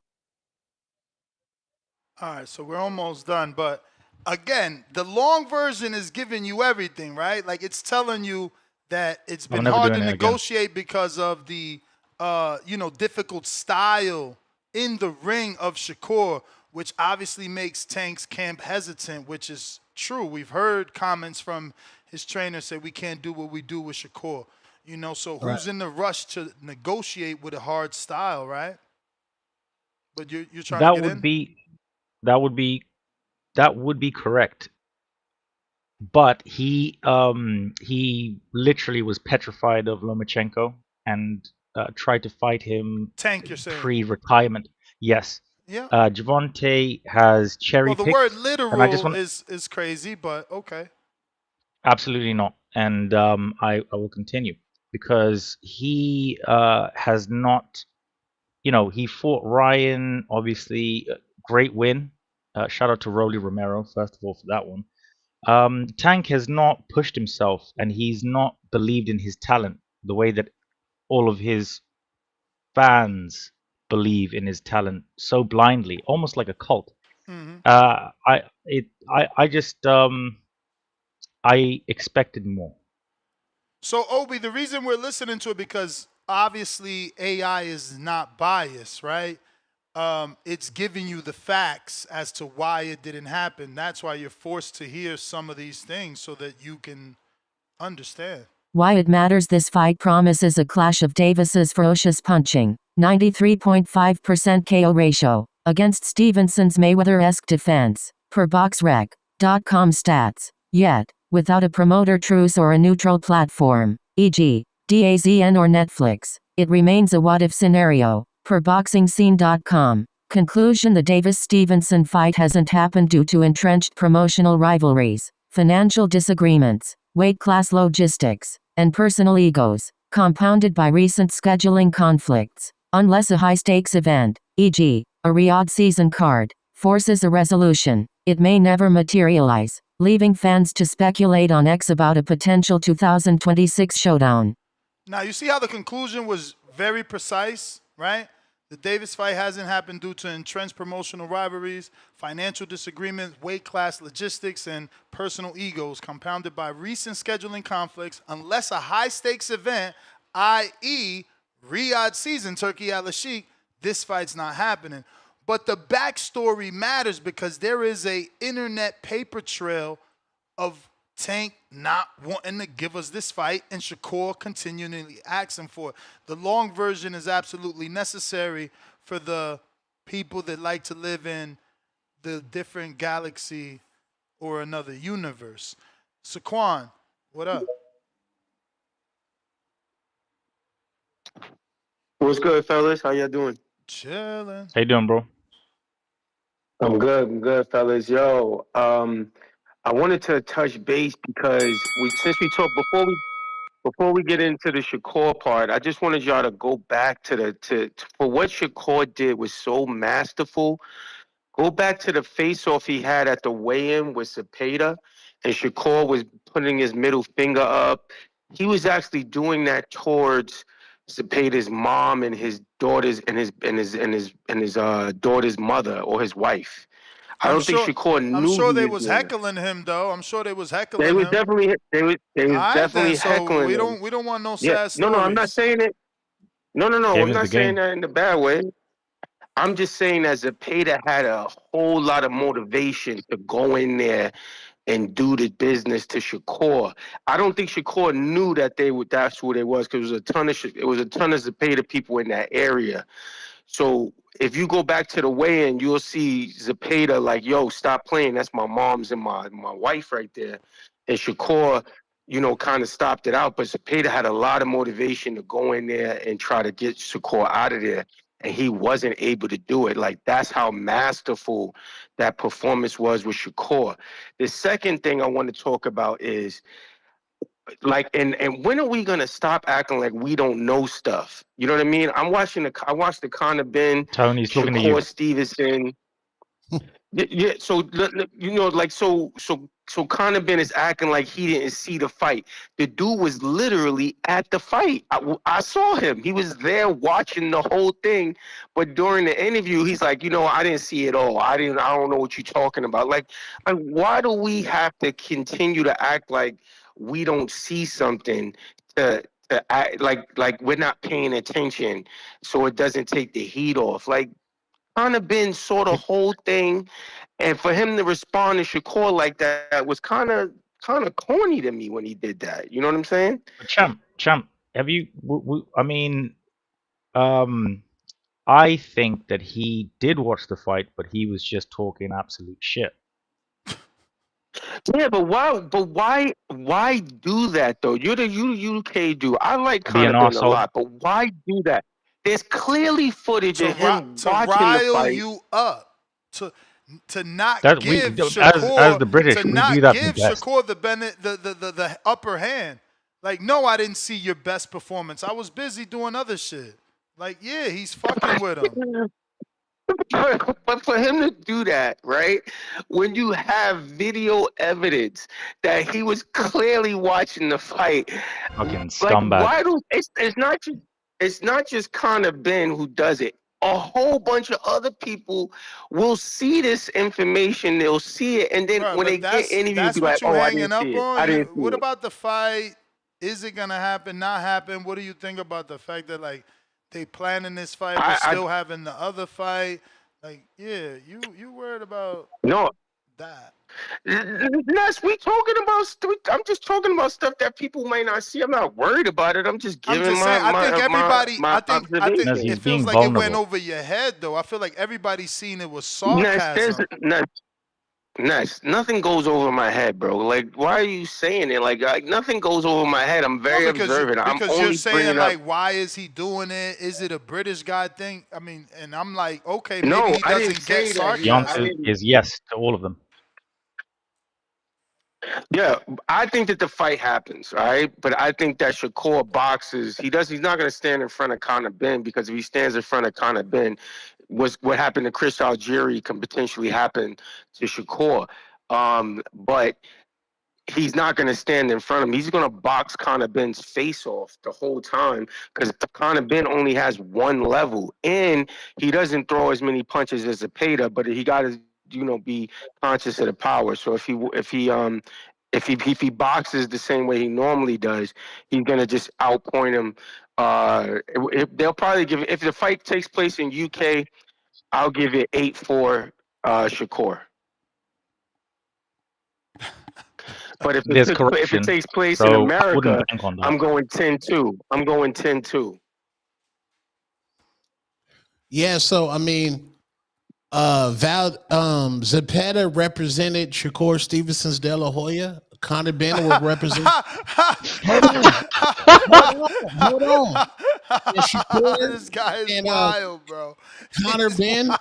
All right, so we're almost done, but again, the long version is giving you everything, right? Like it's telling you that it's been hard to negotiate because of the difficult style in the ring of Shakur, which obviously makes Tank's camp hesitant, which is true. We've heard comments from his trainer say we can't do what we do with Shakur. So who's in the rush to negotiate with a hard style, right? But you're trying to get in? That would be correct. But he literally was petrified of Lomachenko and tried to fight him. Tank, you're saying? Pre-retirement. Yes. Yeah. Javante has cherry-picked. Well, the word literal is crazy, but okay. Absolutely not. And I will continue because he has not, he fought Ryan, obviously, great win. Shout out to Rolly Romero, first of all, for that one. Tank has not pushed himself and he's not believed in his talent the way that all of his fans believe in his talent so blindly, almost like a cult. Mm-hmm. I expected more. So Obi, the reason we're listening to it because obviously AI is not biased, right? It's giving you the facts as to why it didn't happen. That's why you're forced to hear some of these things so that you can understand. Why it matters. This fight promises a clash of Davis's ferocious punching, 93.5% KO ratio, against Stevenson's Mayweather-esque defense, per BoxRec.com stats. Yet, without a promoter truce or a neutral platform, e.g., DAZN or Netflix, it remains a what-if scenario. Per BoxingScene.com. Conclusion: the Davis-Stevenson fight hasn't happened due to entrenched promotional rivalries, financial disagreements, weight class logistics, and personal egos, compounded by recent scheduling conflicts. Unless a high-stakes event, e.g., a Riyadh season card, forces a resolution, it may never materialize, leaving fans to speculate on X about a potential 2026 showdown. Now, you see how the conclusion was very precise, right? The Davis fight hasn't happened due to entrenched promotional rivalries, financial disagreements, weight class logistics, and personal egos compounded by recent scheduling conflicts. Unless a high-stakes event, i.e. Riyadh season, Turkey at Sheikh, this fight's not happening. But the backstory matters because there is a internet paper trail of Tank not wanting to give us this fight and Shakur continually asking for it. The long version is absolutely necessary for the people that like to live in the different galaxy or another universe. Saquon, what up? What's good, fellas? How y'all doing? Chilling. How you doing, bro? I'm good, fellas. Yo, I wanted to touch base because since we talked before we before we get into the Shakur part, I just wanted y'all to go back to for what Shakur did was so masterful. Go back to the face-off he had at the weigh-in with Cepeda, and Shakur was putting his middle finger up. He was actually doing that towards Cepeda's mom and his daughters and his daughter's mother or his wife. I don't think Shakur knew I'm sure he they was was doing that. heckling him though. I'm sure they was heckling They was him. definitely they was All right, definitely then. So heckling we him. don't want no Yeah, sad no, I'm not stories. saying it. No, Game I'm is not the saying game. that in a bad way. I'm just saying that Zepeda had a whole lot of motivation to go in there and do the business to Shakur. I don't think Shakur knew that that's who they was, because it was a ton of Zepeda people in that area. So if you go back to the weigh-in, you'll see Zepeda like, yo, stop playing. That's my mom's and my wife right there. And Shakur, kind of stopped it out. But Zepeda had a lot of motivation to go in there and try to get Shakur out of there. And he wasn't able to do it. Like, that's how masterful that performance was with Shakur. The second thing I want to talk about is, like, and when are we gonna stop acting like we don't know stuff? You know what I mean? I watched the Conor Benn, Tony's talking to you. Shakur Stevenson. Yeah. So like so Conor Benn is acting like he didn't see the fight. The dude was literally at the fight. I saw him. He was there watching the whole thing. But during the interview, he's like, I didn't see it all. I don't know what you're talking about. Like, why do we have to continue to act like we don't see something to act like we're not paying attention, so it doesn't take the heat off? Like, Conor Benn saw the whole thing, and for him to respond to Shakur like that was kind of corny to me when he did that. You know what I'm saying? But champ, have you? I mean, I think that he did watch the fight, but he was just talking absolute shit. Yeah, but why do that though? You're the UK dude. I like Be an Conor Benn a arsehole. lot, but why do that? There's clearly footage of him watching the rile fight. you up, to not That give as Shakur the British, to we not do that give the best. Shakur the upper hand. Like, no, I didn't see your best performance. I was busy doing other shit. Like, yeah, he's fucking with him. But for him to do that, right, when you have video evidence that he was clearly watching the fight, Fucking like, scumbag. why do it's not just Conor Benn who does it. A whole bunch of other people will see this information. They'll see it, and then Bruh, when but they get interviewed, that's be like, what you "Oh, I hanging didn't see up it. I on. didn't see What it." about the fight? Is it gonna happen? Not happen? What do you think about the fact that, like, they planning this fight but still having the other fight? Like, yeah, you worried about No. that? Nuts, I'm just talking about stuff that people might not see. I'm not worried about it. I'm just I'm giving just saying. I think everybody. my I think observation. it feels like it went over your head, though. I feel like everybody seen it was sarcasm. Nuts, nothing goes over my head, bro. Like, why are you saying it? Like nothing goes over my head. I'm very observant. I'm Because only you're saying, bringing like, up. why is he doing it? Is it a British guy thing? I mean, and I'm like, okay, No, maybe he I didn't doesn't get say that. The sarcasm. answer is yes to all of them. Yeah, I think that the fight happens, all right? But I think that Shakur boxes. He's not going to stand in front of Conor Benn, because if he stands in front of Conor Benn, what happened to Chris Algieri can potentially happen to Shakur. But he's not going to stand in front of him. He's going to box Conor Benn's face off the whole time, because Conor Benn only has one level, and he doesn't throw as many punches as Zepeda, but he got to be conscious of the power. So if he boxes the same way he normally does, he's going to just outpoint him. They'll probably give, if the fight takes place in UK, I'll give it 8-4 Shakur. But if it takes place in America, I'm going 10-2. I'm going 10-2. Yeah, so I mean, Zepeda represented Shakur Stevenson's De La Hoya. Conor Benn will represent. Hold on. And Shakur, This guy is wild, bro. Conor Benn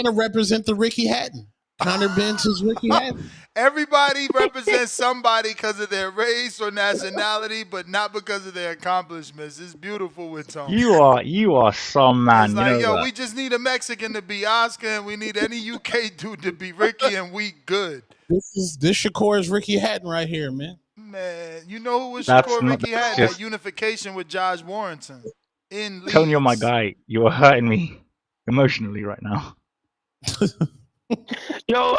will represent the Ricky Hatton. Conor Benn's his Ricky Hatton. Everybody represents somebody because of their race or nationality, but not because of their accomplishments. It's beautiful with Tone. You are some man. It's You like, know yo, that. we just need a Mexican to be Oscar, and we need any UK dude to be Ricky, and we good. This Shakur is Ricky Hatton right here, man. Man, you know who was That's Shakur not. Ricky That's had? That just unification with Josh Warrington in Leeds. Tony, you're my guy. You are hurting me emotionally right now. Yo,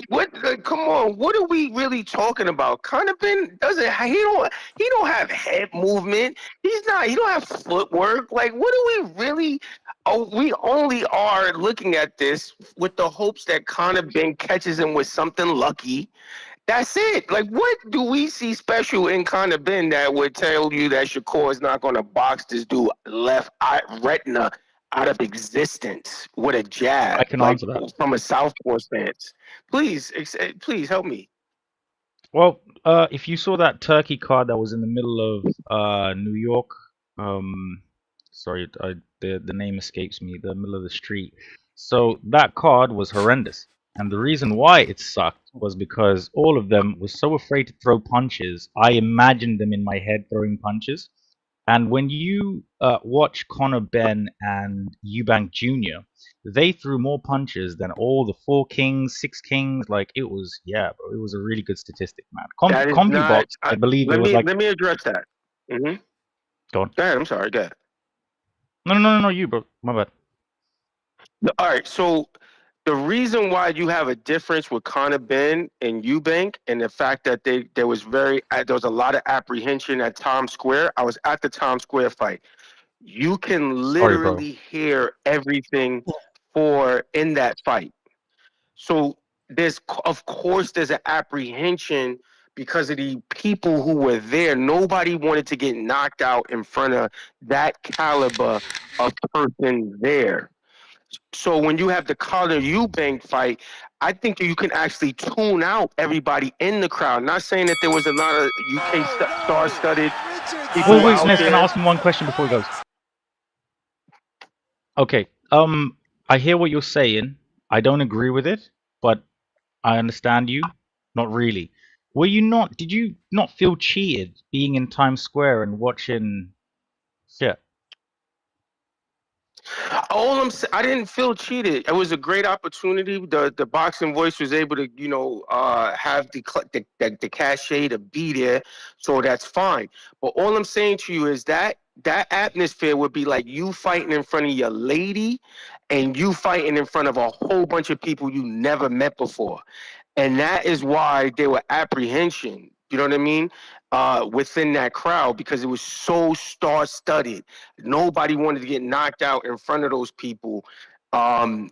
what? Come on, what are we really talking about? Conor Benn doesn't. He don't have head movement. He don't have footwork. Like, what are we really? Oh, we only are looking at this with the hopes that Conor Benn catches him with something lucky. That's it. Like, what do we see special in Conor Benn that would tell you that Shakur is not going to box this dude left eye retina out of existence with a jab? I can like answer that. from a southpaw stance. Please help me. Well, if you saw that Turkey card that was in the middle of New York, sorry, the name escapes me. The middle of the street. So that card was horrendous, and the reason why it sucked was because all of them were so afraid to throw punches. I imagined them in my head throwing punches. And when you watch Conor Benn and Eubank Jr., they threw more punches than all the 4 kings, 6 kings. Like, it was, yeah, bro, it was a really good statistic, man. That is not. CompuBox, I believe it was like. Let me address that. Mm-hmm. Go on. Go ahead. I'm sorry. Go ahead. No, you, bro. My bad. All right. So the reason why you have a difference with Conor Benn and Eubank, and the fact that there was a lot of apprehension at Times Square. I was at the Times Square fight. You can literally hear everything in that fight. So of course there's an apprehension because of the people who were there. Nobody wanted to get knocked out in front of that caliber of person there. So when you have the Conor Eubank fight, I think you can actually tune out everybody in the crowd. Not saying that there was a lot of UK star-studded people Wait, out Ness, there. can I ask him one question before he goes? Okay. I hear what you're saying. I don't agree with it, but I understand you. Not really. Did you not feel cheated being in Times Square and watching shit? I didn't feel cheated. It was a great opportunity. The boxing voice was able to, have the cachet to be there, so that's fine. But all I'm saying to you is that atmosphere would be like you fighting in front of your lady, and you fighting in front of a whole bunch of people you never met before, and that is why there were apprehension. You know what I mean? Within that crowd, because it was so star-studded. Nobody wanted to get knocked out in front of those people. And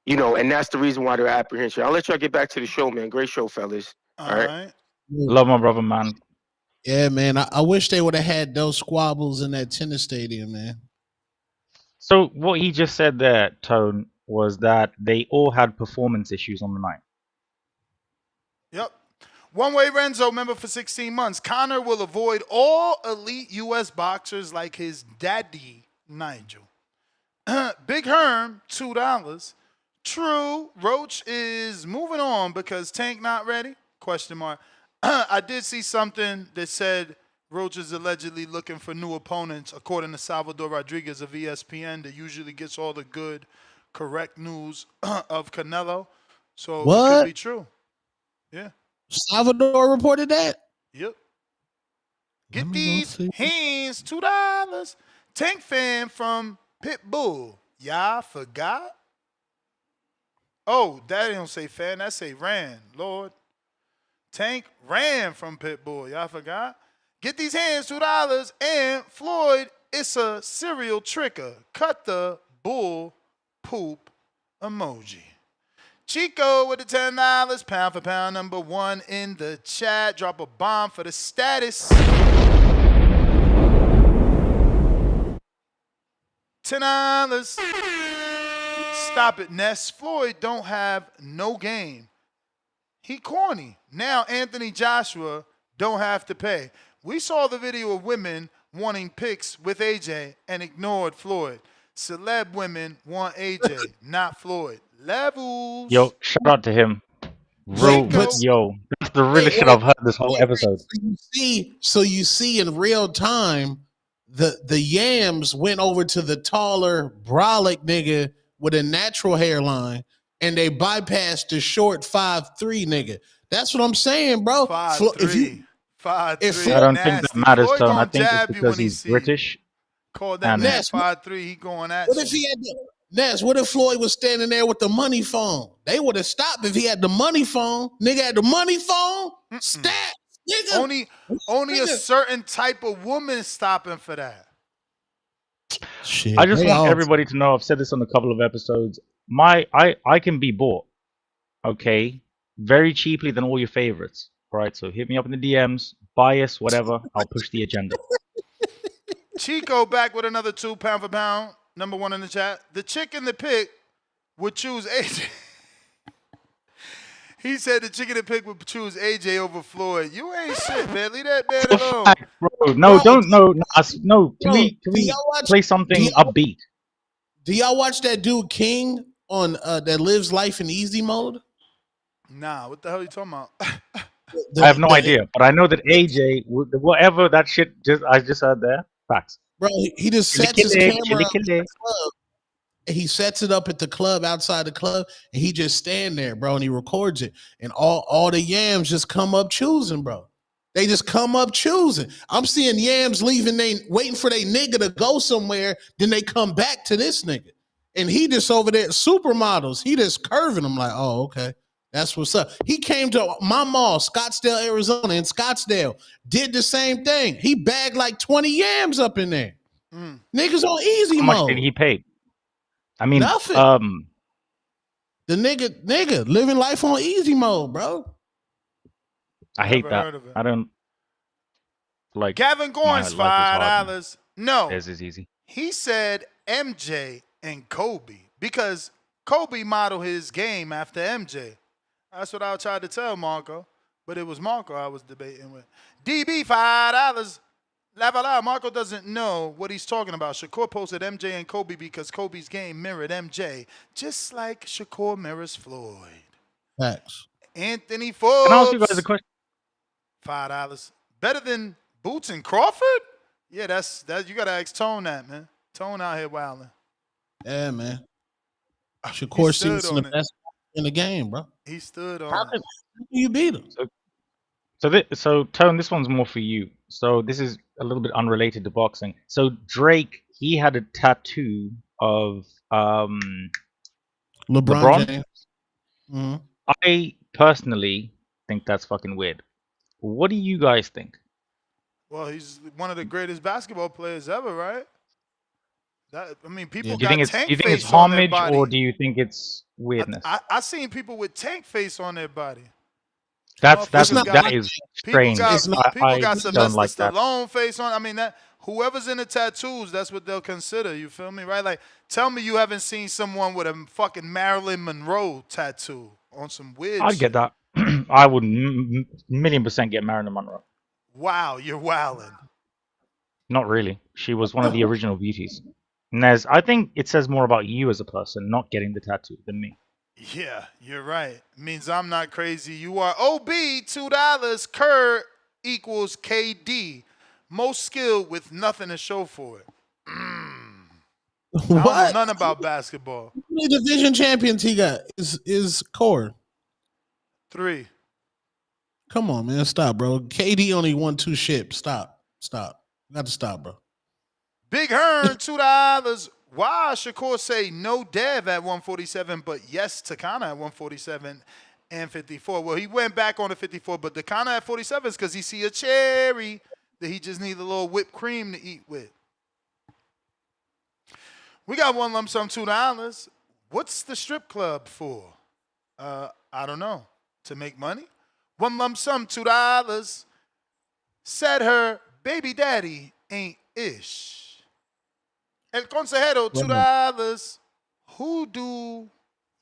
that's the reason why they're apprehension. I'll let y'all get back to the show, man. Great show, fellas. All right. Love my brother, man. Yeah, man. I wish they would have had those squabbles in that tennis stadium, man. So what he just said there, Tone, was that they all had performance issues on the night. Yep. One Way Renzo, member for 16 months. Conor will avoid all elite U.S. boxers like his daddy, Nigel. Big Herm, $2. True, Roach is moving on because Tank not ready? Question mark. I did see something that said Roach is allegedly looking for new opponents, according to Salvador Rodriguez of ESPN, that usually gets all the good, correct news of Canelo. So it could be true. Yeah. Salvador reported that? Yep. Get these hands, $2. Tank fan from Pitbull. Y'all forgot? Oh, that don't say fan, that say ran, Lord. Tank ran from Pitbull. Y'all forgot? Get these hands, $2. And Floyd, it's a serial tricker. Cut the bull poop emoji. Chico with the $10, pound for pound, number 1 in the chat. Drop a bomb for the status. $10. Stop it, Ness. Floyd don't have no game. He corny. Now Anthony Joshua don't have to pay. We saw the video of women wanting pics with AJ and ignored Floyd. Celeb women want AJ, not Floyd. Levels. Yo, shout out to him. Yo, that's the realest shit I've heard this whole episode. So you see in real time, the yams went over to the taller brolic nigga with a natural hairline, and they bypassed the short 5'3" nigga. That's what I'm saying, bro. 5'3". 5'3". I don't think that matters, Floyd Tone. I gonna think it's jab you because when he he's see British. Call that man 5'3". He going at What you. if he had the Ness? What if Floyd was standing there with the money phone? They would have stopped if he had the money phone. Nigga had the money phone. Stat. Nigga. Only a certain type of woman stopping for that. Shit, I just want everybody to know, I've said this on a couple of episodes, I can be bought, okay, very cheaply than all your favorites, right? So hit me up in the DMs, bias, whatever, I'll push the agenda. Chico back with another 2 pound for pound. Number 1 in the chat. The chick in the pic would choose AJ. He said the chick in the pic would choose AJ over Floyd. You ain't shit, man. Leave that man alone. Bro, no, don't, no. Can we play something upbeat? Do y'all watch that dude King on that lives life in easy mode? Nah, what the hell are you talking about? I have no idea, but I know that AJ, whatever that shit I just heard there, facts. Bro, he just sets his camera up at the club. He sets it up at the club, outside the club, and he just stand there, bro, and he records it. And all the yams just come up choosing, bro. They just come up choosing. I'm seeing yams leaving, waiting for their nigga to go somewhere, then they come back to this nigga. And he just over there, supermodels, he just curving them like, oh, okay. That's what's up. He came to my mall, Scottsdale, Arizona, in Scottsdale, did the same thing. He bagged like 20 yams up in there. Niggas on easy mode. How much did he pay? I mean, nothing. The nigga living life on easy mode, bro. I hate that. I don't like. Gavin Goins, $5. No, this is easy. He said MJ and Kobe because Kobe modeled his game after MJ. That's what I tried to tell Marco, but it was Marco I was debating with. DB, $5. Lavala, Marco doesn't know what he's talking about. Shakur posted MJ and Kobe because Kobe's game mirrored MJ, just like Shakur mirrors Floyd. Facts. Anthony Forbes. Can I ask you guys a question? $5. Better than Boots and Crawford? Yeah, that's you gotta ask Tone that, man. Tone out here wilding. Yeah, man. Shakur Stevenson, the best in the game, bro. He stood on. How do you beat him? So Tone, this one's more for you. So this is a little bit unrelated to boxing. So Drake, he had a tattoo of LeBron. James. Mm-hmm. I personally think that's fucking weird. What do you guys think? Well, he's one of the greatest basketball players ever, right? People do you got think tank it's face on their homage body. or do you think it's weirdness? I seen people with tank face on their body. That is strange. People got Sylvester like Stallone face on. I mean, that whoever's in the tattoos, that's what they'll consider. You feel me, right? Like, tell me you haven't seen someone with a fucking Marilyn Monroe tattoo on some weird I'd shit. get that. I would $1,000,000% get Marilyn Monroe. Wow, you're wilding. Not really. She was one of the original beauties. Nez, I think it says more about you as a person not getting the tattoo than me. Yeah, you're right. Means I'm not crazy. You are. OB, $2. Kerr equals KD. Most skilled with nothing to show for it. I don't know nothing about basketball. How many division champions he got? Is Core 3. Come on, man. Stop, bro. KD only won 2 ships. Stop. You got to stop, bro. Big Hearn, $2. Why Shakur say no Dev at 147, but yes to Conor at 147 and 54? Well, he went back on the 54, but the Conor at 47 is because he see a cherry that he just need a little whipped cream to eat with. We got one lump sum, $2. What's the strip club for? I don't know. To make money? One lump sum, $2. Said her baby daddy ain't ish. El Consejero, $2. Who do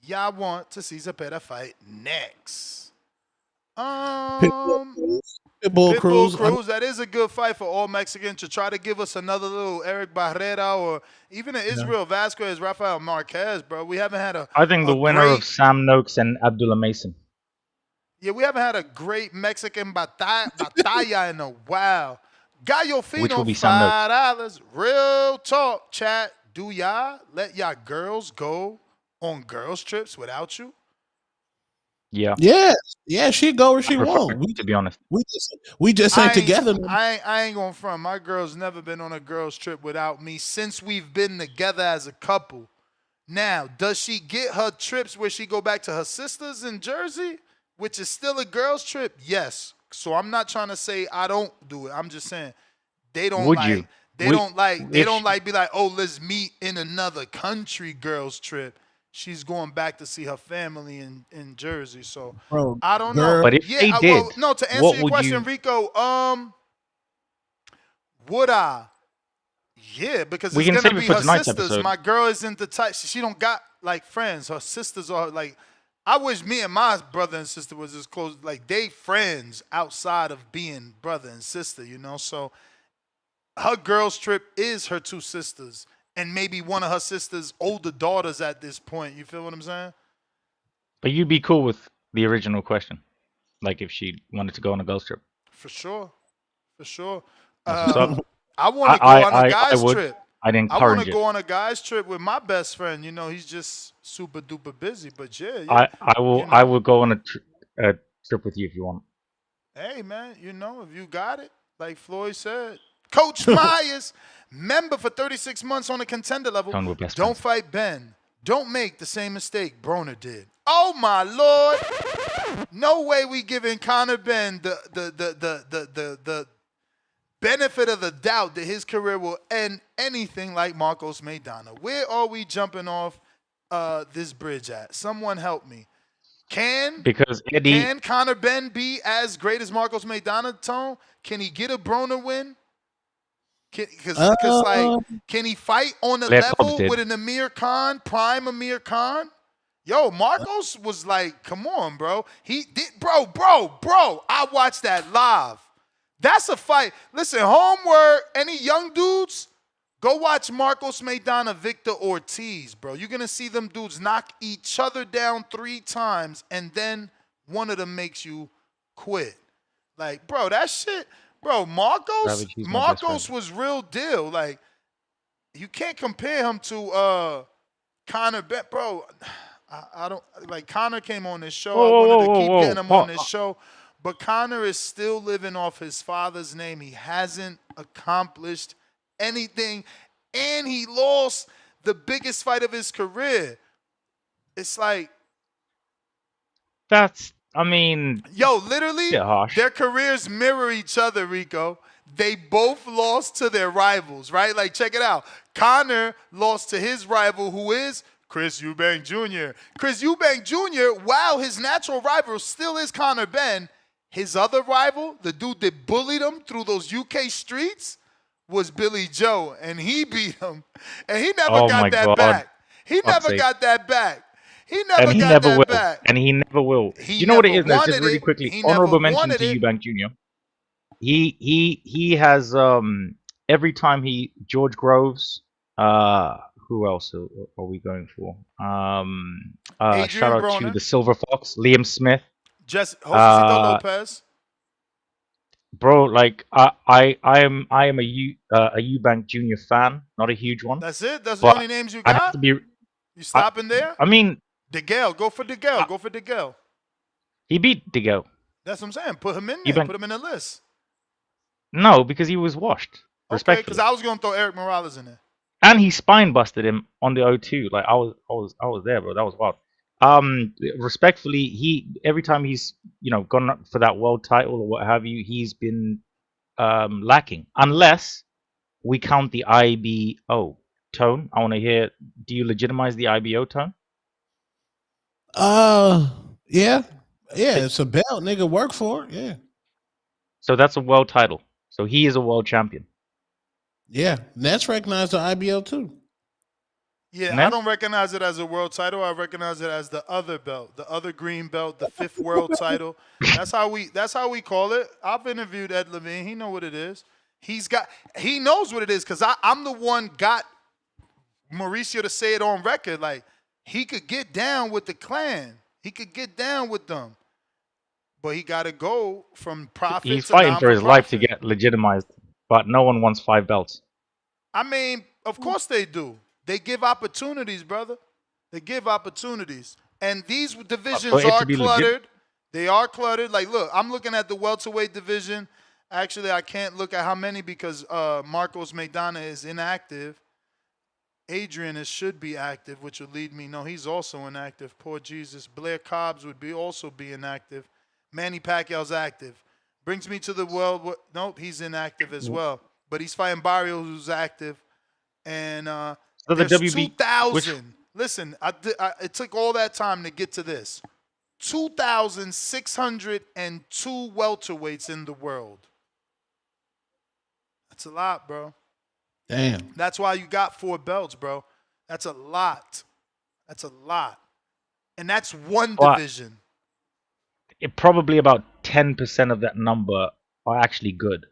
y'all want to see Zepeda fight next? Pitbull Cruz. That is a good fight for all Mexicans to try to give us another little Eric Barrera or even an Israel Vasquez, Rafael Marquez, bro. We haven't had I think the winner of Sam Noakes and Abdullah Mason. Yeah, we haven't had a great Mexican batalla in a while. Gallo Which will Fino, be some notes. $5. Real talk, chat. Do y'all let y'all girls go on girls trips without you? Yeah. Yeah, she go where she prefer want. it, to be honest. We just ain't together. I ain't gonna front. My girl's never been on a girls trip without me since we've been together as a couple. Now, does she get her trips where she go back to her sisters in Jersey, which is still a girls trip? Yes. So I'm not trying to say I don't do it. I'm just saying they don't Would like you? they don't like they If don't she- like be like, oh, let's meet in another country girls trip. She's going back to see her family in Jersey. So Bro, I don't know. girl. But if Yeah, they well, did, no, to answer what your would question, you? Rico, would I? Yeah, because We it's can gonna save it be for her tonight's sisters. episode. My girl isn't the type. She don't got like friends. Her sisters are like. I wish me and my brother and sister was as close. Like they friends outside of being brother and sister. You know, so her girls trip is her two sisters and maybe one of her sisters' older daughters at this point. You feel what I'm saying? But you'd be cool with the original question, like if she wanted to go on a girls trip. For sure, for sure. That's what's up. I want to go on a I guys would. trip. I'd I want encourage to it. go on a guys trip with my best friend. You know, he's just super duper busy. But yeah. I will. You I know, will go on a trip with you if you want. hey man, you know, if you got it, like Floyd said, Coach Myers, member for 36 months on the contender level. Tone with best Don't fight Ben. Don't make the same mistake Broner did. Oh my Lord! No way we giving Conor Benn the benefit of the doubt that his career will end anything like Marcos Maidana. Where are we jumping off this bridge at? Someone help me. Because Eddie, Can Conor Benn be as great as Marcos Maidana, Tone? Can he get a Broner win? Because can he fight on the Blair Cobbs level did. with an Amir Khan, prime Amir Khan? Yo, Marcos was like, come on, bro. He did, bro. I watched that live. That's a fight. Listen, homework, any young dudes, go watch Marcos Maidana, Victor Ortiz, bro. You're going to see them dudes knock each other down 3 times, and then one of them makes you quit. Like, bro, that shit, bro, Savage, he's my best Marcos was real deal. Like, you can't compare him to Conor Benn, bro. I don't like Conor came on this show. I wanted to keep getting him on this show, but Conor is still living off his father's name. He hasn't accomplished anything, and he lost the biggest fight of his career. It's like, I mean, yo, literally, harsh. their careers mirror each other, Rico. They both lost to their rivals, right? Like, check it out. Conor lost to his rival, who is Chris Eubank Jr. Chris Eubank Jr., while his natural rival still is Conor Benn, his other rival, the dude that bullied him through those UK streets, was Billy Joe, and he beat him. And he never got that back. He never got that back. He never got that back. And he never will. He You know what it never is? Now, just wanted really it. quickly, He never honorable mention wanted to it. Eubank Jr. He has every time George Groves. Who else are we going for? Adrian Shout out to Broner. the Silver Fox, Liam Smith. Josecito Lopez. Bro, like I am a Eubank Jr. fan, not a huge one. That's it. That's the but only names you I have got. to be. You stopping there? I mean, DeGale. Go for DeGale. Go for DeGale. he beat DeGale. That's what I'm saying. Put him in there. Eubank- Put him in the list. No, because he was washed. Okay, Respectfully. because I was gonna throw Eric Morales in there. And he spine busted him on the O2. Like I was there, bro. That was wild. Respectfully, every time he's gone up for that world title or what have you, he's been lacking. Unless we count the IBO tone. I want to hear. Do you legitimize the IBO tone? Yeah. It's a belt, nigga. Work for it. Yeah. So that's a world title. So he is a world champion. Yeah. Nets recognize the IBO too. Yeah, Ness? I don't recognize it as a world title. I recognize it as the other belt, the other green belt, the 5th world title. That's how we call it. I've interviewed Ed Levine. He know what it is. He knows what it is because I'm the one got Mauricio to say it on record. Like he could get down with the clan. He could get down with them. But he got to go from profit He's to fighting for his life to non-for-profit. get legitimized, but no one wants 5 belts. I mean, of course they do. They give opportunities, brother. They give opportunities. And these For divisions it are to be legit, cluttered. They are cluttered. Like, look, I'm looking at the welterweight division. Actually, I can't look at how many because Marcos Maidana is inactive. Adrian should be active, which would lead me. No, he's also inactive. Poor Jesus. Blair Cobbs would also be inactive. Manny Pacquiao's active. Brings me to the world. Nope, he's inactive as well. But he's fighting Barrios, who's active. And so the there's WB, which 2,000. Listen, it took all that time to get to this. 2,602 welterweights in the world. That's a lot, bro. Damn. That's why you got 4 belts, bro. That's a lot. That's a lot. And that's one but division. probably about 10% of that number are actually good.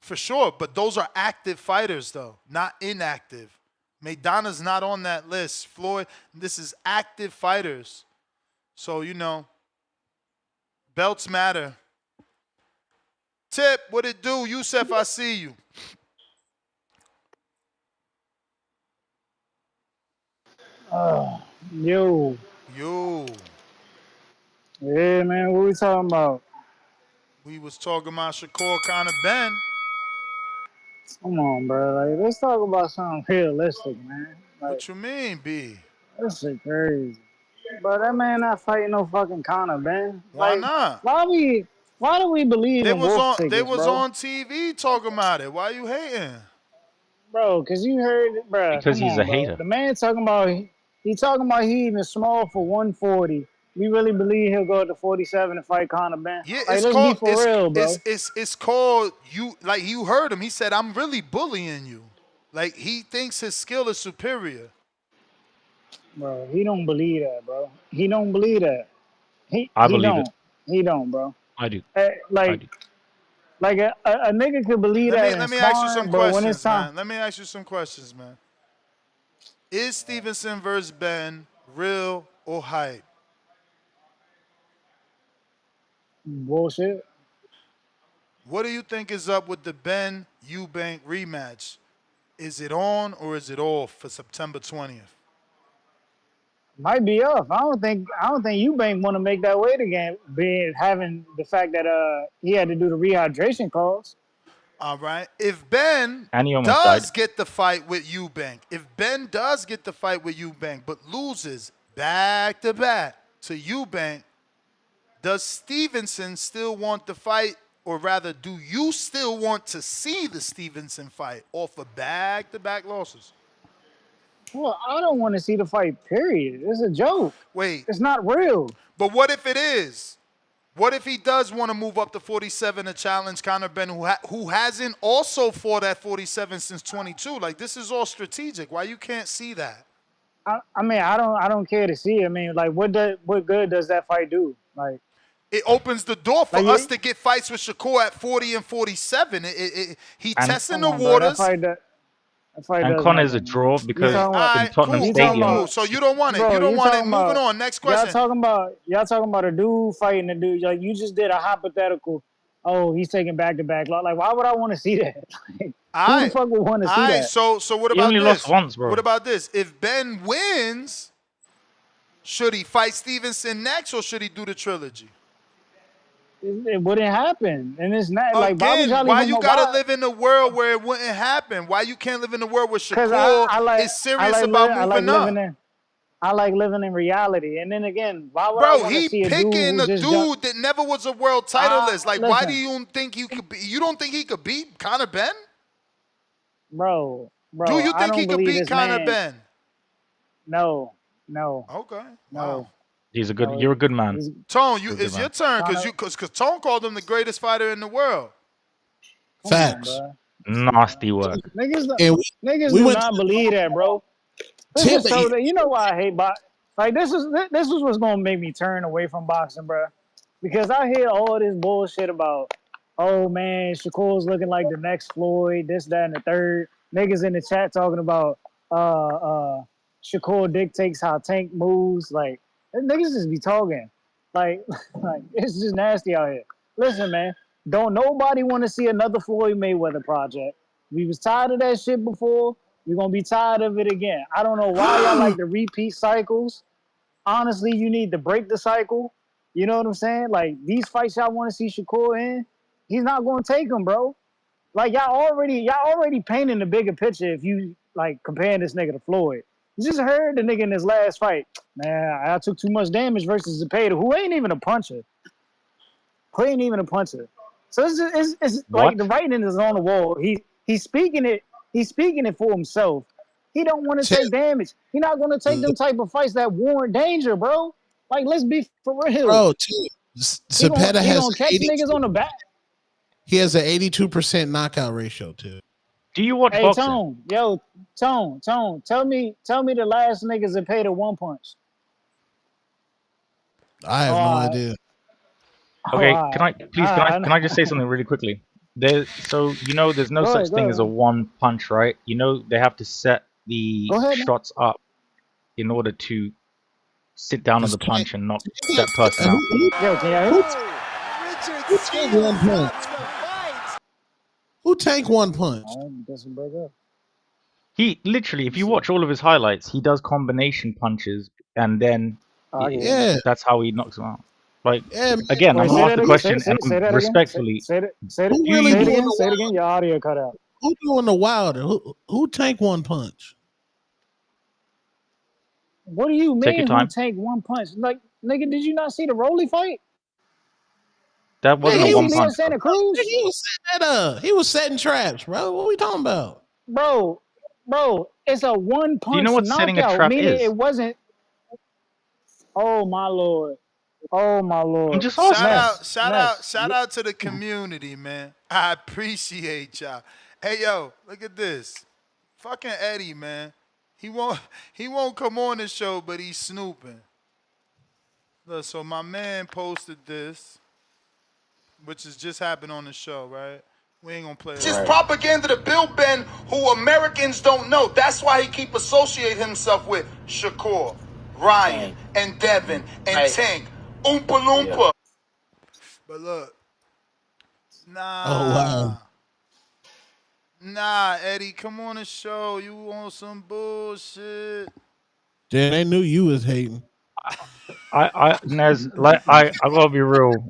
For sure. But those are active fighters, though, not inactive. Maidana's not on that list. Floyd, this is active fighters. So, belts matter. Tip, what it do? Yusef, I see you. Yo. Yeah, man, what we talking about? We was talking about Shakur Conor Benn. Come on, bro. Like, let's talk about something realistic, man. Like, What you mean, B? this shit crazy. But that man not fighting no fucking Conor, man. Why Like, not? why do we believe They in was wolf on tickets, bro? on TV talking about it. Why you hating? Bro, cause you heard it, bro. Because Come he's on, a bro. hater. The man talking about he even small for 140. We really believe he'll go to 47 and fight Conor Benn. Yeah, Like, it's let's be called for real, bro. it's called you like you heard him. He said, I'm really bullying you. Like he thinks his skill is superior. Bro, he don't believe that, bro. He don't believe that. He I he believe it. don't. He don't, bro. I do. Like a nigga could believe that in Let me ask you some sparring, but when it's questions, time, man. Let me ask you some questions, man. Is Stevenson versus Benn real or hype? bullshit. What do you think is up with the Benn Eubank rematch? Is it on or is it off for September 20th? Might be off. I don't think Eubank want to make that weight again, being having the fact that he had to do the rehydration calls. All right. If Ben And he almost does died. get the fight with Eubank, but loses back to back to Eubank, does Stevenson still want the fight, or rather, do you still want to see the Stevenson fight off of back-to-back losses? Well, I don't want to see the fight, period. It's a joke. Wait. It's not real. But what if it is? What if he does want to move up to 47 to challenge Conor Benn, who hasn't also fought at 47 since 22? Like, this is all strategic. Why you can't see that? I mean, I don't care to see. I mean, like, what good does that fight do? Like, it opens the door for us to get fights with Shakur at 40 and 47. He testing the waters. And Conor's a draw because in Tottenham Stadium. So you don't want it. You don't want it. Moving on. Next question. Y'all talking about a dude fighting a dude. Like, you just did a hypothetical. Oh, he's taking back-to-back. Like, why would I want to see that? Like, who the fuck would want to see that? So what He about only this? lost once, bro. What about this? If Ben wins, should he fight Stevenson next or should he do the trilogy? It wouldn't happen, and it's not like again. Why you gotta live in a world where it wouldn't happen? Why you can't live in a world where Shakur is serious about moving up? I like living in reality, and then again, why would I Bro, want he to see a picking dude a dude that never was a world titleist. Like, why do you think you could? You don't think he could beat Conor Benn? Bro, do you I think don't he could believe beat this Conor man. Benn? No. Okay. No. He's a good. You're a good man. Tone, it's your turn because Tone called him the greatest fighter in the world. Facts. Nasty work. Niggas do not believe that, bro. This is so that you know why I hate boxing. Like, this is what's gonna make me turn away from boxing, bro. Because I hear all this bullshit about, oh man, Shakur's looking like the next Floyd, this, that, and the third. Niggas in the chat talking about Shakur dictates how Tank moves. Like, niggas just be talking. Like it's just nasty out here. Listen, man, don't nobody want to see another Floyd Mayweather project. We was tired of that shit before. We're gonna be tired of it again. I don't know why y'all like the repeat cycles. Honestly, you need to break the cycle. You know what I'm saying? Like these fights y'all want to see Shakur in, he's not gonna take them, bro. Like y'all already painting the bigger picture if you like comparing this nigga to Floyd. You just heard the nigga in his last fight. Man, I took too much damage versus Zepeda, who ain't even a puncher. So it's like What? the writing is on the wall. He's speaking it. He's speaking it for himself. He don't want to take damage. He not going to take them type of fights that warrant danger, bro. Like let's be for real. Bro, He Zepeda has gonna catch niggas on the back. He has an 82% knockout ratio too. Do you watch Hey boxing? Tone, tell me the last niggas that paid a one punch. I have no idea. Okay, can I just say something really quickly? There's no such thing as a one punch, right? You know they have to set the shots up in order to sit down on the punch and knock that person out. Who tank one punch? He literally, if you watch all of his highlights, he does combination punches, and then that's how he knocks them out. Like again, I'm gonna ask the question and respectfully. Say it again. Your audio cut out. Who doing the wilder? Who tank one punch? What do you mean? Take your time. Who tank one punch? Like nigga, did you not see the Rolly fight? That wasn't a one punch. Santa Cruz? He was setting traps, bro. What are we talking about? Bro, it's a one punch. Do you know what knockout, setting a trap meaning is? It wasn't. Oh my lord. I'm just Shout out to the community, man. I appreciate y'all. Hey yo, look at this. Fucking Eddie, man. He won't come on the show, but he's snooping. Look, so my man posted this, which has just happened on the show, right? We ain't gonna play it. It's just propaganda to Bill Ben, who Americans don't know. That's why he keep associating himself with Shakur, Ryan, and Devin, and Tank. Oompa Loompa. Yeah. But look, nah, Eddie, come on the show. You want some bullshit? Damn, they knew you was hating. Nez, I gotta be real.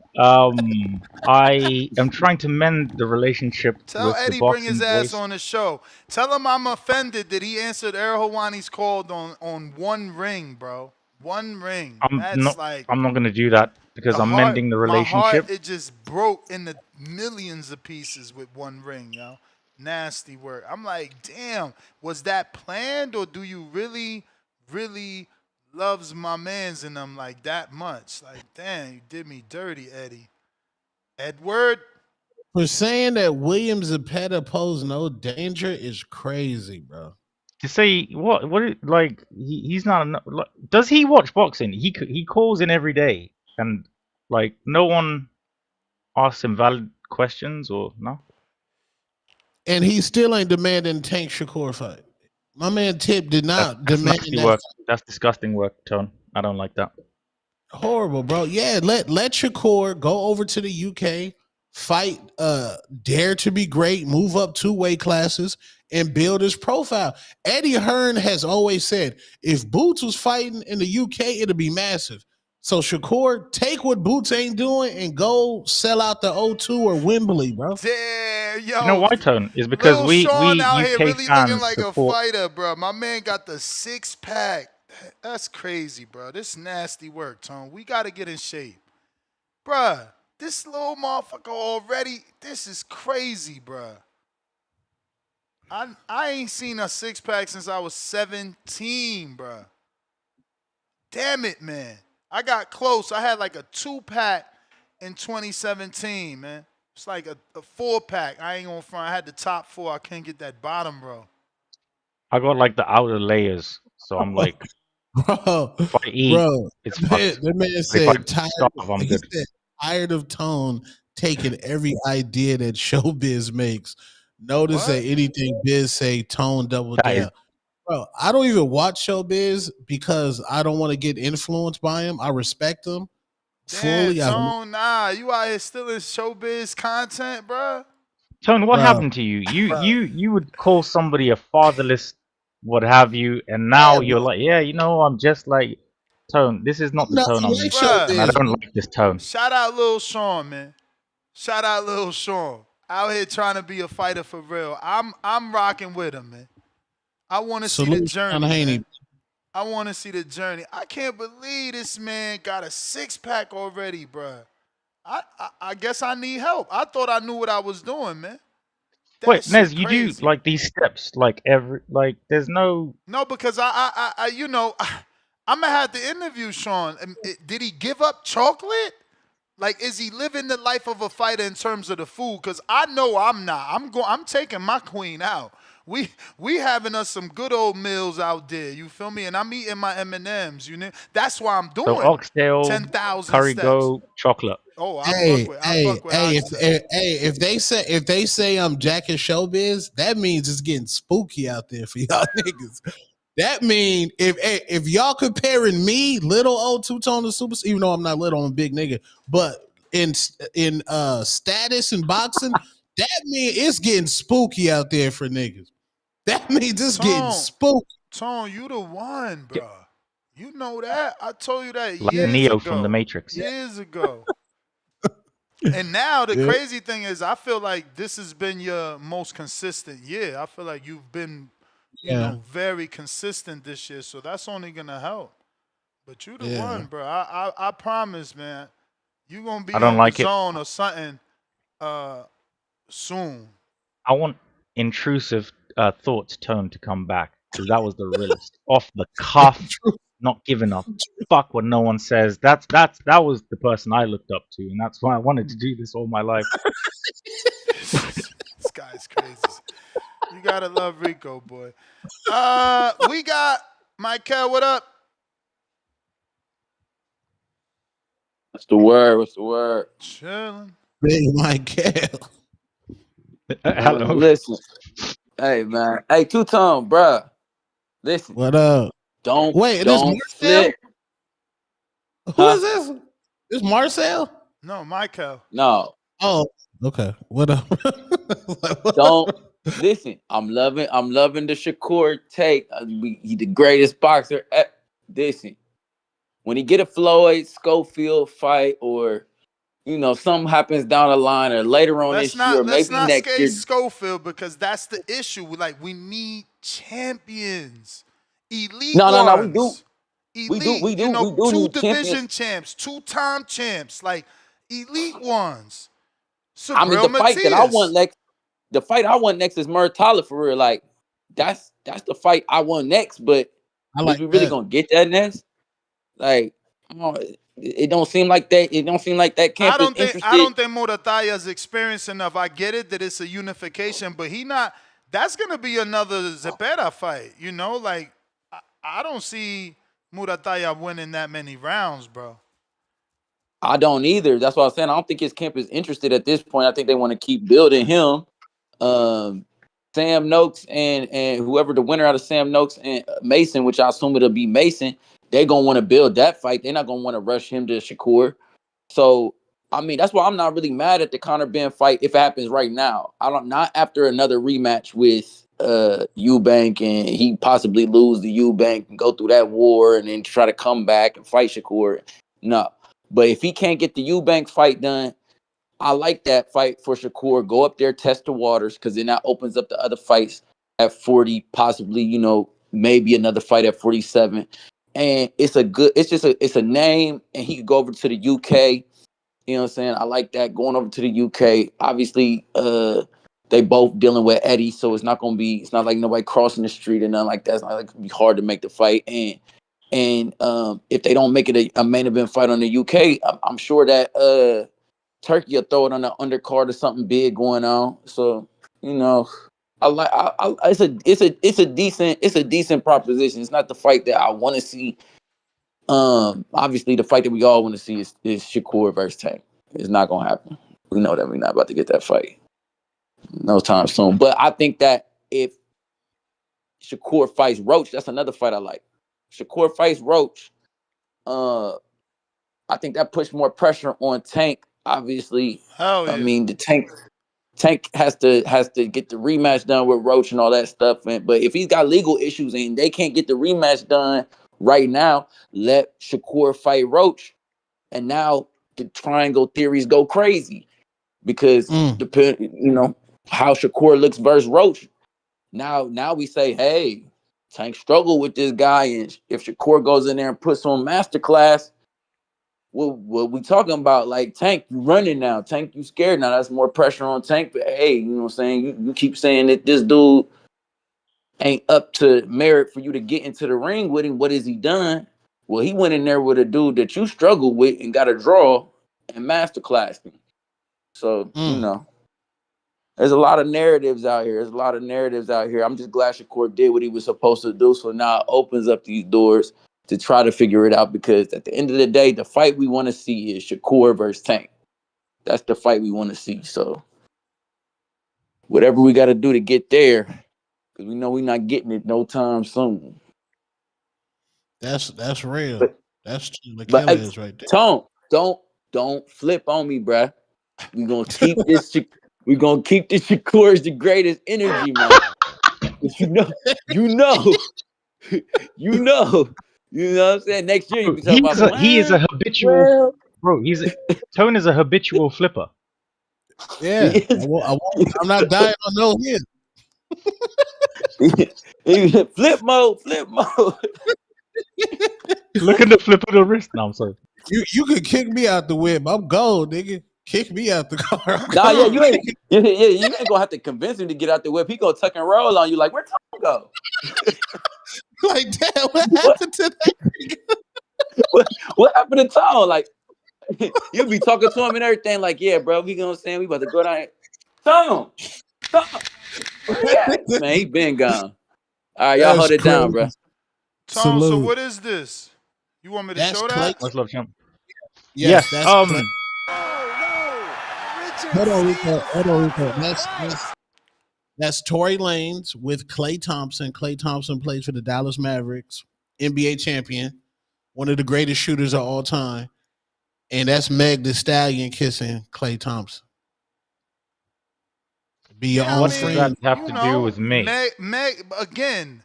I am trying to mend the relationship Tell with Eddie the boxing bring his ass voice. on the show. Tell him I'm offended that he answered Errol Hawani's call on one ring, bro. One ring. I'm not gonna do that because I'm mending the relationship. My heart, it just broke into millions of pieces with one ring, yo. Nasty work. I'm like, damn, was that planned, or do you really, really loves my mans in them like that much? Like, damn, you did me dirty, Eddie. Edward? For saying that William Zepeda posed no danger is crazy, bro. To say he's not. Does he watch boxing? He calls in every day, and like no one asks him valid questions or no. And he still ain't demanding Tank Shakur fight. My man Tip did not demand that. Work. That's disgusting work, Tone. I don't like that. Horrible, bro. Yeah, let Shakur go over to the UK, fight, dare to be great, move up 2 weight classes, and build his profile. Eddie Hearn has always said, if Boots was fighting in the UK, it'd be massive. So Shakur, take what Boots ain't doing and go sell out the O2 or Wembley, bro. Damn, yo. You know why, Tone? Is because Lil we Sean out UK here really fans looking like support. a fighter, bro. My man got the 6-pack. That's crazy, bro. This nasty work, Tone. We got to get in shape. Bruh, this little motherfucker already, this is crazy, bruh. I ain't seen a 6-pack since I was 17, bruh. Damn it, man. I got close. I had like a 2-pack in 2017, man. It's like a 4-pack. I ain't gonna front. I had the top 4. I can't get that bottom row. I got like the outer layers, so I'm like, bro, if I eat, it's fucked. The man said tired of Tone taking every idea that showbiz makes. Notice that anything Biz say, Tone double down. Bro, I don't even watch showbiz because I don't want to get influenced by him. I respect him, Damn, Tone, nah, you out here stealing showbiz content, bro. Tone, what happened to you? You would call somebody a fatherless, what have you, and now you're like, yeah, I'm just like Tone. This is not the tone I'm used to, and I don't like this tone. Shout out Lil Sean, man. Shout out Lil Sean. Out here trying to be a fighter for real. I'm rocking with him, man. I want to see the journey, man. I want to see the journey. I can't believe this man got a 6-pack already, bro. I guess I need help. I thought I knew what I was doing, man. Wait, Nez, you do like these steps, there's no. No, because I'm gonna have to interview Sean. Did he give up chocolate? Like, is he living the life of a fighter in terms of the food? Because I know I'm not. I'm taking my queen out. We having us some good old meals out there. You feel me? And I'm eating my M&Ms. You know, that's why I'm doing So oxtail, 10,000 curry steps. goat, chocolate. Oh, if they say I'm jacking showbiz, that means it's getting spooky out there for y'all niggas. That mean if y'all comparing me, little old two-tone to super, even though I'm not little, I'm a big nigga, but in status and boxing, that mean it's getting spooky out there for niggas. That means it's getting spooky. Tone, you the one, bro. You know that. I told you that Like years Neo ago. from the Matrix. Years ago. And now the crazy thing is, I feel like this has been your most consistent year. I feel like you've been, you know, very consistent this year. So that's only gonna help. But you the one, bro. I promise, man. You gonna be on the zone or something soon. I want intrusive thoughts Tone to come back because that was the realest, off the cuff, not giving up. Fuck what no one says. That was the person I looked up to, and that's why I wanted to do this all my life. This guy's crazy. You gotta love Rico, boy. We got Michael. What up? What's the word? What's the word? Chilling. Big Michael. Hello. Listen. Hey, man. Hey, Two-Tone, bruh. Listen. What up? Don't Marcel? flip. Who is this? This Marcel? No, Michael. No. Oh, okay. What up? Don't listen. I'm loving the Shakur take. He the greatest boxer. Listen, when he get a Floyd Schofield fight, or something happens down the line, or later on this year, maybe next year. Schofield, because that's the issue. We need champions, elite ones. We do. We do. 2 division champs, 2-time champs, like elite ones. I mean, the fight that I want next. The fight I want next is Murtala for real. Like, that's the fight I want next. But is we really gonna get that next? Like, it don't seem like that. It don't seem like that camp is interested. I don't think Muratalla is experienced enough. I get it that it's a unification, but he not. That's gonna be another Zepeda fight. Like I don't see Muratalla winning that many rounds, bro. I don't either. That's what I was saying. I don't think his camp is interested at this point. I think they want to keep building him. Sam Noakes and whoever the winner out of Sam Noakes and Mason, which I assume it'll be Mason, they're going to want to build that fight. They're not going to want to rush him to Shakur. So, I mean, that's why I'm not really mad at the Conor Benn fight if it happens right now. Not after another rematch with Eubank and he possibly lose the Eubank and go through that war and then try to come back and fight Shakur. No. But if he can't get the Eubank fight done, I like that fight for Shakur. Go up there, test the waters, because then that opens up the other fights at 40, possibly, maybe another fight at 47. And it's a name, and he could go over to the UK. You know what I'm saying? I like that, going over to the UK. Obviously, they both dealing with Eddie, so it's not like nobody crossing the street or nothing like that. It's not like it's gonna be hard to make the fight. And if they don't make it a main event fight on the UK, I'm sure that Turkey will throw it on the undercard or something big going on. So it's a decent proposition. It's not the fight that I want to see. Obviously the fight that we all want to see is Shakur versus Tank. It's not gonna happen. We know that we're not about to get that fight no time soon. But I think that if Shakur fights Roach, that's another fight I like. Shakur fights Roach. I think that pushed more pressure on Tank. Obviously, Hell yeah. I mean the Tank has to get the rematch done with Roach and all that stuff. But if he's got legal issues and they can't get the rematch done right now, let Shakur fight Roach, and now the triangle theories go crazy because how Shakur looks versus Roach. Now we say, hey, Tank struggled with this guy, and if Shakur goes in there and puts on masterclass, what we talking about? Like, Tank, you running now. Tank, you scared now. That's more pressure on Tank. But hey, you know what I'm saying? You keep saying that this dude ain't up to merit for you to get into the ring with him. What has he done? Well, he went in there with a dude that you struggled with and got a draw and masterclassed him. So, there's a lot of narratives out here. I'm just glad Shakur did what he was supposed to do. So now it opens up these doors to try to figure it out, because at the end of the day, the fight we want to see is Shakur versus Tank. That's the fight we want to see. So whatever we got to do to get there, because we know we're not getting it no time soon. That's real. That's the killer is right there. Tone, don't flip on me, bruh. We're gonna keep this. We're gonna keep this Shakur as the greatest energy, man. You know. You know what I'm saying? Next year you be talking about he is a habitual bro. Tone is a habitual flipper. Yeah, I'm not dying on no hit. Flip mode. Look at the flip of the wrist. No, I'm sorry. You could kick me out the whip. I'm gold, nigga. Kick me out the car. Nah, yeah, you ain't gonna have to convince him to get out the whip. He gonna tuck and roll on you like, where Tom go? Like, damn, what happened to that? what happened to Tom? Like, you'll be talking to him and everything. Like, yeah, bro, we gonna say we about to go down here. Tom, man, he been gone. All right, y'all hold it down, bro. Tom, so what is this? You want me to show that? Much love, champ. Yes, yes. Hold on, Rico. That's Tory Lanez with Klay Thompson. Klay Thompson plays for the Dallas Mavericks, NBA champion, one of the greatest shooters of all time. And that's Meg Thee Stallion kissing Klay Thompson. Be your own friend. What does that have to do with me? Meg, again,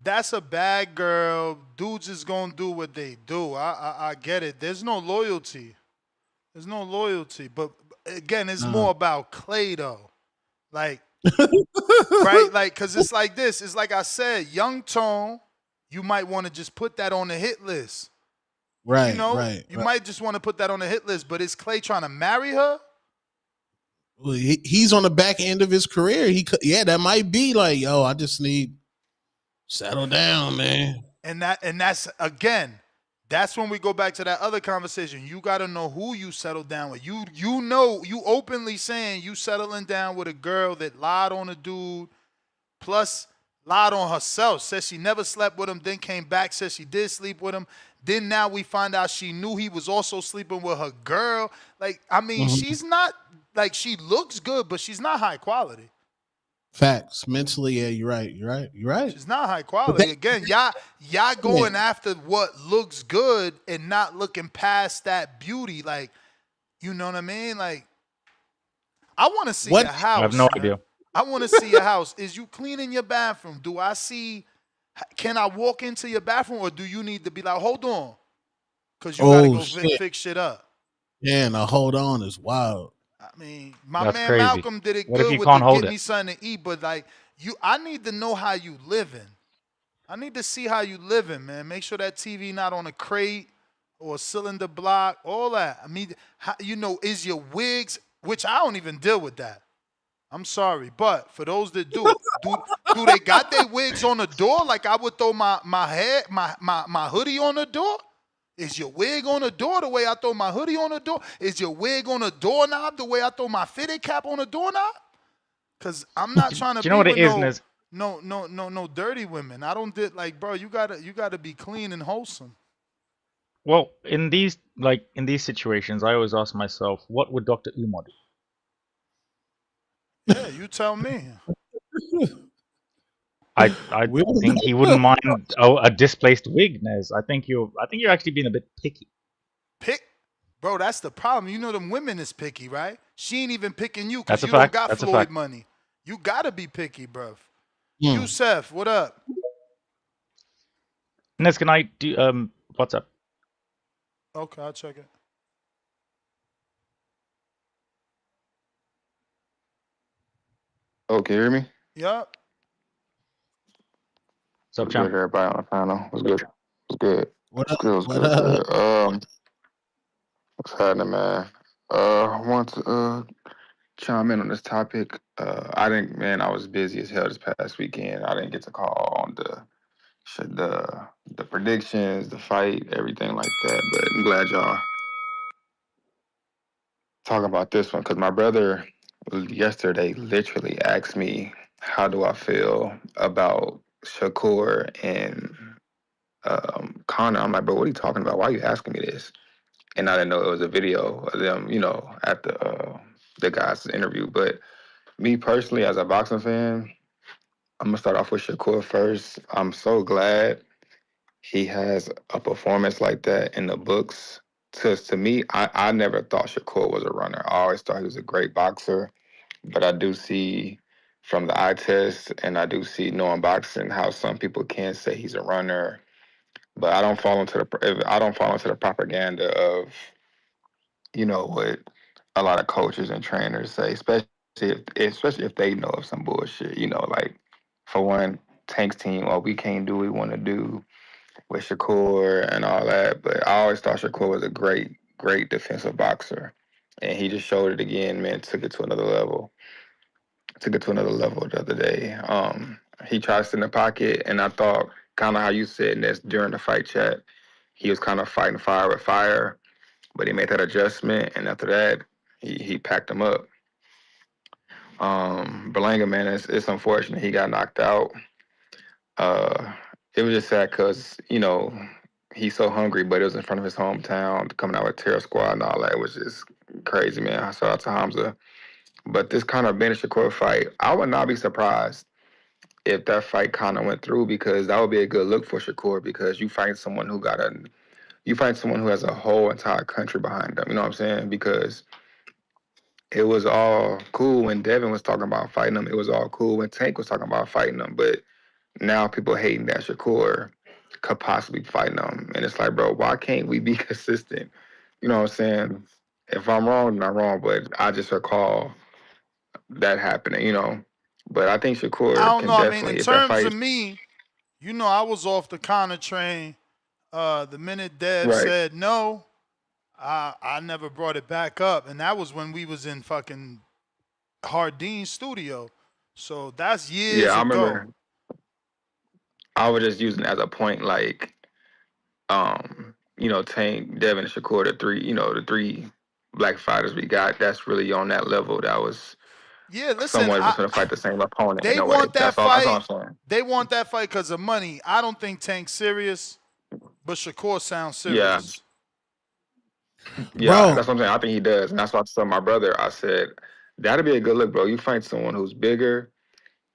that's a bad girl. Dudes just gonna do what they do. I get it. There's no loyalty. But again, it's more about Klay though. Like, right? Like, cause it's like this. It's like I said, Young Tone, you might want to just put that on the hit list. Right. You might just want to put that on the hit list. But is Klay trying to marry her? Well, he's on the back end of his career. That might be like, yo, I just need settle down, man. And that's again, that's when we go back to that other conversation. You got to know who you settle down with. You openly saying you settling down with a girl that lied on a dude, plus lied on herself. Says she never slept with him, then came back, says she did sleep with him. Then now we find out she knew he was also sleeping with her girl. Like, I mean, she's not, like, she looks good, but she's not high quality. Facts. Mentally, yeah, you're right. She's not high quality. Again, y'all going after what looks good and not looking past that beauty. Like, you know what I mean? Like, I want to see a house. I have no idea. I want to see a house. Is you cleaning your bathroom? Can I walk into your bathroom, or do you need to be like, hold on? Because you got to go fix shit up. Yeah, now hold on is wild. I mean, my That's man crazy. Malcolm did it What if good you with can't the hold get me it? something to eat, but like I need to know how you living. I need to see how you living, man. Make sure that TV not on a crate or a cylinder block, all that. I mean, is your wigs, which I don't even deal with that. I'm sorry, but for those that do they got their wigs on the door like I would throw my hoodie on the door? Is your wig on the door the way I throw my hoodie on the door? Is your wig on the doorknob the way I throw my fitted cap on the doorknob? Because I'm not trying to be with no dirty women. I don't like, bro, you gotta be clean and wholesome. Well, in these situations, I always ask myself, what would Dr. Umar do? Yeah, you tell me. I think he wouldn't mind a displaced wig, Nez. I think you're actually being a bit picky. Bro, that's the problem. You know them women is picky, right? She ain't even picking you because That's a you don't fact. got That's a Floyd fact. money. You gotta be picky, bro. Mm. Youssef, what up? Nes, can I do what's up? Okay, I'll check it. Oh, can you hear me? Yup. What's up, What's champ? good, everybody on the panel? What's good? What's good? What What's up? good? What's What good? What's up? good? What's happening, man? I want to chime in on this topic. I was busy as hell this past weekend. I didn't get to call on the predictions, the fight, everything like that. But I'm glad y'all talking about this one because my brother yesterday literally asked me, "How do I feel about Shakur and Conor?" I'm like, "Bro, what are you talking about? Why are you asking me this?" And I didn't know it was a video of them, at the guy's interview. But me personally, as a boxing fan, I'm gonna start off with Shakur first. I'm so glad he has a performance like that in the books. To me, I never thought Shakur was a runner. I always thought he was a great boxer. But I do see from the eye test, and I do see knowing boxing how some people can say he's a runner. But I don't fall into the propaganda of what a lot of coaches and trainers say, especially if they know of some bullshit. Like for one, Tank's team, we can't do what we want to do with Shakur and all that. But I always thought Shakur was a great, great defensive boxer, and he just showed it again. Man, took it to another level. Took it to another level the other day. He tried to sit in the pocket, and I thought kind of how you said this during the fight chat, he was kind of fighting fire with fire. But he made that adjustment, and after that, he packed him up. Berlanga, man, it's unfortunate he got knocked out. It was just sad because he's so hungry, but it was in front of his hometown, coming out with Terror Squad and all that. It was just crazy, man. Shout out to Hamza. But this Conor Benn Shakur fight, I would not be surprised if that fight kind of went through, because that would be a good look for Shakur, because you find someone who has a whole entire country behind them. You know what I'm saying? Because it was all cool when Devin was talking about fighting him. It was all cool when Tank was talking about fighting him. But now people hating that Shakur could possibly fight him. And it's like, bro, why can't we be consistent? You know what I'm saying? If I'm wrong, then I'm wrong. But I just recall that happening. But I think I Shakur don't know. can I mean, in definitely, if that terms fight of is me, I was off the Conor train. The minute Dev right. said no, I never brought it back up, and that was when we was in fucking Hardeen's studio. So that's Yeah, years I ago. remember I was just using it as a point, like, Tank, Devin, and Shakur, the three black fighters we got, that's really on that level. That was Yeah, listen, somewhat just going to fight the same opponent in they a way. want that That's all fight. I'm saying. They want that fight because of money. I don't think Tank's serious, but Shakur sounds Yeah, serious. yeah, Bro, that's what I'm saying. I think he does, and that's why I told my brother. I said that'd be a good look, bro. You find someone who's bigger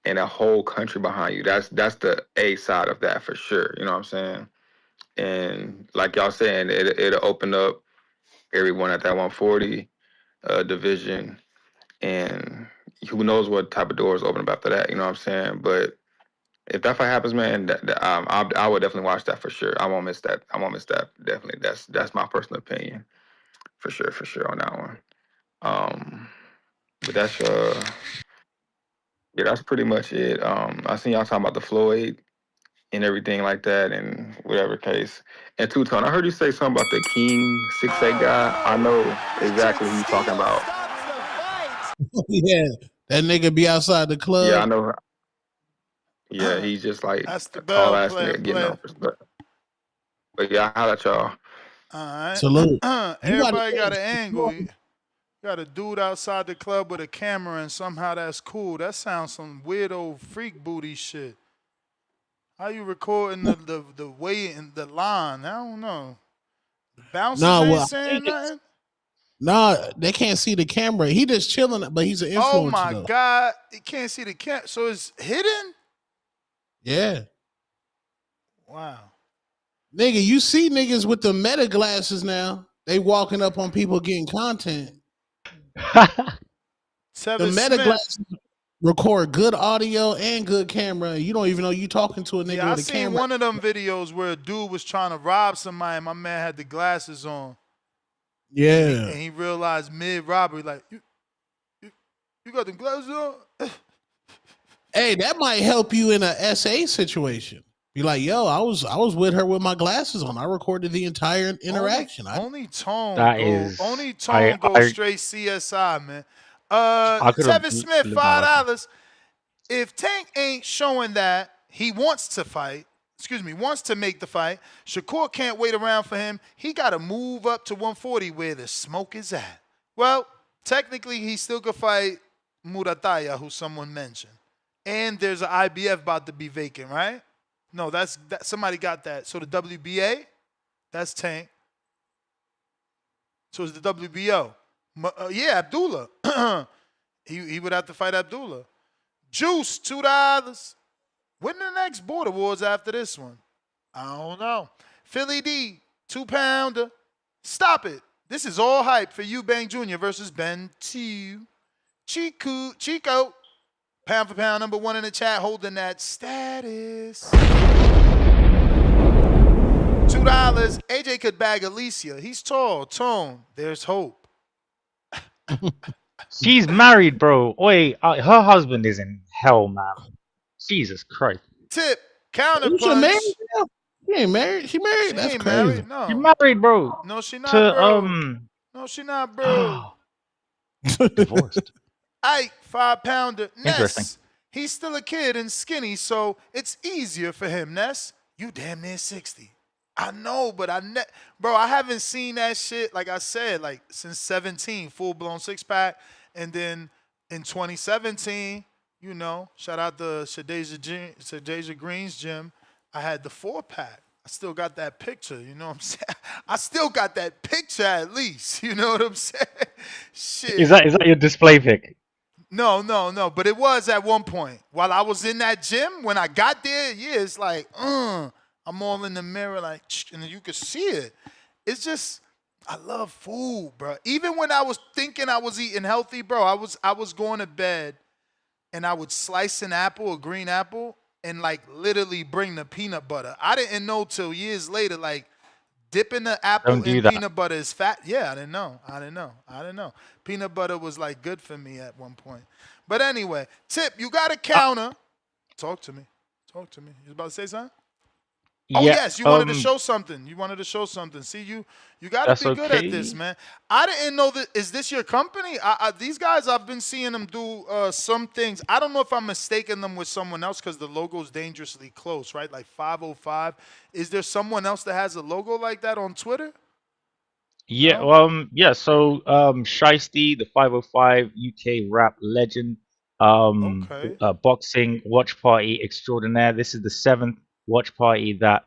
and a whole country behind you. That's the A side of that for sure. You know what I'm saying? And like y'all saying, it'll open up everyone at that 140 division, and who knows what type of doors open up after that. You know what I'm saying? But if that fight happens, man, I would definitely watch that for sure. I won't miss that. I won't miss that. Definitely. That's my personal opinion for sure on that one. But that's pretty much it. I seen y'all talking about the Floyd and everything like that, and whatever case. And Two Tone, I heard you say something about the King 6'8" guy. I know exactly who you're talking about. yeah, that nigga be outside the Yeah, I club. know. Yeah, he's just like That's the a tall bell ass player. nigga getting numbers. But yeah, I holla at y'all. All Salute. right. You got Everybody got an angle. to. You got a dude outside the club with a camera, and somehow that's cool. That sounds some weirdo freak booty shit. How you recording the way in the line? I don't know. The bouncers Nah, ain't well, I think saying it's nothing. they can't see the camera. He just chilling, but he's an Oh influencer my though. God! You can't see the camera, so it's hidden. Yeah, Wow. nigga, you see niggas with the meta glasses now. They walking up on people getting content. The Tevin Meta Smith. glasses record good audio and good camera. You don't even know you talking to a nigga Yeah, I with a seen camera. one of them videos where a dude was trying to rob somebody and my man had the glasses on. Yeah. And he realized mid-robbery, like, you got the glasses on? Hey, that might help you in a SA situation. Be like, yo, I was with her with my glasses on. I recorded the entire interaction. Only Tone That go. is- Only Tone go straight CSI, man. Tevin Smith, $5. If Tank ain't showing that he wants to fight, wants to make the fight, Shakur can't wait around for him. He got to move up to 140 where the smoke is at. Well, technically, he still could fight Murataya, who someone mentioned. And there's an IBF about to be vacant, right? No, that somebody got that. So the WBA, that's Tank. So it's the WBO. Yeah, Abdullah. he would have to fight Abdullah. Juice, $2. When the next Border Wars after this one? I don't know. Philly D, 2-pounder. Stop it. This is all hype for Eubank Jr. versus Ben 2. Chico, pound for pound, number 1 in the chat, holding that status. $2. AJ could bag Alicia. He's tall. Tone. There's hope. She's married, bro. Wait, her husband is in hell, man. Jesus Christ. Tip, counterpunch. She married? She ain't married. She married? She That's ain't crazy. married, no. She married, bro. No, she not, bro. No, she not, bro. Divorced. Ike, 5-pounder. Interesting. Ness, he's still a kid and skinny, so it's easier for him, Ness. You damn near 60. I know, but bro, I haven't seen that shit, like I said, like since 17, full-blown six-pack. And then in 2017, you know, shout out to Shadeja Green's gym, I had the 4-pack. I still got that picture, you know what I'm saying? I still got that picture at least, you know what I'm saying? Shit. Is that your display pic? No, but it was at one point. While I was in that gym, when I got there, yeah, it's like, I'm all in the mirror, like, and you could see it. It's just, I love food, bro. Even when I was thinking I was eating healthy, bro, I was going to bed and I would slice an apple, a green apple, and like literally bring the peanut butter. I didn't know till years later, like dipping the apple in peanut butter is fat. Yeah, I didn't know. Peanut butter was like good for me at one point. But anyway, Tip, you got a counter. Talk to me. You was about to say something? Oh, yes, you wanted to show something. See, you got to be good at this, man. I didn't know that. Is this your company? These guys, I've been seeing them do some things. I don't know if I'm mistaking them with someone else because the logo's dangerously close, right? Like 505. Is there someone else that has a logo like that on Twitter? Yeah, so Shiesty, the 505 UK rap legend, boxing watch party extraordinaire. This is the 7th watch party that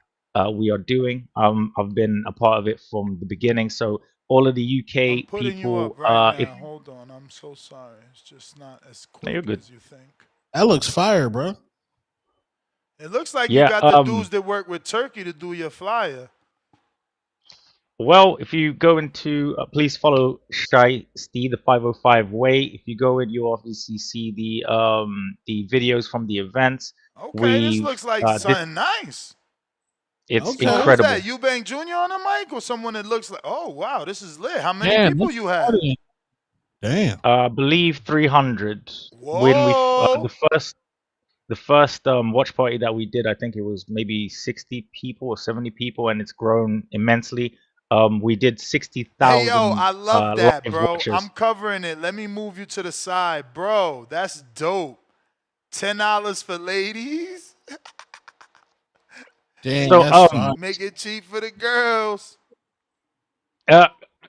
we are doing. I've been a part of it from the beginning. So all of the UK putting people, you up right now. Hold on, I'm so sorry. It's just not as quick as you think. That looks fire, bro. It looks like you got the dudes that work with Turkey to do your flyer. Well, if you go into, please follow Shiesty, the 505 way. If you go in, you obviously see the videos from the events. Okay, this looks like something nice. It's incredible. Who's that? Eubank Jr. on the mic or someone that looks like, oh, wow, this is lit. How many people you have? Damn. I believe 300. Whoa. When we the first watch party that we did, I think it was maybe 60 people or 70 people, and it's grown immensely. We did 60,000. Hey, yo, I love that, bro. Watches. I'm covering it. Let me move you to the side. Bro, that's dope. $10 for ladies. Dang, so, make it cheap for the girls.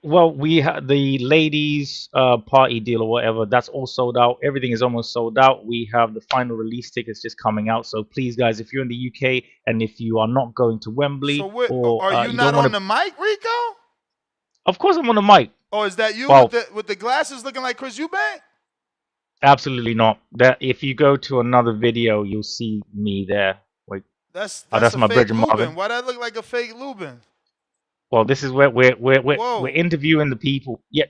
Well, we had the ladies party deal or whatever. That's all sold out. Everything is almost sold out. We have the final release tickets just coming out. So please, guys, if you're in the UK and if you are not going to Wembley, are you not on the mic, Rico? Of course, I'm on the mic. Oh, is that you with the glasses looking like Chris Eubank? Absolutely not. That if you go to another video, you'll see me there. Wait, that's my a Bridget fake Marvin. Lubin. Why that look like a fake Lubin? Well, this is where we're interviewing the people. Yeah,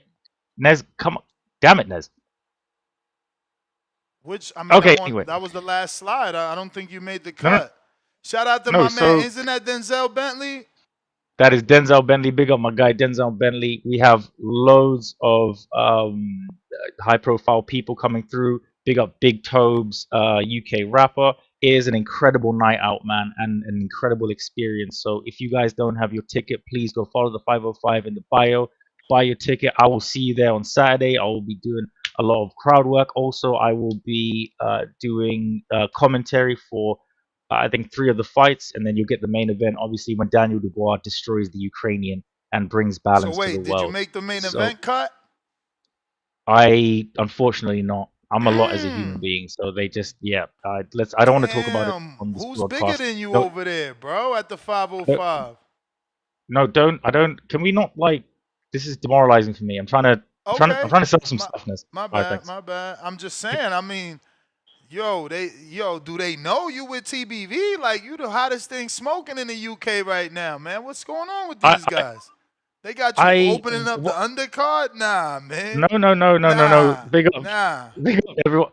Nez, come on, damn it, Nez. Which I mean, Okay, anyway. that was the last slide. I don't think you made the No, cut. Shout out to my man. Isn't that Denzel Bentley? That is Denzel Bentley. Big up my guy Denzel Bentley. We have loads of high-profile people coming through. Big up Big Tobes, UK rapper. It is an incredible night out, man, and an incredible experience. So if you guys don't have your ticket, please go follow the 505 in the bio. Buy your ticket. I will see you there on Saturday. I will be doing a lot of crowd work. Also, I will be doing commentary for I think 3 of the fights, and then you get the main event. Obviously, when Daniel Dubois destroys the Ukrainian and brings balance so wait, to the did world. You make the main event cut? I unfortunately not. I'm a lot as a human being, so they just I don't want to talk about it on this Who's broadcast. bigger than you over there, bro? At the 505. No, don't. I don't. Can we not like? This is demoralizing for me. I'm trying to sell some stuffness. My bad. I'm just saying. I mean, do they know you with TBV? Like, you the hottest thing smoking in the UK right now, man. What's going on with these guys? They got you opening up the undercard? Nah, man. No. Big up everyone.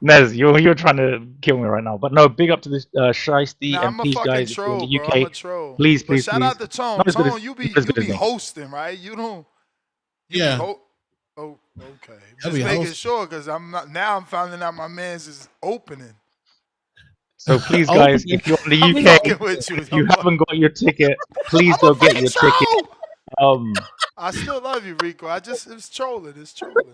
Nez, you're trying to kill me right now. But no, big up to this Shiesty and please guys troll, in the UK. Bro. I'm a troll. Please. Shout out to Tone. Tone, you be hosting, right? You don't. Oh, okay. Just making sure because I'm finding out my man's is opening. So please, guys, if you're in the UK, if you haven't got your ticket, please go get your ticket. I still love you, Rico. It's trolling. It's trolling.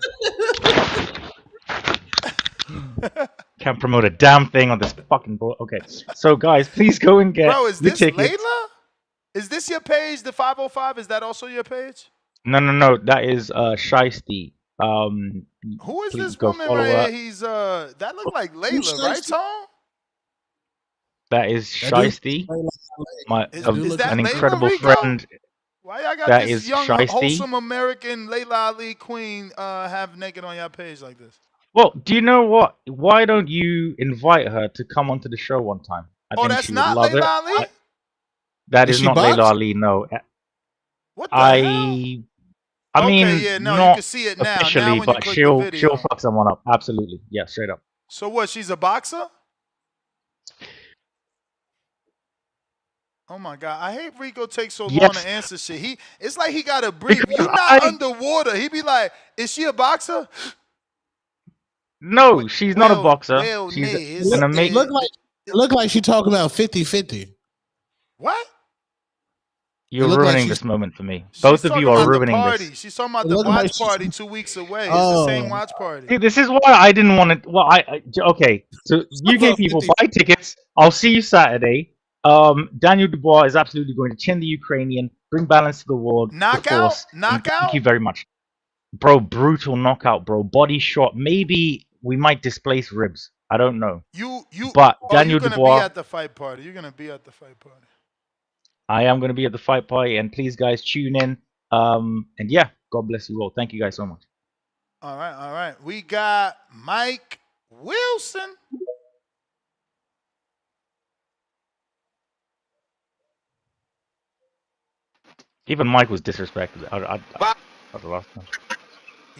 Can't promote a damn thing on this fucking board. Okay, so guys, please go and get is the this tickets. Layla? Is this your page, the 505? Is that also your page? No. That is Shiesty. Who is this woman right here? He's that look like Layla, right, Tom? That is Shiesty. An incredible Rico? friend. Why y'all got that this is young, Shiesty. wholesome American Layla Ali queen have naked on your page like this? Well, do you know what? Why don't you invite her to come onto the show one time? I think that's she would not love Layla it. Ali? That is not Layla Ali, no. What the hell? I mean, you not can see it now. officially, Now when but you she'll fuck someone up. Absolutely, yeah, straight up. So what? She's a boxer? Oh my God! I hate Rico takes so long to answer shit. It's like he got to breathe. You're not underwater. He be like, "Is she a boxer?" No, she's not a boxer. She's an amazing. It look like she talking about 50-50. What? You're ruining this moment for me. Both of you are ruining this. She's talking about the watch party 2 weeks away. It's the same watch party. See, this is why I didn't want to. Well, okay. So UK people, buy tickets. I'll see you Saturday. Daniel Dubois is absolutely going to chin the Ukrainian, bring balance to the world. Knockout. Thank you very much, bro. Brutal knockout, bro. Body shot. Maybe we might displace ribs. I don't know. But Daniel Dubois. You're gonna be at the fight party. You're gonna be at the fight party. I am going to be at the fight party, and please, guys, tune in. And yeah, God bless you all. Thank you guys so much. All right. We got Mike Wilson. Even Mike was disrespected. I the last time.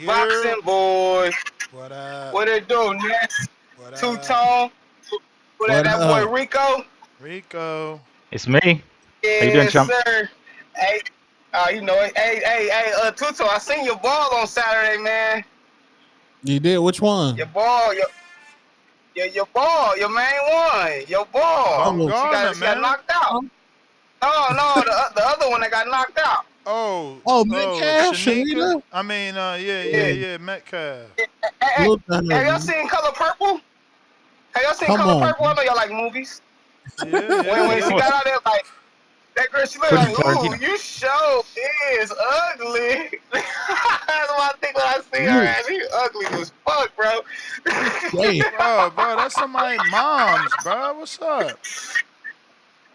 Boxing boy. What up? What it do, Ness? Two-tone. What that boy Rico? Rico. It's me. Yeah, how you doing, chump? Sir. Hey, you know it. Hey, Tuto, I seen your ball on Saturday, man. You did? Which one? Your ball, your ball, your main one, your ball. She got knocked out. No, the other one that got knocked out. Metcalf, Sharita? I mean, yeah, Metcalf. Hey, have y'all seen Color Purple? I know y'all like movies. Yeah. When she got out there, like, that girl, she looked like, ooh, you sure is ugly. That's what I think when I see her ass. She ugly as fuck, bro. bro, that's somebody's mom's, bro. What's up?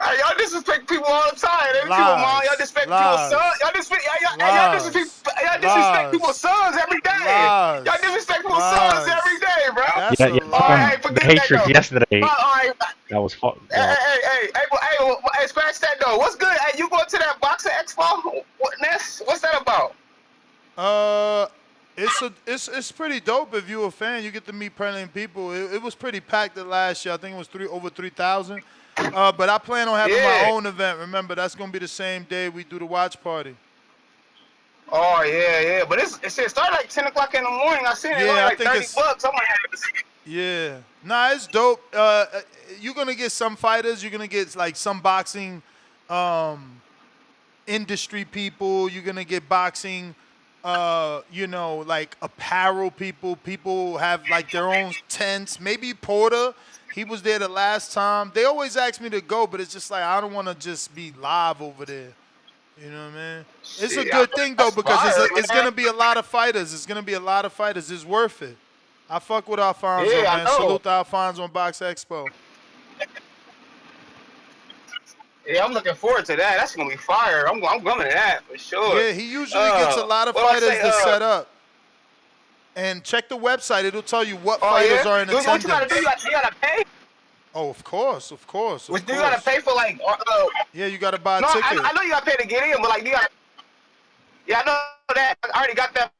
Hey, y'all disrespect people all the time. Every people, mom, y'all disrespect people's sons. Y'all disrespect people's sons every day. Y'all disrespect people's sons every day, bro. The Hatrix yesterday. That was fucked. Hey, scratch that though. What's good? Hey, you going to that boxing expo? What's that about? It's pretty dope if you're a fan. You get to meet plenty of people. It was pretty packed the last year. I think it was over 3,000. But I plan on having my own event. Remember, that's gonna be the same day we do the watch party. Oh yeah. But it started like 10 o'clock in the morning. I seen it like $30. I might have to see it. Yeah. Nah, it's dope. You're gonna get some fighters. You're gonna get like some boxing industry people. You're gonna get boxing like apparel people. People have like their own tents. Maybe Porter, he was there the last time. They always ask me to go, but it's just like I don't want to just be live over there. You know what I mean? It's a good thing though because it's gonna be a lot of fighters. It's gonna be a lot of fighters. It's worth it. I fuck with Alfonso, man. Salute to Alfonso on Box Expo. Yeah, I'm looking forward to that. That's gonna be fire. I'm coming to that for sure. Yeah, he usually gets a lot of fighters to set up. And check the website; it'll tell you what fighters are in attendance. What you gotta do? You gotta pay. Oh, of course. You gotta pay for like. Yeah, you gotta buy a ticket. I know you gotta pay to get in, but like you gotta. Yeah, I know that. I already got that.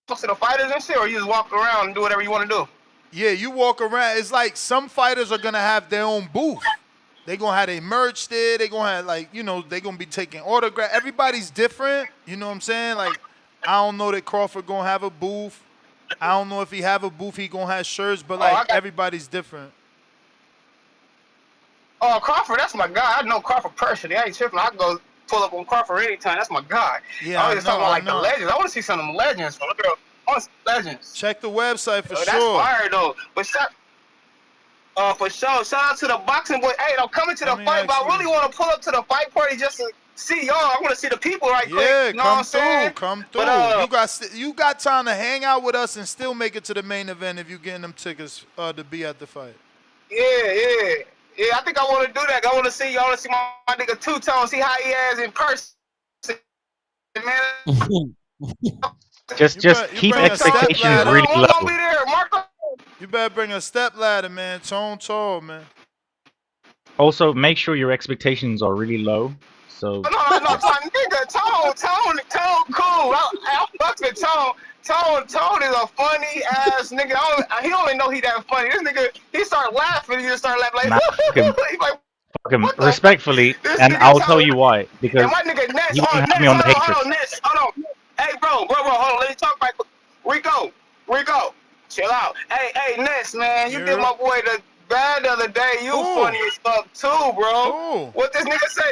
Talk to the fighters and shit, or you just walk around and do whatever you want to do. Yeah, you walk around. It's like some fighters are gonna have their own booth. They gonna have their merch there. They gonna have they gonna be taking autographs. Everybody's different. You know what I'm saying? Like, I don't know that Crawford gonna have a booth. I don't know if he have a booth. He gonna have shirts, but everybody's different. Oh, Crawford, that's my guy. I know Crawford personally. I ain't tripping. I can go pull up on Crawford anytime. That's my guy. Yeah, I was just talking about the legends. I want to see some of them legends. I want to see legends. Check the website for sure. That's fire though. But for sure. Shout out to the boxing boy. Hey, I'm coming to the fight, but I really want to pull up to the fight party just to see y'all. I want to see the people quick. Yeah, you know what I'm saying? Come through. But, you got time to hang out with us and still make it to the main event if you're getting them tickets to be at the fight. Yeah. I think I want to do that. I want to see y'all. I want to see my nigga Two-Tone, see how he is in person, man. Just keep expectations really low. You better bring a step ladder, man. Tone tall, man. Also, make sure your expectations are really low. So. No, nigga, Tone, cool. I fuck with Tone. Tone is a funny ass nigga. He don't even know he that funny. This nigga, he start laughing. He just start laughing like. Fuck him respectfully, and I'll tell you why. Because my nigga Ness, you don't have me on the hatred. Hold on. Hey, bro, hold on. Let me talk right quick. Rico, chill out. Hey, Ness, man, you did my boy the bad the other day. You funny as fuck too, bro. What this nigga say?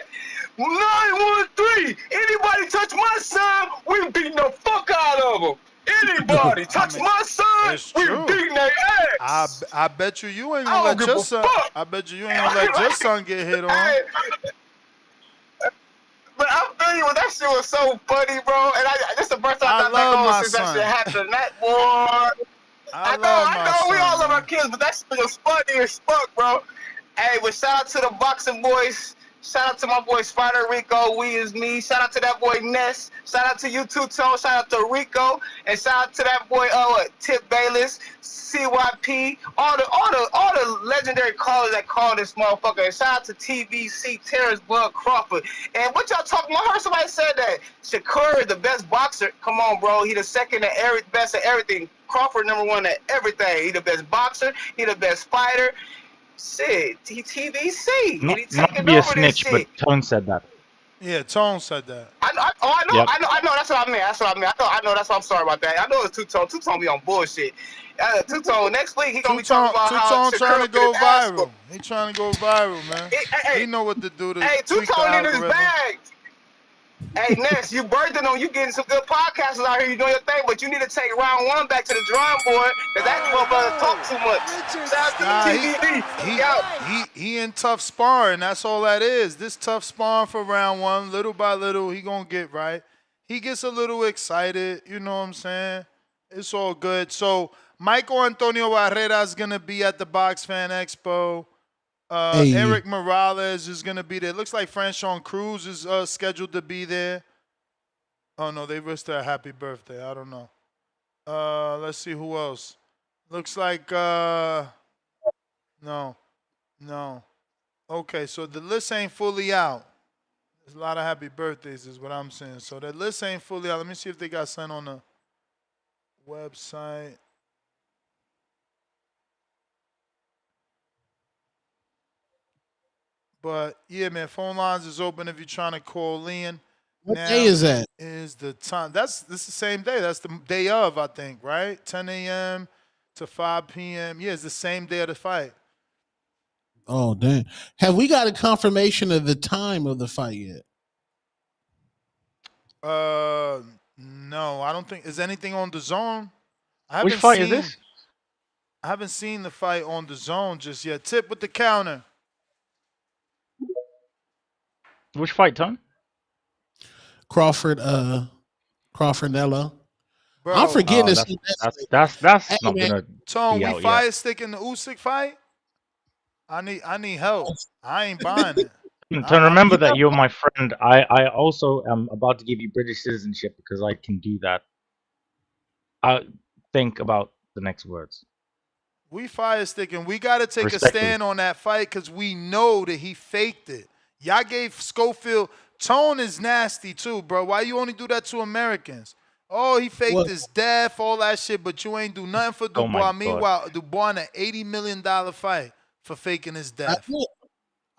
913. Anybody touch my son, we beating the fuck out of him. Anybody touch my son, we beating their ass. I bet you ain't gonna let your son. I bet you ain't gonna let your son get hit on. Hey, but I'm telling you, that shit was so funny, bro. And this the first time I got back on since that shit happened. That boy. I know, we all love our kids, but that shit was funny as fuck, bro. Hey, but shout out to the boxing boys. Shout out to my boy Spider Rico, We Is Me. Shout out to that boy Ness. Shout out to you Two-Tone. Shout out to Rico. And shout out to that boy Tip Bayless, CYP, all the legendary callers that call this motherfucker. And shout out to TVC, Terrence Bud Crawford. And what y'all talking about? I heard somebody said that Shakur is the best boxer. Come on, bro. He the second best at everything. Crawford number one at everything. He the best boxer. He the best fighter. Shit, TVC. Not to be a snitch, but Tone said that. Yeah, Tone said that. I know. That's what I meant. I know. That's why I'm sorry about that. I know it's Two-Tone. Two-Tone be on bullshit. Two-Tone, next week he gonna be talking about how Two-Tone trying to go viral. He trying to go viral, man. He know what to do to tweak the Two-Tone in his algorithm. bag. Hey, Ness, you birthing on you getting some good podcasters out here. You doing your thing, but you need to take round one back to the drawing board because that motherfucker talk too much. Shout out to the TVD. He in tough sparring. That's all that is. This tough sparring for round one, little by little, he gonna get right. He gets a little excited. You know what I'm saying? It's all good. So Michael Antonio Barrera is gonna be at the Box Fan Expo. Eric Morales is going to be there. Looks like Franchon Cruz is scheduled to be there. Oh, no, they wished her a happy birthday. I don't know. Let's see who else. Looks like No. Okay, so the list ain't fully out. There's a lot of happy birthdays, is what I'm saying. So the list ain't fully out. Let me see if they got sent on the website. But yeah, man, phone lines is open if you're trying to call in. What Now day is that? is the time. This is the same day. That's the day of, I think, right? 10 a.m. to 5 p.m. Yeah, it's the same day of the fight. Oh, damn. Have we got a confirmation of the time of the fight yet? No, I don't think. Is anything on the zone? Which fight is this? I haven't seen the fight on the zone just yet. Tip with the counter. Which fight, Tom? Crawfordella. Bro, I'm forgetting this. That's Hey, not man. gonna Tone, be we out fire yet. stick in the Usyk fight. I need help. I ain't buying it. To remember that you're my friend, I also am about to give you British citizenship because I can do that. Think about the next words. We fire sticking. We got to take a Respectfully. stand on that fight because we know that he faked it. Y'all gave Schofield. Tone is nasty too, bro. Why you only do that to Americans? Oh, he faked his death, all that shit, but you ain't do nothing for Oh my Dubois. God. Meanwhile, Dubois in an $80 million fight for faking his death.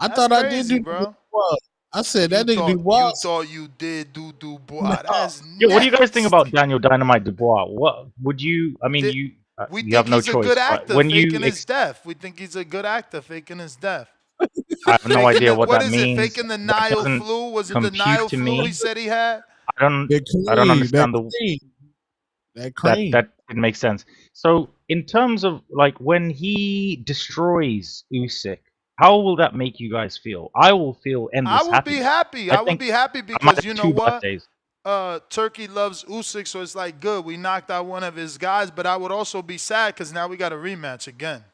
I That's thought I crazy, did do bro. Dubois. I said that nigga You Dubois. thought you did do Dubois. That's Yo, what do you guys think nasty. about Daniel Dynamite Dubois? What would you? I mean, you We you have think no he's a good choice. But actor when faking you, his death. We think he's a good actor faking his death. I have no idea what What that is it? means. Faking the That Nile doesn't flu? Was it the compute Nile to flu he me. said he had? I don't understand That that didn't make sense. So in terms of like when he destroys Usyk, how will that make you guys feel? I will feel I endless would be happiness. happy. I I would think be happy I might because you have know 2 bad what? days. Turkey loves Usyk, so it's like good. We knocked out one of his guys, but I would also be sad because now we got a rematch again.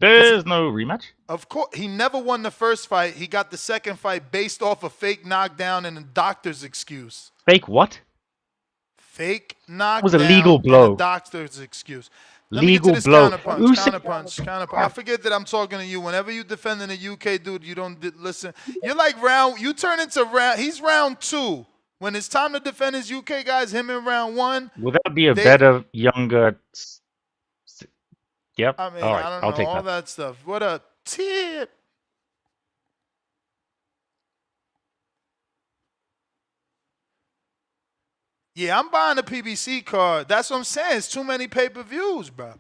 There's no rematch. Of course, he never won the first fight. He got the second fight based off a fake knockdown and a doctor's excuse. Fake what? Fake That was a legal knockdown and a blow. doctor's excuse. Let me get to Legal this blow. counterpunch. I forget that I'm talking to you. Whenever you defending a UK dude, you don't listen. You're like you turn into round. He's round 2. When it's time to defend his UK guys, him in round 1. Would that be a better, younger? Yep. I mean, All right, I don't I'll know take all that. that stuff. What a tip. Yeah, I'm buying a PBC card. That's what I'm saying. It's too many pay-per-views, bro.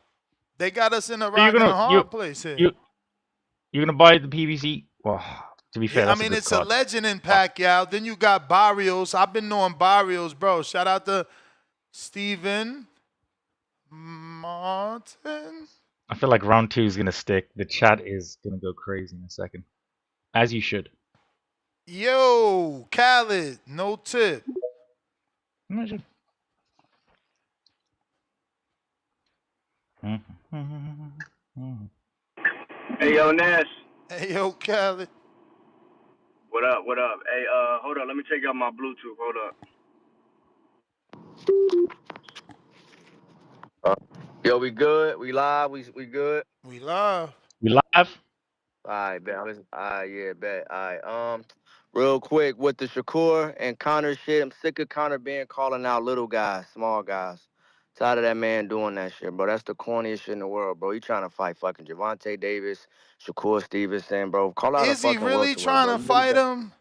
They got us in a So rock and a hard place here. You're gonna buy the PVC? Well, to be fair, Yeah, I that's mean, a good it's card. a legend in Pacquiao. Then you got Barrios. I've been knowing Barrios, bro. Shout out to Steven Martin. I feel like round 2 is gonna stick. The chat is gonna go crazy in a second, as you should. Yo, Khaled, no tip. Hey, yo, Nash. Hey, yo, Khaled. What up? What up? Hey, hold up. Let me check out my Bluetooth. Hold up. Yo, we good? We live? We good? We live. We live? Alright, bet. Yeah, bet. Alright. Real quick with the Shakur and Conor shit, I'm sick of Conor Benn calling out little guys, small guys. Tired of that man doing that shit, bro. That's the corniest shit in the world, bro. He trying to fight fucking Javante Davis, Shakur Stevenson, bro. Call out a Is he fucking really welterweight, trying bro. to fight him?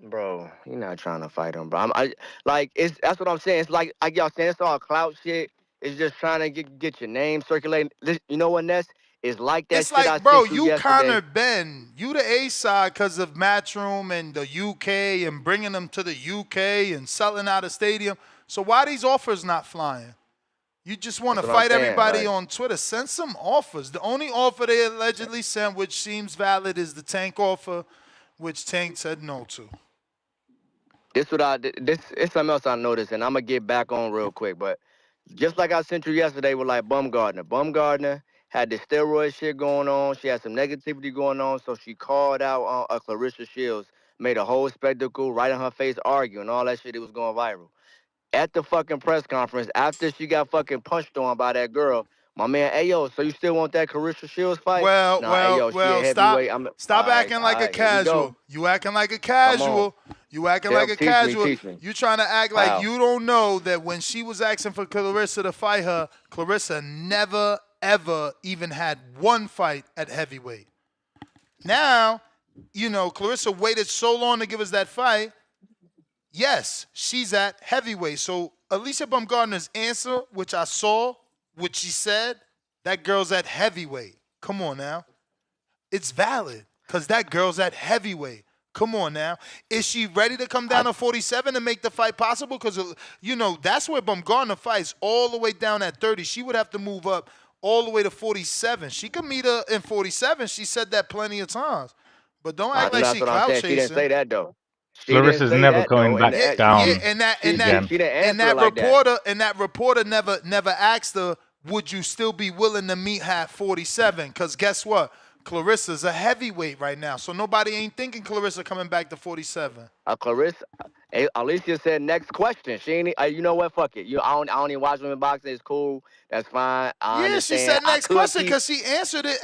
Bro, you're not trying to fight him, bro. That's what I'm saying. It's like y'all saying, it's all clout shit. It's just trying to get your name circulating. You know what, Ness? It's like that It's shit I like, bro, sent you you yesterday. Conor Benn. You the A side because of Matchroom and the UK and bringing them to the UK and selling out a stadium. So why these offers not flying? You just want to That's what I'm fight saying, everybody like- on Twitter. Send some offers. The only offer they allegedly sent, which seems valid, is the Tank offer, which Tank said no to. This it's something else I noticed, and I'm gonna get back on real quick. But just like I sent you yesterday with like Bumgardner had the steroid shit going on. She had some negativity going on, so she called out Clarissa Shields, made a whole spectacle, right in her face, arguing all that shit. It was going viral. At the fucking press conference, after she got fucking punched on by that girl, My man, Ayo, so you still want that Carissa Shields fight? Well, Nah, well, Ayo, she a well. Stop, heavyweight. stop acting like a Here we go. casual. You acting like a Come on. casual. You acting like a Teach me, casual. teach me. You trying to act like How? you don't know that when she was asking for Clarissa to fight her, Clarissa never, ever even had one fight at heavyweight. Now, Clarissa waited so long to give us that fight. Yes, she's at heavyweight. So Alicia Baumgartner's answer, which I saw, which she said, that girl's at heavyweight. Come on now. It's valid because that girl's at heavyweight. Come on now. Is she ready to come down to 47 and make the fight possible? Because, that's where Baumgartner fights all the way down at 30. She would have to move up all the way to 47. She could meet her in 47. She said that plenty of times. But don't act like she clout chasing. She didn't say that, though. Clarissa's never going back down again. And that reporter never asked her, would you still be willing to meet her at 47? Because guess what? Clarissa's a heavyweight right now, so nobody ain't thinking Clarissa coming back to 47. Clarissa, Alicia said next question. She ain't. You know what? Fuck it. I don't even watch women boxing. It's cool. That's fine. I understand. She said next question because she answered it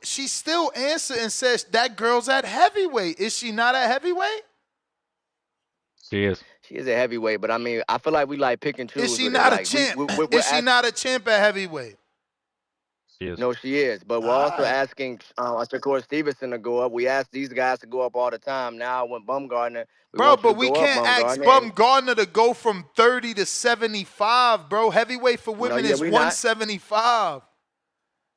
she still answered and says that girl's at heavyweight. Is she not at heavyweight? She is. She is a heavyweight, but I mean, I feel like we like pick and choose. Is she not a champ? Is she not a champ at heavyweight? She is. No, she is. But we're also asking Shakur Stevenson to go up. We ask these guys to go up all the time. Now, when Baumgartner, we can't ask Baumgartner to go from 30 to 75, bro. Heavyweight for women is 175.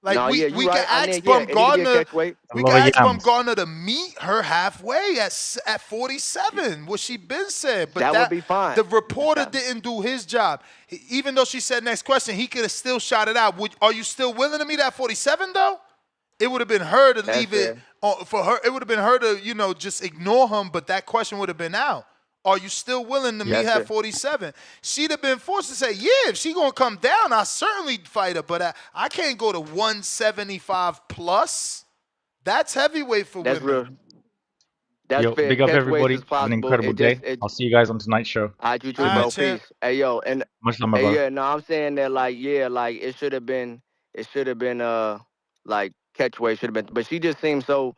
We can ask Baumgartner. We can ask Baumgartner to meet her halfway at 47, what she been said. But that would be fine. The reporter didn't do his job. Even though she said next question, he could have still shot it out. Are you still willing to meet at 47 though? It would have been her to leave it for her. It would have been her to just ignore him. But that question would have been out. Are you still willing to meet her at 47? She'd have been forced to say, yeah, if she going to come down, I'll certainly fight her. But I can't go to 175 plus. That's heavyweight for women. Real. That's fair. Big up everybody. Have an incredible day. I'll see you guys on tonight's show. All right, you too, bro. Peace. Hey, yo. And, much love, my brother. Yeah, no, I'm saying that, it should have been, catchweight should have been. But she just seems so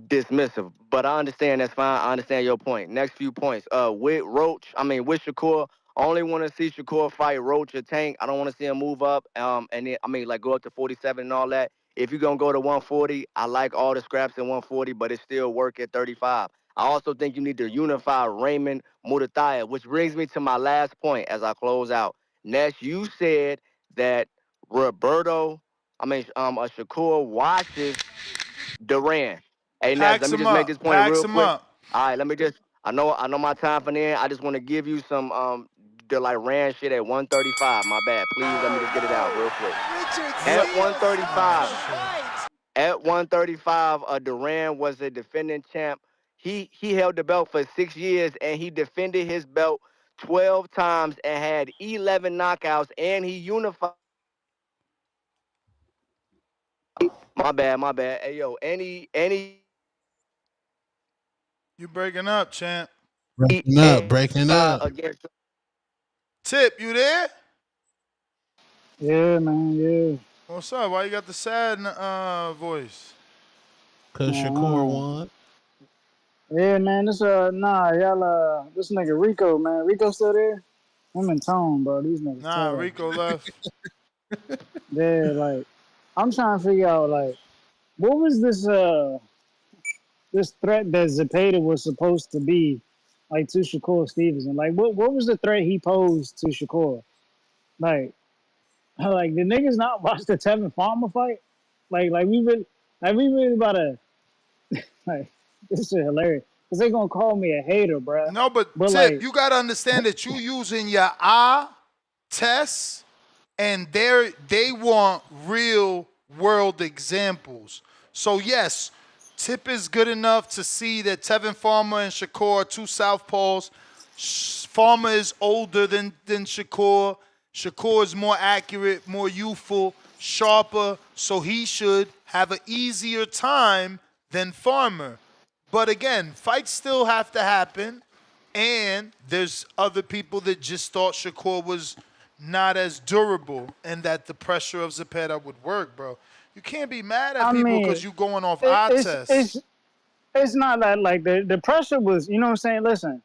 dismissive, but I understand. That's fine. I understand your point. Next few points. With Shakur, I only want to see Shakur fight Roach or Tank. I don't want to see him move up. And then, go up to 47 and all that. If you're gonna go to 140, I like all the scraps in 140, but it still work at 35. I also think you need to unify Raymond Mutataya, which brings me to my last point as I close out. Ness, you said that Shakur watches Duran. Hey, Ness, let me just make this point real quick. All right, let me just. I know my time for the end. I just want to give you some the Ran shit at 135. My bad. Please let me just get it out real quick. At 135, Duran was a defending champ. He held the belt for 6 years and he defended his belt 12 times and had 11 knockouts and he unified. My bad. Hey, yo, any. You breaking up, champ. Breaking up. Tip, you there? Yeah, man, yeah. What's up? Why you got the sad voice? Because Shakur won. Yeah, man, this y'all this nigga Rico, man. Rico still there? I'm in tone, bro. These niggas. Nah, Rico left. Yeah, I'm trying to figure out, what was this threat that Zepeda was supposed to be, to Shakur Stevenson? What was the threat he posed to Shakur? Did niggas not watch the Tevin Farmer fight? We really about to, this shit hilarious. Because they gonna call me a hater, bro. No, but Tip, you gotta understand that you using your eye tests, and they want real world examples. So yes, Tip is good enough to see that Tevin Farmer and Shakur are two southpaws. Farmer is older than Shakur. Shakur is more accurate, more youthful, sharper, so he should have an easier time than Farmer. But again, fights still have to happen, and there's other people that just thought Shakur was not as durable and that the pressure of Zepeda would work, bro. You can't be mad at I people mean, because you going off eye tests. It's not that like the pressure was, you know what I'm saying? Listen,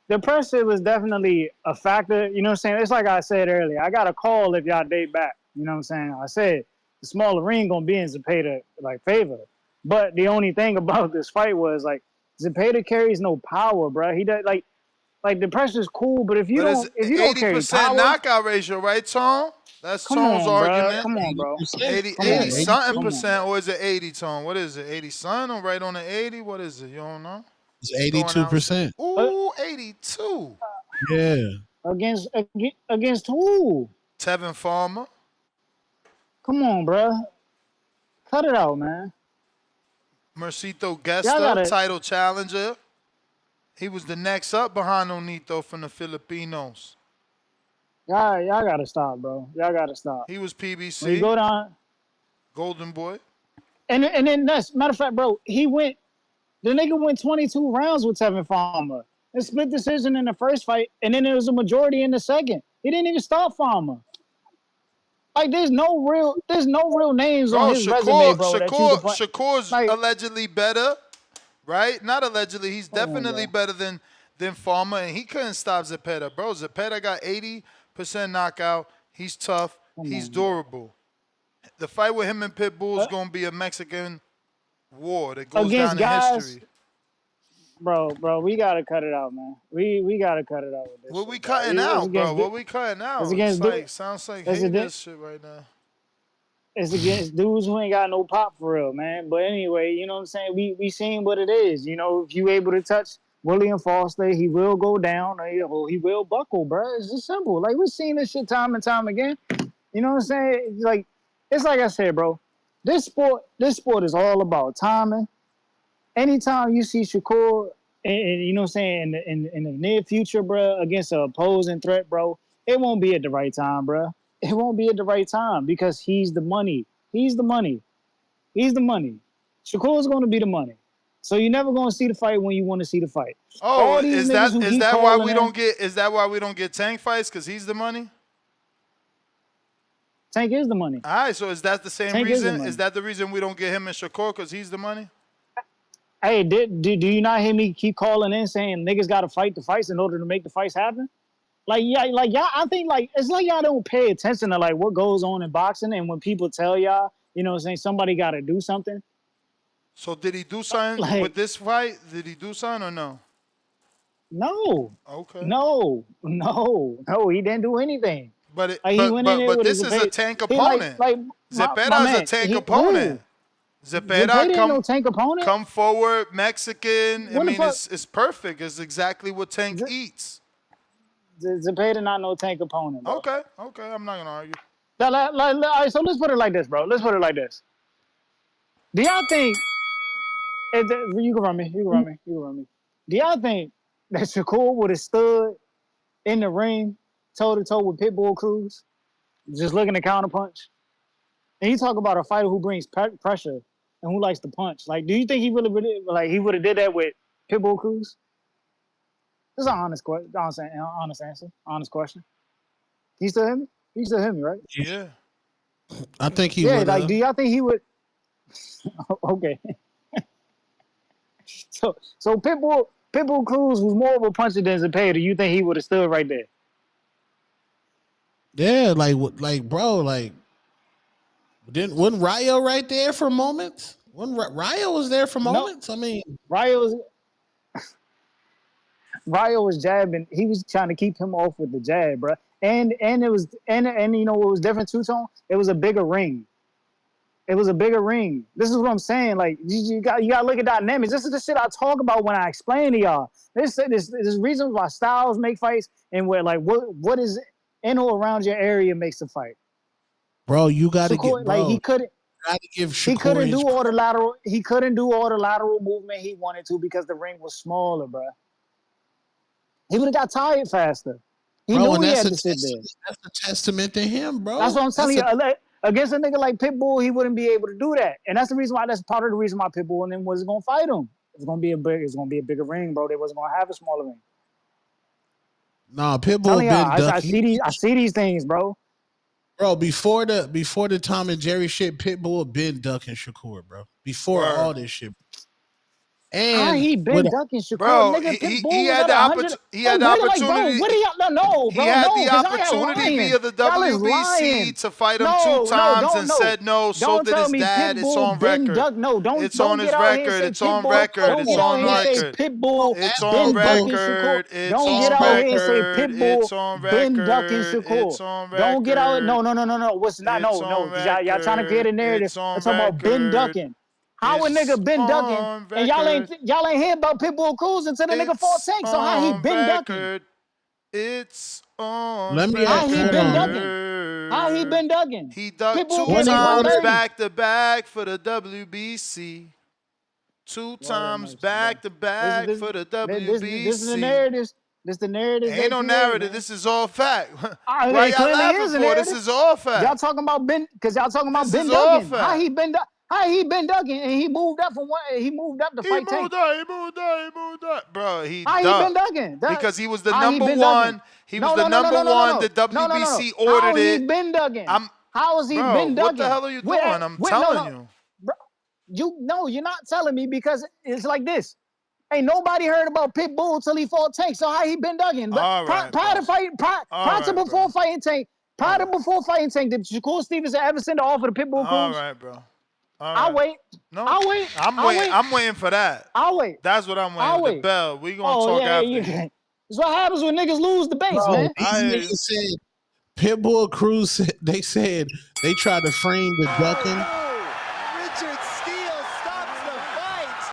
the pressure was definitely a factor. You know what I'm saying? It's like I said earlier. I got a call if y'all date back. You know what I'm saying? I said the smaller ring gonna be in Zepeda like favor. But the only thing about this fight was like Zepeda carries no power, bro. He does like the pressure's cool, but if you But it's don't carry 80% power, knockout ratio, right, Tom? That's come Tom's on, bro. argument. Come on, bro. 80, Come 80 on, bro. something Come on. percent, or is it 80, Tom? What is it? 80 something or right on the 80? What is it? You don't know? It's 82%. Ooh, 82. Yeah. Against who? Tevin Farmer. Come on, bro. Cut it out, man. Mercito Y'all Gesta, gotta, title challenger. He was the next up behind Onito from the Filipinos. y'all gotta stop, bro. Y'all gotta stop. He was PBC. When you go down, Golden Boy. and then that's matter of fact, bro. The nigga went 22 rounds with Tevin Farmer. A split decision in the first fight, and then there was a majority in the second. He didn't even stop Farmer. Like there's no real names on his resume, bro. That you can put. Shakur's allegedly better, right? Not allegedly. He's definitely better than Farmer, and he couldn't stop Zepeda, bro. Zepeda got 80% knockout. He's tough. He's durable. The fight with him and Pitbull is going to be a Mexican war that goes down in history. Bro, we gotta cut it out, man. We gotta cut it out with this. What we cutting out, bro? What we cutting out? Sounds like hating this shit right now. It's against dudes who ain't got no pop for real, man. But anyway, you know what I'm saying? We seen what it is. You know, if you able to touch William Foster, he will go down or he will buckle, bro. It's just simple. Like we've seen this shit time and time again. You know what I'm saying? It's like I said, bro. This sport is all about timing. Anytime you see Shakur, and you know what I'm saying, in the near future, bro, against an opposing threat, bro, it won't be at the right time, bro. It won't be at the right time because he's the money. He's the money. He's the money. Shakur's going to be the money. So you're never going to see the fight when you want to see the fight. Oh, is that why we don't get Tank fights? Because he's the money? Tank is the money. All right, so is that the same reason? Is that the reason we don't get him and Shakur because he's the money? Hey, do you not hear me keep calling in saying niggas got to fight the fights in order to make the fights happen? Y'all, I think it's like y'all don't pay attention to what goes on in boxing, and when people tell y'all, you know what I'm saying, somebody got to do something. So did he do something with this fight? Did he do something or no? No. Okay. No, he didn't do anything. But this is a Tank opponent. Zepeda's a Tank opponent. Zepeda ain't no Tank opponent. Come forward, Mexican. It's perfect. It's exactly what Tank eats. Zepeda not no Tank opponent, bro. Okay, I'm not gonna argue. All right, so let's put it like this, bro. Let's put it like this. Do y'all think you can run me? Do y'all think that Shakur would have stood in the ring toe to toe with Pitbull Cruz, just looking to counterpunch? And you talk about a fighter who brings pressure and who likes to punch. Do you think he really he would have did that with Pitbull Cruz? This is an honest answer, honest question. You still hear me? You still hear me, right? Yeah. I think he would. Do y'all think he would? Okay. So Pitbull Cruz was more of a puncher than Zepeda. Do you think he would have stood right there? Yeah, bro, wasn't Rayo right there for moments? Rayo was there for moments? No. Rayo was jabbing. He was trying to keep him off with the jab, bro. And it was and you know what was different too, Tone? It was a bigger ring. This is what I'm saying. You got to look at dynamics. This is the shit I talk about when I explain to y'all. There's reasons why styles make fights and where what is in or around your area makes a fight. Bro, you got to get he couldn't. He couldn't do all the lateral. He couldn't do all the lateral movement he wanted to because the ring was smaller, bro. He would have got tired faster. He knew he had to sit there. That's a testament to him, bro. That's what I'm telling you. Against a nigga like Pitbull, he wouldn't be able to do that, and that's the reason why. That's part of the reason why Pitbull and them was gonna fight him. It's gonna be a bigger ring, bro. They wasn't gonna have a smaller ring. Nah, Pitbull been ducking. I see these things, bro. Bro, before the Tom and Jerry shit, Pitbull been ducking Shakur, bro. Before all this shit. How And he been ducking Shakur? Bro, Nigga, he Pitbull was had at the 100. he had the Wait, like, bro, opportunity. what are y'all? No, He bro, had no, the because y'all opportunity lying. via the Y'all is WBC lying. to fight him No, 2 times don't, and said no. So Don't did tell his me dad. It's Pitbull on been record. duck. No, It's on don't his get out here and record. say It's on Pitbull. record. Don't It's get out on here and say record. Pitbull It's on been ducking Shakur. record. It's Don't get on out here and say record. Pitbull It's on been ducking record. Shakur. It's on Don't get out. record. No. What's not? It's No, on because y'all trying to create a record. narrative. It's I'm on talking about been record. ducking. How a It's nigga been ducking on and record. y'all ain't hear about Pitbull cruising until the nigga fought It's Tank. So how he on been ducking? record. It's on let me How he hold been on. ducking? How he record. been ducking? He ducked Pitbull 2 came in times 130. back to back for the WBC. 2 Lord have times mercy, bro. back to back for the This is the WBC. narratives. This the narratives Ain't they no create, narrative. man. This is all fact. Why It y'all clearly laughing is a for? This narrative. is all Y'all fact. talking about Ben because y'all talking about This Ben is all Duggan. fact. How he been ducking and he moved up from what he moved up to He fight Tank. moved up. He moved up. He moved up. Bro, he How he been ducked. ducking? Because he was the How he number been ducking? one. He was the number one. The No. WBC How ordered he it. been ducking? How has he Bro, been what the ducking? hell are you doing? I'm Wait, telling you. Bro, you're not telling me because it's like this. Ain't nobody heard about Pitbull till he fought Tank. So how he been ducking? But All right, prior to fighting, prior to before fighting Tank, before fighting Tank, did Shakur Stevenson ever send an offer to Pitbull All Cruz? right, bro. All I'll right. wait. No, I'll wait. I'm waiting for that. I'll wait. That's what I'm I'll waiting. The wait. bell. We gonna Oh talk yeah, after. that's what happens when niggas lose the base, Bro, man. these niggas said Pitbull Cruz. They said they tried to frame the ducking. Richard Steele stops the fight.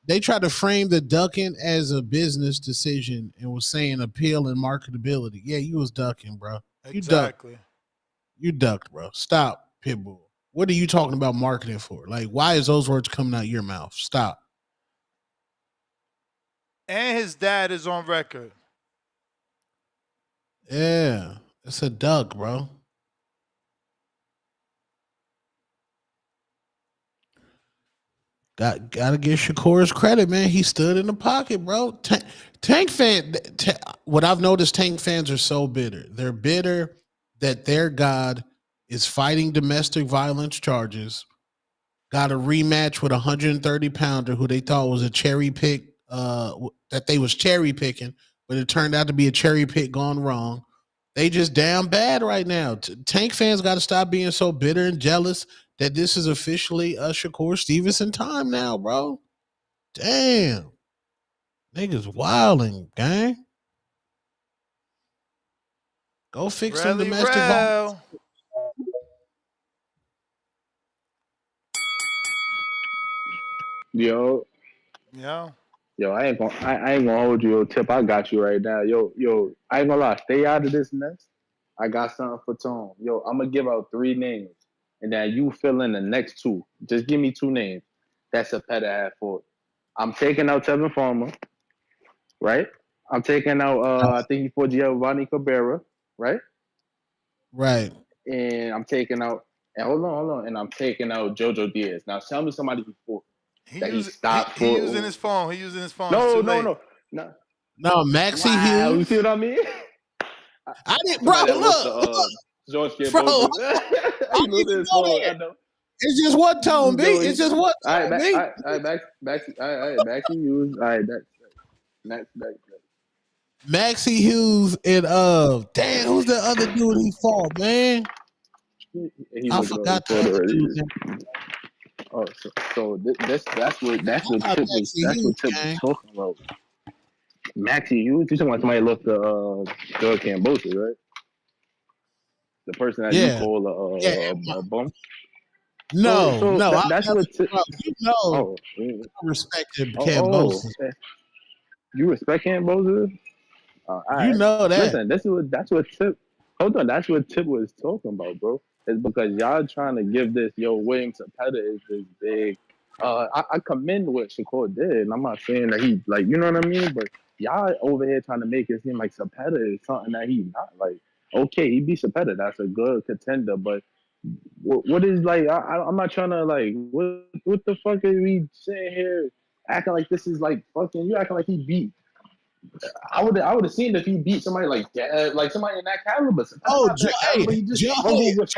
They tried to frame the ducking as a business decision and was saying appeal and marketability. Yeah, you was ducking, bro. Exactly. You ducked, bro. Stop, Pitbull. What are you talking about marketing for? Like, why is those words coming out your mouth? Stop. And his dad is on record. Yeah, it's a duck, bro. Gotta give Shakur's credit, man. He stood in the pocket, bro. Tank fan. What I've noticed, Tank fans are so bitter. They're bitter that their god is fighting domestic violence charges. Got a rematch with a 130 pounder who they thought was a cherry pick. That they was cherry picking, but it turned out to be a cherry pick gone wrong. They just damn bad right now. Tank fans got to stop being so bitter and jealous that this is officially a Shakur Stevenson time now, bro. Damn. Niggas wilding, gang. Go fix some domestic violence. Yo. Yeah. Yo, I ain't gonna hold you, yo, Tip. I got you right now. Yo, I ain't gonna lie. Stay out of this mess. I got something for Tone. Yo, I'm gonna give out 3 names, and then you fill in the next 2. Just give me 2 names. That's a pet I have for it. I'm taking out Tevin Farmer, right? I'm taking out I think he fought Giovanni Cabrera, right? Right. And I'm taking out hold on, and I'm taking out Jojo Diaz. Now tell me somebody he fought that he stopped for. He using his phone. He using his phone. No, It's too no, late. no. No, Maxie Wow, Hughes. you see what I mean? I didn't, bro. Look, George bro. Cambosis. I You lose didn't his know phone. that. I know. It's just what tone, B. It's just what tone, B. All right, back to you. All right, next. Maxie Hughes and damn, who's the other dude he fought, man? I forgot the other dude's name. Oh, so that's what Tip was talking about. Maxie Hughes, you talking about somebody lost to George Cambosis, right? The person that you call a bum. No, That's what Tip. You know, I respected Cambosis. You respect Cambosis? You know that. Listen, that's what Tip. Hold on, that's what Tip was talking about, bro. It's because y'all trying to give this William Zapata is this big. I commend what Shakur did, and I'm not saying that he like you know what I mean, but y'all over here trying to make it seem like Zapata is something that he's not. Like, okay, he beat Zapata, that's a good contender, but what is like? I'm not trying to like what the fuck are we sitting here acting like this is like fucking you acting like he beat I would have seen if he beat somebody like somebody in that caliber. Oh, Not that caliber. He just struggled with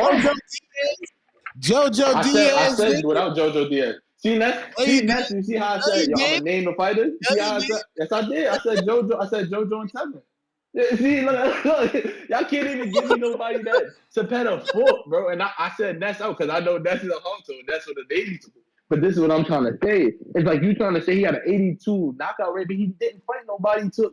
JoJo I Diaz said did it. without JoJo Diaz. See that? No, See that? You see how I said, yo, I'm did. gonna name the fighters. You see how I said? Yes, I did. I said JoJo. I said JoJo and Tevin. Yeah, see, look, y'all can't even give me nobody that Cepeda fought, bro. And I said Ness out because I know Ness is a hunter. That's what the baby to. But this is what I'm trying to say. It's like you trying to say he had an 82 knockout rate, but he didn't fight nobody to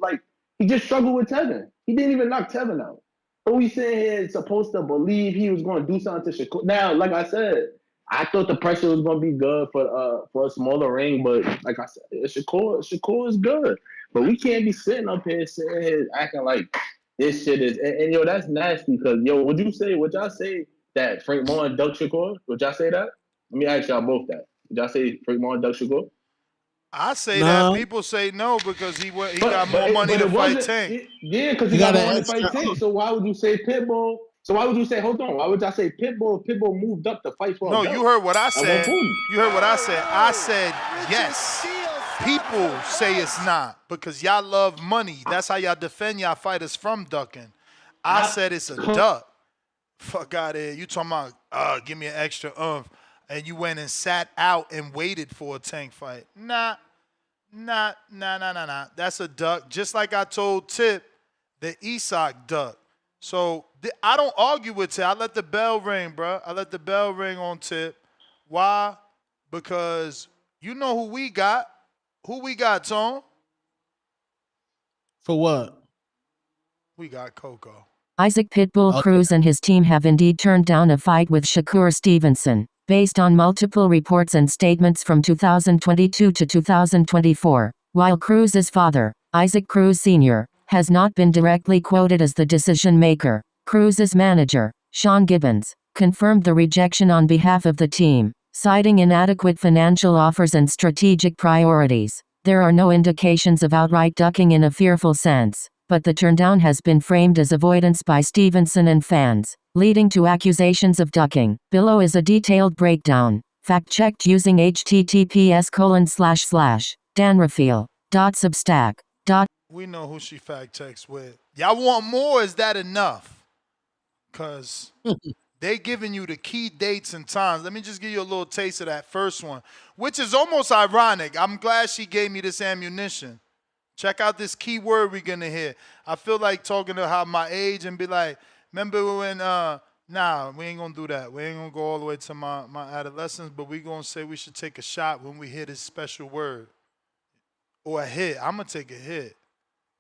he just struggled with Tevin. He didn't even knock Tevin out. So we sitting here supposed to believe he was going to do something to Shakur. Now, like I said, I thought the pressure was going to be good for a smaller ring, but like I said, Shakur is good. But we can't be sitting here acting like this shit is. And yo, that's nasty because, yo, would y'all say that Frank Martin ducked Shakur? Would y'all say that? Let me ask y'all both that. Would y'all say Frank Martin ducked Shakur? I say that. People say no because he got more money to fight Tank. Because he got more money to fight Tank. So why would you say Pitbull? So why would you say, hold on, why would y'all say Pitbull? Pitbull moved up to fight for a belt. No, you heard what I said. You heard what I said. I said yes. People say it's not because y'all love money. That's how y'all defend y'all fighters from ducking. I said it's a duck. Fuck out of here. You talking about, give me an extra and you went and sat out and waited for a Tank fight. Nah. That's a duck. Just like I told Tip, the Isak duck. So I don't argue with Tip. I let the bell ring, bro. I let the bell ring on Tip. Why? Because you know who we got. Who we got, Tone? For what? We got Coco. Isaac Pitbull Cruz and his team have indeed turned down a fight with Shakur Stevenson, based on multiple reports and statements from 2022 to 2024. While Cruz's father, Isaac Cruz Sr., has not been directly quoted as the decision maker, Cruz's manager, Sean Gibbons, confirmed the rejection on behalf of the team, citing inadequate financial offers and strategic priorities. There are no indications of outright ducking in a fearful sense, but the turndown has been framed as avoidance by Stevenson and fans, leading to accusations of ducking. Below is a detailed breakdown, fact-checked using https://danrafael.substack. We know who she fact-checks with. Y'all want more? Is that enough? Because they giving you the key dates and times. Let me just give you a little taste of that first one, which is almost ironic. I'm glad she gave me this ammunition. Check out this key word we're going to hear. I feel like talking to her my age and be like, remember when, nah, we ain't going to do that. We ain't going to go all the way to my adolescence, but we going to say we should take a shot when we hear this special word. Or a hit. I'm going to take a hit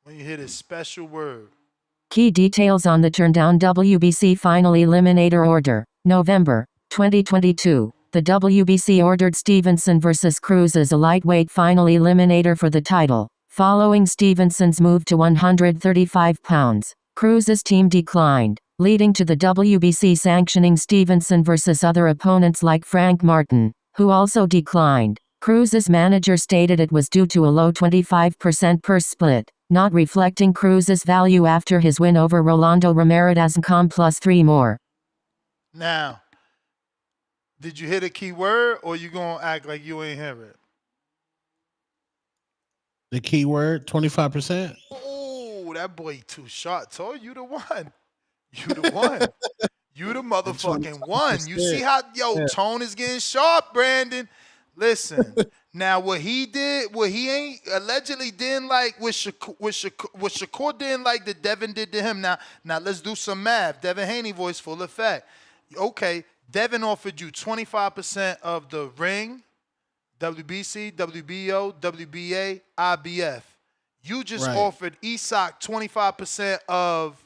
when you hear this special word. Key details on the turndown WBC Final Eliminator Order, November 2022. The WBC ordered Stevenson vs. Cruz as a lightweight final eliminator for the title. Following Stevenson's move to 135 pounds, Cruz's team declined, leading to the WBC sanctioning Stevenson versus other opponents like Frank Martin, who also declined. Cruz's manager stated it was due to a low 25% purse split, not reflecting Cruz's value after his win over Rolando Ramirez plus 3 more. Now, did you hit a key word or you gonna act like you ain't hear it? The keyword, 25%. Oh, that boy too sharp. Told you the one. You the one. You the motherfucking one. You see how, Tone is getting sharp, Brandon. Listen, now what he did, what he ain't allegedly didn't like, what Shakur didn't like that Devin did to him. Now let's do some math. Devin Haney voice full effect. Okay, Devin offered you 25% of the ring, WBC, WBO, WBA, IBF. You just offered Isak 25% of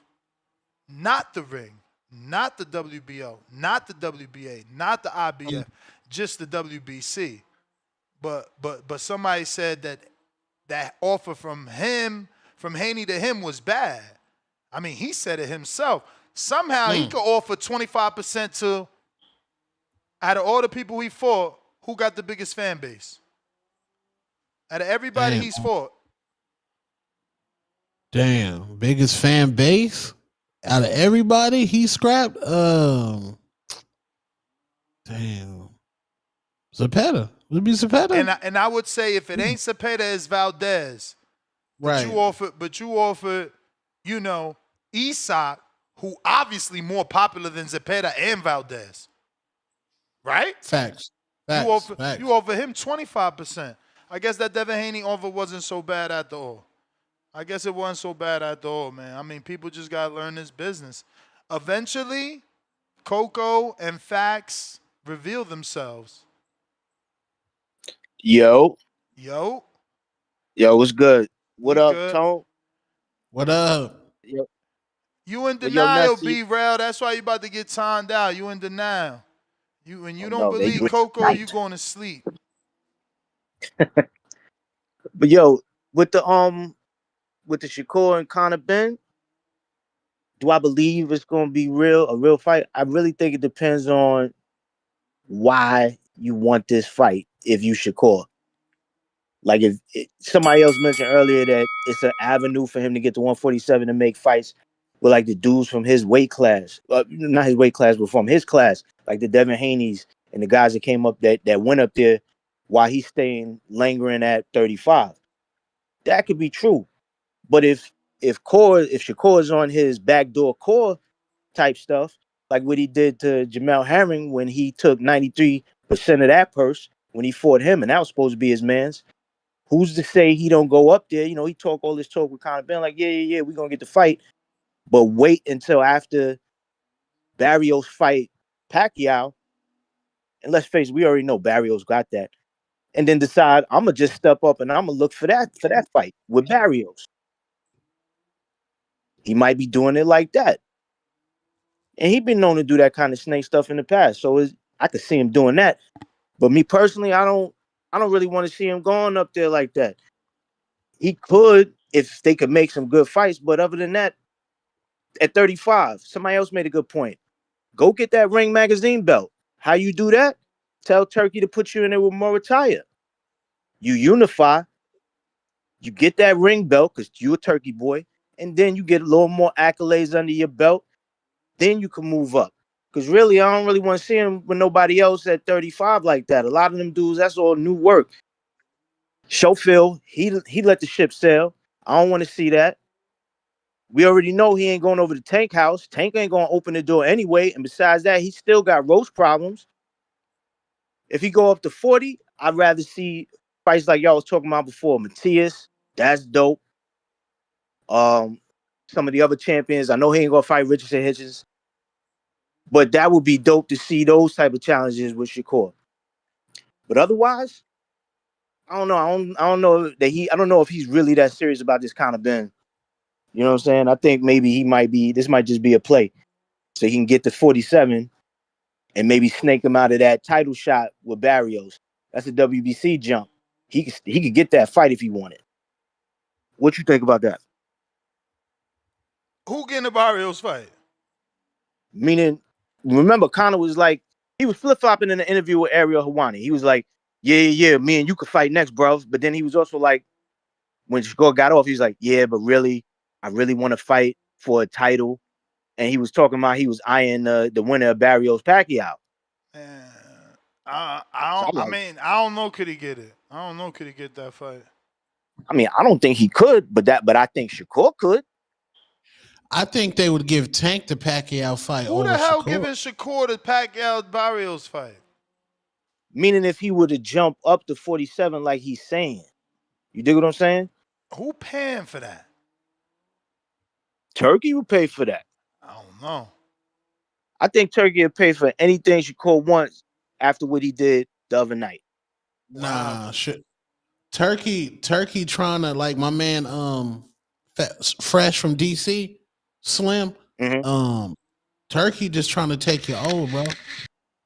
not the ring, not the WBO, not the WBA, not the IBF, just the WBC. But somebody said that offer from him, from Haney to him was bad. I mean, he said it himself. Somehow he could offer 25% to, out of all the people he fought, who got the biggest fan base? Out of everybody he's fought. Damn, biggest fan base? Out of everybody he scrapped? Damn. Cepeda. Would it be Cepeda? And I would say if it ain't Cepeda, it's Valdez. But you offered, you know, Isak, who obviously more popular than Zepeda and Valdez. Right? Facts. You offer him 25%. I guess that Devin Haney offer wasn't so bad after all. I guess it wasn't so bad after all, man. I mean, people just got to learn this business. Eventually, Coco and Fax reveal themselves. Yo, what's good? What up, good. Tone? What up? Yo, You in well, yo, denial, Nessie. B-Rail. That's why you about to get timed out. You in denial. When you don't no, they believe do it Coco, tonight. you going to sleep. But yo, with the Shakur and Conor Benn, do I believe it's gonna be a real fight? I really think it depends on why you want this fight. If you Shakur, like if somebody else mentioned earlier that it's an avenue for him to get to 147 and make fights with like the dudes from his weight class, not his weight class, but from his class, like the Devin Haney's and the guys that came up that went up there while he's staying lingering at 35. That could be true. But if Shakur is on his backdoor core type stuff, like what he did to Jamel Herring when he took 93% of that purse when he fought him, and that was supposed to be his man's. Who's to say he don't go up there? You know, he talk all this talk with Conor Benn, like, yeah, we're gonna get the fight. But wait until after Barrios fight Pacquiao. And let's face it, we already know Barrios got that. And then decide I'm gonna just step up and I'm gonna look for that fight with Barrios. He might be doing it like that. And he's been known to do that kind of snake stuff in the past. So I could see him doing that. But me personally, I don't really want to see him going up there like that. He could if they could make some good fights, but other than that, at 35, somebody else made a good point. Go get that Ring Magazine belt. How you do that? Tell Turkey to put you in there with Morataya. You unify, you get that ring belt because you're a Turkey boy, and then you get a little more accolades under your belt. Then you can move up. Because really, I don't really want to see him with nobody else at 35 like that. A lot of them dudes, that's all new work. Schofield, he let the ship sail. I don't want to see that. We already know he ain't going over to Tank house. Tank ain't going to open the door anyway. And besides that, he still got roast problems. If he go up to 40, I'd rather see fights like y'all was talking about before. Matias, that's dope. Some of the other champions, I know he ain't going to fight Richardson Hitchens. But that would be dope to see those type of challenges with Shakur. But otherwise, I don't know. I don't know that I don't know if he's really that serious about this Conor Benn. You know what I'm saying? I think maybe this might just be a play. So he can get to 47 and maybe snake him out of that title shot with Barrios. That's a WBC jump. He could get that fight if he wanted. What you think about that? Who getting the Barrios fight? Meaning, remember, Conor was like, he was flip-flopping in the interview with Ariel Helwani. He was like, yeah, me and you could fight next, bro. But then he was also like, when Shakur got off, he was like, yeah, but really, I really want to fight for a title. And he was talking about he was eyeing the winner of Barrios Pacquiao. I don't know. Could he get it? I don't know. Could he get that fight? I mean, I don't think he could, but I think Shakur could. I think they would give Tank the Pacquiao fight. Who the hell giving Shakur the Pacquiao Barrios fight? Meaning, if he were to jump up to 47, like he's saying, you dig what I'm saying? Who paying for that? Turkey would pay for that. I don't know. I think Turkey would pay for anything Shakur wants after what he did the other night. Nah, shit. Turkey trying to, like my man Fresh from DC, Slim. Mm-hmm. Turkey just trying to take you over,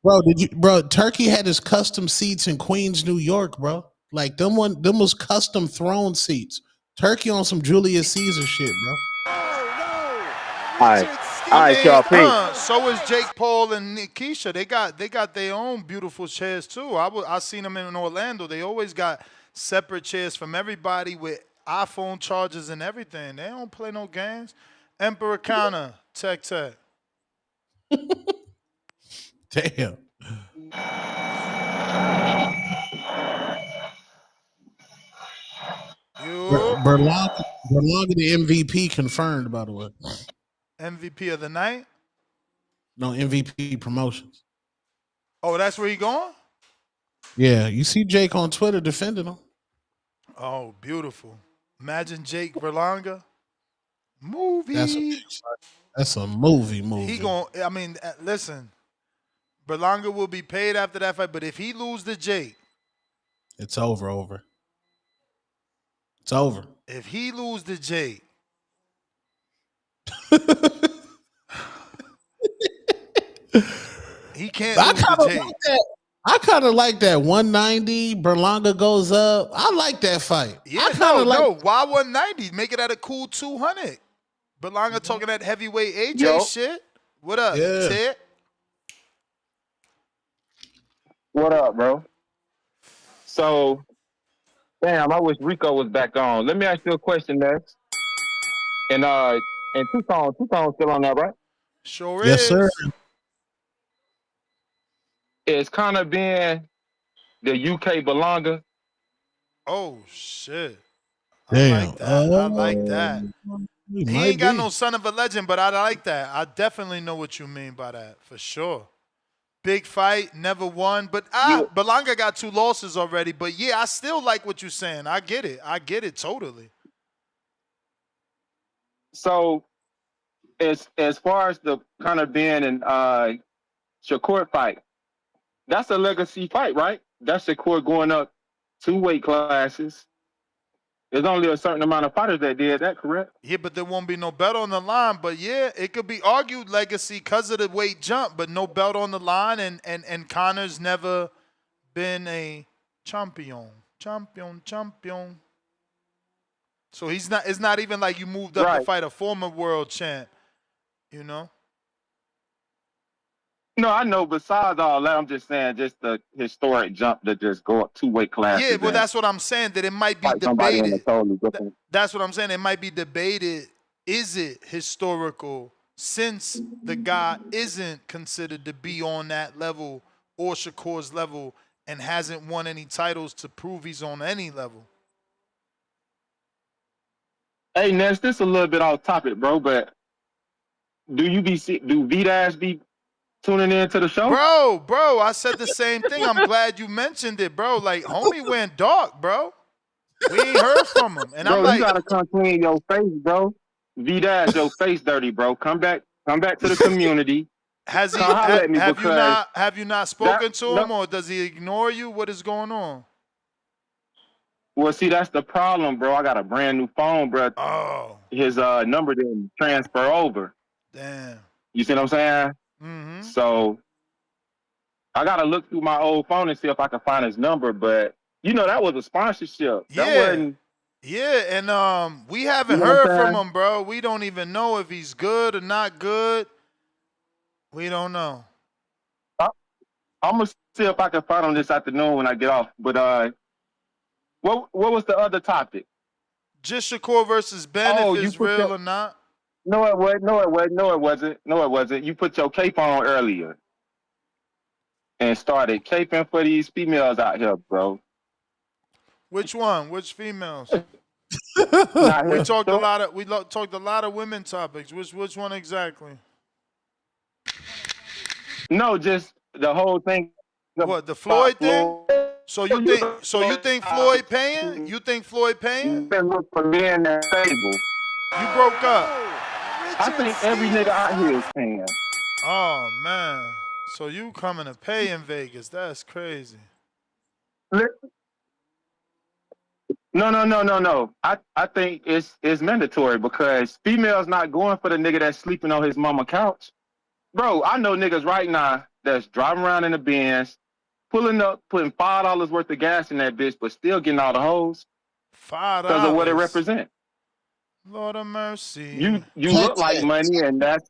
bro. Turkey had his custom seats in Queens, New York, bro. Like them was custom throne seats. Turkey on some Julius Caesar shit, bro. All right, y'all. Peace. So is Jake Paul and Keisha. They got their own beautiful chairs too. I seen them in Orlando. They always got separate chairs from everybody with iPhone chargers and everything. They don't play no games. Emperor Conor, tech. Damn. Berlanga the MVP confirmed, by the way. MVP of the night? No, MVP promotions. Oh, that's where he going? Yeah, you see Jake on Twitter defending him. Oh, beautiful. Imagine Jake Berlanga. Movie. That's a movie. Listen, Berlanga will be paid after that fight, but if he lose to Jake, it's over. It's over. If he lose to Jake, he can't lose to Jake. I kind of like that 190. Berlanga goes up. I like that fight. Yeah, no. Why 190? Make it at a cool 200. Berlanga talking that heavyweight AJ shit. What up, Ted? What up, bro? So, damn, I wish Rico was back on. Let me ask you a question next. And Tucson still on that, right? Sure yes, is. Sir. Is Conor Benn the UK Berlanga? Oh shit! Damn. I like that. He ain't got no son of a legend, but I like that. I definitely know what you mean by that for sure. Big fight, never won, but Berlanga got 2 losses already. But yeah, I still like what you're saying. I get it totally. So, as far as the Conor Benn and Shakur fight, that's a legacy fight, right? That's Shakur going up 2 weight classes. There's only a certain amount of fighters that did that, correct? Yeah, but there won't be no belt on the line. But yeah, it could be argued legacy because of the weight jump, but no belt on the line, and Conor's never been a champion. So he's not. It's not even like you moved up to fight a former world champ, you know. No, I know. Besides all that, I'm just saying, just the historic jump to just go up 2 weight classes. Yeah, well, that's what I'm saying. That it might be debated. That's what I'm saying. It might be debated. Is it historical since the guy isn't considered to be on that level or Shakur's level and hasn't won any titles to prove he's on any level? Hey, Ness, this a little bit off topic, bro, but do V-Dash be tuning in to the show? Bro, I said the same thing. I'm glad you mentioned it, bro. Like, homie went dark, bro. We ain't heard from him. And bro, I'm like, you gotta come clean your face, bro. V-Dash, your face dirty, bro. Come back to the community. Have you not spoken to him, or does he ignore you? What is going on? Well, see, that's the problem, bro. I got a brand new phone, bro. Oh. His number didn't transfer over. Damn. You see what I'm saying? Mm-hmm. So I gotta look through my old phone and see if I can find his number. But you know, that was a sponsorship. Yeah, and we haven't heard from him, bro. We don't even know if he's good or not good. We don't know. I'm gonna see if I can find him this afternoon when I get off. But what was the other topic? Just Shakur versus Benn, if it's real or not. No, it wasn't. You put your cape on earlier and started caping for these females out here, bro. Which one? Which females? We talked a lot of women topics. Which one exactly? No, just the whole thing. What, the Floyd thing? So you think Floyd paying? You think Floyd paying? For being that stable. You broke up. I think every nigga out here is paying. Oh man. So you coming to pay in Vegas. That's crazy. No. I think it's mandatory because females not going for the nigga that's sleeping on his mama couch. Bro, I know niggas right now that's driving around in the Benz, pulling up, putting $5 worth of gas in that bitch, but still getting all the hoes. $5 because of what it represents. Lord of mercy. You look like money, and that's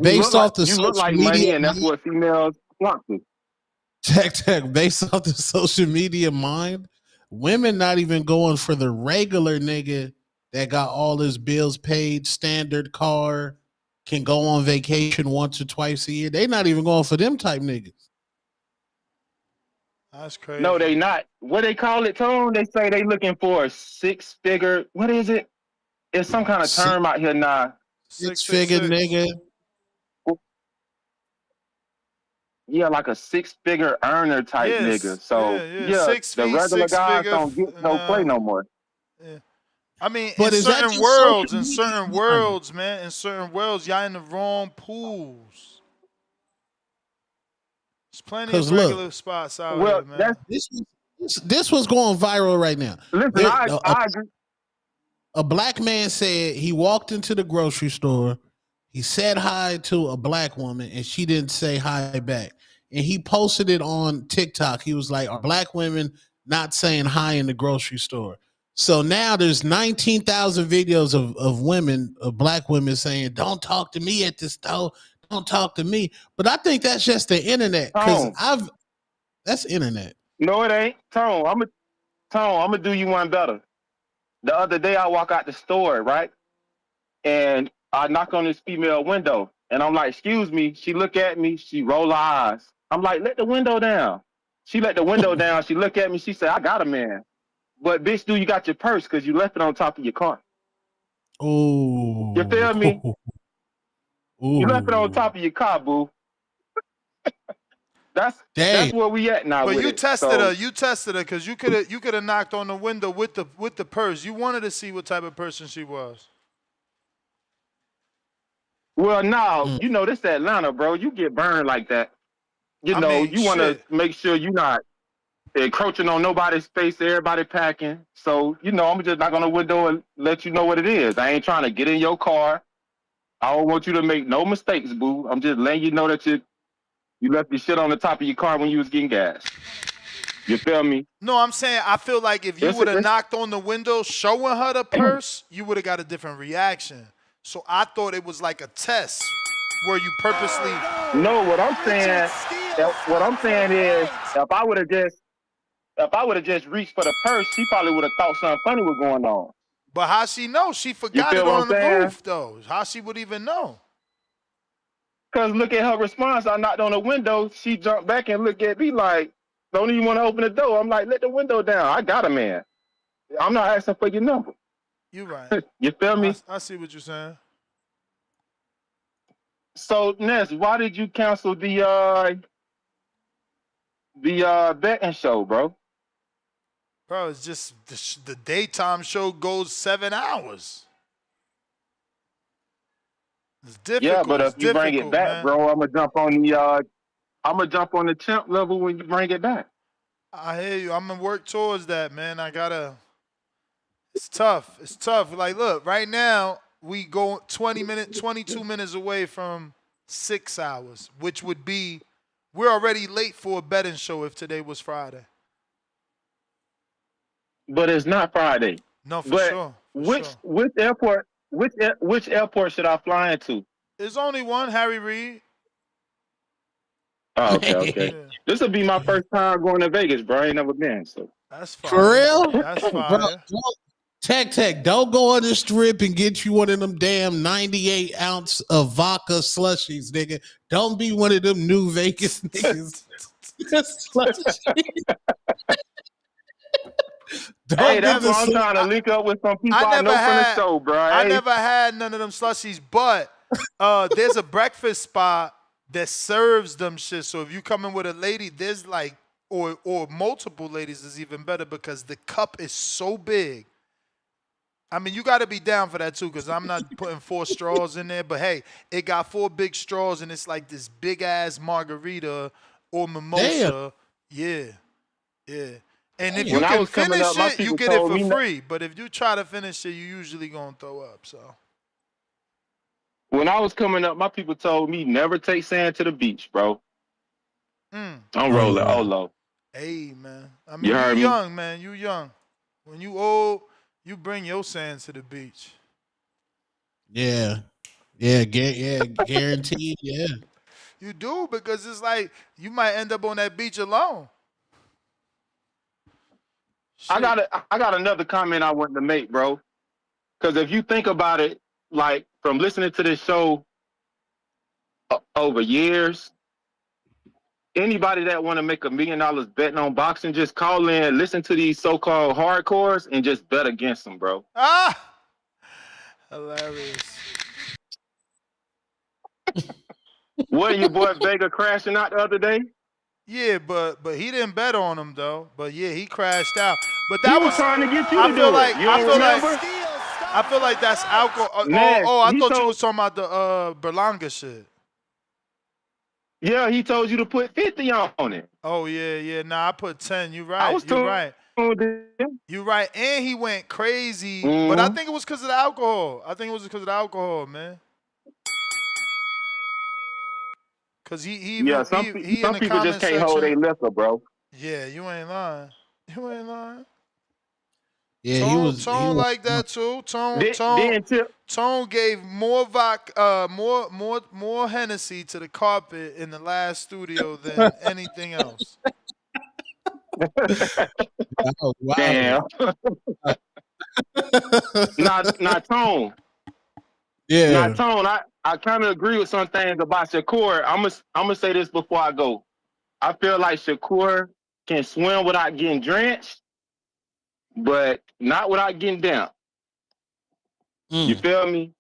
based off the you look social like media, money, and that's what females want to. Tech, based off the social media mind, women not even going for the regular nigga that got all his bills paid, standard car, can go on vacation once or twice a year. They not even going for them type niggas. That's crazy. No, they not. What they call it, Tone? They say they looking for a 6-figure. What is it? It's some kind of term out here now. 6-figure nigga. Yeah, like a 6-figure earner type nigga. So yeah, the regular guys don't get no play no more. Yeah. I mean, But in is that certain just social worlds, media? man, in certain worlds, y'all in the wrong pools. There's plenty of Because look, regular spots out Well, here, man. this was going viral right now. Listen, I agree. A black man said he walked into the grocery store. He said hi to a black woman, and she didn't say hi back. And he posted it on TikTok. He was like, "Are black women not saying hi in the grocery store?" So now there's 19,000 videos of women, of black women saying, "Don't talk to me at the store. Don't talk to me." But I think that's just the internet, because that's internet. No, it ain't. Tone, I'm gonna do you one better. The other day I walk out the store, right? And I knock on this female window, and I'm like, "Excuse me." She look at me, she roll her eyes. I'm like, "Let the window down." She let the window down. She look at me, she said, "I got a man." But bitch, you got your purse because you left it on top of your car. Oh, You feel me? Ooh. You left it on top of your car, boo. That's where we at now. But with you it. tested So, her. You tested her because you could have knocked on the window with the purse. You wanted to see what type of person she was. well, now you know this Atlanta, bro. You get burned like that. You know, you want to make sure you're not encroaching on nobody's space. Everybody packing. So you know, I'm just knock on the window and let you know what it is. I ain't trying to get in your car. I don't want you to make no mistakes, boo. I'm just letting you know that you left your shit on the top of your car when you was getting gas. You feel me? No, I'm saying I feel like if you would have knocked on the window showing her the purse, you would have got a different reaction. So I thought it was like a test where you purposely. No, what I'm saying is, if I would have just reached for the purse, she probably would have thought something funny was going on. But how she know? She forgot it on the roof, though. How she would even know? Because look at her response. I knocked on the window. She jumped back and looked at me like, "Don't even want to open the door." I'm like, "Let the window down. I got a man. I'm not asking for your number." You right. You feel me? I see what you're saying. So, Ness, why did you cancel the betting show, bro? Bro, it's just the daytime show goes 7 hours. It's difficult. Yeah, but if you bring it back, man. bro, I'm gonna jump on the champ level when you bring it back. I hear you. I'm gonna work towards that, man. It's tough. It's tough. Like, look, right now we go 22 minutes away from 6 hours, which would be we're already late for a betting show if today was Friday. But it's not Friday. No, for sure. Which airport should I fly into? There's only one, Harry Reid. Oh, okay. Yeah. This will be my first time going to Vegas, bro. I ain't never been, so. That's fine. For real? That's fine. Bro, Tech, don't go on the strip and get you one of them damn 98 ounce of vodka slushies, nigga. Don't be one of them new Vegas niggas. Hey, that's why I'm trying to link up with some people I know from the show, bro. I never had none of them slushies, but there's a breakfast spot that serves them shit. So if you come in with a lady, there's like, or multiple ladies is even better because the cup is so big. I mean, you got to be down for that too, because I'm not putting 4 straws in there. But hey, it got 4 big straws, and it's like this big ass margarita or mimosa. Damn. Yeah. And if you can finish it, you get it for free. But if you try to finish it, you usually gonna throw up. So. When I was coming up, my people told me never take sand to the beach, bro. I'm rolling Olo. Hey, man. I mean, you young, man. You young. When you old, you bring your sand to the beach. Yeah, guaranteed. Yeah, you do, because it's like you might end up on that beach alone. Shit. I got another comment I wanted to make, bro. Because if you think about it, like from listening to this show over years, Anybody that want to make $1 million betting on boxing, just call in, listen to these so-called hardcores, and just bet against them, bro. Ah, hilarious. Wasn't your boy Vega crashing out the other day? Yeah, but he didn't bet on him though. But yeah, he crashed out. But He that was was trying to get you I to feel do like it. You don't remember? I feel like that's alcohol. Nash, I he thought you told, was talking about the Berlanga shit. yeah, he told you to put 50 on it. Oh yeah. Nah, I put 10. You I right. was You tuned right. in. You right. And he went crazy. But I Mm-hmm. think it was because of the alcohol. I think it was because of the alcohol, man. Cause he Yeah, even he in some the people just comment can't hold section. their liquor, bro. Yeah, you ain't lying. You ain't lying. Yeah, Tone like that too. Then Tone gave more more Hennessy to the carpet in the last studio than anything else. Wow, Damn. Not Tone. Yeah. Not Tone. I kind of agree with some things about Shakur. I'm gonna say this before I go. I feel like Shakur can swim without getting drenched, but not without getting damp. You feel me?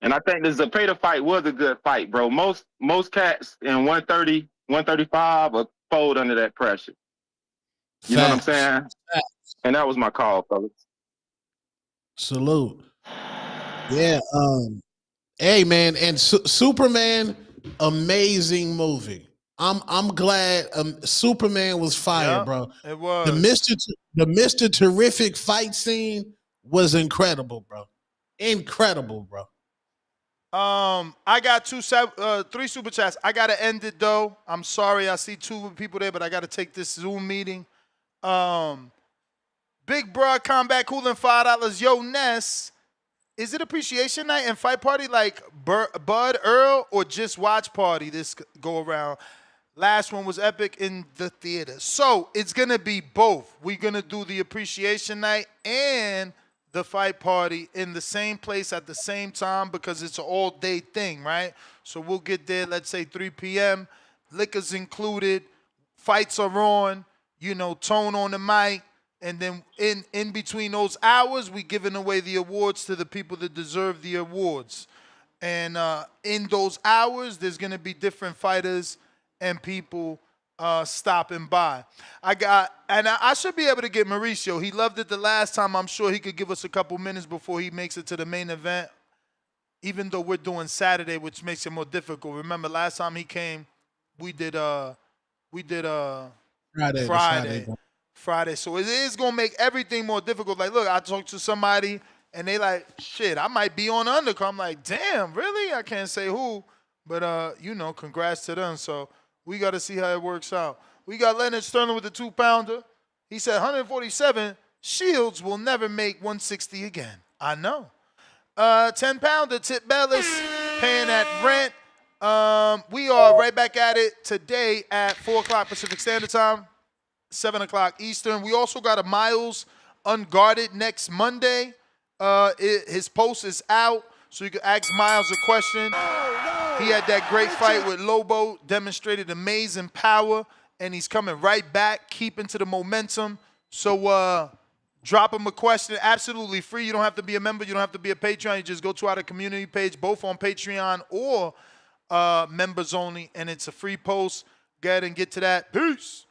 And I think the Zapata fight was a good fight, bro. Most cats in 130, 135 are fold under that pressure. You know what I'm saying? And that was my call, fellas. Salute. Yeah. Hey man, and Superman, amazing movie. I'm glad Superman was fire, bro. It was. The Mr. Terrific fight scene was incredible, bro. Incredible, bro. I got 3 super chats. I gotta end it though. I'm sorry, I see 2 people there, but I gotta take this Zoom meeting. Big Bruh Combat Cooling $5. Yo, Ness, is it appreciation night and fight party like Bud Earl or just watch party this go around? Last one was epic in the theater. So it's gonna be both. We're gonna do the appreciation night and the fight party in the same place at the same time because it's an all-day thing, right? So we'll get there, let's say 3 p.m. Liquor's included, fights are on, Tone on the mic, and then in between those hours, we giving away the awards to the people that deserve the awards. And in those hours, there's gonna be different fighters and people stopping by. I should be able to get Mauricio. He loved it the last time. I'm sure he could give us a couple minutes before he makes it to the main event, even though we're doing Saturday, which makes it more difficult. Remember, last time he came, we did Friday. So it is going to make everything more difficult. Like, look, I talked to somebody, and they like, shit, I might be on the undercard. I'm like, damn, really? I can't say who. But, congrats to them. So we got to see how it works out. We got Leonard Sterling with the 2-pounder. He said 147, Shields will never make 160 again. I know. 10-pounder, Tip Bellis, paying that rent. We are right back at it today at 4 o'clock Pacific Standard Time, 7 o'clock Eastern. We also got a Miles Unguarded next Monday. His post is out, so you can ask Miles a question. He had that great fight with Lobo, demonstrated amazing power, and he's coming right back, keeping to the momentum. So drop him a question, absolutely free. You don't have to be a member. You don't have to be a Patreon. You just go to our community page, both on Patreon or members only, and it's a free post. Go ahead and get to that. Peace.